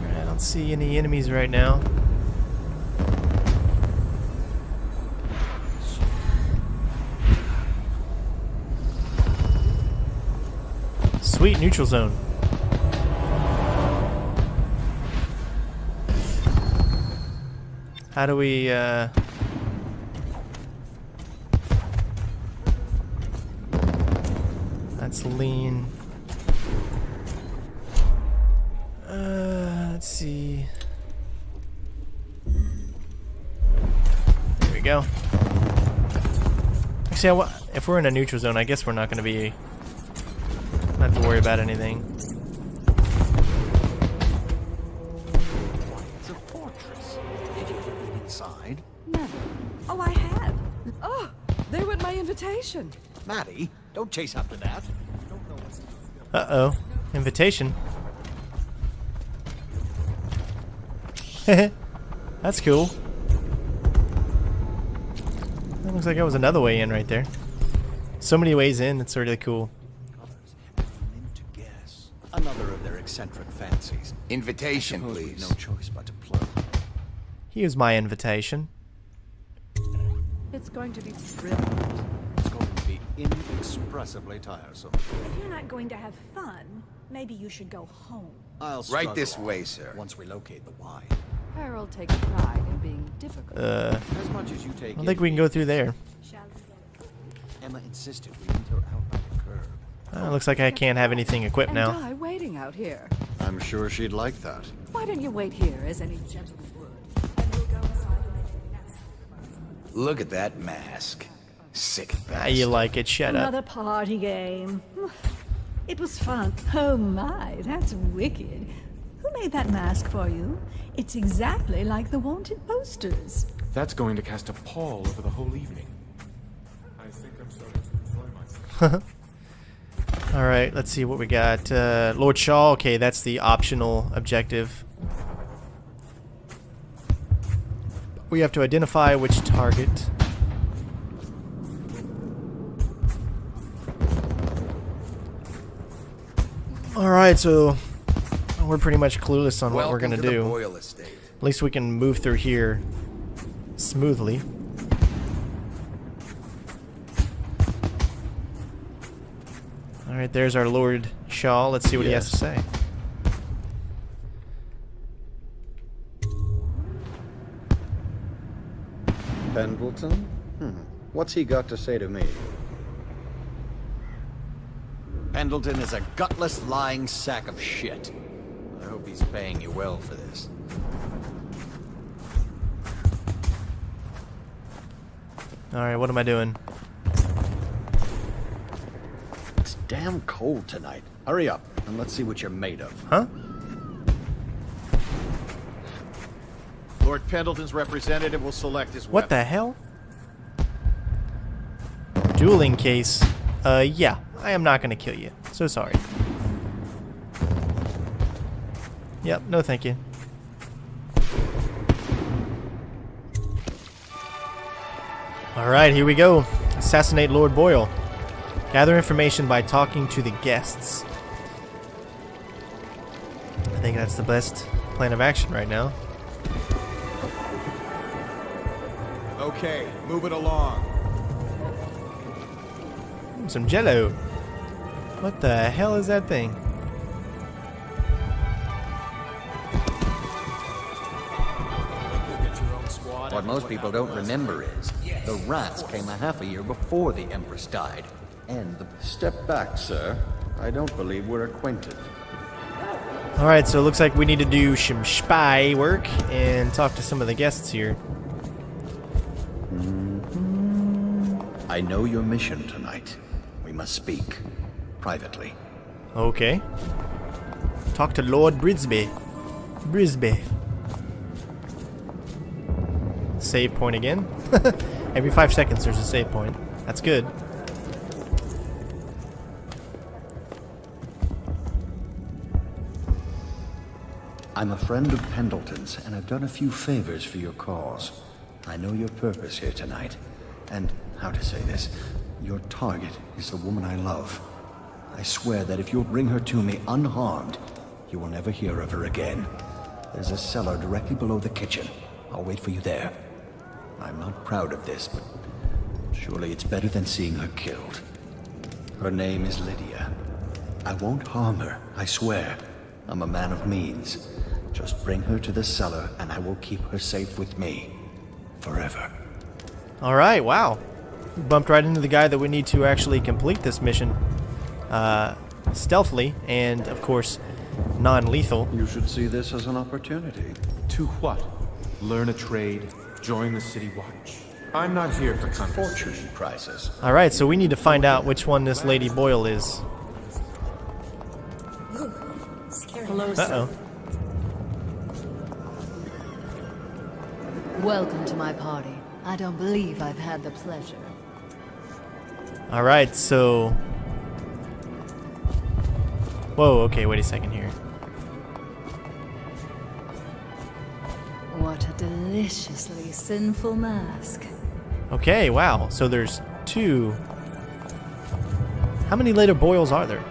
I don't see any enemies right now. Sweet neutral zone. How do we, Let's lean. Let's see. There we go. Actually, if we're in a neutral zone, I guess we're not going to have to worry about anything. It's a fortress. Have you ever been inside? Never. Oh, I have. Oh, there went my invitation. Maddie, don't chase after that. Uh-oh. Invitation. That's cool. That looks like that was another way in right there. So many ways in, it's really cool. Another of their eccentric fancies. Invitation, please. No choice but to play. Here's my invitation. It's going to be brilliant. It's going to be inexpressively tiresome. If you're not going to have fun, maybe you should go home. I'll Right this struggle way, sir. once we locate the why. Harold takes pride in being difficult. As much as you I take don't think we can go through there. Emma insisted we meet her out by the curb. Looks like I can't have anything equipped And now. I waiting out here. I'm sure she'd like that. Why don't you wait here as any gentleman would? Look at that mask. Sick. Ah, you like it? Shut up. Another party game. It was fun. Oh my, that's wicked. Who made that mask for you? It's exactly like the wanted posters. That's going to cast a pall over the whole evening. I think I'm starting to enjoy myself. Alright, let's see what we got. Lord Shaw, okay, that's the optional objective. We have to identify which target. Alright, so we're pretty much clueless on what we're gonna do. At least we can move through here smoothly. Alright, there's our Lord Shaw. Let's see what he has to say. Pendleton? What's he got to say to me? Pendleton is a gutless, lying sack of shit. I hope he's paying you well for this. Alright, what am I doing? It's damn cold tonight. Hurry up, and let's see what you're made of. Huh? Lord Pendleton's representative will select his What weapon. the hell? Dueling case. Yeah, I am not gonna kill you. So sorry. Yep, no thank you. Alright, here we go. Assassinate Lord Boyle. Gather information by talking to the guests. I think that's the best plan of action right now. Okay, move it along. Some jello. What the hell is that thing? What most people don't remember is, the rats came a half a year before the Empress died. And the... Step back, sir. I don't believe we're acquainted. Alright, so it looks like we need to do some spy work and talk to some of the guests here. I know your mission tonight. We must speak. Privately. Okay. Talk to Lord Brisby. Brisby. Save point again. Every 5 seconds there's a save point. That's good. I'm a friend of Pendleton's, and I've done a few favors for your cause. I know your purpose here tonight. And, how to say this, your target is the woman I love. I swear that if you'll bring her to me unharmed, you will never hear of her again. There's a cellar directly below the kitchen. I'll wait for you there. I'm not proud of this, but surely it's better than seeing her killed. Her name is Lydia. I won't harm her, I swear. I'm a man of means. Just bring her to the cellar, and I will keep her safe with me. Forever. Alright, wow. We bumped right into the guy that we need to actually complete this mission. Stealthily, and of course, non-lethal. You should see this as an opportunity. To what? Learn a trade, join the city watch. I'm not here for fortune prizes. Alright, so we need to find out which one this Lady Boyle is. Hello, Uh-oh. Welcome to my party. I don't believe I've had the pleasure. Alright, so... Whoa, okay, wait a second here. What a deliciously sinful mask. Okay, wow, so there's 2. How many Lady Boyles are there?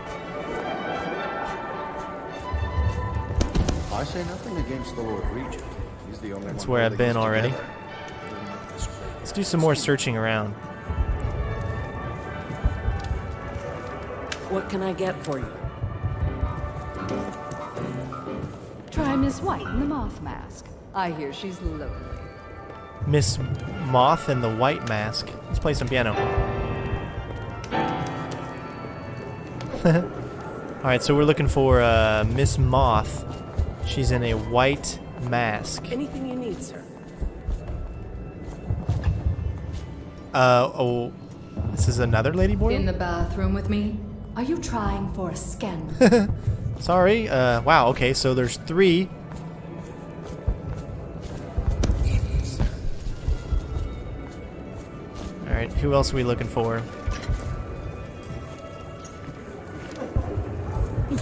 I say nothing against the Lord Regent. He's the only That's one where I've holding been us already. together. Let's do some more searching around. What can I get for you? Miss White in the moth mask. I hear she's lovely. Miss Moth in the white mask. Let's play some piano. Alright, so we're looking for Miss Moth. She's in a white mask. Anything you need, sir? Oh, this is another lady boy? In the bathroom with me? Are you trying for a scandal? Sorry, wow, okay, so there's 3. Alright, who else are we looking for?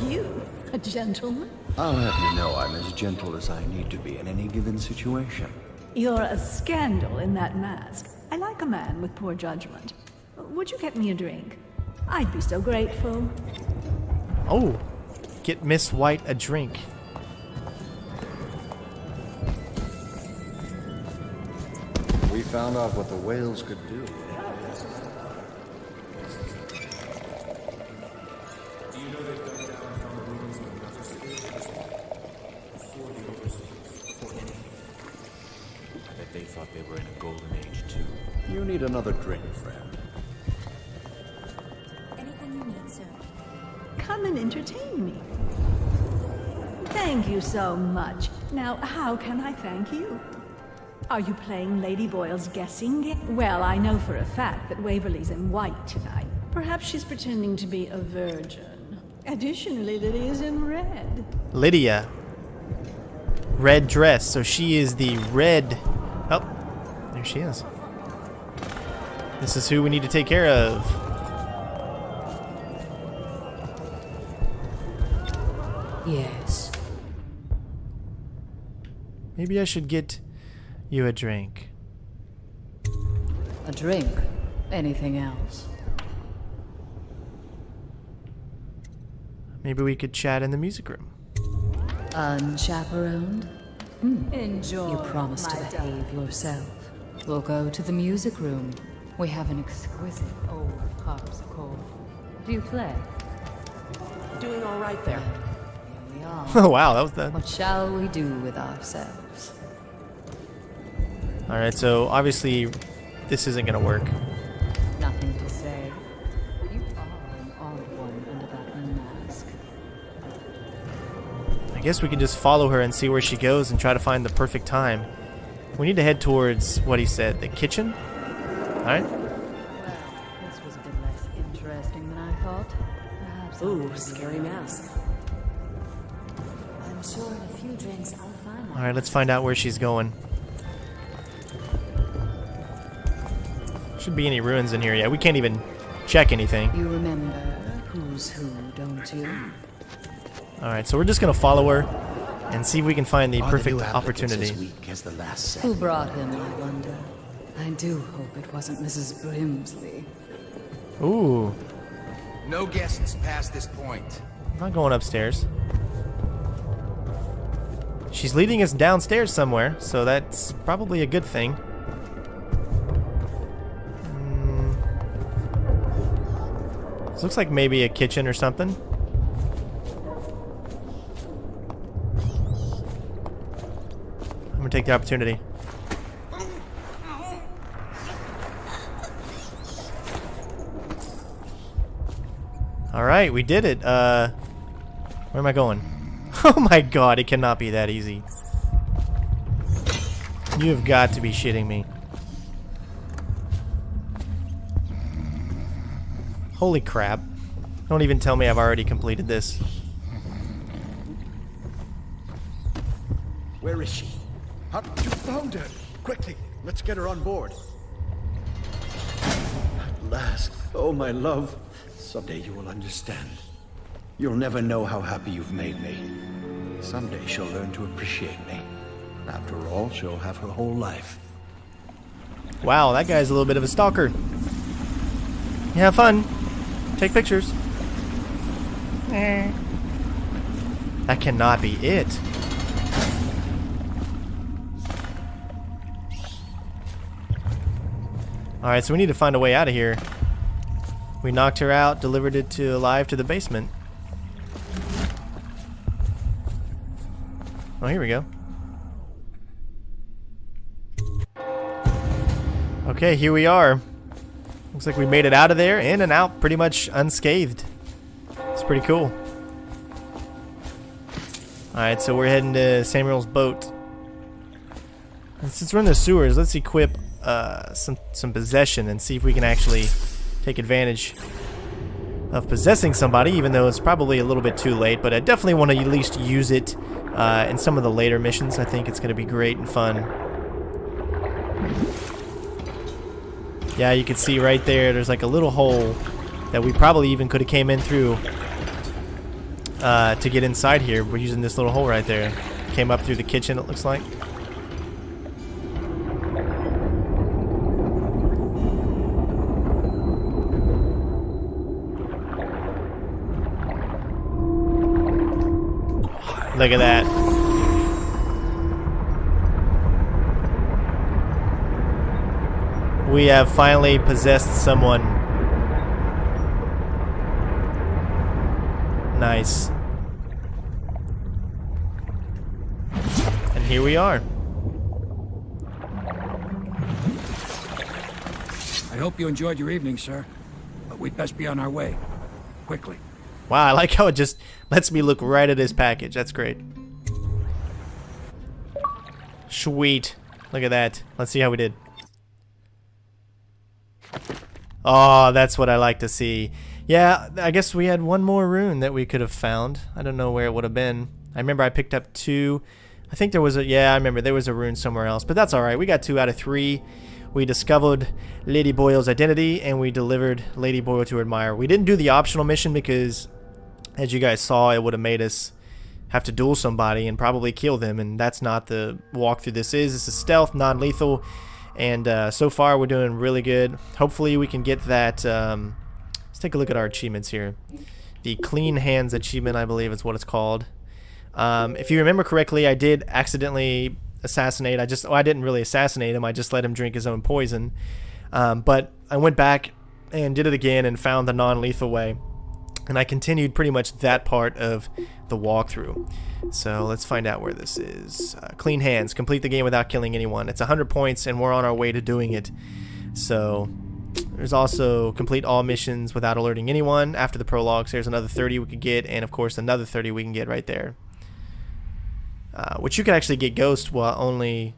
You, a gentleman? I'll have you know I'm as gentle as I need to be in any given situation. You're a scandal in that mask. I like a man with poor judgment. Would you get me a drink? I'd be so grateful. Oh, get Miss White a drink. We found out what the whales could do. I bet they thought they were in a golden age too. You need another drink, friend. Anything you need, sir? Come and entertain me. Thank you so much. Now, how can I thank you? Are you playing Lady Boyle's guessing game? Well, I know for a fact that Waverly's in white tonight. Perhaps she's pretending to be a virgin. Additionally, Lydia's in red. Lydia. Red dress, so she is the red... Oh, there she is. This is who we need to take care of. Yes. Maybe I should get you a drink. A drink? Anything else? Maybe we could chat in the music room. Unchaperoned? Enjoy. You promised to behave yourself. We'll go to the music room. We have an exquisite old harpsichord. Do you play? Doing all right there. Here we are. Oh wow, that was the... What shall we do with ourselves? Alright, so obviously this isn't gonna work. Nothing to say. You are an odd one under that mask. I guess we can just follow her and see where she goes and try to find the perfect time. We need to head towards what he said, the kitchen? Alright. Well, this was a bit less interesting than I thought. Perhaps Ooh, scary mask. I'm sure in a few drinks I'll find Alright, let's find out where she's going. Should be any ruins in here yet. We can't even check anything. You remember who's who, don't you? Alright, so we're just gonna follow her and see if we can find the perfect opportunity. Who brought him, I wonder? I do hope it wasn't Mrs. Brimsley. Ooh. No guesses past this point. I'm not going upstairs. She's leading us downstairs somewhere, so that's probably a good thing. This looks like maybe a kitchen or something. I'm gonna take the opportunity. Alright, we did it. Where am I going? Oh my god, it cannot be that easy. You have got to be shitting me. Holy crap. Don't even tell me I've already completed this. Where is she? You found her! Quickly, let's get her on board. At last. Oh, my love. Someday you will understand. You'll never know how happy you've made me. Someday she'll learn to appreciate me. After all, she'll have her whole life. Wow, that guy's a little bit of a stalker. You have fun. Take pictures. That cannot be it. Alright, so we need to find a way out of here. We knocked her out, delivered it alive to the basement. Oh, here we go. Okay, here we are. Looks like we made it out of there, in and out, pretty much unscathed. It's pretty cool. Alright, so we're heading to Samuel's boat. And since we're in the sewers, let's equip some possession and see if we can actually take advantage of possessing somebody, even though it's probably a little bit too late. But I definitely want to at least use it in some of the later missions. I think it's going to be great and fun. Yeah, you can see right there's like a little hole that we probably even could have came in through to get inside here. We're using this little hole right there. Came up through the kitchen, it looks like. Look at that. We have finally possessed someone. Nice. And here we are. I hope you enjoyed your evening, sir. But we'd best be on our way. Quickly. Wow, I like how it just lets me look right at his package. That's great. Sweet. Look at that. Let's see how we did. Oh, that's what I like to see. Yeah, I guess we had one more rune that we could have found. I don't know where it would have been. I remember I picked up 2. I think there was a... Yeah, I remember there was a rune somewhere else. But that's alright. We got 2 out of 3. We discovered Lady Boyle's identity, and we delivered Lady Boyle to her admirer. We didn't do the optional mission because, as you guys saw, it would have made us have to duel somebody and probably kill them. And that's not the walkthrough this is. This is stealth, non-lethal. And so far, we're doing really good. Hopefully, we can get that... let's take a look at our achievements here. The Clean Hands achievement, I believe is what it's called. If you remember correctly, I did accidentally assassinate. I didn't really assassinate him. I just let him drink his own poison. But I went back and did it again and found the non-lethal way. And I continued pretty much that part of the walkthrough. So let's find out where this is. Clean Hands. Complete the game without killing anyone. It's 100 points and we're on our way to doing it. So there's also complete all missions without alerting anyone. After the prologues, there's another 30 we could get. And of course another 30 we can get right there. Which you can actually get Ghost while only...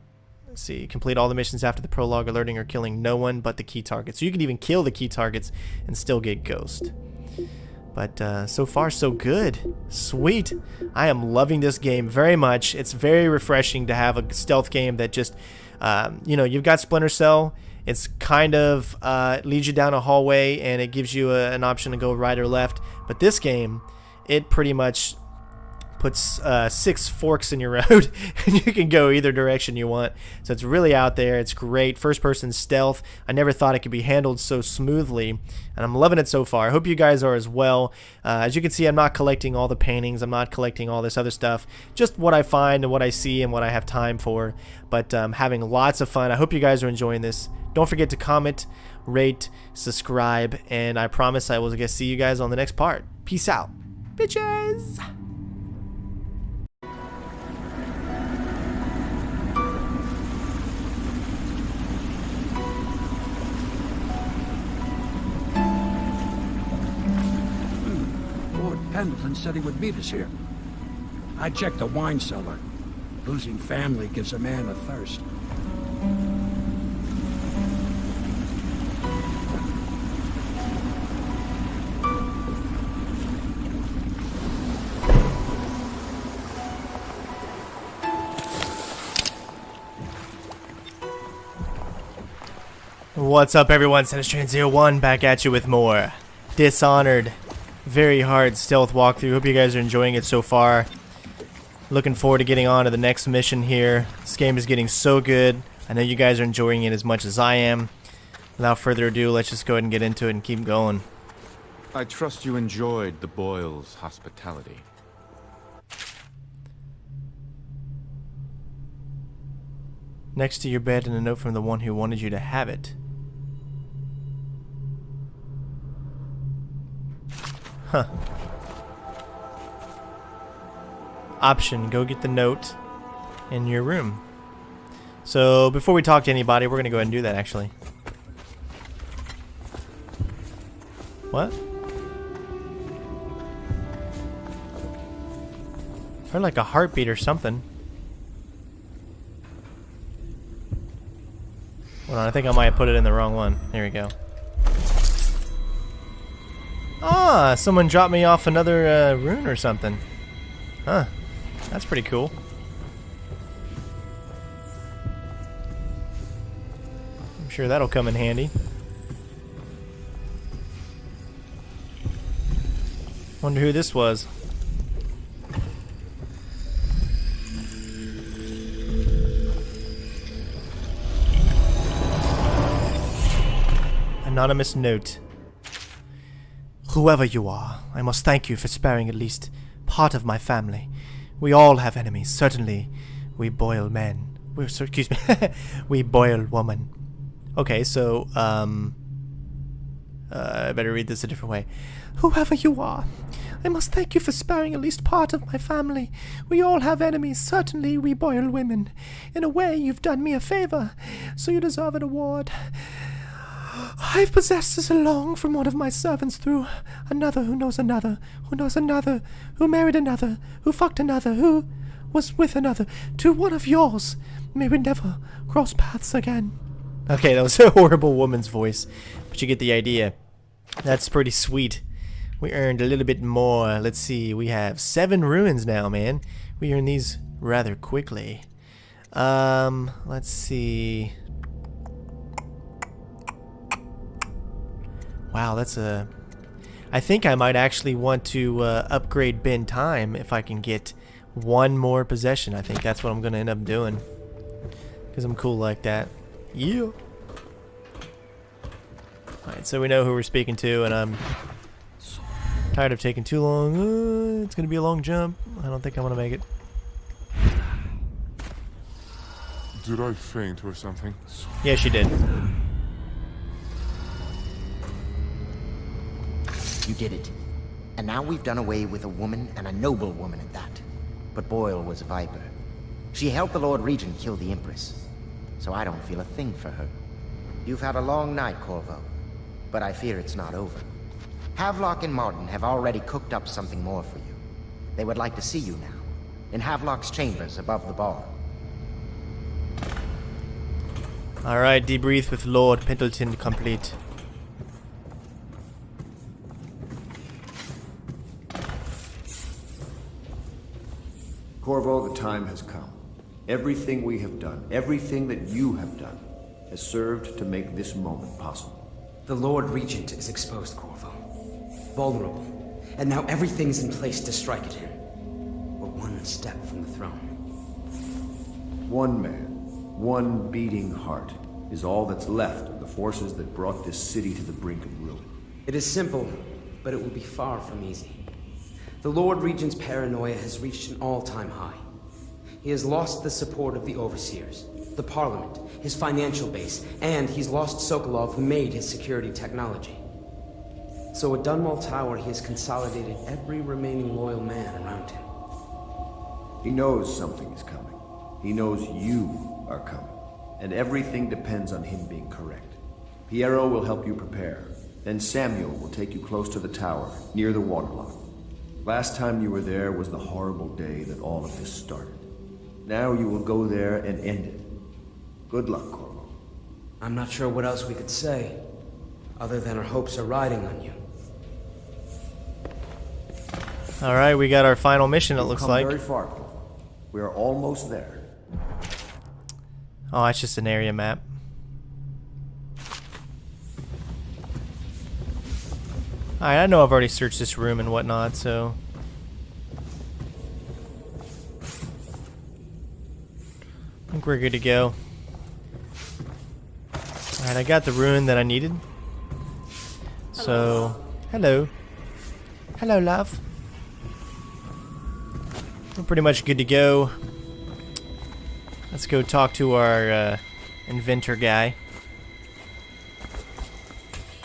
Let's see. Complete all the missions after the prologue, alerting or killing no one but the key targets. So you can even kill the key targets and still get Ghost. But so far, so good. Sweet. I am loving this game very much. It's very refreshing to have a stealth game that just, you know, you've got Splinter Cell. It's kind of leads you down a hallway and it gives you an option to go right or left. But this game, it pretty much puts 6 forks in your road and you can go either direction you want. So it's really out there. It's great. First person stealth. I never thought it could be handled so smoothly and I'm loving it so far. I hope you guys are as well. As you can see, I'm not collecting all the paintings. I'm not collecting all this other stuff. Just what I find and what I see and what I have time for. But having lots of fun. I hope you guys are enjoying this. Don't forget to comment, rate, subscribe, and I promise I will see you guys on the next part. Peace out, bitches! Pendleton said he would meet us here. I checked the wine cellar. Losing family gives a man a thirst. What's up, everyone? Assassination back at you with more Dishonored. Very hard stealth walkthrough. Hope you guys are enjoying it so far. Looking forward to getting on to the next mission here. This game is getting so good. I know you guys are enjoying it as much as I am. Without further ado, let's just go ahead and get into it and keep going. I trust you enjoyed the Boyles' hospitality. Next to your bed and a note from the one who wanted you to have it. Huh. Option, go get the note. in your room. So before we talk to anybody, we're gonna go ahead and do that actually. What? Heard like a heartbeat or something. Hold on, I think I might have put it in the wrong one. There we go. Ah, someone dropped me off another rune or something. Huh. That's pretty cool. I'm sure that'll come in handy. Wonder who this was. Anonymous note. Whoever you are, I must thank you for sparing at least part of my family. We all have enemies, certainly. We boil men. Excuse me. We boil woman. Okay, so, I better read this a different way. Whoever you are, I must thank you for sparing at least part of my family. We all have enemies, certainly we boil women. In a way, you've done me a favor, so you deserve an award. I've possessed this along from one of my servants through another who knows another, who knows another, who married another, who fucked another, who was with another, to one of yours. May we never cross paths again. Okay, that was a horrible woman's voice, but you get the idea. That's pretty sweet. We earned a little bit more. Let's see, we have 7 ruins now, man. We earned these rather quickly. Let's see. Wow, that's a... I think I might actually want to upgrade Ben Time if I can get 1 more possession. I think that's what I'm going to end up doing. Because I'm cool like that. Yeah. Alright, so we know who we're speaking to, and I'm tired of taking too long. It's going to be a long jump. I don't think I'm going to make it. Did I faint or something? Yeah, she did. You did it. And now we've done away with a woman, and a noble woman at that. But Boyle was a viper. She helped the Lord Regent kill the Empress. So I don't feel a thing for her. You've had a long night, Corvo. But I fear it's not over. Havelock and Martin have already cooked up something more for you. They would like to see you now. In Havelock's chambers above the bar. Alright, debrief with Lord Pendleton complete. Corvo, the time has come. Everything we have done, everything that you have done, has served to make this moment possible. The Lord Regent is exposed, Corvo. Vulnerable. And now everything's in place to strike at him. We're 1 step from the throne. One man, one beating heart, is all that's left of the forces that brought this city to the brink of ruin. It is simple, but it will be far from easy. The Lord Regent's paranoia has reached an all-time high. He has lost the support of the Overseers, the Parliament, his financial base, and he's lost Sokolov, who made his security technology. So at Dunwall Tower, he has consolidated every remaining loyal man around him. He knows something is coming. He knows you are coming. And everything depends on him being correct. Piero will help you prepare. Then Samuel will take you close to the tower, near the waterlock. Last time you were there was the horrible day that all of this started. Now you will go there and end it. Good luck, Corvo. I'm not sure what else we could say, other than our hopes are riding on you. Alright, we got our final mission, it looks like. Very far, Corvo. We are almost there. Oh, it's just an area map. Alright, I know I've already searched this room and whatnot, so... I think we're good to go. Alright, I got the rune that I needed. So, hello. Hello, love. We're pretty much good to go. Let's go talk to our inventor guy.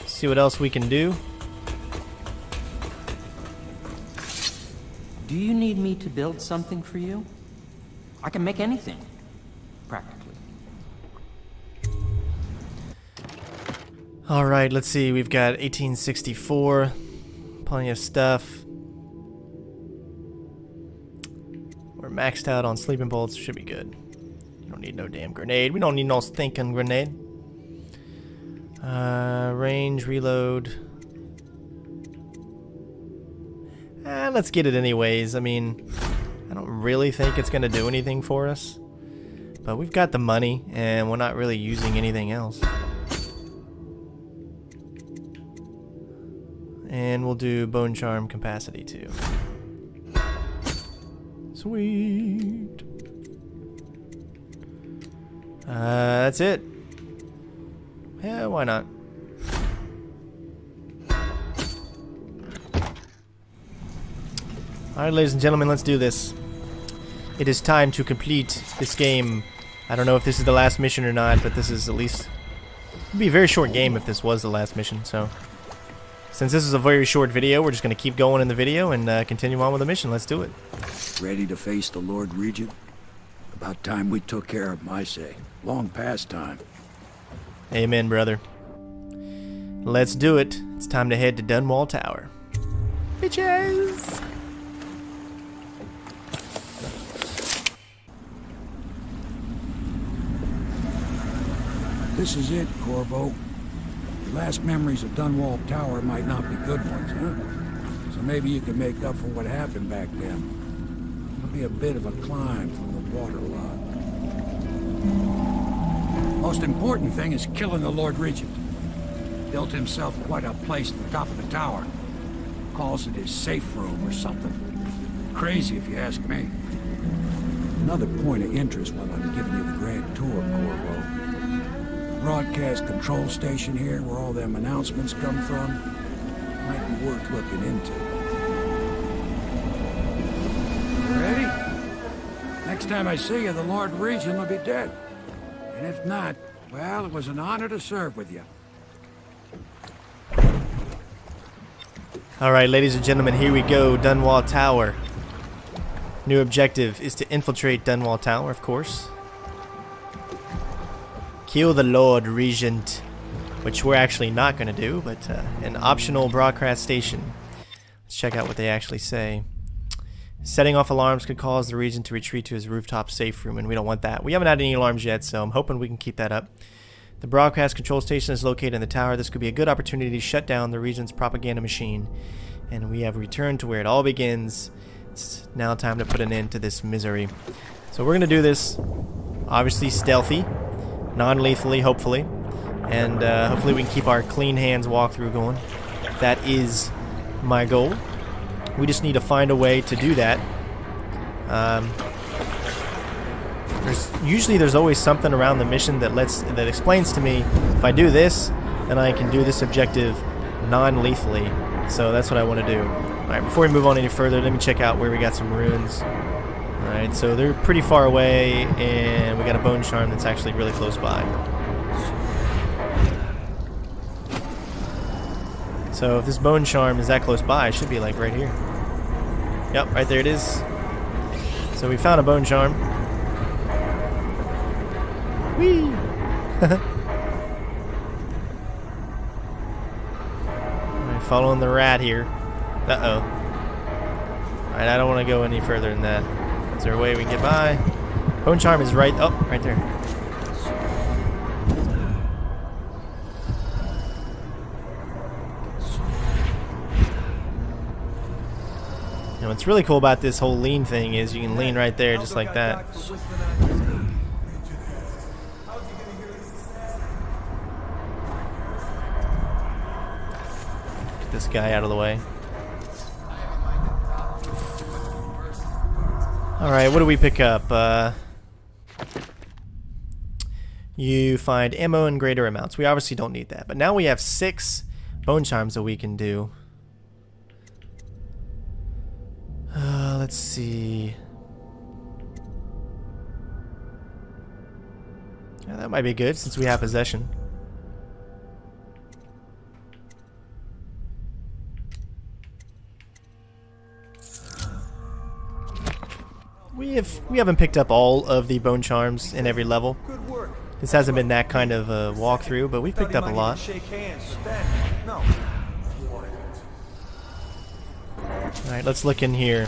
See what else we can do. Do you need me to build something for you? I can make anything. Practically. Alright, let's see. We've got 1864. Plenty of stuff. We're maxed out on sleeping bolts. Should be good. You don't need no damn grenade. We don't need no stinking grenade. Range, reload. Let's get it anyways. I mean, I don't really think it's going to do anything for us. But we've got the money, and we're not really using anything else. And we'll do Bone Charm Capacity too. Sweet. That's it. Yeah, why not? Alright, ladies and gentlemen, let's do this. It is time to complete this game. I don't know if this is the last mission or not, but this is at least... It'd be a very short game if this was the last mission, so... Since this is a very short video, we're just going to keep going in the video and continue on with the mission. Let's do it. Ready to face the Lord Regent? About time we took care of him, I say. Long past time. Amen, brother. Let's do it. It's time to head to Dunwall Tower. Bitches! This is it, Corvo. Your last memories of Dunwall Tower might not be good ones, huh? So maybe you can make up for what happened back then. It'll be a bit of a climb from the waterlogged. Most important thing is killing the Lord Regent. Built himself quite a place at the top of the tower. Calls it his safe room or something. Crazy if you ask me. Another point of interest while I'm giving you the grand tour, Corvo. Broadcast control station here where all them announcements come from might be worth looking into. Ready? Next time I see you, the Lord Regent will be dead. And if not, well, it was an honor to serve with you. Alright, ladies and gentlemen, here we go. Dunwall Tower. New objective is to infiltrate Dunwall Tower, of course. Kill the Lord Regent, which we're actually not going to do, but an optional broadcast station. Let's check out what they actually say. Setting off alarms could cause the Regent to retreat to his rooftop safe room, and we don't want that. We haven't had any alarms yet, so I'm hoping we can keep that up. The broadcast control station is located in the tower. This could be a good opportunity to shut down the Regent's propaganda machine. And we have returned to where it all begins. It's now time to put an end to this misery. So we're going to do this, obviously stealthy. Non-lethally, hopefully, and hopefully we can keep our clean hands walkthrough going. That is my goal. We just need to find a way to do that. There's always something around the mission that explains to me if I do this, then I can do this objective non-lethally. So that's what I want to do. All right, before we move on any further, let me check out where we got some runes. Alright, so they're pretty far away, and we got a bone charm that's actually really close by. So if this bone charm is that close by, it should be like right here. Yep, right there it is. So we found a bone charm. Whee! Alright, following the rat here. Uh-oh. Alright, I don't want to go any further than that. Is there a way we can get by? Bone charm is right... Oh, right there. And what's really cool about this whole lean thing is you can lean right there just like that. Get this guy out of the way. Alright, what do we pick up? You find ammo in greater amounts. We obviously don't need that. But now we have 6 bone charms that we can do. Let's see. Yeah, that might be good since we have possession. we haven't picked up all of the bone charms in every level. This hasn't been that kind of a walkthrough, but we've picked up a lot. Alright, let's look in here.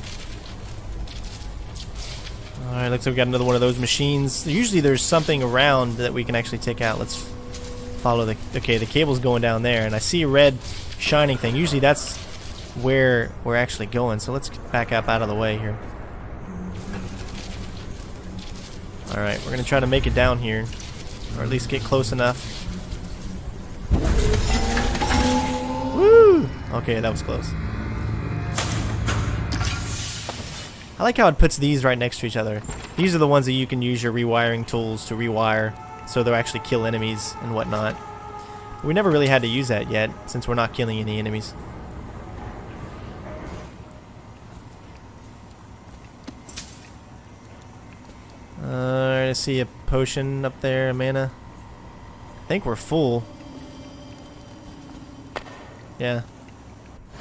Alright, looks like we got another one of those machines. Usually there's something around that we can actually take out. Let's follow the... Okay, the cable's going down there, and I see a red shining thing. Usually that's where we're actually going, so let's back up out of the way here. Alright, we're gonna try to make it down here, or at least get close enough. Woo! Okay, that was close. I like how it puts these right next to each other. These are the ones that you can use your rewiring tools to rewire, so they'll actually kill enemies and whatnot. We never really had to use that yet, since we're not killing any enemies. I see a potion up there, a mana. I think we're full. Yeah.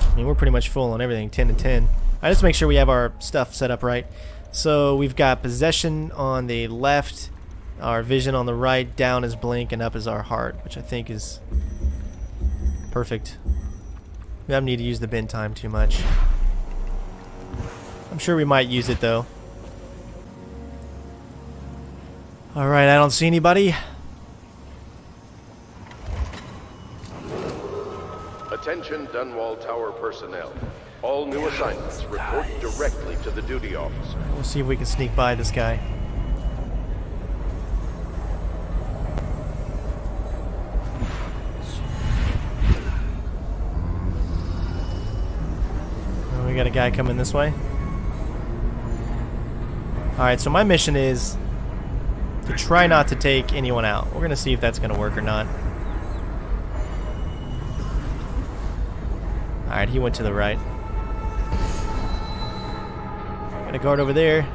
I mean, we're pretty much full on everything, 10 to 10. Alright, let's make sure we have our stuff set up right. So we've got possession on the left, our vision on the right, down is blink, and up is our heart, which I think is perfect. We don't need to use the bin time too much. I'm sure we might use it though. Alright, I don't see anybody. Attention Dunwall Tower personnel. All new assignments report directly to the duty officer. We'll see if we can sneak by this guy. Oh, we got a guy coming this way. Alright, so my mission is to try not to take anyone out. We're gonna see if that's gonna work or not. Alright, he went to the right. Got a guard over there.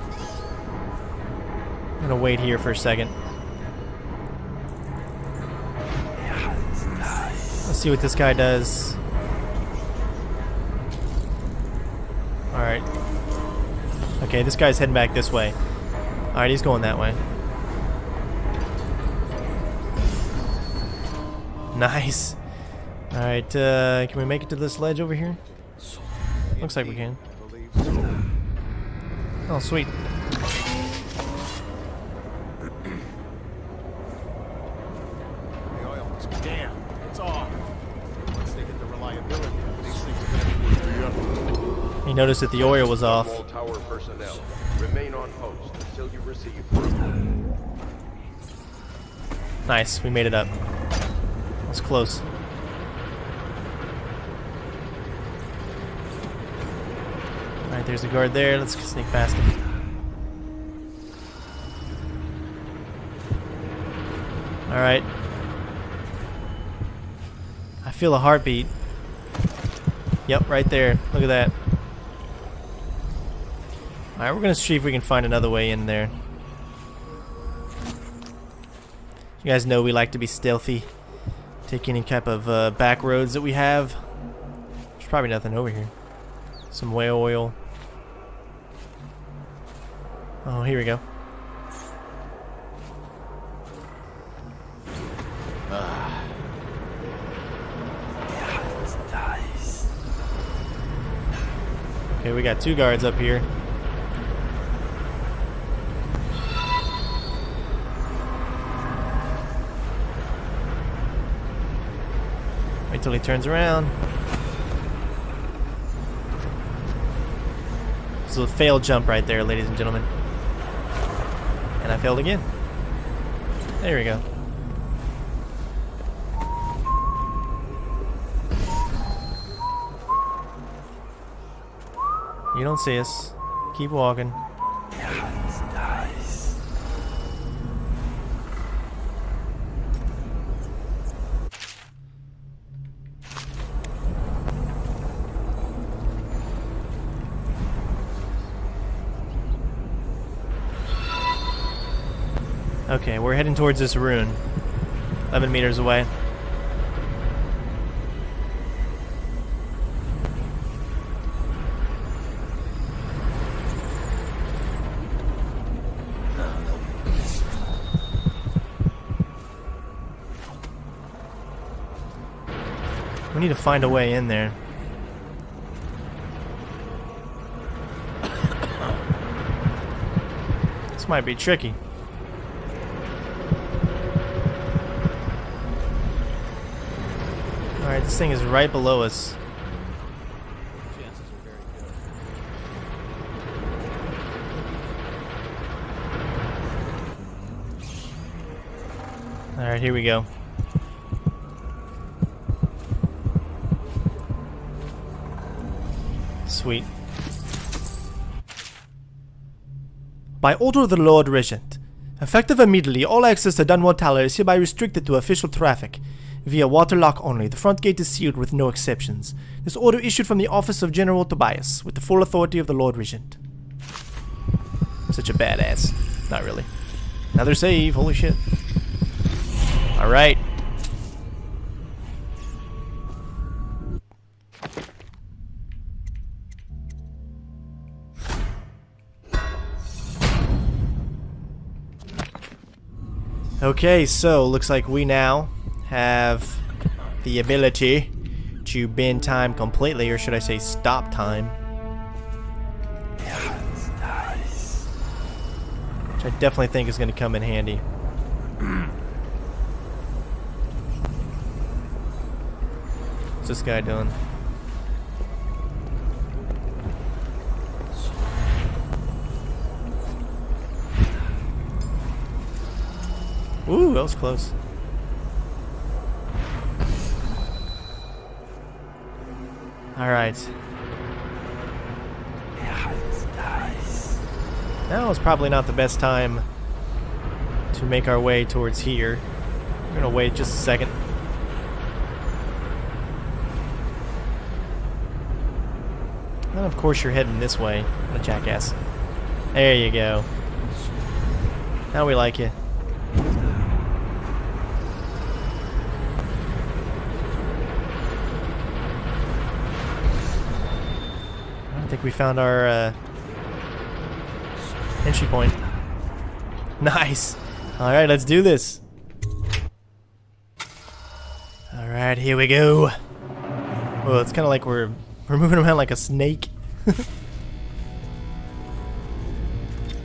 I'm gonna wait here for a second. Let's see what this guy does. Alright. Okay, this guy's heading back this way. Alright, he's going that way. Nice. Alright, can we make it to this ledge over here? Looks like we can. Oh, sweet. Damn, it's off. Once they get the reliability, these things are gonna be... You noticed that the oil was off. All tower personnel, remain on post until you receive proof. Nice, we made it up. That's close. Alright, there's a guard there. Let's sneak past him. Alright. I feel a heartbeat. Yep, right there. Look at that. Alright, we're gonna see if we can find another way in there. You guys know we like to be stealthy. Take any type of back roads that we have. There's probably nothing over here. Some whale oil. Oh, here we go. Okay, we got two guards up here. Wait till he turns around. This is a failed jump right there, ladies and gentlemen. And I failed again. There we go. You don't see us. Keep walking. Okay, we're heading towards this ruin. 11 meters away. need to find a way in there. This might be tricky. Alright, this thing is right below us. Alright, here we go. Sweet. By order of the Lord Regent, effective immediately, all access to Dunwall Tower is hereby restricted to official traffic. Via waterlock only. The front gate is sealed with no exceptions. This order issued from the office of General Tobias, with the full authority of the Lord Regent. Such a badass. Not really. Another save, holy shit. Alright. Okay, so looks like we now have the ability to bend time completely, or should I say stop time. Which I definitely think is going to come in handy. What's this guy doing? Ooh, that was close. Alright. Now is probably not the best time to make our way towards here. We're gonna wait just a second. And of course you're heading this way. What a jackass. There you go. Now we like you. I think we found our entry point. Nice. Alright, let's do this. Alright, here we go. Well, it's kind of like we're moving around like a snake.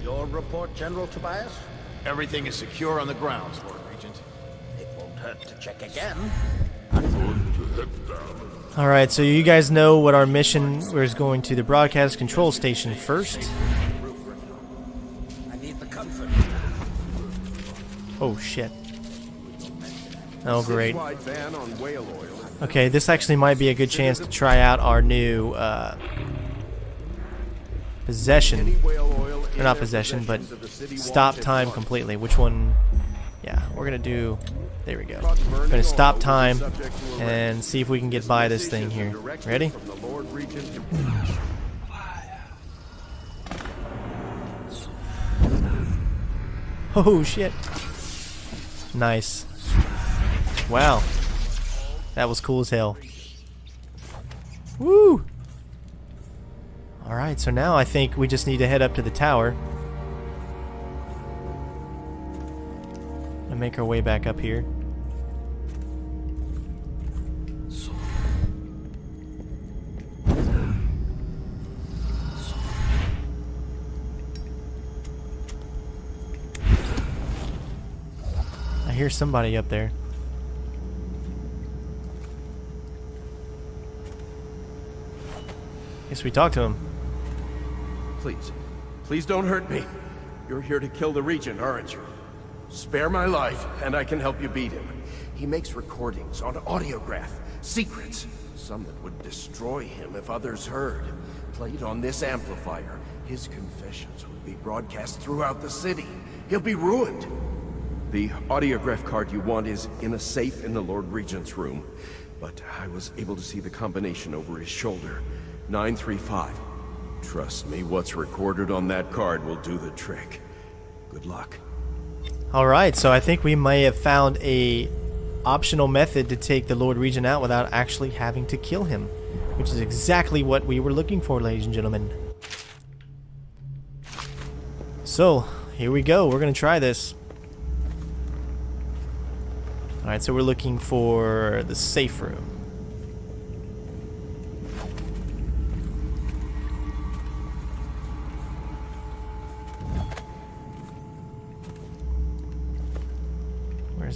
Your report, General Tobias? Everything is secure on the grounds, Lord Regent. It won't hurt to check again. Alright, so you guys know what our mission is. Going to the broadcast control station first. I need the comfort. Oh shit. Oh great. Okay, this actually might be a good chance to try out our new possession. Or not possession, but stop time completely. Which one? Yeah, we're gonna do... There we go. We're gonna stop time and see if we can get by this thing here. Ready? Oh shit. Nice. Wow. That was cool as hell. Woo! Alright, so now I think we just need to head up to the tower. And make our way back up here. I hear somebody up there. Guess we talk to him. Please. Please don't hurt me. You're here to kill the Regent, aren't you? Spare my life, and I can help you beat him. He makes recordings on audiograph. Secrets. Some that would destroy him if others heard. Played on this amplifier. His confessions would be broadcast throughout the city. He'll be ruined. The audiograph card you want is in a safe in the Lord Regent's room. But I was able to see the combination over his shoulder. 935. Trust me, what's recorded on that card will do the trick. Good luck. Alright, so I think we may have found a optional method to take the Lord Regent out without actually having to kill him. Which is exactly what we were looking for, ladies and gentlemen. So, here we go. We're going to try this. Alright, so we're looking for the safe room.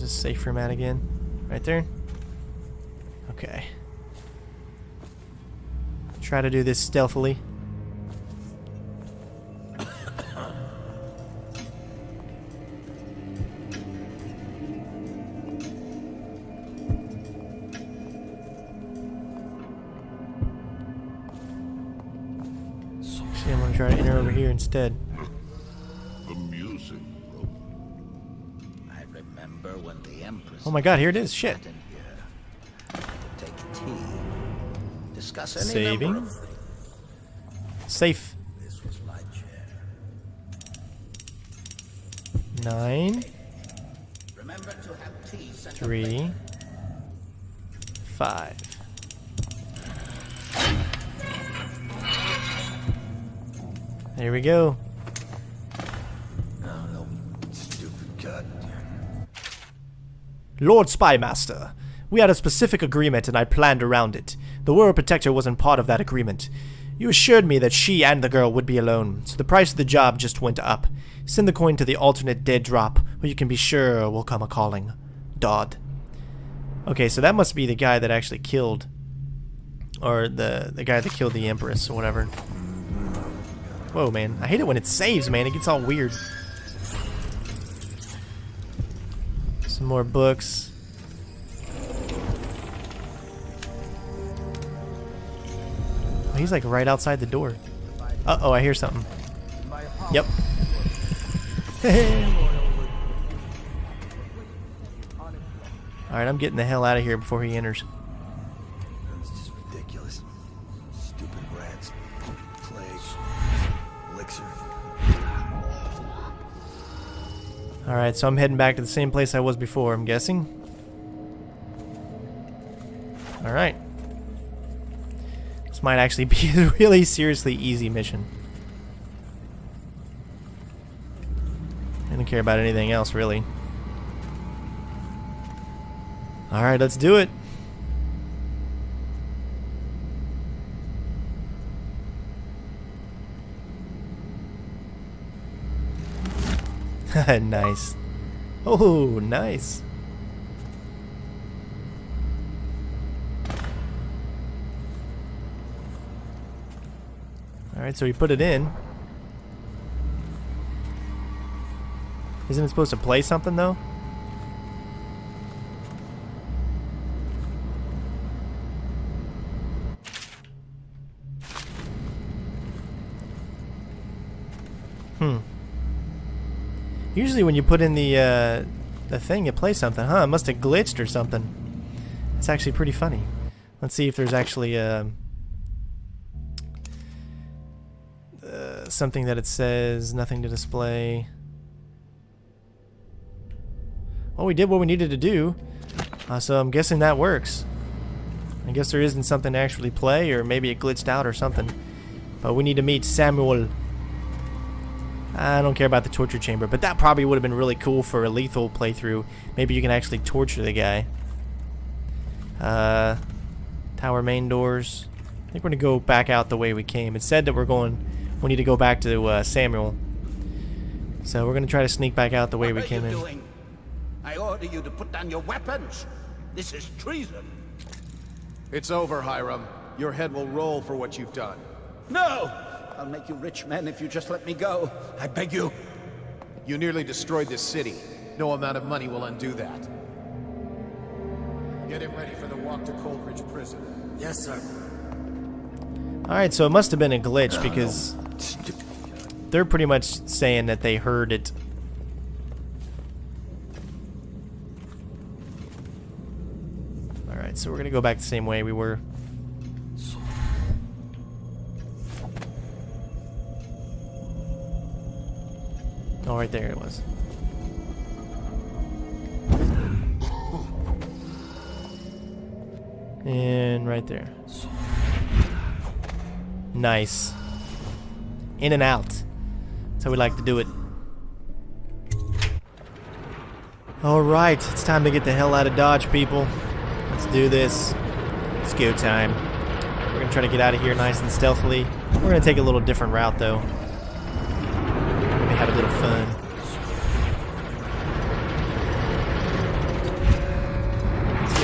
Where's this safe room at again? Right there? Okay. Try to do this stealthily. See, I'm gonna try to enter over here instead. The music, bro. I remember when the Empress. Oh my god, here it is. Shit. Take tea. Discuss any Saving. number of things. Safe. This was my chair. 9. Remember to have tea sent 3. 5. There we go. Oh, no. Stupid cut. Lord Spymaster, we had a specific agreement and I planned around it. The World Protector wasn't part of that agreement. You assured me that she and the girl would be alone, so the price of the job just went up. Send the coin to the alternate dead drop, or you can be sure will come a-calling. Dodd. Okay, so that must be the guy that actually killed, or the guy that killed the Empress or whatever. Whoa, man. I hate it when it saves, man. It gets all weird. Some more books. Oh, he's like right outside the door. Uh-oh, I hear something. Yep. Alright, I'm getting the hell out of here before he enters. It's just ridiculous. Stupid rats. Plague. Elixir. Alright, so I'm heading back to the same place I was before, I'm guessing. Alright. This might actually be a really seriously easy mission. I don't care about anything else, really. Alright, let's do it. Nice. Oh, nice. Alright, so we put it in. Isn't it supposed to play something, though? Usually when you put in the thing, it plays something, huh? It must have glitched or something. It's actually pretty funny. Let's see if there's actually something that it says, nothing to display. Well, we did what we needed to do, so I'm guessing that works. I guess there isn't something to actually play, or maybe it glitched out or something. But we need to meet Samuel. I don't care about the torture chamber, but that probably would have been really cool for a lethal playthrough. Maybe you can actually torture the guy. Tower main doors. I think we're gonna go back out the way we came. It said that we need to go back to Samuel. So we're gonna try to sneak back out the way we came in. What are you doing? I order you to put down your weapons. This is treason. It's over, Hiram. Your head will roll for what you've done. No! I'll make you rich men if you just let me go. I beg you. You nearly destroyed this city. No amount of money will undo that. Get him ready for the walk to Coldridge prison. Yes, sir. Alright, so it must have been a glitch because they're pretty much saying that they heard it. Alright, so we're gonna go back the same way we were. Oh, right there it was. And right there. Nice. In and out. That's how we like to do it. Alright, it's time to get the hell out of Dodge, people. Let's do this. It's go time. We're gonna try to get out of here nice and stealthily. We're gonna take a little different route, though. Maybe have a little fun.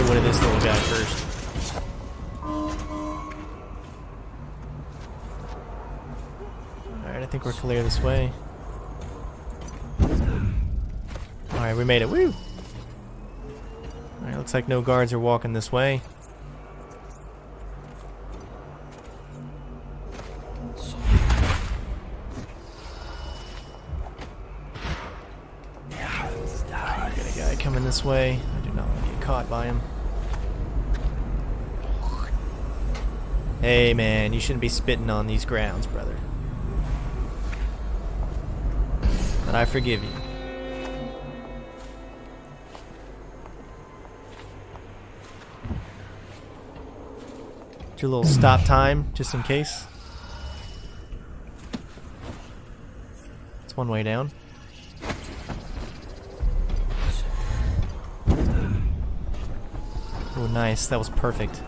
one of this little guy first. Alright, I think we're clear this way. Alright, we made it. Woo! Alright, looks like no guards are walking this way. Got a guy coming this way. I do not want to get caught by him. Hey man, you shouldn't be spitting on these grounds, brother. But I forgive you. Do a little stop time, just in case. It's one way down. Oh, nice. That was perfect.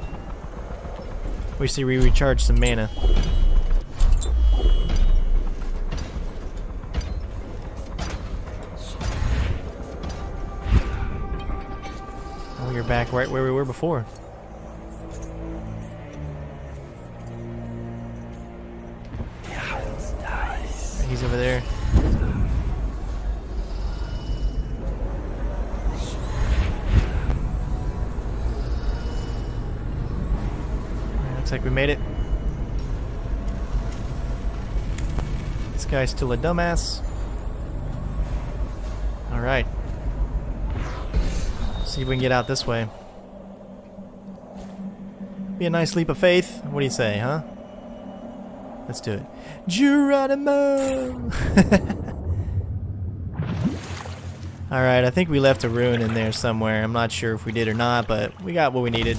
We see we recharge some mana. Oh, you're back right where we were before. He's over there. Looks like we made it. This guy's still a dumbass. Alright. See if we can get out this way. Be a nice leap of faith. What do you say, huh? Let's do it. Geronimo! Alright, I think we left a rune in there somewhere. I'm not sure if we did or not, but we got what we needed.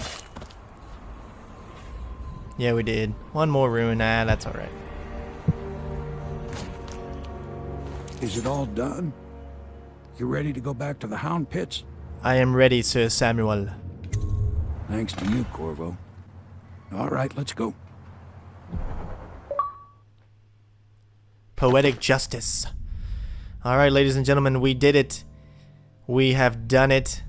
Yeah, we did. One more rune. Nah, that's alright. Is it all done? You ready to go back to the Hound Pits? I am ready, Sir Samuel. Thanks to you, Corvo. Alright, let's go. Poetic justice. Alright, ladies and gentlemen, we did it. We have done it.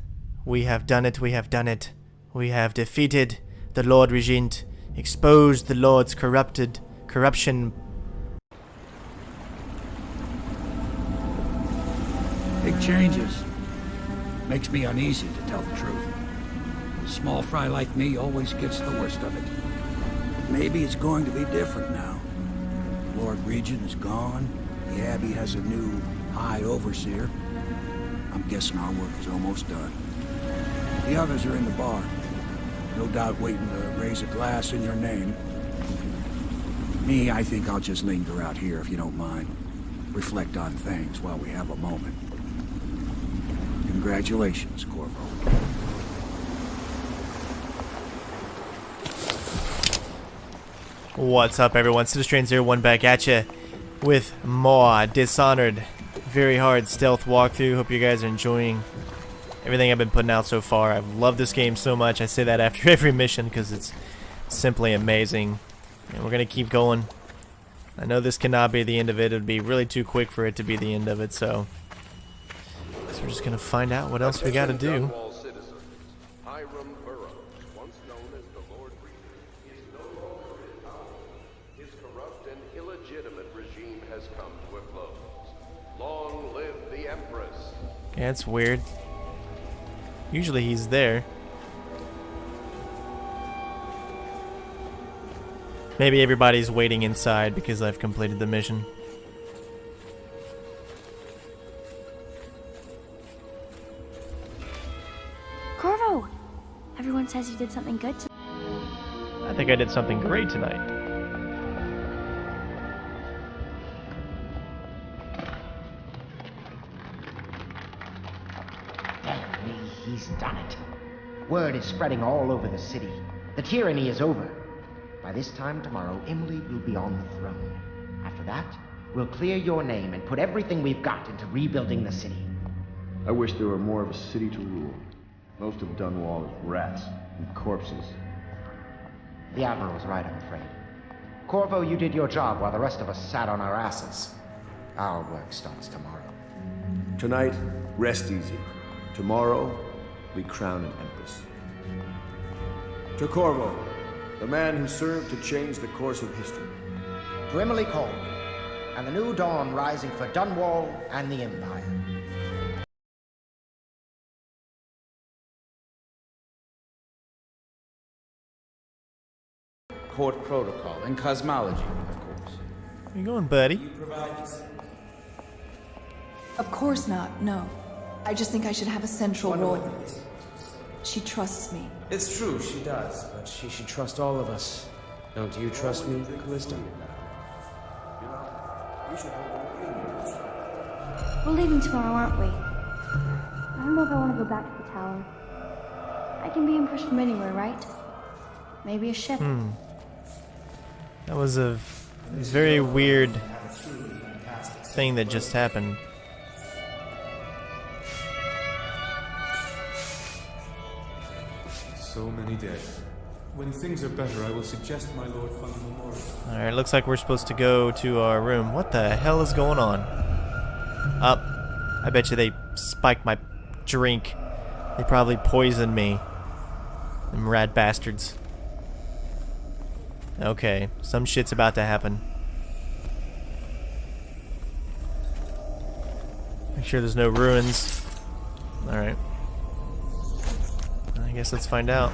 We have done it. We have done it. We have defeated the Lord Regent, exposed the Lord's corruption. Big changes. Makes me uneasy, to tell the truth. A small fry like me always gets the worst of it. Maybe it's going to be different now. Lord Regent is gone. The Abbey has a new High Overseer. I'm guessing our work is almost done. The others are in the bar. No doubt waiting to raise a glass in your name. Me, I think I'll just linger out here if you don't mind. Reflect on things while we have a moment. Congratulations, Corvo. What's up, everyone? Citistrain01 back at you with more Dishonored. Very hard stealth walkthrough. Hope you guys are enjoying everything I've been putting out so far. I've loved this game so much. I say that after every mission because it's simply amazing. And we're going to keep going. I know this cannot be the end of it. It would be really too quick for it to be the end of it, so we're just going to find out what else we got to do. Yeah, it's weird. Usually he's there. Maybe everybody's waiting inside because I've completed the mission. Corvo! Everyone says you did something good tonight. I think I did something great tonight. He's done it. Word is spreading all over the city. The tyranny is over. By this time tomorrow, Emily will be on the throne. After that, we'll clear your name and put everything we've got into rebuilding the city. I wish there were more of a city to rule. Most of Dunwall is rats and corpses. The Admiral's right, I'm afraid. Corvo, you did your job while the rest of us sat on our asses. Our work starts tomorrow. Tonight, rest easy. Tomorrow, we crown an Empress. To Corvo, the man who served to change the course of history. To Emily Colby, and the new dawn rising for Dunwall and the Empire. Court protocol and cosmology, of course. Where you going, buddy? Of course not, no. I just think I should have a central role. She trusts me. It's true, she does, but she should trust all of us. Don't you trust me, Callista? We're leaving tomorrow, aren't we? I don't know if I want to go back to the tower. I can be Empress from anywhere, right? Maybe a ship. That was a very weird thing that just happened. So many dead. When things are better, I will suggest my lord fund a memorial. Alright, looks like we're supposed to go to our room. What the hell is going on? I bet you they spiked my drink. They probably poisoned me. Them rat bastards. Okay, some shit's about to happen. Make sure there's no ruins. Alright. I guess let's find out.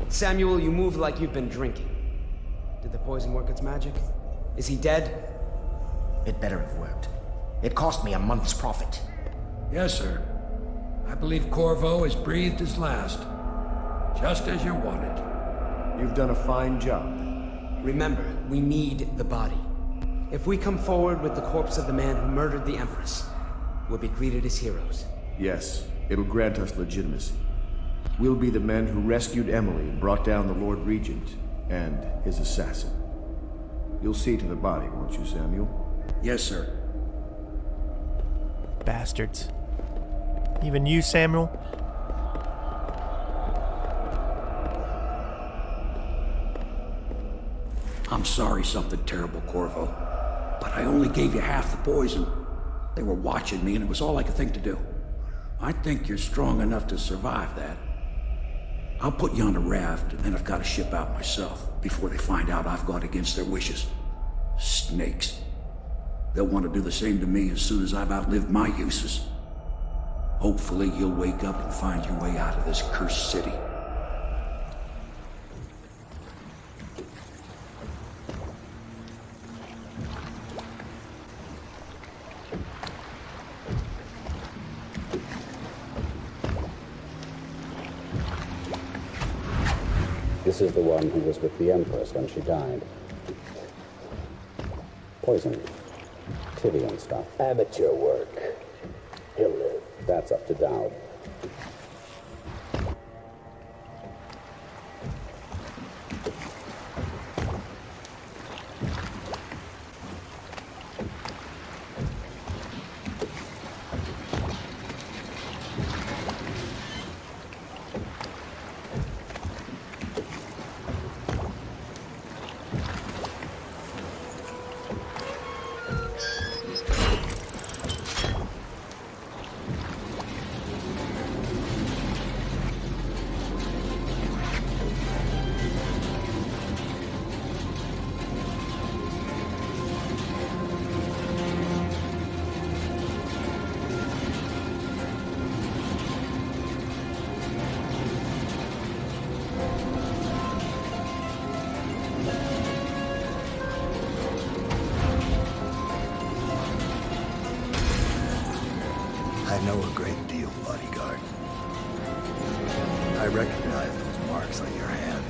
Samuel, you move like you've been drinking. Did the poison work its magic? Is he dead? It better have worked. It cost me a month's profit. Yes, sir. I believe Corvo has breathed his last. Just as you wanted. You've done a fine job. Remember, we need the body. If we come forward with the corpse of the man who murdered the Empress, we'll be greeted as heroes. Yes, it'll grant us legitimacy. We'll be the men who rescued Emily and brought down the Lord Regent and his assassin. You'll see to the body, won't you, Samuel? Yes, sir. Bastards. Even you, Samuel? I'm sorry something terrible, Corvo. But I only gave you half the poison. They were watching me and it was all I could think to do. I think you're strong enough to survive that. I'll put you on a raft and then I've got to ship out myself before they find out I've gone against their wishes. Snakes. They'll want to do the same to me as soon as I've outlived my uses. Hopefully you'll wake up and find your way out of this cursed city. This is the one who was with the Empress when she died. Poison. Tivian stuff. Amateur work. He'll live. That's up to Dowd. I know a great deal, bodyguard. I recognize those marks on your hand.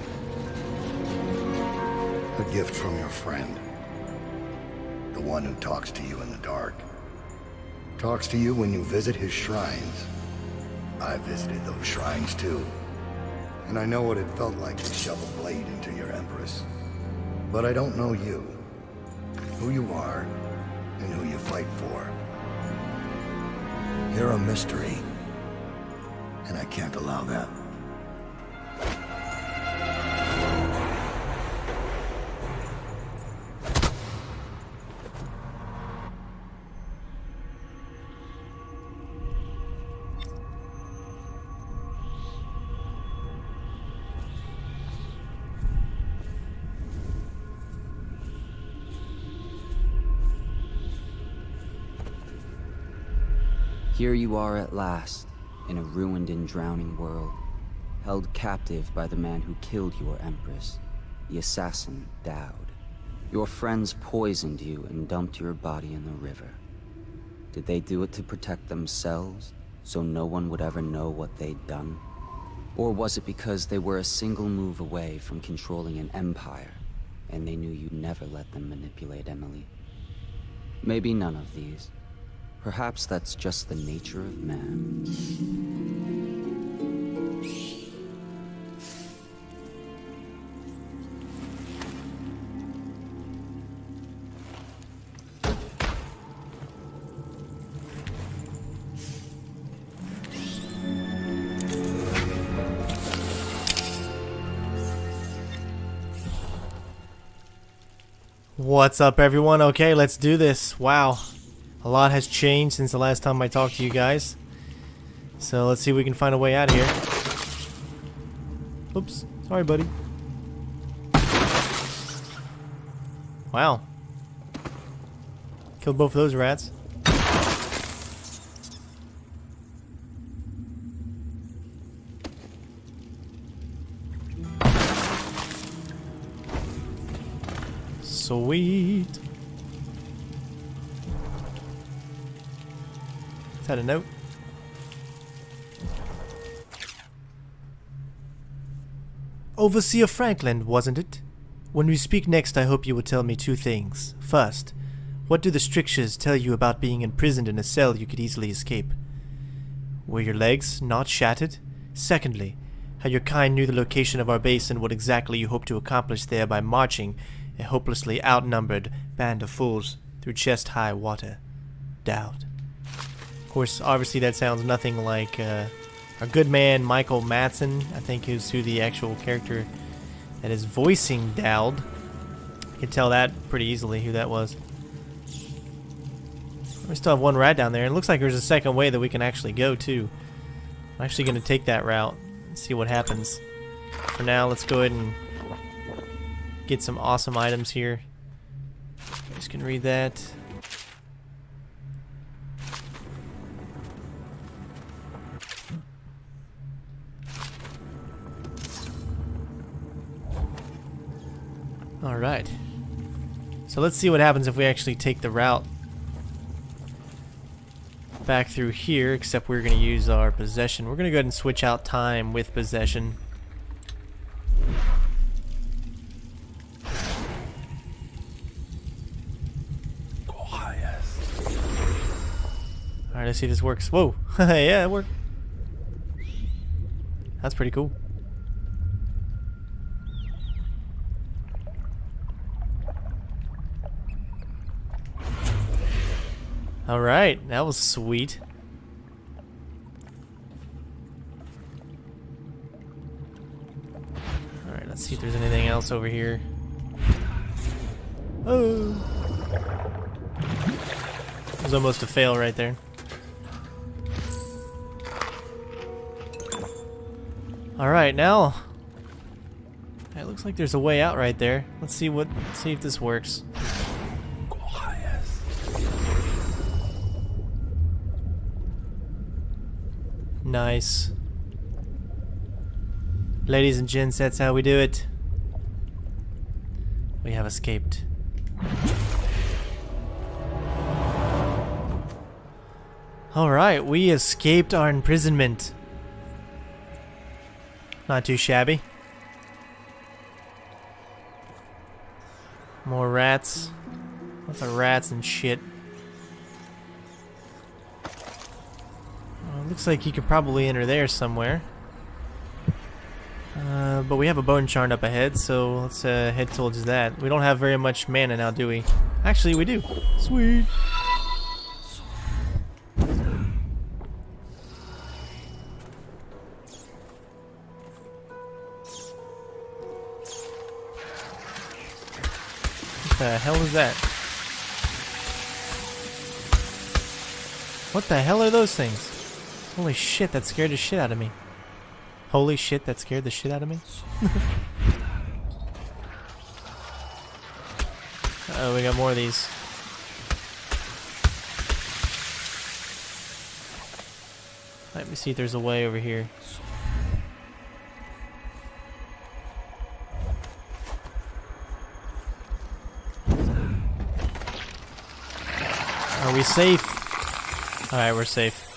A gift from your friend. The one who talks to you in the dark. Talks to you when you visit his shrines. I visited those shrines too. And I know what it felt like to shove a blade into your Empress. But I don't know you. Who you are, and who you fight for. You're a mystery, and I can't allow that. Here you are at last, in a ruined and drowning world, held captive by the man who killed your Empress, the assassin Dowd. Your friends poisoned you and dumped your body in the river. Did they do it to protect themselves, so no one would ever know what they'd done? Or was it because they were a single move away from controlling an empire, and they knew you'd never let them manipulate Emily? Maybe none of these. Perhaps that's just the nature of man. What's up, everyone? Okay, let's do this. Wow. A lot has changed since the last time I talked to you guys. So let's see if we can find a way out of here. Oops. Sorry, buddy. Wow. Killed both of those rats. Sweet. Had a note. Overseer Franklin, wasn't it? When we speak next, I hope you will tell me two things. First, what do the strictures tell you about being imprisoned in a cell you could easily escape? Were your legs not shattered? Secondly, how your kind knew the location of our base and what exactly you hoped to accomplish there by marching a hopelessly outnumbered band of fools through chest-high water. Doubt. Of course, obviously that sounds nothing like our good man Michael Madsen, I think is who the actual character that is voicing Dowd. You can tell that pretty easily who that was. We still have one rat down there. It looks like there's a second way that we can actually go too. I'm actually going to take that route and see what happens. For now, let's go ahead and get some awesome items here. Just gonna read that. Alright. So let's see what happens if we actually take the route back through here, except we're going to use our possession. We're going to go ahead and switch out time with possession. Alright, let's see if this works. Whoa! Yeah, it worked. That's pretty cool. Alright, that was sweet. Alright, let's see if there's anything else over here. Oh! It was almost a fail right there. Alright, now it looks like there's a way out right there. Let's see if this works. Nice. Ladies and gents, that's how we do it. We have escaped. Alright, we escaped our imprisonment. Not too shabby. More rats. Lots of rats and shit. Looks like you could probably enter there somewhere. But we have a bone charn up ahead, so let's head towards that. We don't have very much mana now, do we? Actually, we do. Sweet. The hell is that? What the hell are those things? Holy shit, that scared the shit out of me. Holy shit, that scared the shit out of me. Oh, we got more of these. Let me see if there's a way over here. Are we safe? Alright, we're safe.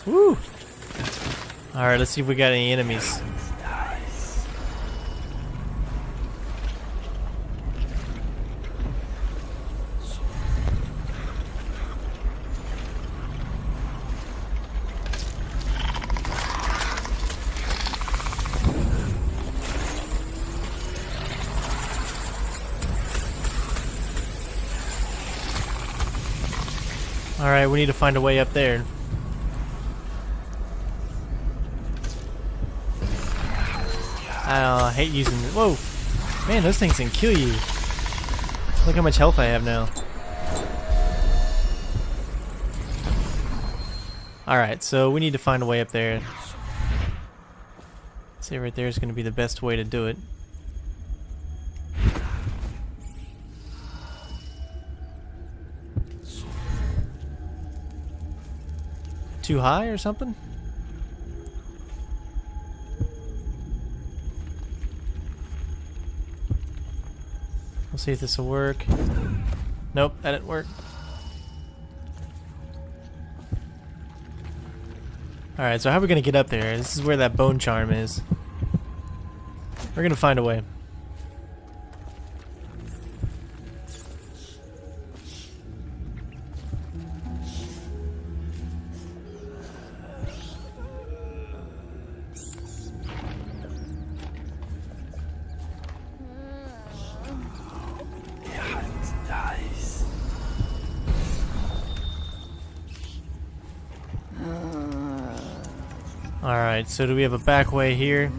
Woo! Alright, let's see if we got any enemies. Alright, we need to find a way up there. I hate using it. Whoa! Man, those things can kill you. Look how much health I have now. Alright, so we need to find a way up there. See, right there is going to be the best way to do it. Too high or something? We'll see if this will work. Nope, that didn't work. Alright, so how are we going to get up there? This is where that bone charm is. We're going to find a way. Alright, so do we have a back way here?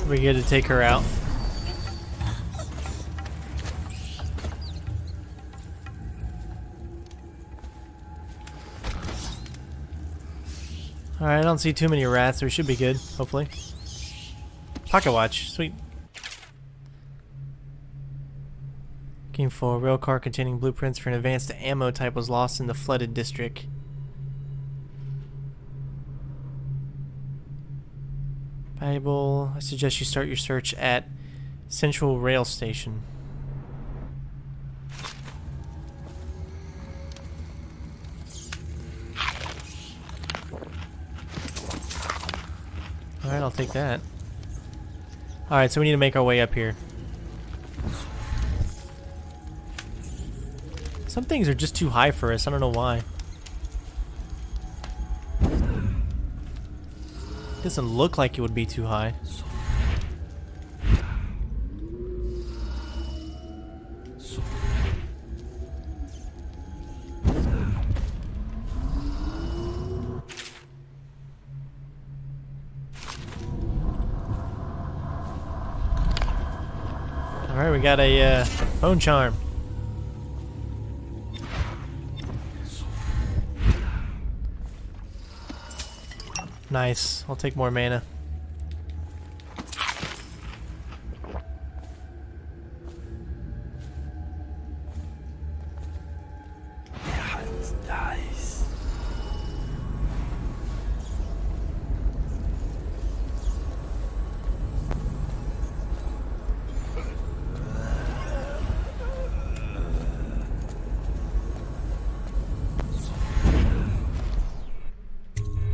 We get to take her out. Alright, I don't see too many rats, so we should be good, hopefully. Pocket watch, sweet. Looking for a rail car containing blueprints for an advanced ammo type was lost in the flooded district. Valuable. I suggest you start your search at Central Rail Station. Alright, I'll take that. Alright, so we need to make our way up here. Some things are just too high for us, I don't know why. Doesn't look like it would be too high. Alright, we got a bone charm. Nice. I'll take more mana. Nice.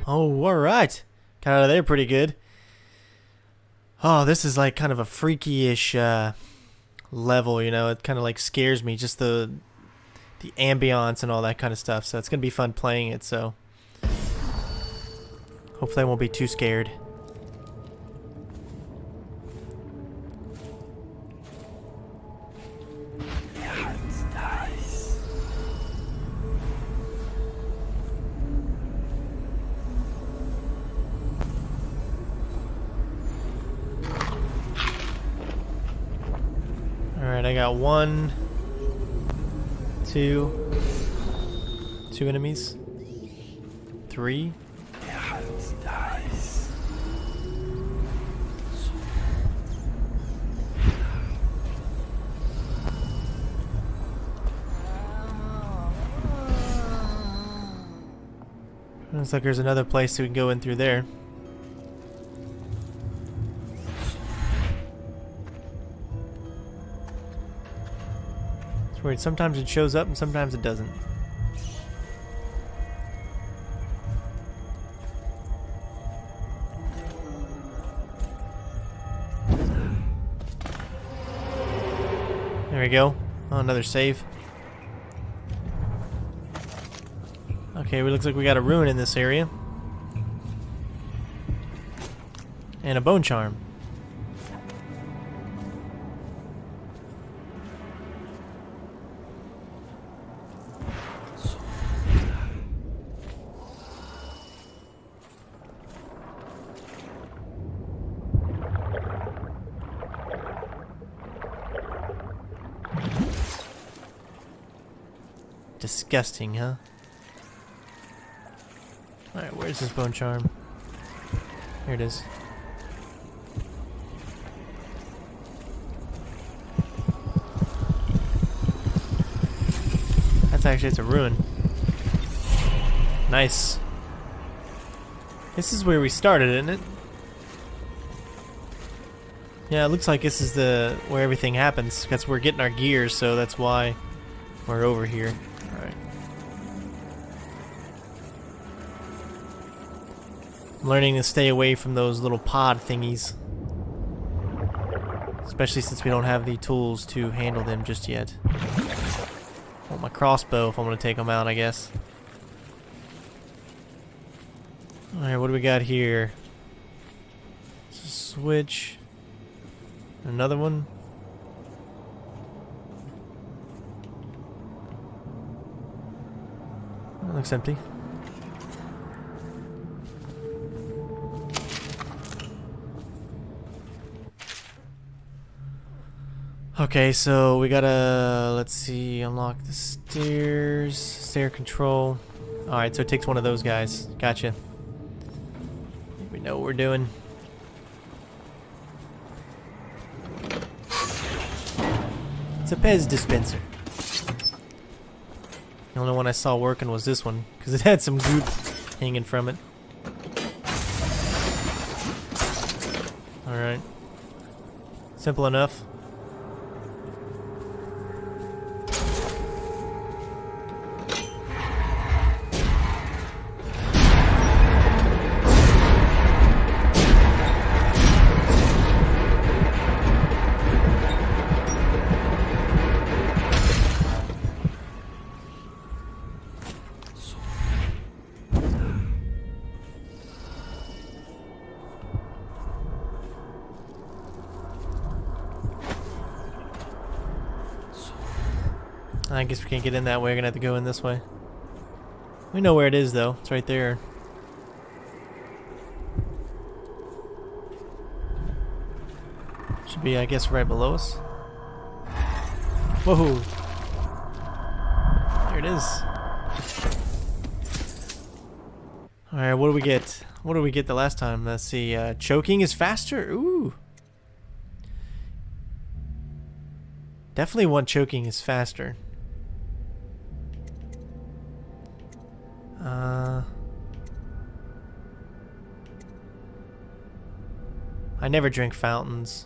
Oh, alright. Got out of there pretty good. Oh, this is like kind of a freaky-ish level, you know. It kind of like scares me, just the ambiance and all that kind of stuff. So it's going to be fun playing it, so Hopefully I won't be too scared. Alright, I got one, two enemies, three. Looks like there's another place we can go in through there. It's weird. Sometimes it shows up and sometimes it doesn't. There we go. Oh, another save. Okay, it looks like we got a rune in this area. And a bone charm. Disgusting, huh? Alright, where's this bone charm? Here it is. That's actually, it's a ruin. Nice. This is where we started, isn't it? Yeah, it looks like this is where everything happens. That's where we're getting our gears, so that's why we're over here. Alright. I'm learning to stay away from those little pod thingies. Especially since we don't have the tools to handle them just yet. Well, my crossbow if I'm going to take them out, I guess. Alright, what do we got here? Switch. Another one. That looks empty. Okay, so we gotta, let's see, unlock the stairs, stair control. Alright, so it takes one of those guys. Gotcha. We know what we're doing. It's a Pez dispenser. The only one I saw working was this one, because it had some goop hanging from it. Alright. Simple enough. I guess we can't get in that way. We're gonna have to go in this way. We know where it is, though. It's right there. Should be, I guess, right below us. Whoa! There it is. Alright, what do we get? What did we get the last time? Let's see. Choking is faster? Ooh! Definitely want choking is faster. I never drink fountains.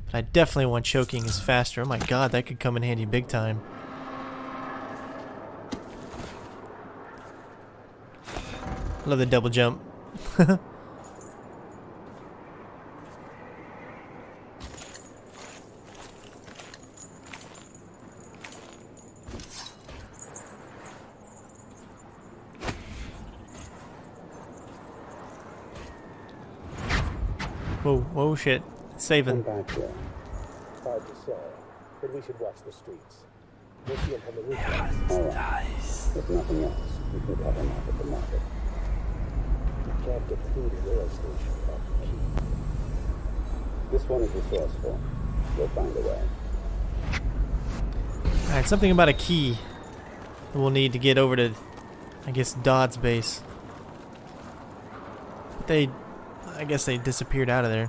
But I definitely want choking is faster. Oh my god, that could come in handy big time. Love the double jump. Whoa, whoa, shit. Saving. Come back here. Hard to say, but we should watch the streets. We'll see him from the roof. All right. If nothing else, we can cut him off at the market. We can't get through the rail station without the key. This one is resourceful. We'll find a way. Alright, something about a key that we'll need to get over to, I guess, Dodd's base. But I guess they disappeared out of there.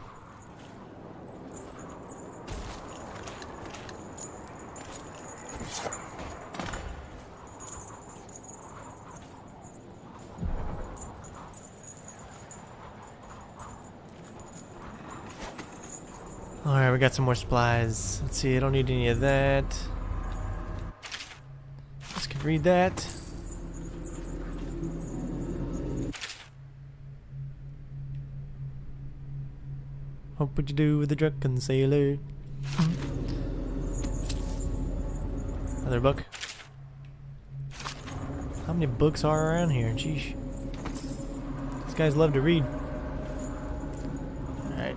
Alright, we got some more supplies. Let's see, I don't need any of that. Let's can read that. What would you do with a drunken sailor? Another book. How many books are around here? Jeez. These guys love to read. Alright.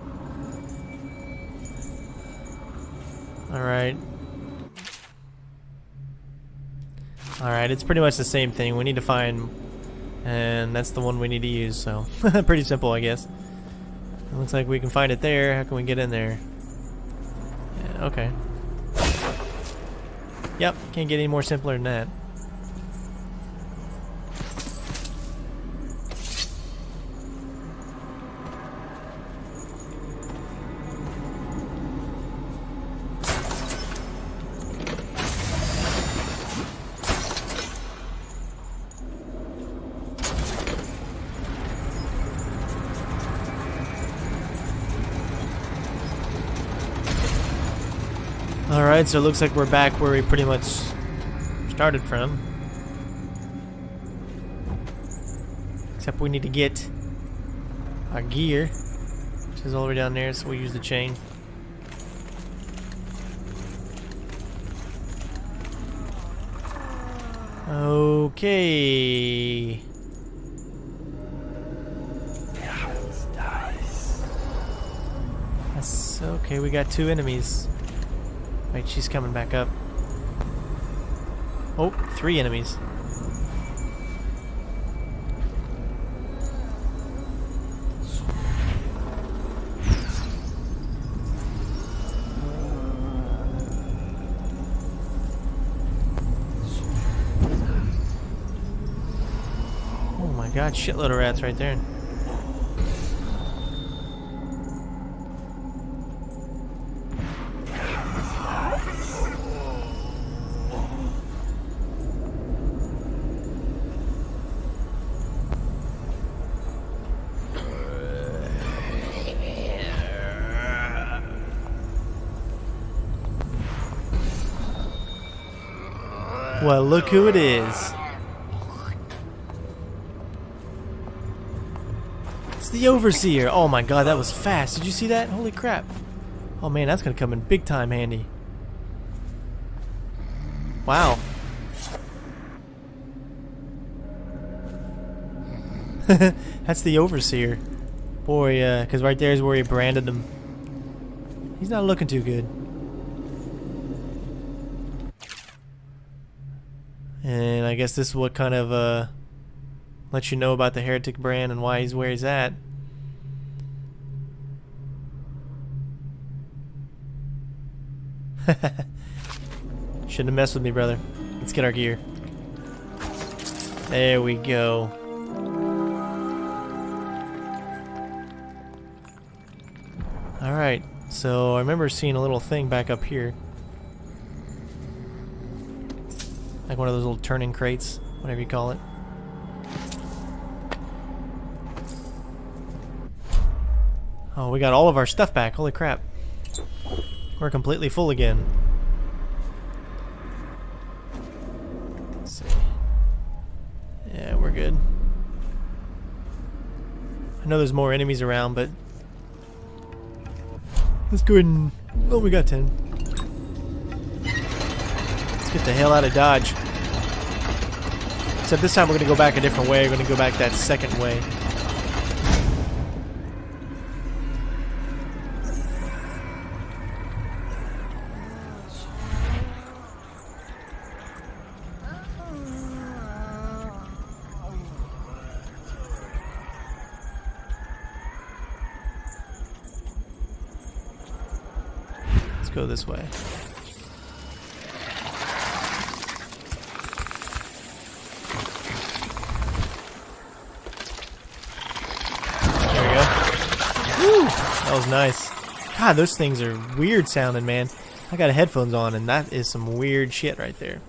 Alright. Alright, it's pretty much the same thing. We need to find, and that's the one we need to use, so pretty simple, I guess. It looks like we can find it there. How can we get in there? Yeah, okay. Yep, can't get any more simpler than that. Alright, so it looks like we're back where we pretty much started from. Except we need to get our gear, which is all the way down there, so we'll use the chain. Okay. That's okay, we got 2 enemies. Wait, she's coming back up. Oh, 3 enemies. Oh my god, shitload of rats right there. Well, look who it is. It's the Overseer. Oh my god, that was fast. Did you see that? Holy crap. Oh man, that's gonna come in big time handy. Wow. That's the Overseer. Boy, because right there is where he branded him. He's not looking too good. And I guess this is what kind of lets you know about the heretic brand and why he's where he's at. Shouldn't have messed with me, brother. Let's get our gear. There we go. Alright, so I remember seeing a little thing back up here. Like one of those little turning crates, whatever you call it. Oh, we got all of our stuff back. Holy crap. We're completely full again. Let's see. Yeah, we're good. I know there's more enemies around, but let's go ahead and... Oh, we got 10. Let's get the hell out of Dodge. Except this time we're going to go back a different way. We're going to go back that second way. go this way. There we go. Woo! That was nice. God, those things are weird sounding, man. I got headphones on, and that is some weird shit right there.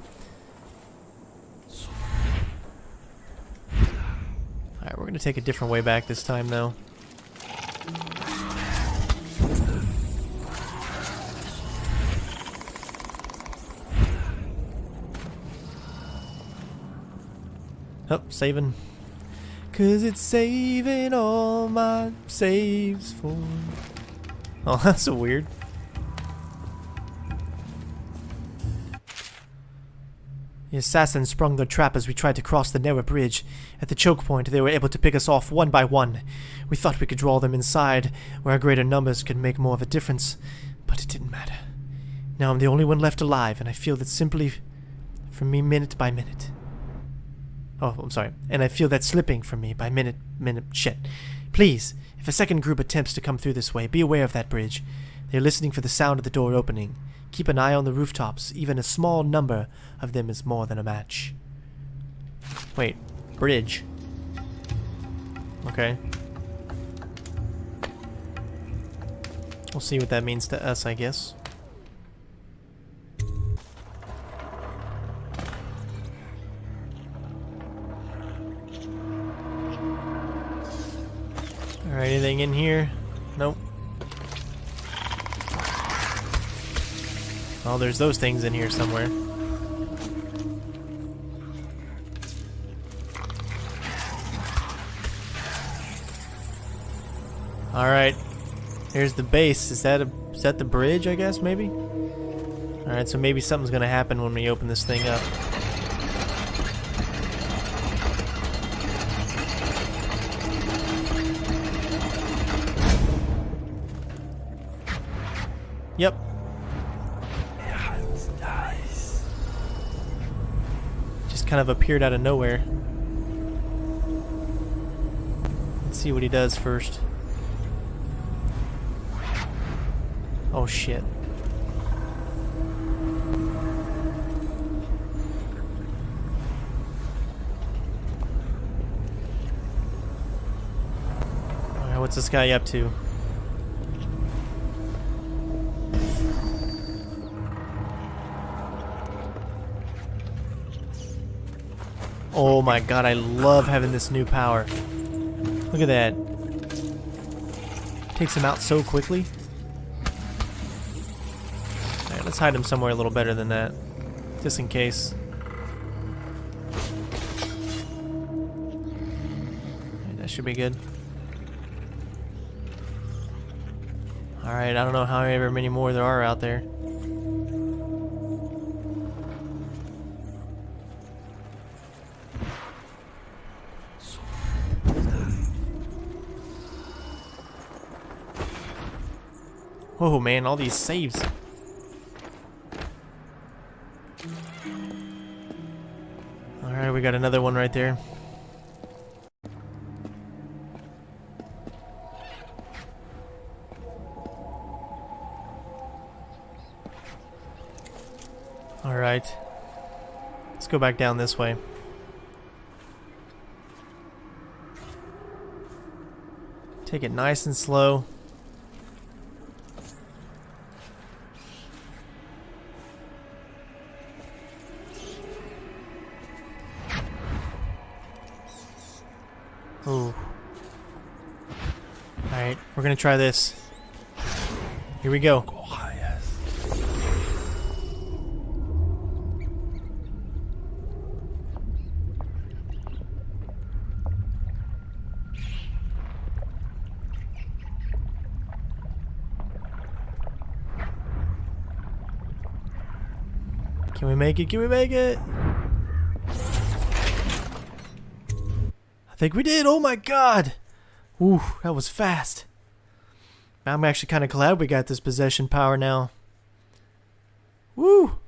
Alright, we're gonna take a different way back this time, though. Oh, saving. 'Cause it's saving all my saves for... Oh, that's so weird. The assassins sprung their trap as we tried to cross the narrow bridge. At the choke point, they were able to pick us off one by one. We thought we could draw them inside, where our greater numbers could make more of a difference. But it didn't matter. Now I'm the only one left alive, and I feel that simply from me minute by minute. Oh, I'm sorry. And I feel that slipping from me by minute. Shit. Please, if a second group attempts to come through this way, be aware of that bridge. They're listening for the sound of the door opening. Keep an eye on the rooftops. Even a small number of them is more than a match. Wait. Bridge. Okay. We'll see what that means to us, I guess. Alright, anything in here? Nope. Oh, there's those things in here somewhere. Alright. Here's the base. Is that the bridge, I guess, maybe? Alright, so maybe something's gonna happen when we open this thing up. Yep. Yeah, it was nice. Just kind of appeared out of nowhere. Let's see what he does first. Oh shit. Alright, what's this guy up to? Oh my god, I love having this new power. Look at that. Takes him out so quickly. Alright, let's hide him somewhere a little better than that. Just in case. Alright, that should be good. Alright, I don't know however many more there are out there. Oh man, all these saves. Alright, we got another one right there. Alright. Let's go back down this way. Take it nice and slow. Ooh. Alright, we're gonna try this. Here we go. Can we make it? Can we make it? I think we did. Oh my god. Ooh, that was fast. I'm actually kind of glad we got this possession power now. Woo.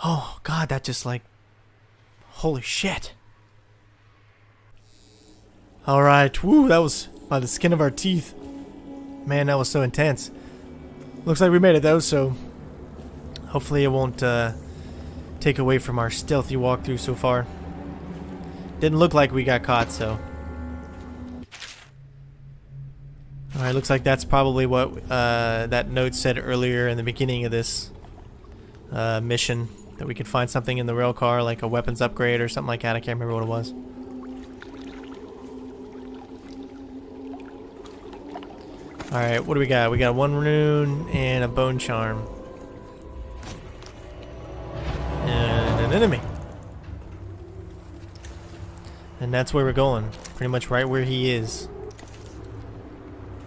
Oh god, that just like... Holy shit. Alright, woo, that was by the skin of our teeth. Man, that was so intense. Looks like we made it though, so hopefully it won't take away from our stealthy walkthrough so far. Didn't look like we got caught, so. Alright, looks like that's probably what that note said earlier in the beginning of this mission. That we could find something in the rail car, like a weapons upgrade or something like that. I can't remember what it was. Alright, what do we got? We got one rune and a bone charm. And an enemy. And that's where we're going. Pretty much right where he is.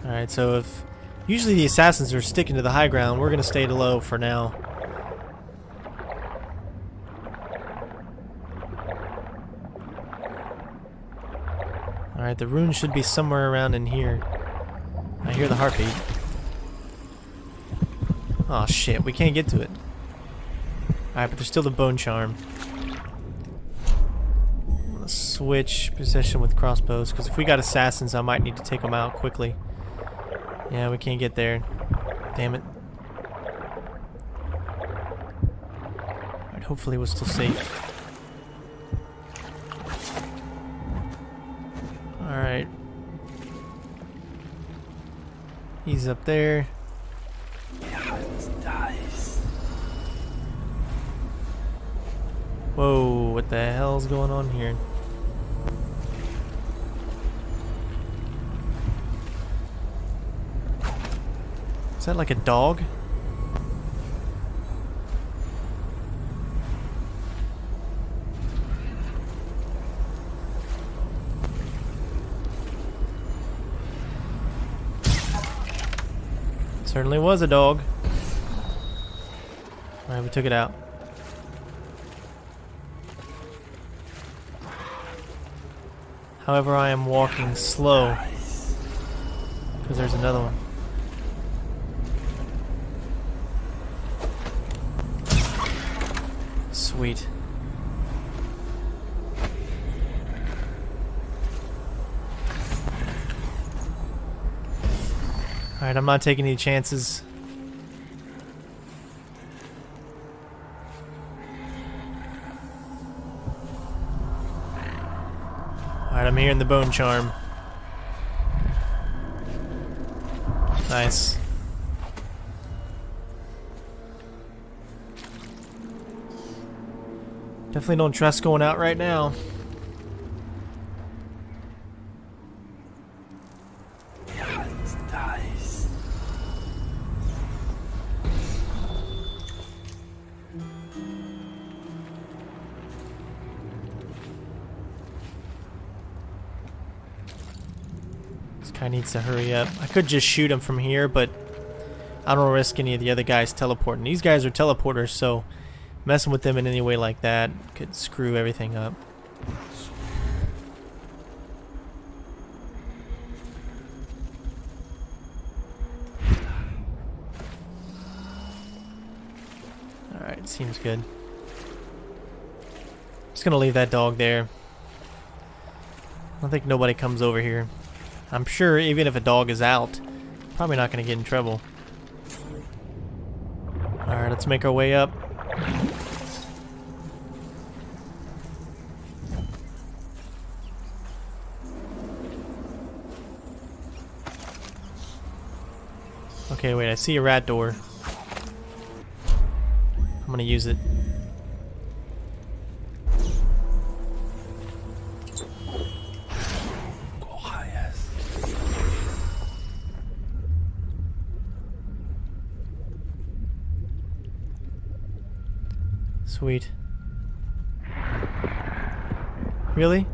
Alright, so if... Usually the assassins are sticking to the high ground, we're going to stay low for now. Alright, the rune should be somewhere around in here. I hear the heartbeat. Oh shit, we can't get to it. Alright, but there's still the bone charm. I'm gonna switch position with crossbows, because if we got assassins, I might need to take them out quickly. Yeah, we can't get there. Damn it. Alright, hopefully we're still safe. Alright. He's up there. Whoa, what the hell's going on here? Is that like a dog? Certainly was a dog. Alright, we took it out. However, I am walking slow. Because there's another one. Sweet. Alright, I'm not taking any chances. Alright, I'm hearing the bone charm. Nice. Definitely don't trust going out right now. Guy needs to hurry up. I could just shoot him from here, but I don't risk any of the other guys teleporting. These guys are teleporters, so messing with them in any way like that could screw everything up. Alright, seems good. Just gonna leave that dog there. I don't think nobody comes over here. I'm sure even if a dog is out, probably not going to get in trouble. Alright, let's make our way up. Okay, wait, I see a rat door. I'm going to use it. Sweet. Really?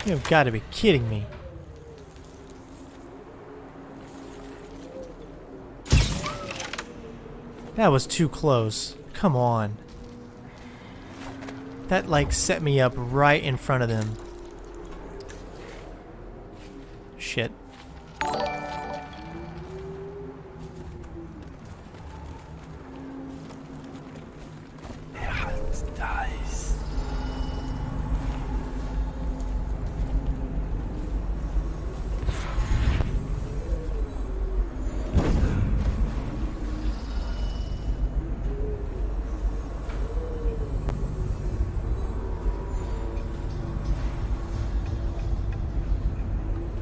You've got to be kidding me. That was too close. Come on. That like set me up right in front of them. Shit.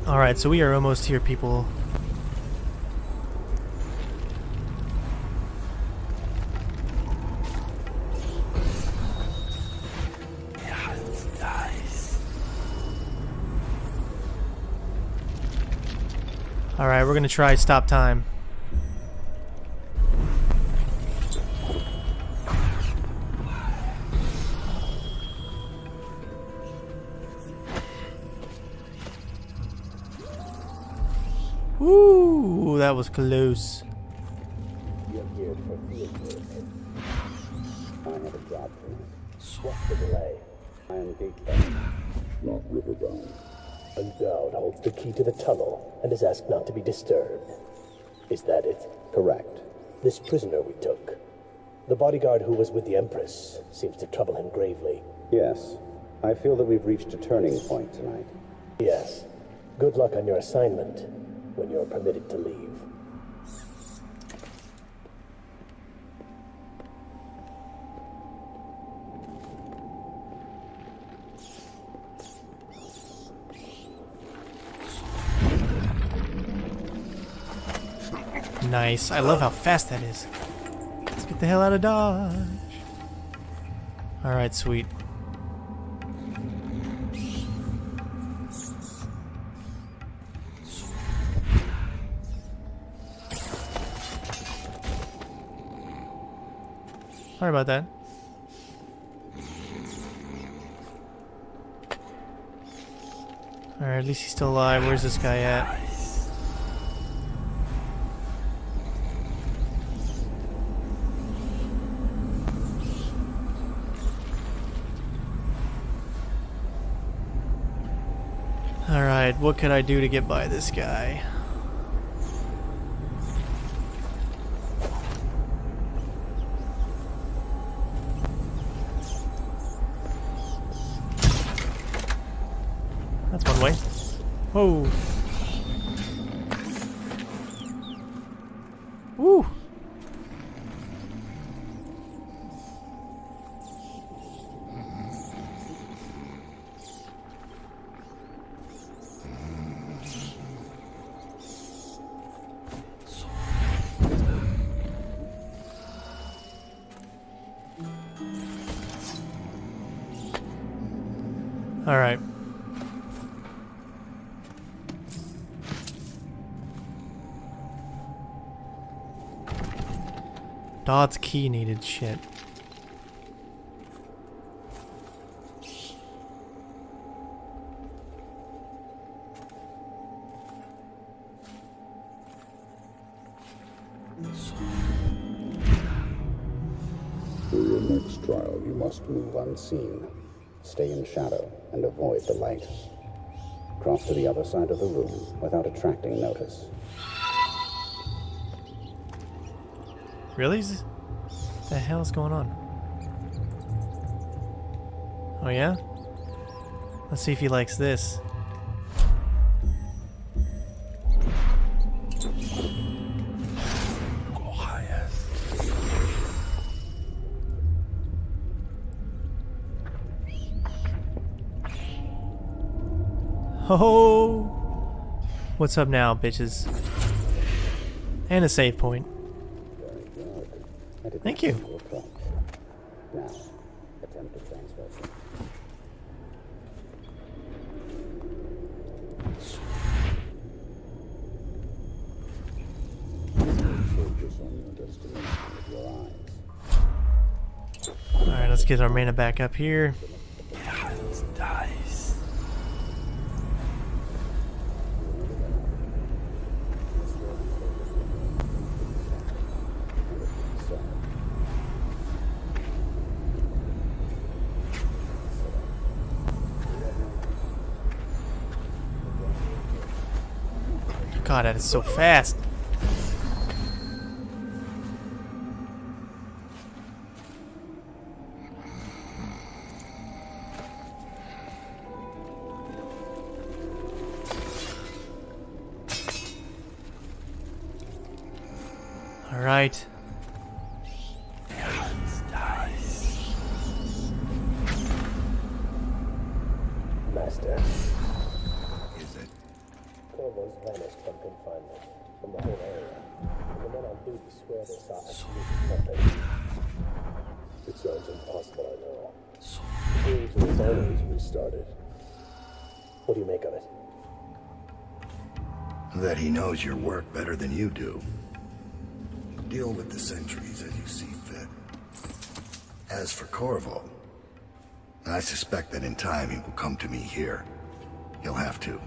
Alright, so we are almost here, people. Alright, we're gonna try stop time. Ooh, that was close. You're geared for field work. I have a job for you. What's the delay? I am gatebound, not riverbound. Unbowed holds the key to the tunnel and is asked not to be disturbed. Is that it? Correct. This prisoner we took. The bodyguard who was with the Empress seems to trouble him gravely. Yes. I feel that we've reached a turning point tonight. Yes. Good luck on your assignment when you're permitted to leave. Nice. I love how fast that is. Let's get the hell out of Dodge. Alright, sweet. Sorry about that. Alright, at least he's still alive. Where's this guy at? Alright, what could I do to get by this guy? That's one way. Whoa. Woo. All right. Dot's key needed. Shit. For your next trial, you must move unseen. Stay in shadow and avoid the light. Cross to the other side of the room without attracting notice. Really? What the hell is going on? Oh yeah? Let's see if he likes this. Oh, what's up now, bitches? And a save point. Thank you. Now, attempt to transfer. Focus on your destination with your eyes. Alright, let's get our mana back up here. Dice. God, that is so fast. All right. Master. Is it? Corvo's vanished from confinement, from the whole area. And the men on duty swear they saw absolutely nothing. It sounds impossible, I know. The game's refineries restarted. What do you make of it? That he knows your work better than you do. Deal with the sentries as you see fit. As for Corvo, I suspect that in time he will come to me here. He'll have to.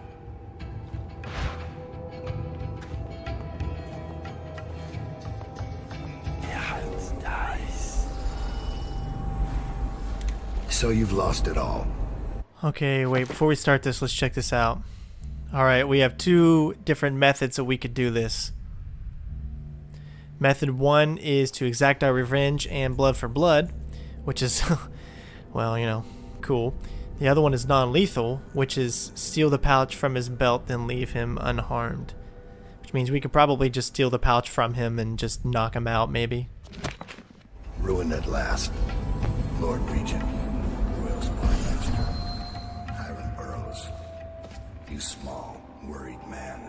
So you've lost it all. Okay, wait, before we start this, let's check this out. Alright, we have two different methods that we could do this. Method 1 is to exact our revenge and blood for blood, which is, well, you know, cool. The other one is non-lethal, which is steal the pouch from his belt then leave him unharmed. Which means we could probably just steal the pouch from him and just knock him out, maybe. Ruined at last. Lord Regent, Royal Spymaster, Hiram Burroughs. You small, worried man.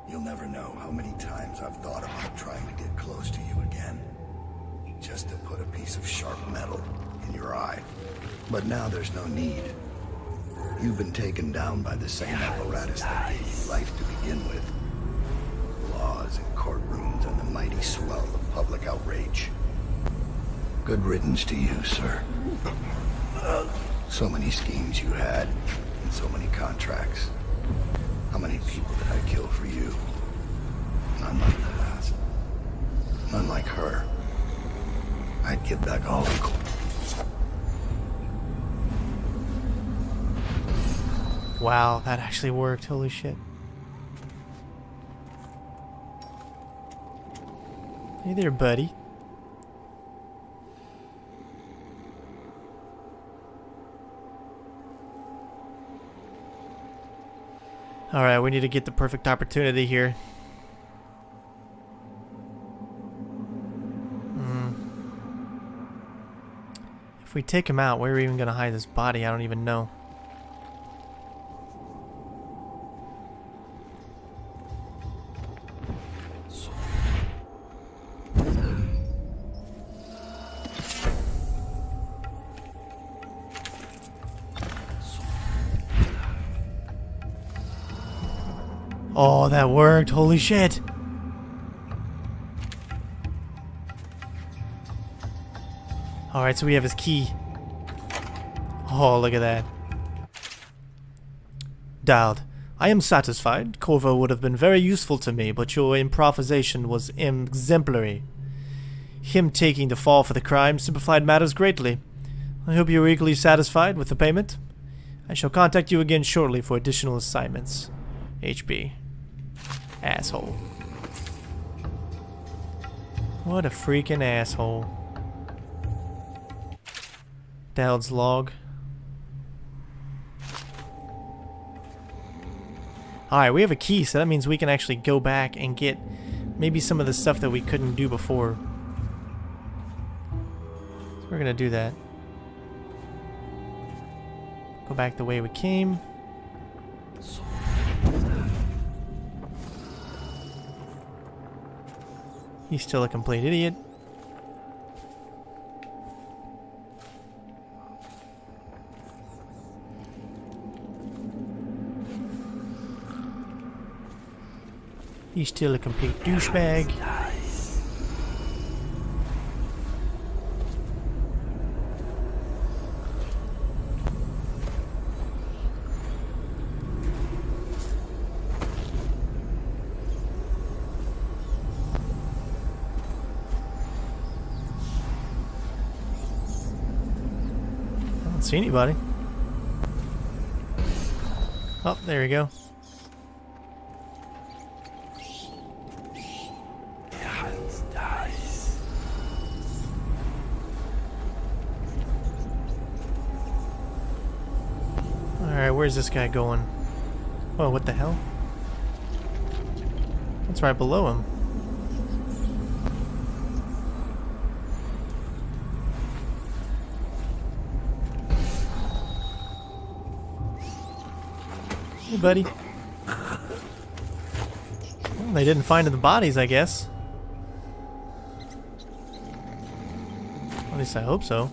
You'll never know how many times I've thought about trying to get close to you again. Just to put a piece of sharp metal in your eye. But now there's no need. You've been taken down by the same apparatus that gave you life to begin with. Laws and courtrooms and the mighty swell of public outrage. Good riddance to you, sir. So many schemes you had, and so many contracts. How many people did I kill for you? None like the last. None like her. I'd give back all equal. Wow, that actually worked. Holy shit. Hey there, buddy. Alright, we need to get the perfect opportunity here. If we take him out, where are we even going to hide this body? I don't even know. Oh, that worked. Holy shit. Alright, so we have his key. Oh, look at that. Dialed. I am satisfied. Corvo would have been very useful to me, but your improvisation was exemplary. Him taking the fall for the crime simplified matters greatly. I hope you are equally satisfied with the payment. I shall contact you again shortly for additional assignments. HB. Asshole. What a freaking asshole. Dowd's log. Alright, we have a key, so that means we can actually go back and get maybe some of the stuff that we couldn't do before. So we're gonna do that. Go back the way we came. He's still a complete idiot. He's still a complete douchebag. I don't see anybody. Oh, there we go. Alright, where's this guy going? Oh, what the hell? That's right below him. Hey, buddy. Well, they didn't find the bodies, I guess. At least I hope so.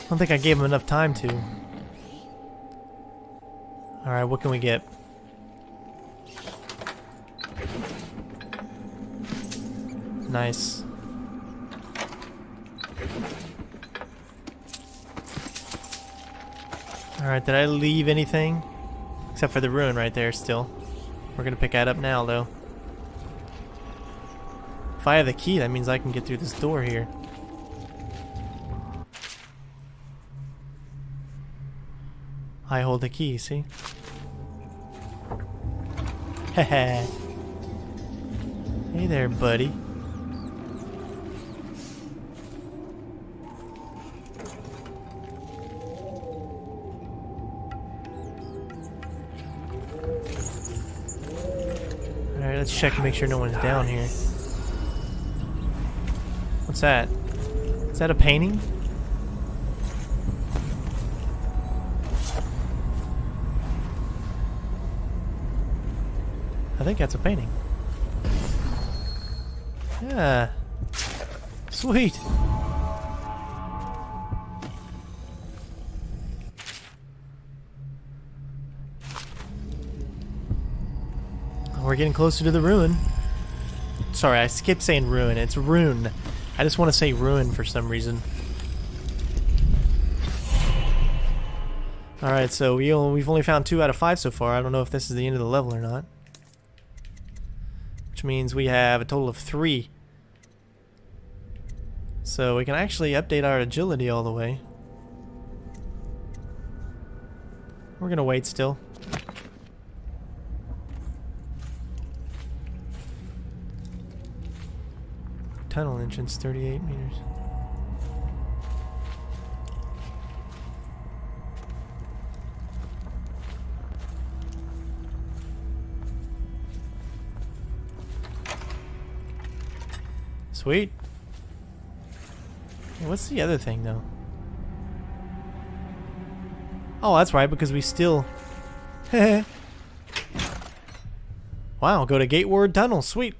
I don't think I gave him enough time to. Alright, what can we get? Nice. Alright, did I leave anything? Except for the ruin right there still. We're gonna pick that up now though. If I have the key, that means I can get through this door here. I hold the key, see? Heh. Hey there, buddy. Alright, let's check and make sure no one's down here. What's that? Is that a painting? I think that's a painting. Yeah. Sweet. We're getting closer to the ruin. Sorry, I skipped saying ruin. It's rune. I just want to say ruin for some reason. Alright, so we've only found 2 out of 5 so far. I don't know if this is the end of the level or not. Which means we have a total of 3. So we can actually update our agility all the way. We're gonna wait still. Tunnel entrance, 38 meters. Sweet. What's the other thing, though? Oh, that's right, because we still... Wow, go to Gateward Tunnel. Sweet.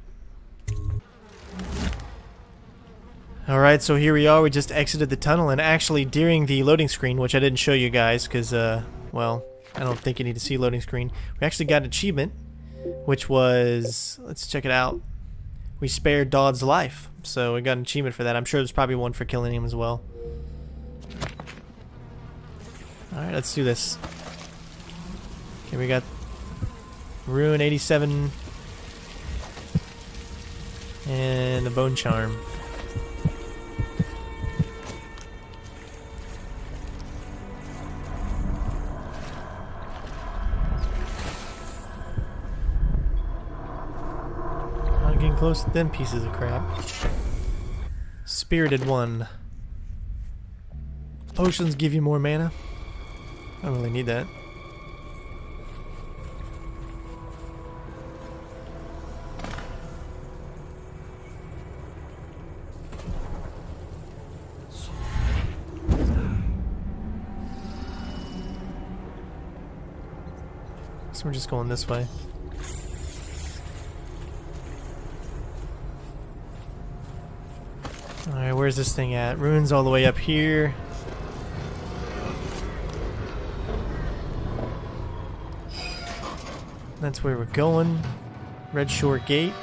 Alright, so here we are. We just exited the tunnel, and actually during the loading screen, which I didn't show you guys, because, well, I don't think you need to see loading screen. We actually got an achievement, which was... Let's check it out. We spared Dodd's life, so we got an achievement for that. I'm sure there's probably one for killing him as well. Alright, let's do this. Okay, we got Rune 87 and the Bone Charm. Getting close to them pieces of crap. Spirited one. Potions give you more mana. I don't really need that. So we're just going this way. Alright, where's this thing at? Ruins all the way up here. That's where we're going. Red Shore Gate.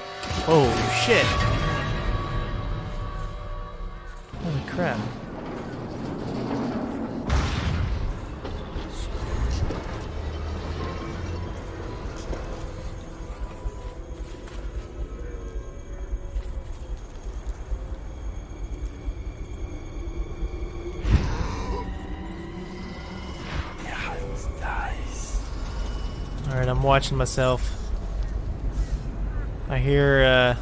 Oh, shit. Holy crap. Alright, I'm watching myself. I hear,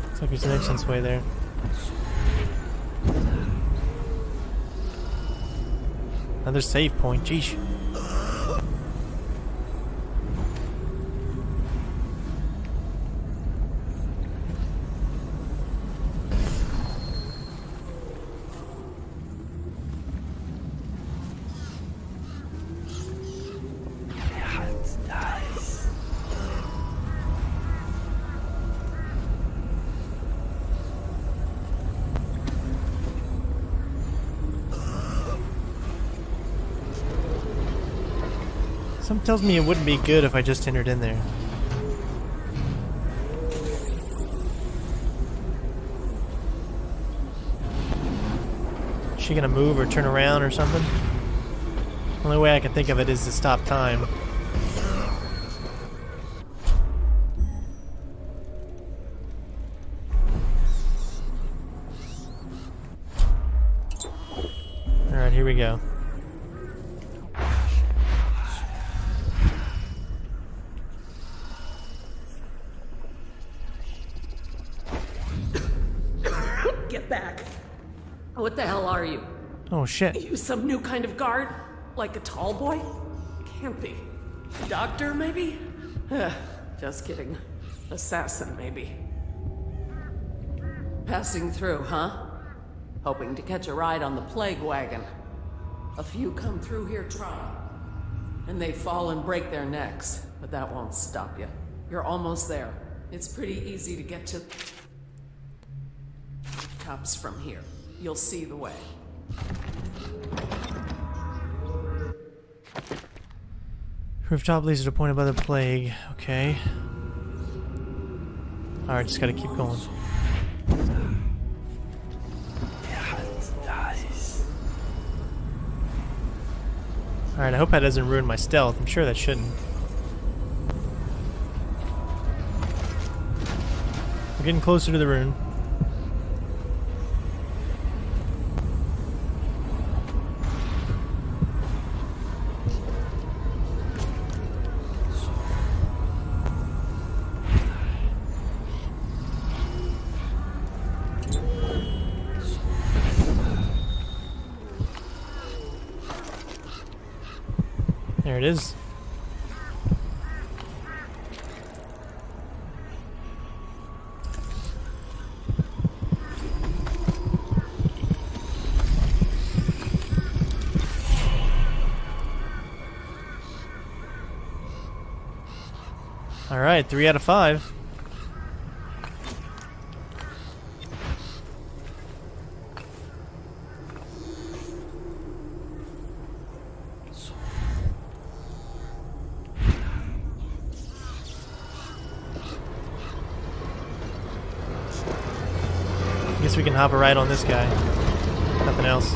looks like there's an entrance way there. Another save point, jeez. Something tells me it wouldn't be good if I just entered in there. Is she gonna move or turn around or something? Only way I can think of it is to stop time. Alright, here we go. Get back. What the hell are you? Oh shit. You some new kind of guard? Like a tall boy? Can't be. Doctor, maybe? Just kidding. Assassin, maybe. Passing through, huh? Hoping to catch a ride on the plague wagon. A few come through here trying. And they fall and break their necks. But that won't stop you. You're almost there. It's pretty easy to get to tops from here. You'll see the way. Rooftop leads to the point above the plague. Okay. Alright, just gotta keep going. Alright, I hope that doesn't ruin my stealth. I'm sure that shouldn't. We're getting closer to the rune. There it is. All right, 3 out of 5. Guess we can hop a ride on this guy. Nothing else.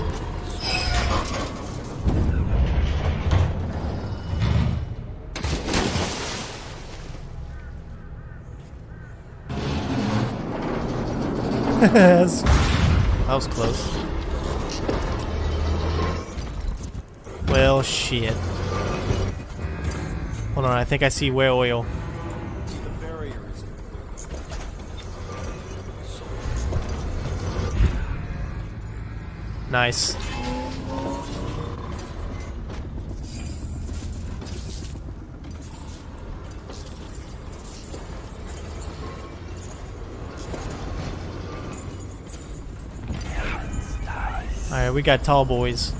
That was close. Well, shit. Hold on, I think I see whale oil. Nice. Alright, we got tall boys.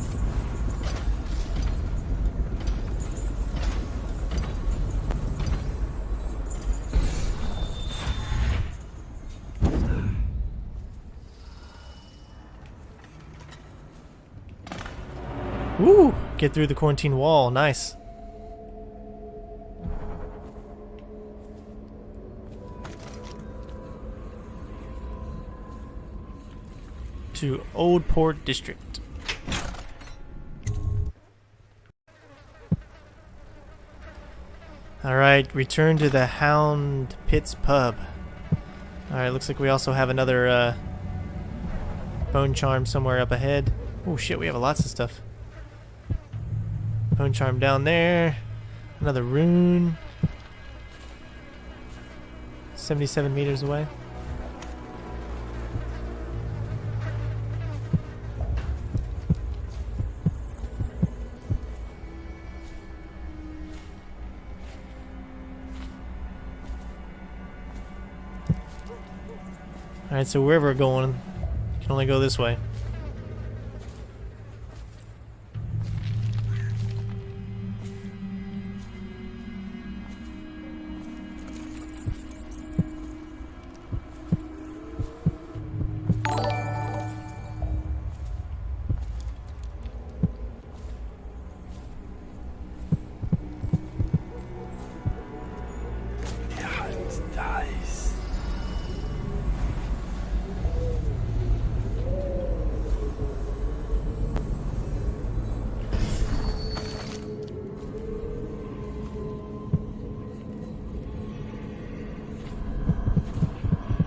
Woo! Get through the quarantine wall. Nice. To Old Port District. Alright, return to the Hound Pits Pub. Alright, looks like we also have another bone charm somewhere up ahead. Oh shit, we have lots of stuff. Bone charm down there. Another rune. 77 meters away. Alright, so wherever we're going, you can only go this way.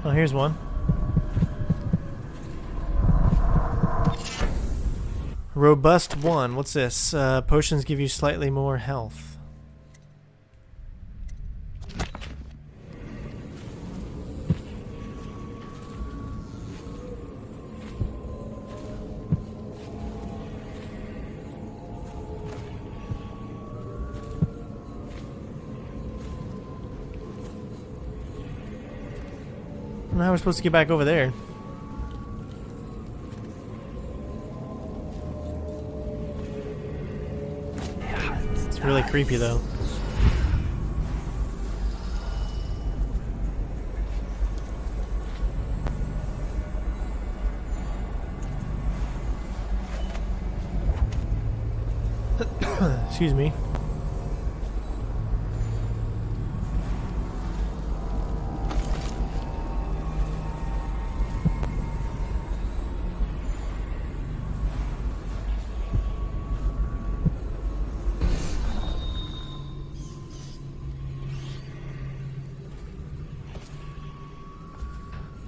Oh, here's one. Robust 1. What's this? Potions give you slightly more health. How are we supposed to get back over there? It's really creepy though. Excuse me.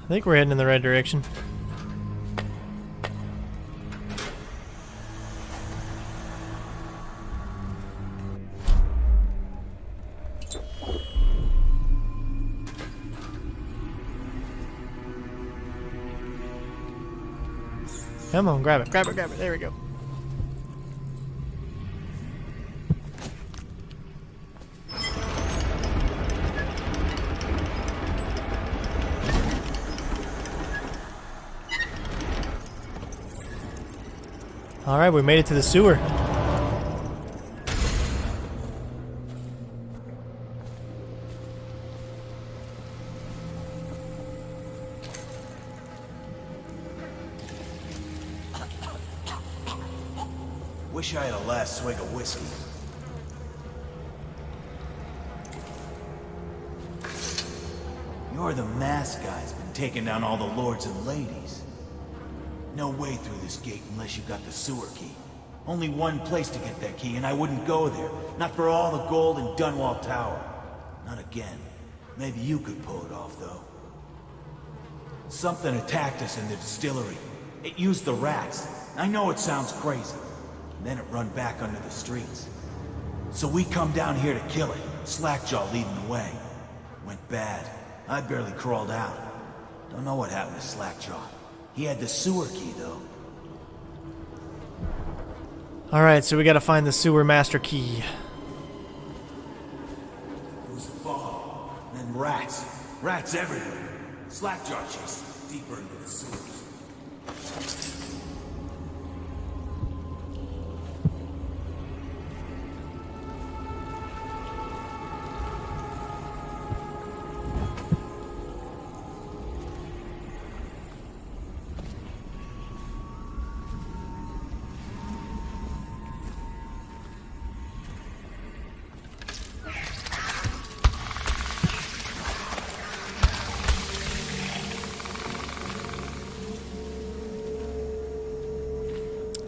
I think we're heading in the right direction. Come on, grab it, grab it, grab it. There we go. Alright, we made it to the sewer. Wish I had a last swig of whiskey. You're the masked guy's been taking down all the lords and ladies. No way through this gate unless you got the sewer key. Only one place to get that key, and I wouldn't go there. Not for all the gold in Dunwall Tower. Not again. Maybe you could pull it off, though. Something attacked us in the distillery. It used the rats. I know it sounds crazy. And then it run back under the streets. So we come down here to kill it. Slackjaw leading the way. Went bad. I barely crawled out. Don't know what happened to Slackjaw. He had the sewer key, though. Alright, so we gotta find the sewer master key. It was a fog. And then rats. Rats everywhere. Slackjaw chased deeper into the sewers.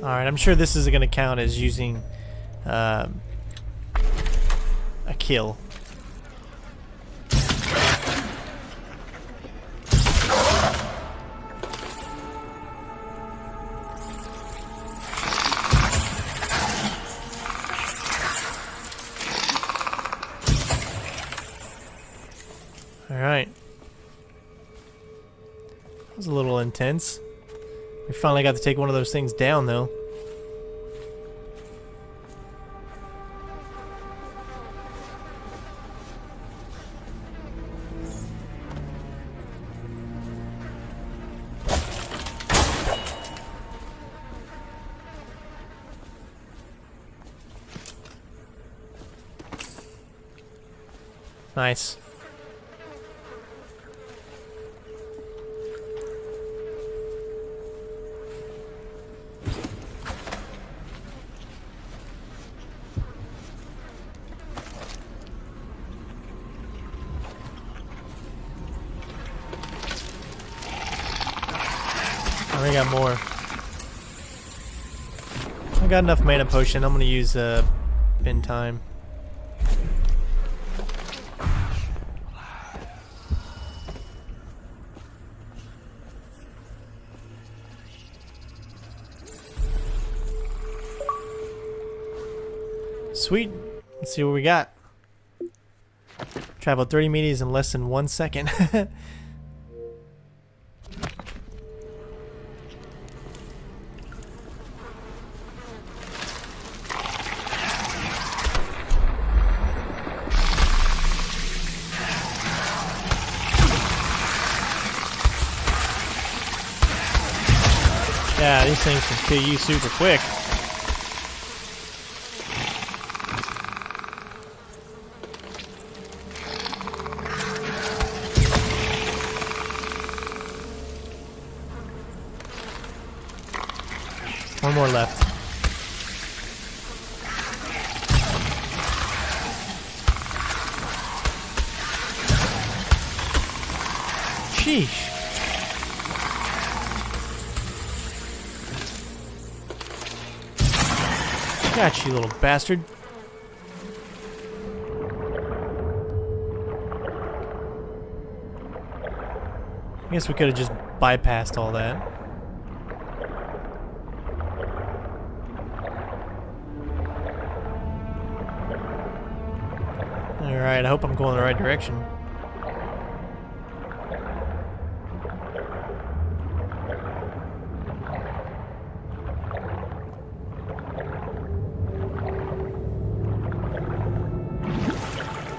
Alright, I'm sure this is going to count as using a kill. Alright. That was a little intense. We finally got to take one of those things down, though. Nice. I got more. I got enough mana potion. I'm gonna use bin time. Sweet. Let's see what we got. Traveled 30 meters in less than 1 second. Yeah, these things can kill you super quick. One more left. Sheesh. Got you, little bastard. I guess we could have just bypassed all that. Alright, I hope I'm going in the right direction.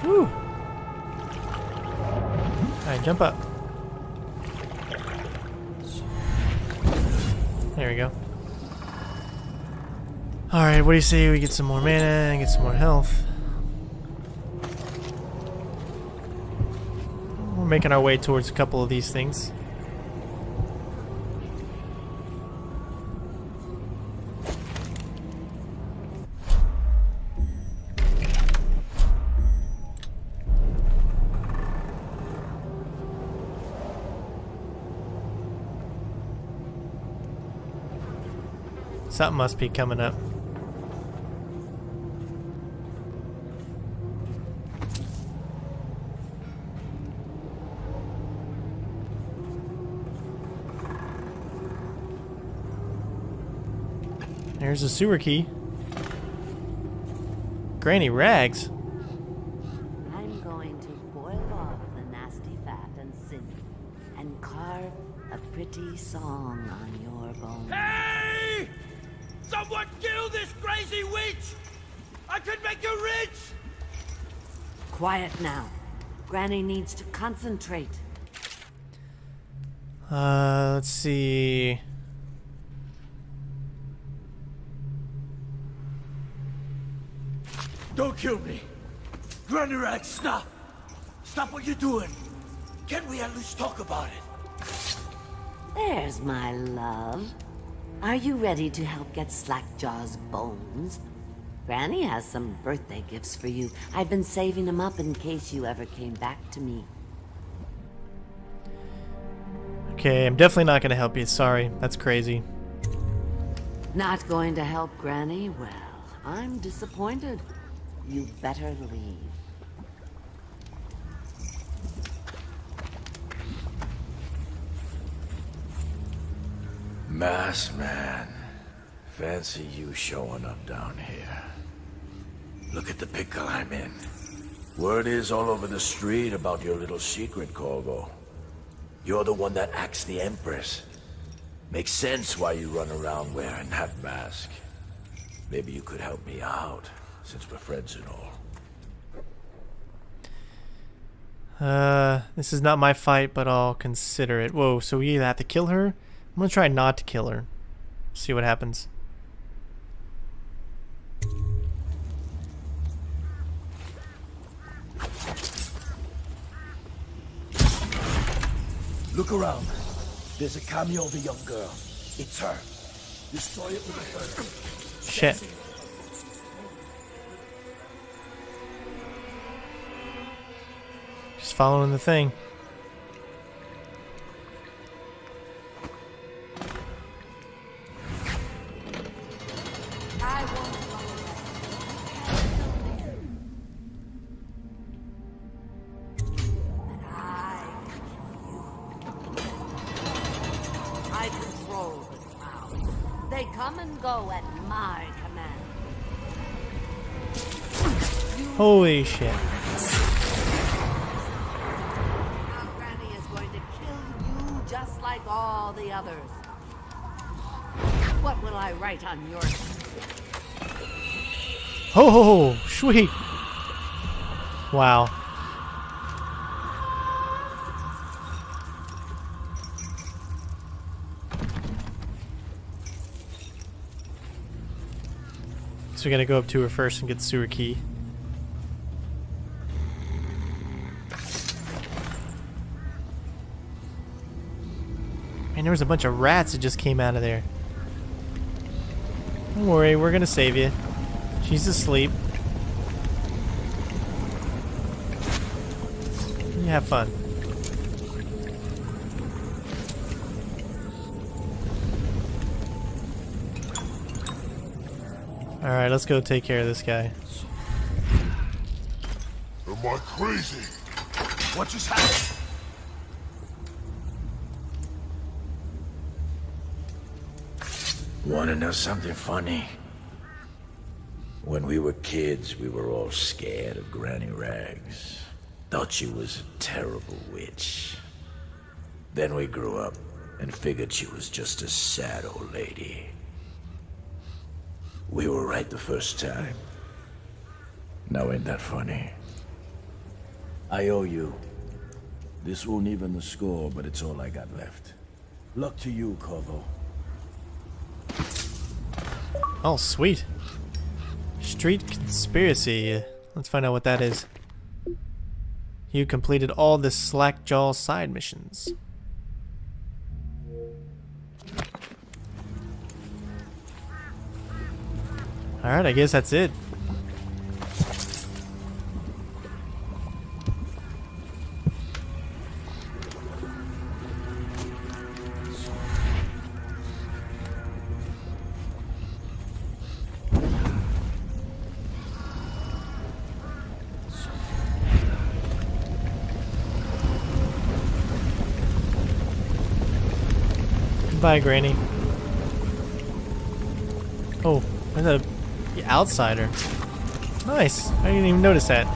Woo! Alright, jump up. There we go. Alright, what do you say we get some more mana and get some more health? We're making our way towards a couple of these things. Something must be coming up. There's a sewer key. Granny Rags. I'm going to boil off the nasty fat and sin and carve a pretty song on your bones. Hey! Someone kill this crazy witch! I could make you rich! Quiet now. Granny needs to concentrate. Let's see. Don't kill me! Granny Rag, stop! Stop what you're doing! Can we at least talk about it? There's my love. Are you ready to help get Slackjaw's bones? Granny has some birthday gifts for you. I've been saving them up in case you ever came back to me. Okay, I'm definitely not going to help you. Sorry, that's crazy. Not going to help Granny? Well, I'm disappointed. You better leave. Masked man, fancy you showing up down here. Look at the pickle I'm in. Word is all over the street about your little secret, Corvo. You're the one that axed the Empress. Makes sense why you run around wearing that mask. Maybe you could help me out, since we're friends and all. This is not my fight, but I'll consider it. Whoa, so we either have to kill her? I'm gonna try not to kill her. See what happens. Look around. There's a cameo of a young girl. It's her. Destroy it with a bird. Shit. Just following the thing. I control the clouds. They come and go at my command. Holy shit. Now Granny is going to kill you just like all the others. What will I write on your... Oh, sweet. Wow. So we gotta go up to her first and get the sewer key. Man, there was a bunch of rats that just came out of there. Don't worry, we're gonna save you. She's asleep. You have fun. Alright, let's go take care of this guy. Am I crazy? What just happened? Wanna know something funny? When we were kids, we were all scared of Granny Rags. Thought she was a terrible witch. Then we grew up and figured she was just a sad old lady. We were right the first time. Now ain't that funny? I owe you. This won't even the score, but it's all I got left. Luck to you, Corvo. Oh, sweet. Street conspiracy. Let's find out what that is. You completed all the Slackjaw side missions. Alright, I guess that's it. Goodbye, Granny. Oh, there's a the outsider. Nice. I didn't even notice that.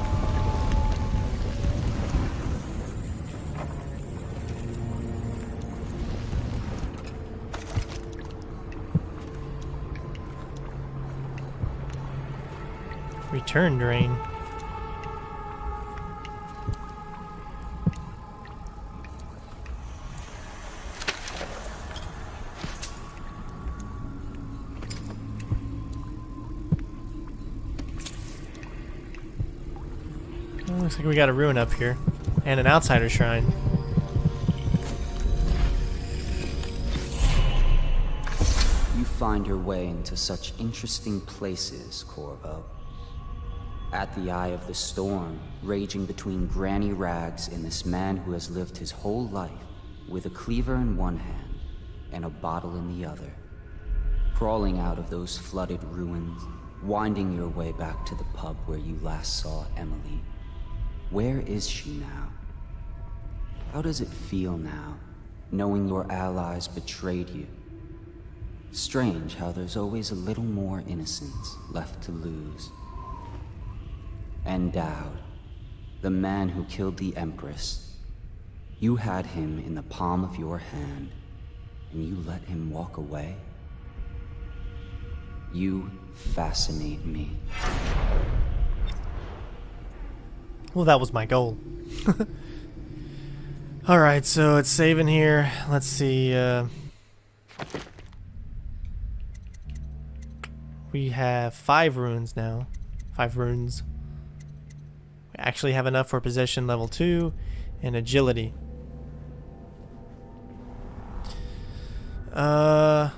Return drain. Looks like we got a ruin up here. And an outsider shrine. You find your way into such interesting places, Corvo. At the eye of the storm, raging between Granny Rags and this man who has lived his whole life with a cleaver in one hand and a bottle in the other. Crawling out of those flooded ruins, winding your way back to the pub where you last saw Emily. Where is she now? How does it feel now, knowing your allies betrayed you? Strange how there's always a little more innocence left to lose. And Dowd, the man who killed the Empress. You had him in the palm of your hand, and you let him walk away? You fascinate me. Well, that was my goal. Alright, so it's saving here. Let's see. We have 5 runes now. 5 runes. We actually have enough for possession level 2 and agility. Let's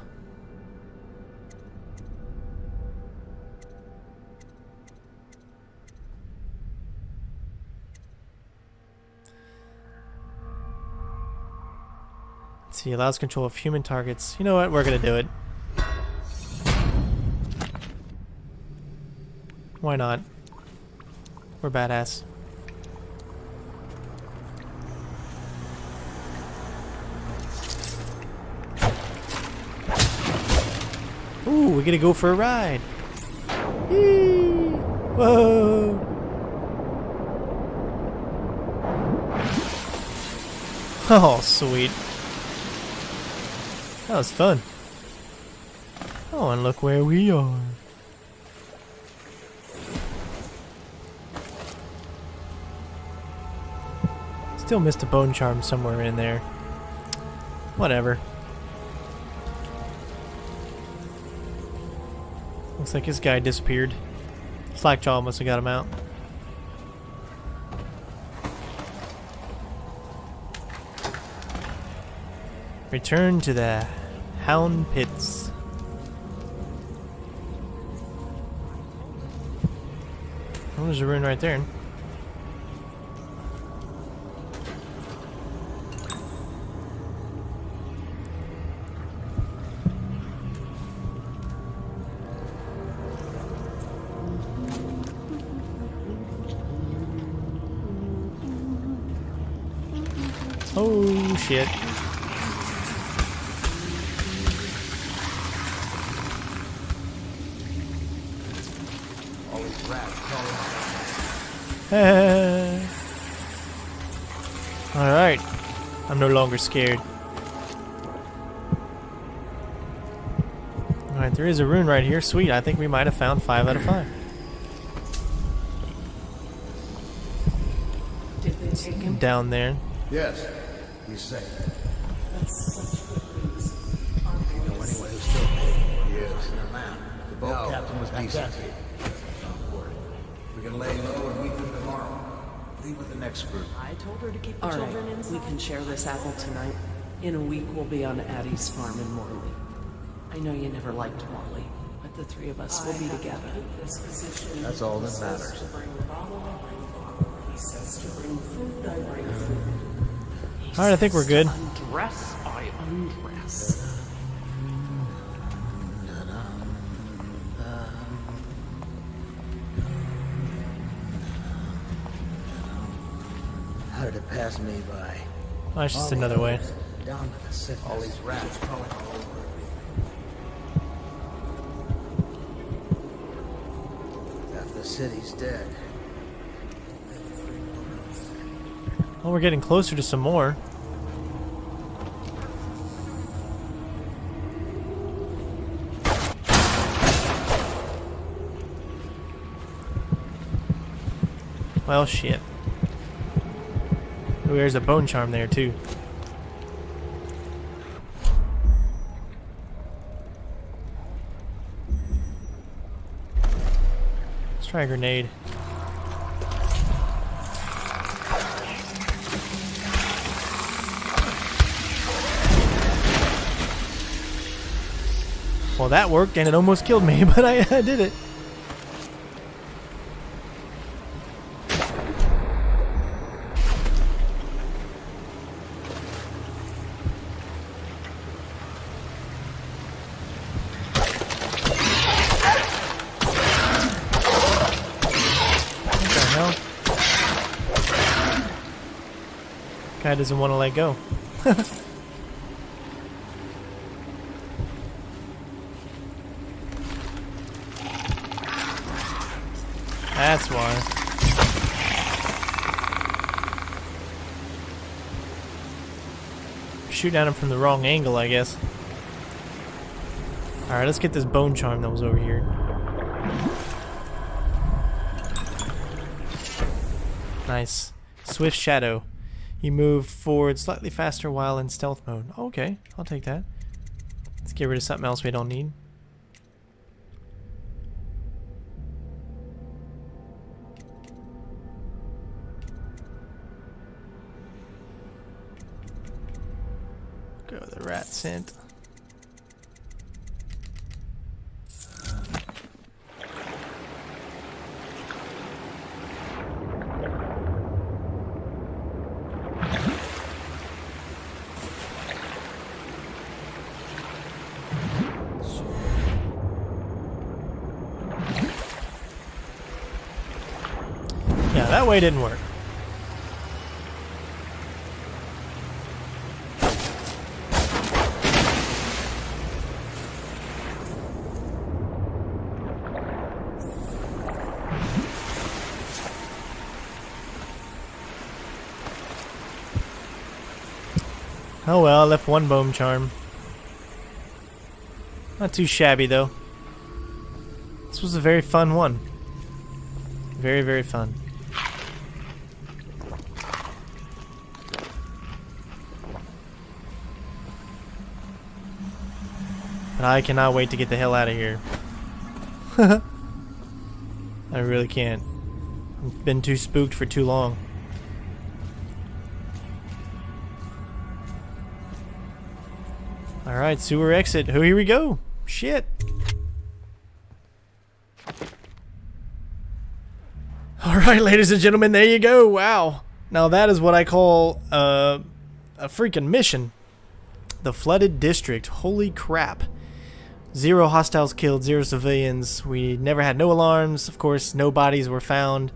see, allows control of human targets. You know what? We're gonna do it. Why not? We're badass. Ooh, we get to go for a ride. Whee! Whoa! Oh, sweet. That was fun. Oh, and look where we are. Still missed a bone charm somewhere in there. Whatever. Looks like his guy disappeared. Slackjaw must have got him out. Return to the Hound Pits. Oh, there's a rune right there. Oh shit. Alright. I'm no longer scared. Alright, there is a rune right here. Sweet. I think we might have found 5 out of 5. Did they take him? Down there. Yes, he's safe. That's such good news. You know anyone who's still paid? He is. The boat captain was decent. Don't worry. We can lay low and meet them tomorrow. Leave with the next group. I told her to keep the children inside. We can share this apple tonight. In a week, we'll be on Addie's farm in Morley. I know you never liked Morley, but the 3 of us will be together. That's all that matters. He says to bring food, I bring food. Alright, I think we're good. Undress, I undress. How did it pass me by? Oh, it's just another way. Down to the sickness. All these rats crawling all over everything. Half the city's dead. Well, we're getting closer to some more. Well, shit. Ooh, there's a bone charm there, too. Let's try a grenade. Well, that worked, and it almost killed me, but I did it. Guy doesn't want to let go. That's why. Shooting at him from the wrong angle, I guess. Alright, let's get this bone charm that was over here. Nice. Swift Shadow. You move forward slightly faster while in stealth mode. Okay, I'll take that. Let's get rid of something else we don't need. Go with the rat scent. That way didn't work. Oh well, I left one bone charm. Not too shabby though. This was a very fun one. Very, very fun. But I cannot wait to get the hell out of here. I really can't. I've been too spooked for too long. Alright, sewer exit. Oh, here we go. Shit. Alright, ladies and gentlemen, there you go. Wow. Now that is what I call a freaking mission. The flooded district. Holy crap. 0 hostiles killed, 0 civilians. We never had no alarms. Of course, no bodies were found.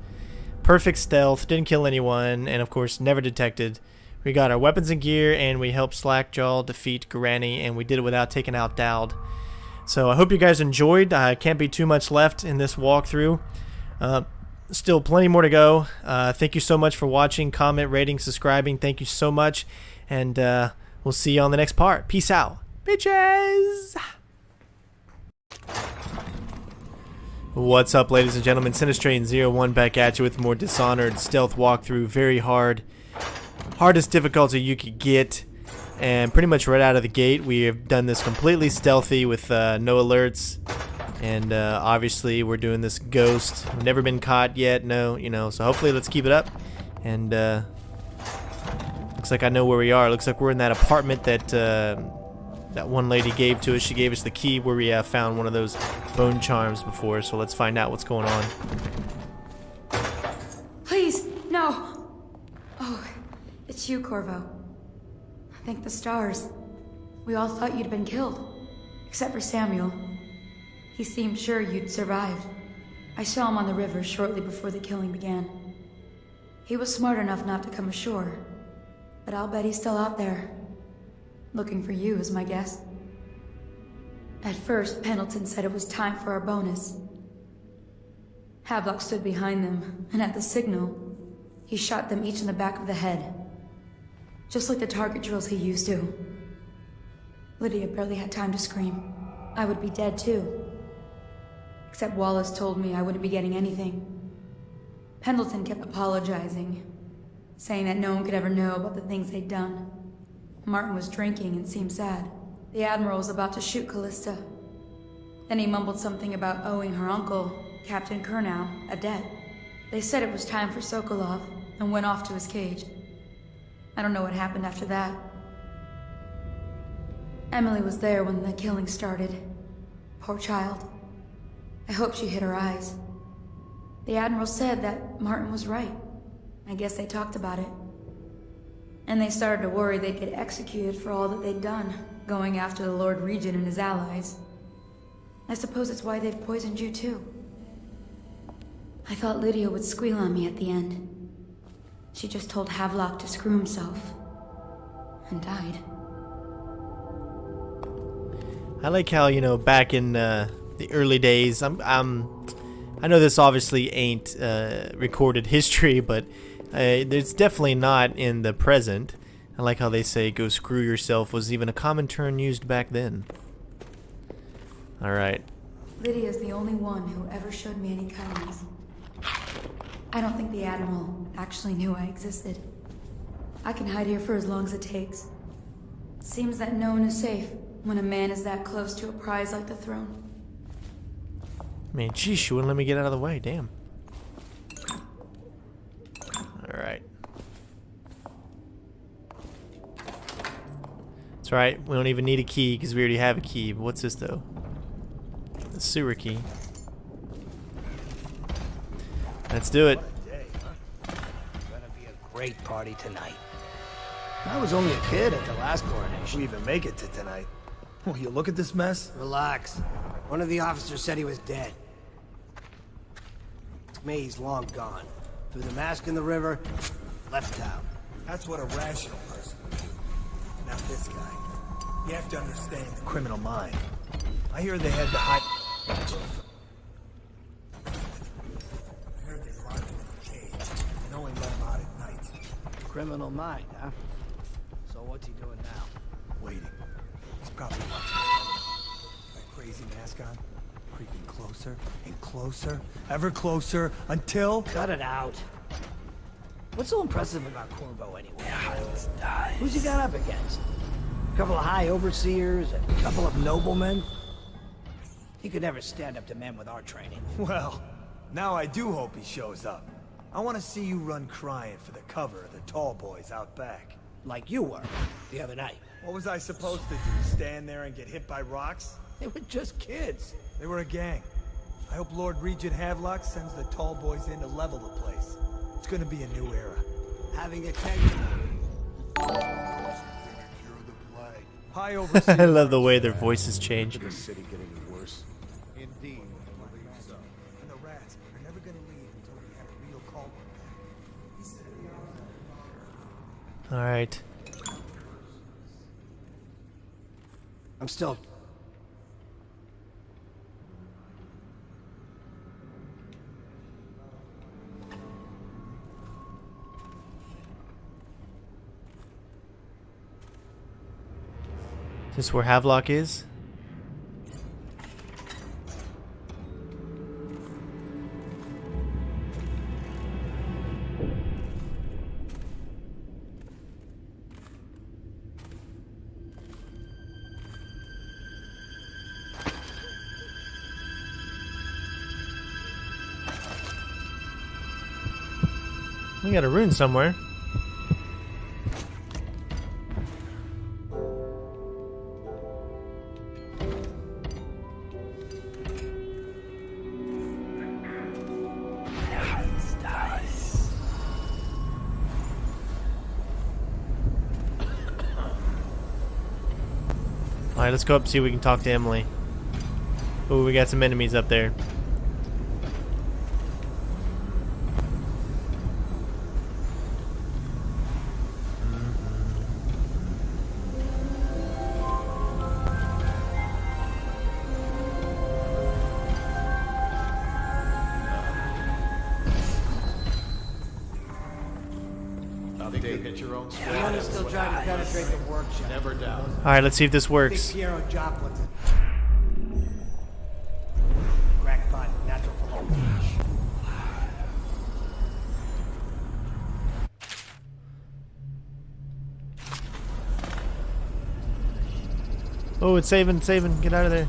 Perfect stealth. Didn't kill anyone. And of course, never detected. We got our weapons and gear, and we helped Slackjaw defeat Granny, and we did it without taking out Dowd. So I hope you guys enjoyed. Can't be too much left in this walkthrough. Still plenty more to go. Thank you so much for watching, comment, rating, subscribing. Thank you so much, and we'll see you on the next part. Peace out, bitches! What's up, ladies and gentlemen? Sinistrating01 back at you with more Dishonored stealth walkthrough. Very hard. Hardest difficulty you could get, and pretty much right out of the gate we have done this completely stealthy with no alerts, and obviously we're doing this ghost. We've never been caught yet, no, you know, so hopefully let's keep it up. And looks like I know where we are. Looks like we're in that apartment that that one lady gave to us. She gave us the key where we found one of those bone charms before, so let's find out what's going on. Please, no. Oh, it's you, Corvo. Thank the stars. We all thought you'd been killed. Except for Samuel. He seemed sure you'd survived. I saw him on the river shortly before the killing began. He was smart enough not to come ashore. But I'll bet he's still out there. Looking for you, is my guess. At first, Pendleton said it was time for our bonus. Havelock stood behind them, and at the signal, he shot them each in the back of the head. Just like the target drills he used to. Lydia barely had time to scream. I would be dead too. Except Wallace told me I wouldn't be getting anything. Pendleton kept apologizing, saying that no one could ever know about the things they'd done. Martin was drinking and seemed sad. The Admiral was about to shoot Callista. Then he mumbled something about owing her uncle, Captain Kurnow, a debt. They said it was time for Sokolov, and went off to his cage. I don't know what happened after that. Emily was there when the killing started. Poor child. I hope she hid her eyes. The Admiral said that Martin was right. I guess they talked about it. And they started to worry they'd get executed for all that they'd done, going after the Lord Regent and his allies. I suppose it's why they've poisoned you too. I thought Lydia would squeal on me at the end. She just told Havelock to screw himself. And died. I like how, you know, back in the early days, I know this obviously ain't recorded history, but it's definitely not in the present. I like how they say go screw yourself was even a common term used back then. Alright. Lydia's the only one who ever showed me any kindness. I don't think the Admiral actually knew I existed. I can hide here for as long as it takes. Seems that no one is safe when a man is that close to a prize like the throne. Man, geez, she wouldn't let me get out of the way, damn. Alright. That's right, we don't even need a key because we already have a key. But what's this though? The sewer key. Let's do it. Gonna be a great party tonight. I was only a kid at the last coronation. We even make it to tonight. Will you look at this mess? Relax. One of the officers said he was dead. To me, he's long gone. threw the mask in the river, left town. That's what a rational person would do. Not this guy. You have to understand the criminal mind. I hear they had to hide... I heard they locked him in a cage and only let him out at night. Criminal mind, huh? So what's he doing now? Waiting. He's probably watching that crazy mask on. Creeping closer and closer, ever closer, until... Cut it out. What's so impressive about Corvo anyway? Who's he got up against? A couple of high overseers, a couple of noblemen? He could never stand up to men with our training. Well, now I do hope he shows up. I want to see you run crying for the cover of the tall boys out back. Like you were, the other night. What was I supposed to do, stand there and get hit by rocks? They were just kids. They were a gang. I hope Lord Regent Havelock sends the tall boys in to level the place. It's gonna be a new era. Having a tank. High overseas. I love the way their voices change. The city get any worse? Indeed, I believe so. And the rats are never gonna leave until we have a real call one back. All right. I'm still... Is this where Havelock is? We got a rune somewhere. Alright, let's go up and see if we can talk to Emily. Ooh, we got some enemies up there. Still trying to penetrate the workshop. Never doubt. Alright, let's see if this works. Piero Joplin's crackpot natural philosophy. Oh, it's saving, saving. Get out of there.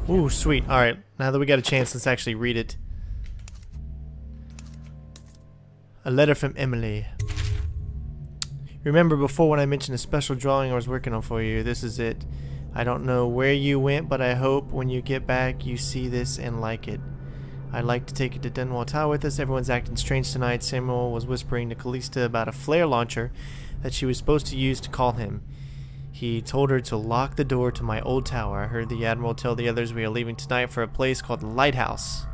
Ooh, sweet. Alright, now that we got a chance, let's actually read it. A letter from Emily. Remember before when I mentioned a special drawing I was working on for you? This is it. I don't know where you went, but I hope when you get back you see this and like it. I'd like to take you to Dunwall Tower with us. Everyone's acting strange tonight. Samuel was whispering to Callista about a flare launcher that she was supposed to use to call him. He told her to lock the door to my old tower. I heard the Admiral tell the others we are leaving tonight for a place called the Lighthouse.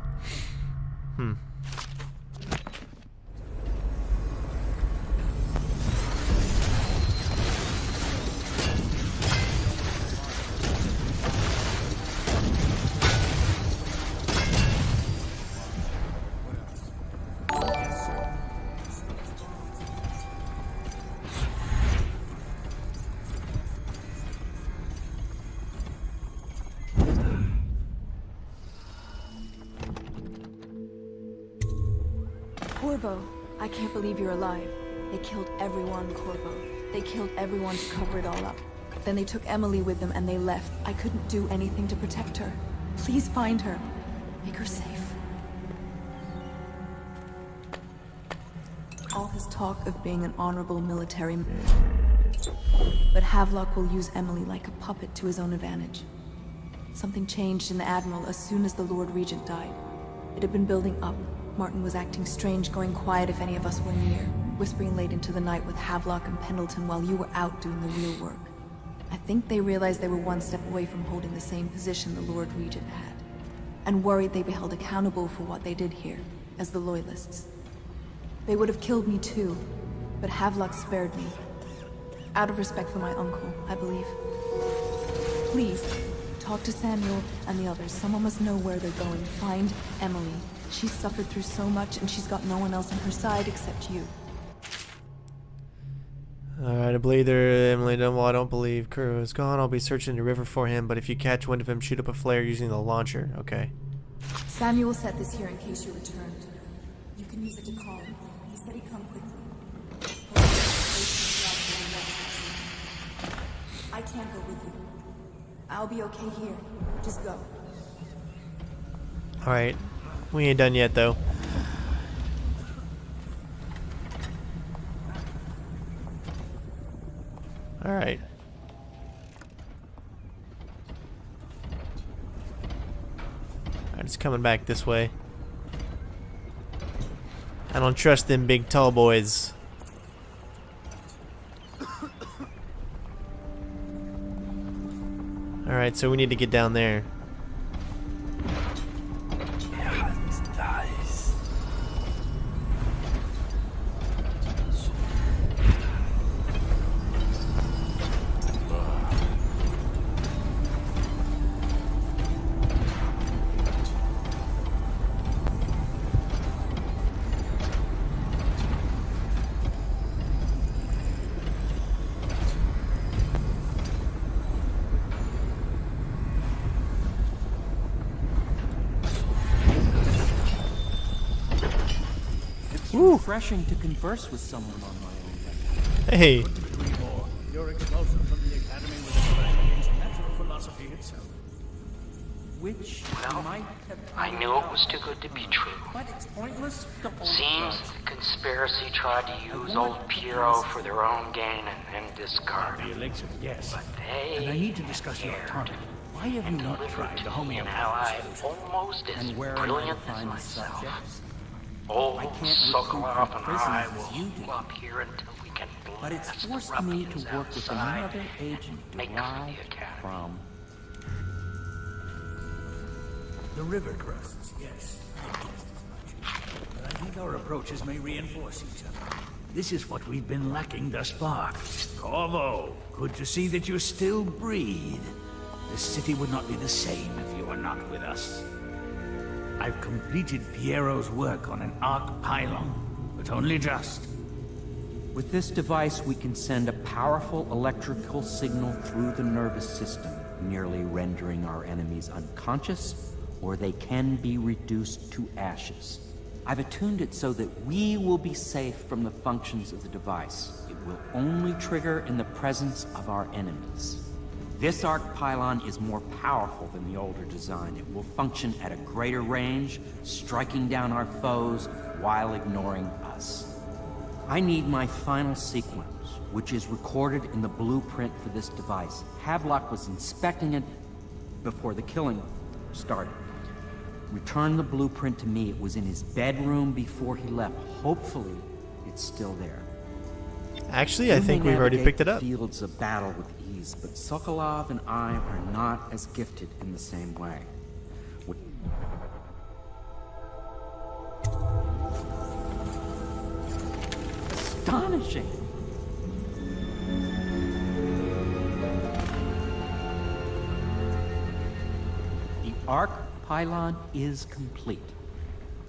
Corvo, I can't believe you're alive. They killed everyone, Corvo. They killed everyone to cover it all up. Then they took Emily with them and they left. I couldn't do anything to protect her. Please find her. Make her safe. All his talk of being an honorable military man. But Havelock will use Emily like a puppet to his own advantage. Something changed in the Admiral as soon as the Lord Regent died. It had been building up. Martin was acting strange, going quiet if any of us were near, whispering late into the night with Havelock and Pendleton while you were out doing the real work. I think they realized they were one step away from holding the same position the Lord Regent had. and worried they'd be held accountable for what they did here, as the loyalists. They would have killed me too, but Havelock spared me. Out of respect for my uncle, I believe. Please, talk to Samuel and the others. Someone must know where they're going. Find Emily. She's suffered through so much, and she's got no one else on her side except you. Alright, I believe they're Emily Dunwall. I don't believe Kuro is gone. I'll be searching the river for him, but if you catch wind of him, shoot up a flare using the launcher. Okay. Samuel set this here in case you returned. You can use it to call him. He said he'd come quickly. I can't go with you. I'll be okay here. Just go. Alright. We ain't done yet, though. Alright. Alright, it's coming back this way. I don't trust them big tall boys. Alright, so we need to get down there. Refreshing to converse with someone on my own level. Hey. Your expulsion from the academy was a crime against natural philosophy itself. Which might have I knew it was too good to be true. But it's pointless. Seems the conspiracy tried to use old Piero for their own gain and discard The elixir, yes. But they And I need to discuss your autonomy. Why have you not tried the an ally almost as brilliant as myself. Old Sokolov and I will hold up here until we can But it's blast forced the me to ruffians work with outside. another agent derived from The river crusts, yes. But I think our approaches may reinforce each other. This is what we've been lacking thus far. Corvo, good to see that you still breathe. The city would not be the same if you were not with us. I've completed Piero's work on an arc pylon, but only just. With this device, we can send a powerful electrical signal through the nervous system, nearly rendering our enemies unconscious, or they can be reduced to ashes. I've attuned it so that we will be safe from the functions of the device. It will only trigger in the presence of our enemies. This arc pylon is more powerful than the older design. It will function at a greater range, striking down our foes while ignoring us. I need my final sequence, which is recorded in the blueprint for this device. Havelock was inspecting it before the killing started. Return the blueprint to me. It was in his bedroom before he left. Hopefully, it's still there. Actually, I think we've already picked it up. Fields of battle with ease, but Sokolov and I are not as gifted in the same way. Astonishing! The arc pylon is complete.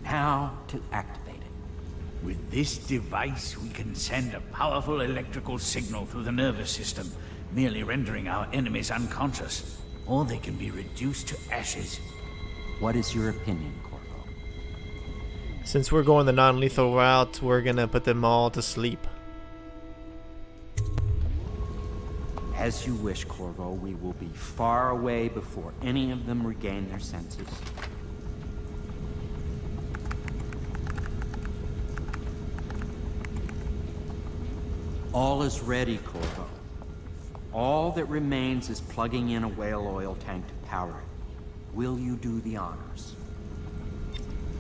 Now to activate it. With this device, we can send a powerful electrical signal through the nervous system, merely rendering our enemies unconscious, or they can be reduced to ashes. What is your opinion, Corvo? Since we're going the non-lethal route, we're gonna put them all to sleep. As you wish, Corvo. We will be far away before any of them regain their senses. All is ready, Corvo. All that remains is plugging in a whale oil tank to power it. Will you do the honors?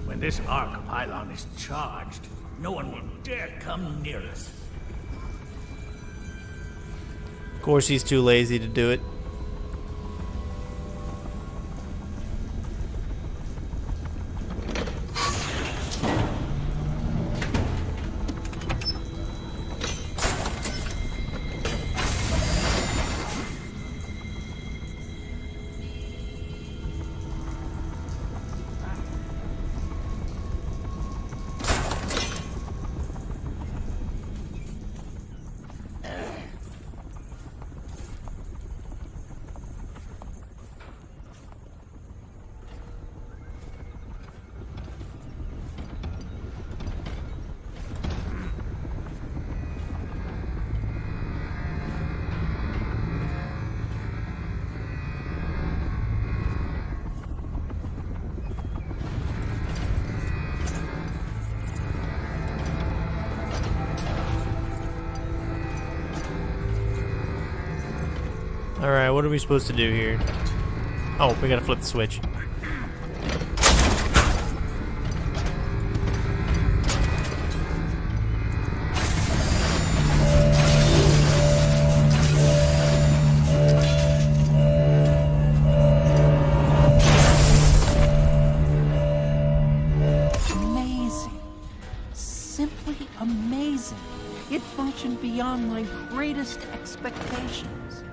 When this arc pylon is charged, no one will dare come near us. Of course, he's too lazy to do it. Alright, what are we supposed to do here? Oh, we gotta flip the switch. Amazing. Simply amazing. It functioned beyond my greatest expectations.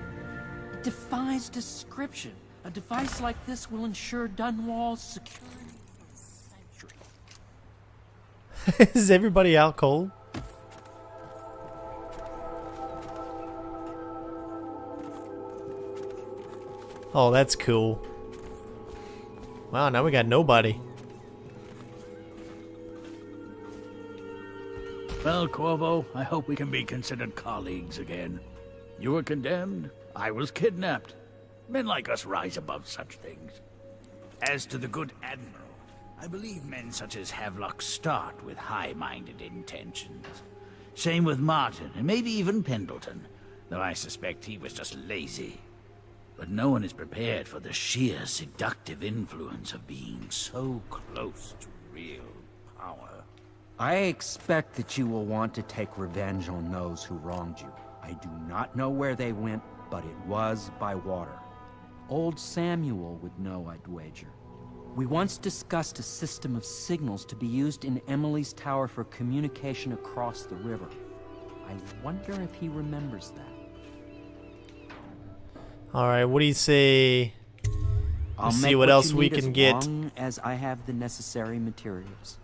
It defies description. A device like this will ensure Dunwall's security for centuries. Is everybody out cold? Oh, that's cool. Wow, now we got nobody. Well, Corvo, I hope we can be considered colleagues again. You were condemned, I was kidnapped. Men like us rise above such things. As to the good Admiral, I believe men such as Havelock start with high-minded intentions. Same with Martin, and maybe even Pendleton, though I suspect he was just lazy. But no one is prepared for the sheer seductive influence of being so close to real power. I expect that you will want to take revenge on those who wronged you. I do not know where they went, but it was by water. Old Samuel would know, I'd wager. We once discussed a system of signals to be used in Emily's tower for communication across the river. I wonder if he remembers that. Alright, what do you say? I'll Let's make see what else you we need can as get. long as I have the necessary materials.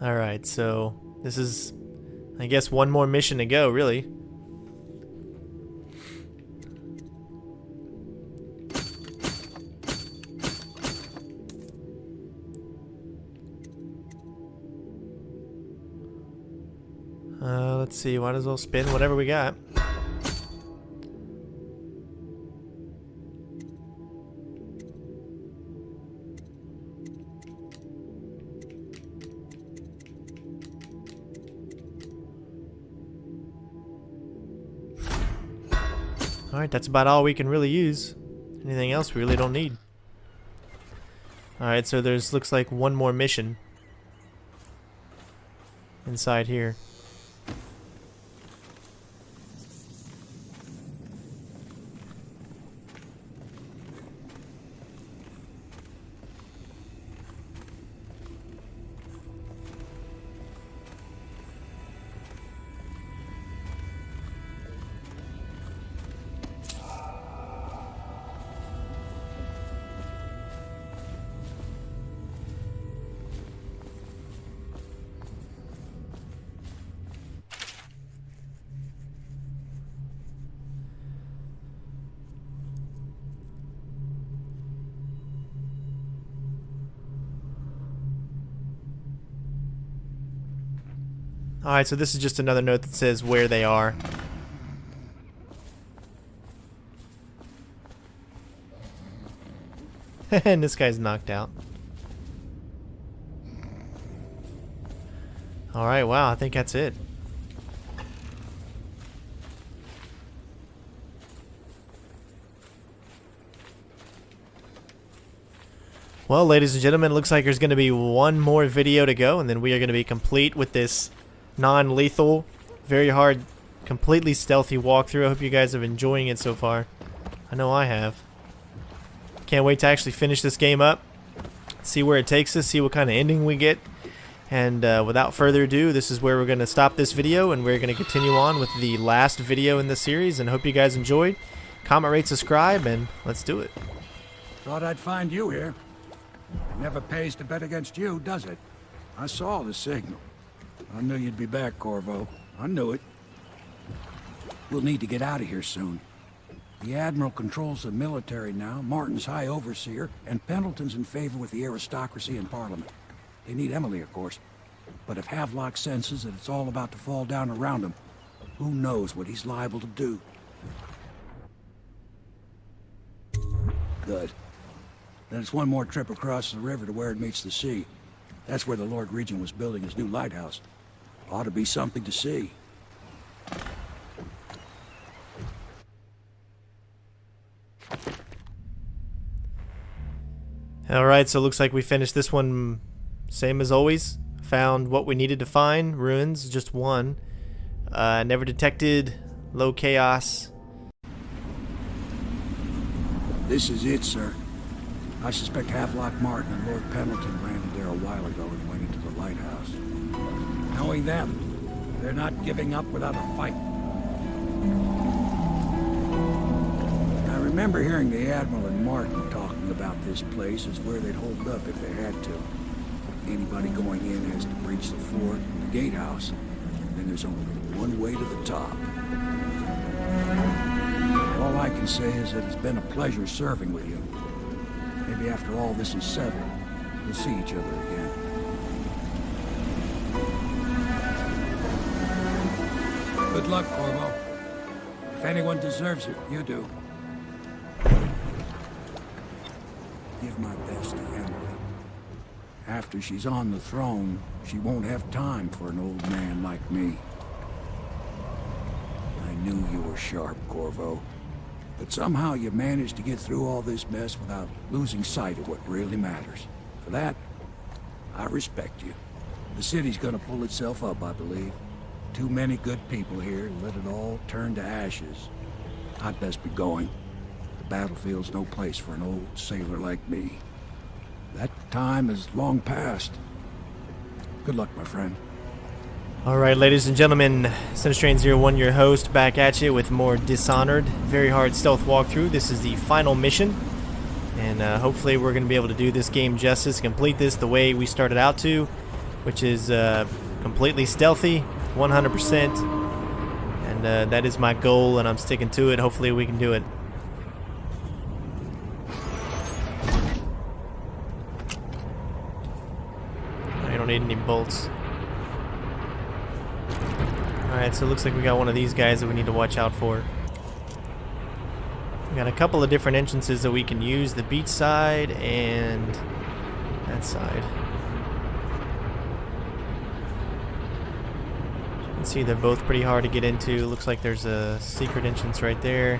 Alright, so this is, I guess, one more mission to go, really. Let's see, might as well spin whatever we got. Alright, that's about all we can really use. Anything else we really don't need. Alright, so there's, looks like one more mission inside here. Alright, so this is just another note that says where they are. And this guy's knocked out. Alright, wow, I think that's it. Well, ladies and gentlemen, it looks like there's going to be one more video to go, and then we are going to be complete with this non-lethal, very hard, completely stealthy walkthrough. I hope you guys are enjoying it so far. I know I have. Can't wait to actually finish this game up, see where it takes us, see what kind of ending we get. And without further ado, this is where we're going to stop this video, and we're going to continue on with the last video in the series. And hope you guys enjoyed. Comment, rate, subscribe, and let's do it. Thought I'd find you here. It never pays to bet against you, does it? I saw the signal. I knew you'd be back, Corvo. I knew it. We'll need to get out of here soon. The Admiral controls the military now, Martin's High Overseer, and Pendleton's in favor with the aristocracy and Parliament. They need Emily, of course. But if Havelock senses that it's all about to fall down around him, who knows what he's liable to do. Good. Then it's one more trip across the river to where it meets the sea. That's where the Lord Regent was building his new lighthouse. Ought to be something to see. Alright, so it looks like we finished this one same as always. Found what we needed to find. Ruins, just one. Never detected. Low chaos. This is it, sir. I suspect Havelock Martin and Lord Pendleton landed there a while ago and went into the lighthouse. Knowing them, they're not giving up without a fight. I remember hearing the Admiral and Martin talking about this place as where they'd hold up if they had to. Anybody going in has to breach the fort, the gatehouse, and there's only one way to the top. All I can say is that it's been a pleasure serving with you. Maybe after all this is settled, we'll see each other again. Good luck, Corvo. If anyone deserves it, you do. Give my best to Emily. After she's on the throne, she won't have time for an old man like me. I knew you were sharp, Corvo. But somehow you managed to get through all this mess without losing sight of what really matters. For that, I respect you. The city's gonna pull itself up, I believe. Too many good people here to let it all turn to ashes. I'd best be going. The battlefield's no place for an old sailor like me. That time is long past. Good luck, my friend. Alright, ladies and gentlemen, Sinistrain01, your host, back at you with more Dishonored. Very hard stealth walkthrough. This is the final mission, and hopefully we're going to be able to do this game justice, complete this the way we started out to, which is completely stealthy, 100%, and that is my goal, and I'm sticking to it. Hopefully we can do it. I don't need any bolts. Alright, so it looks like we got one of these guys that we need to watch out for. We got a couple of different entrances that we can use, the beach side and that side. You can see they're both pretty hard to get into. Looks like there's a secret entrance right there.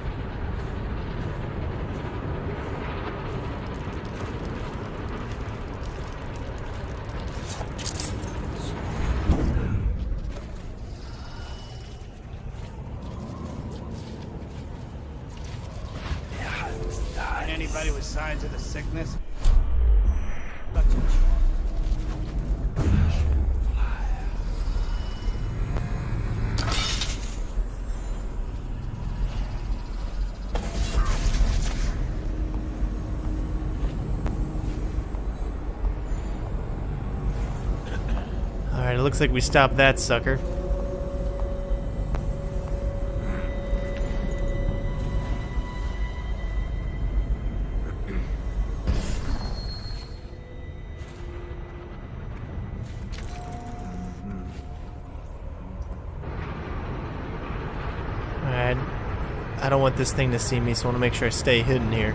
Anybody with signs of the sickness? Alright, it looks like we stopped that sucker. I don't want this thing to see me, so I want to make sure I stay hidden here.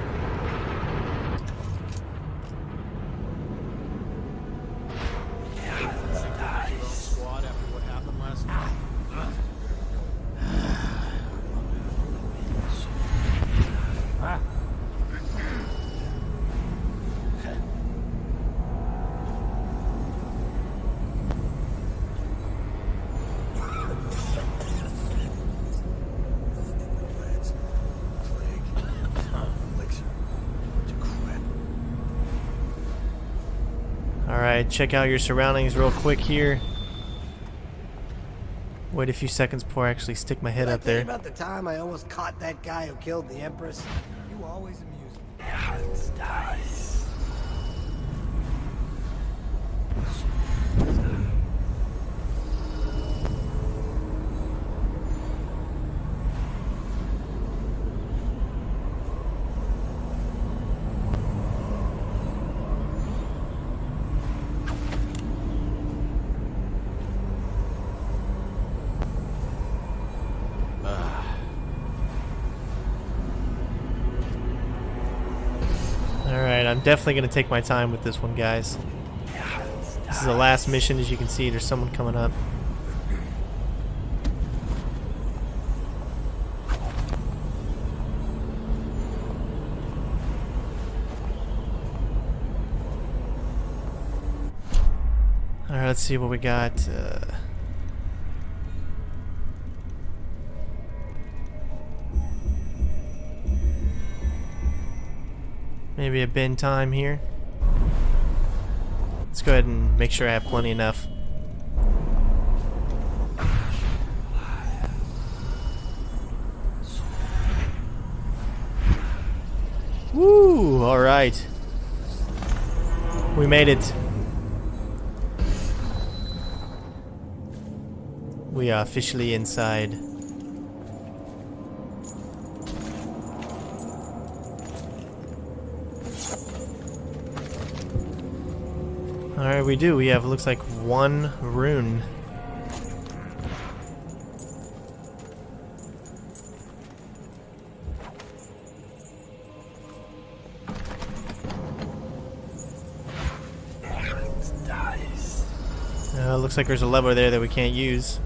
Alright, check out your surroundings real quick here. Wait a few seconds before I actually stick my head up there. About the time I almost caught that guy who killed the Empress. You always amuse me. Nice. Alright, I'm definitely going to take my time with this one, guys. This is the last mission. As you can see, there's someone coming up. Alright, let's see what we got. Maybe a bin time here. Let's go ahead and make sure I have plenty enough. Woo! Alright. We made it. We are officially inside. Alright, we do. We have, looks like, one rune. Looks like there's a lever there that we can't use.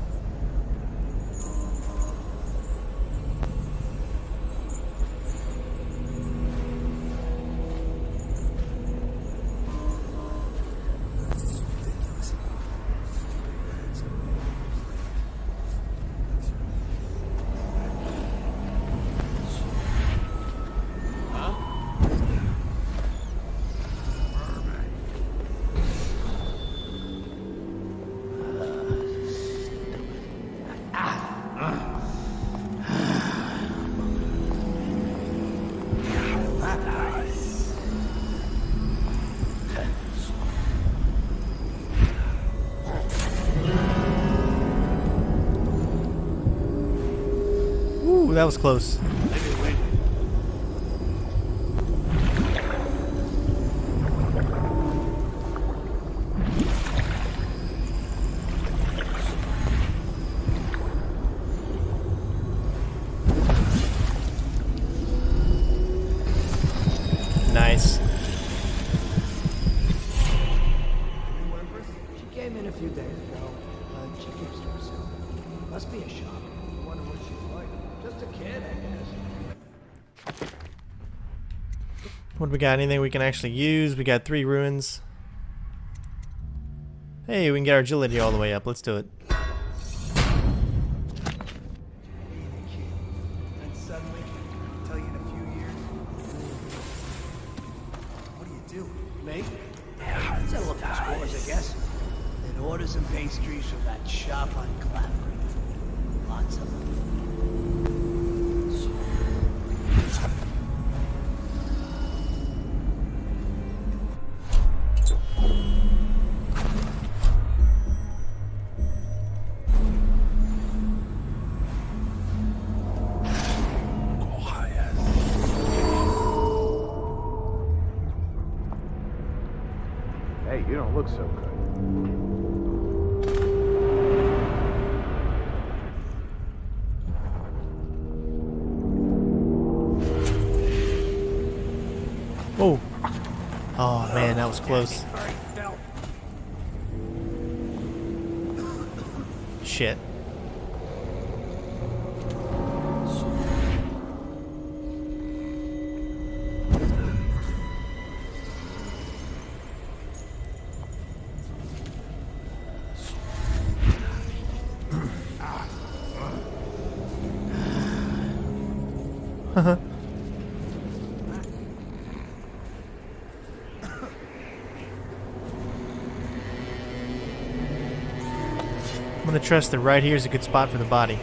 Ooh, that was close. Nice. She came in a few days ago, but she keeps to herself. Must be a shock. Wonder what she's like. Just a kid, I guess. What do we got? Anything we can actually use? We got 3 ruins. Hey, we can get our agility all the way up. Let's do it. Orders and pastries from that shop on Clapper. Lots of them. Hey, you don't look so good. Oh. Oh man, that was close. Shit. Haha. I'm gonna trust that right here is a good spot for the body.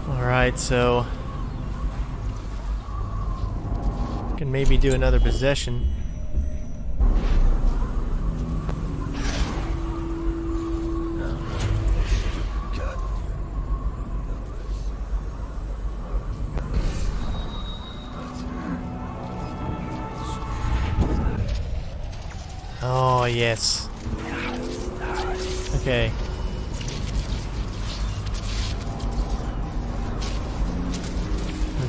Alright, so can maybe do another possession. Oh, yes. Okay.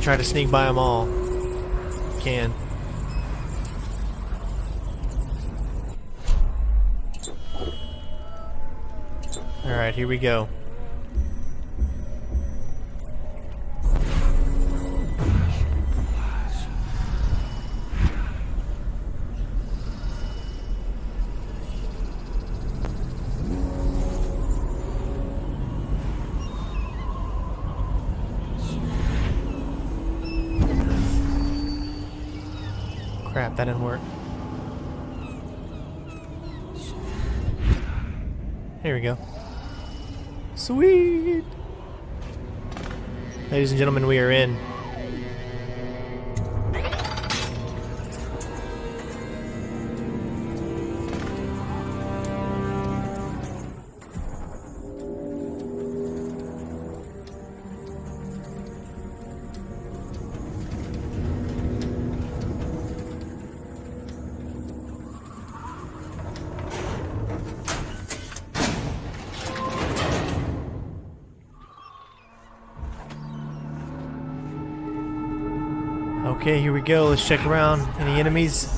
try to sneak by them all. Can. Alright, here we go. Crap, that didn't work. Here we go. Sweet! Ladies and gentlemen, we are in. Okay, here we go. Let's check around. Any enemies?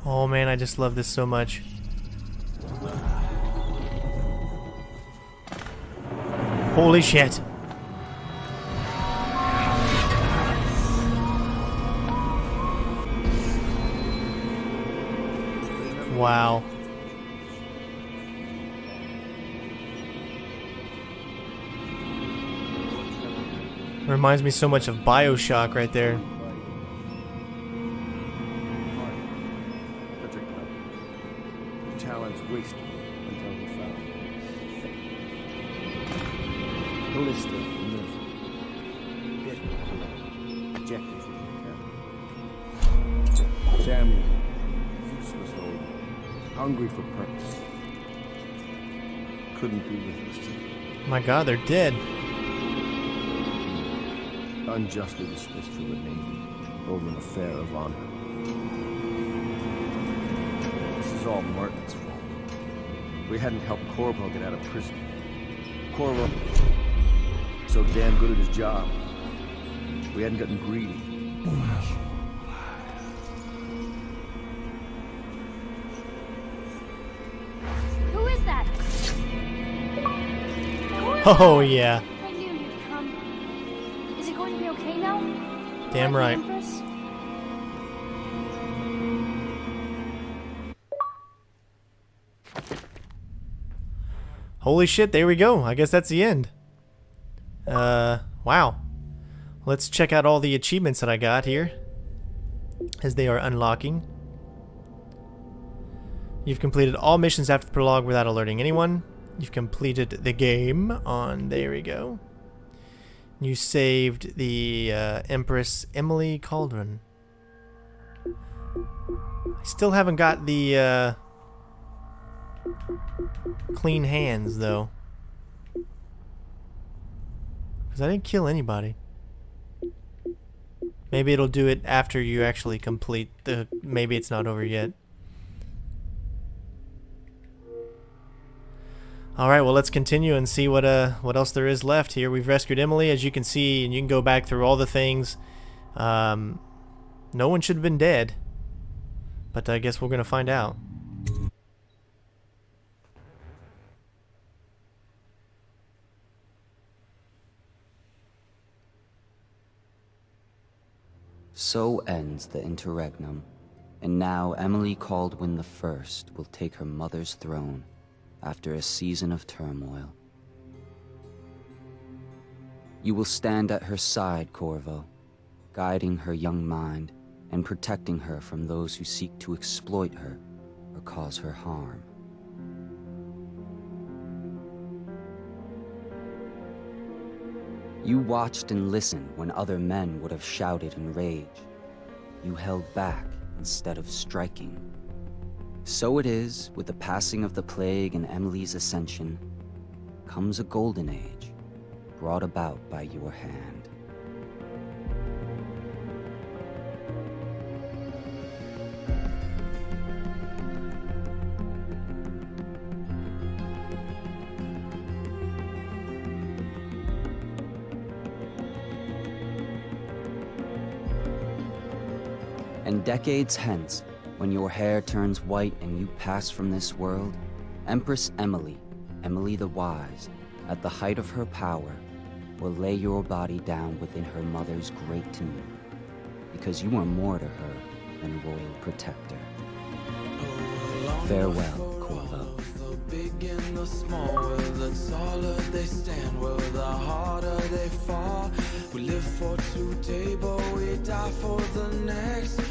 Oh man, I just love this so much. Holy shit. Wow. Reminds me so much of BioShock right there. Talents wasted until he found. Callista, nurse. Ejected from the cabin. Samuel, useless old, hungry for purpose. Couldn't be with us today. My god, they're dead. Unjustly dismissed from the Navy over an affair of honor. This is all Martin's fault. We hadn't helped Corvo get out of prison. Corvo so damn good at his job. We hadn't gotten greedy. Who is that? Oh yeah. I knew you'd come. Is it going to be okay now? Damn right. Empress? Holy shit, there we go. I guess that's the end. Wow. Let's check out all the achievements that I got here as they are unlocking. You've completed all missions after the prologue without alerting anyone. You've completed the game on, there we go. You saved the Empress Emily Cauldron. I still haven't got the clean hands though, because I didn't kill anybody. Maybe it'll do it after you actually complete the, maybe it's not over yet. Alright, well let's continue and see what else there is left here. We've rescued Emily, as you can see, and you can go back through all the things. No one should have been dead, but I guess we're gonna find out. So ends the interregnum, and now Emily Caldwin I will take her mother's throne after a season of turmoil. You will stand at her side, Corvo, guiding her young mind and protecting her from those who seek to exploit her or cause her harm. You watched and listened when other men would have shouted in rage. You held back instead of striking. So it is, with the passing of the plague and Emily's ascension, comes a golden age, brought about by your hand. And decades hence, when your hair turns white and you pass from this world, Empress Emily, Emily the Wise, at the height of her power, will lay your body down within her mother's great tomb, because you are more to her than royal protector. Farewell, Corvo. The big and the small, where the taller they stand, where the harder they fall. We live for today, but we die for the next.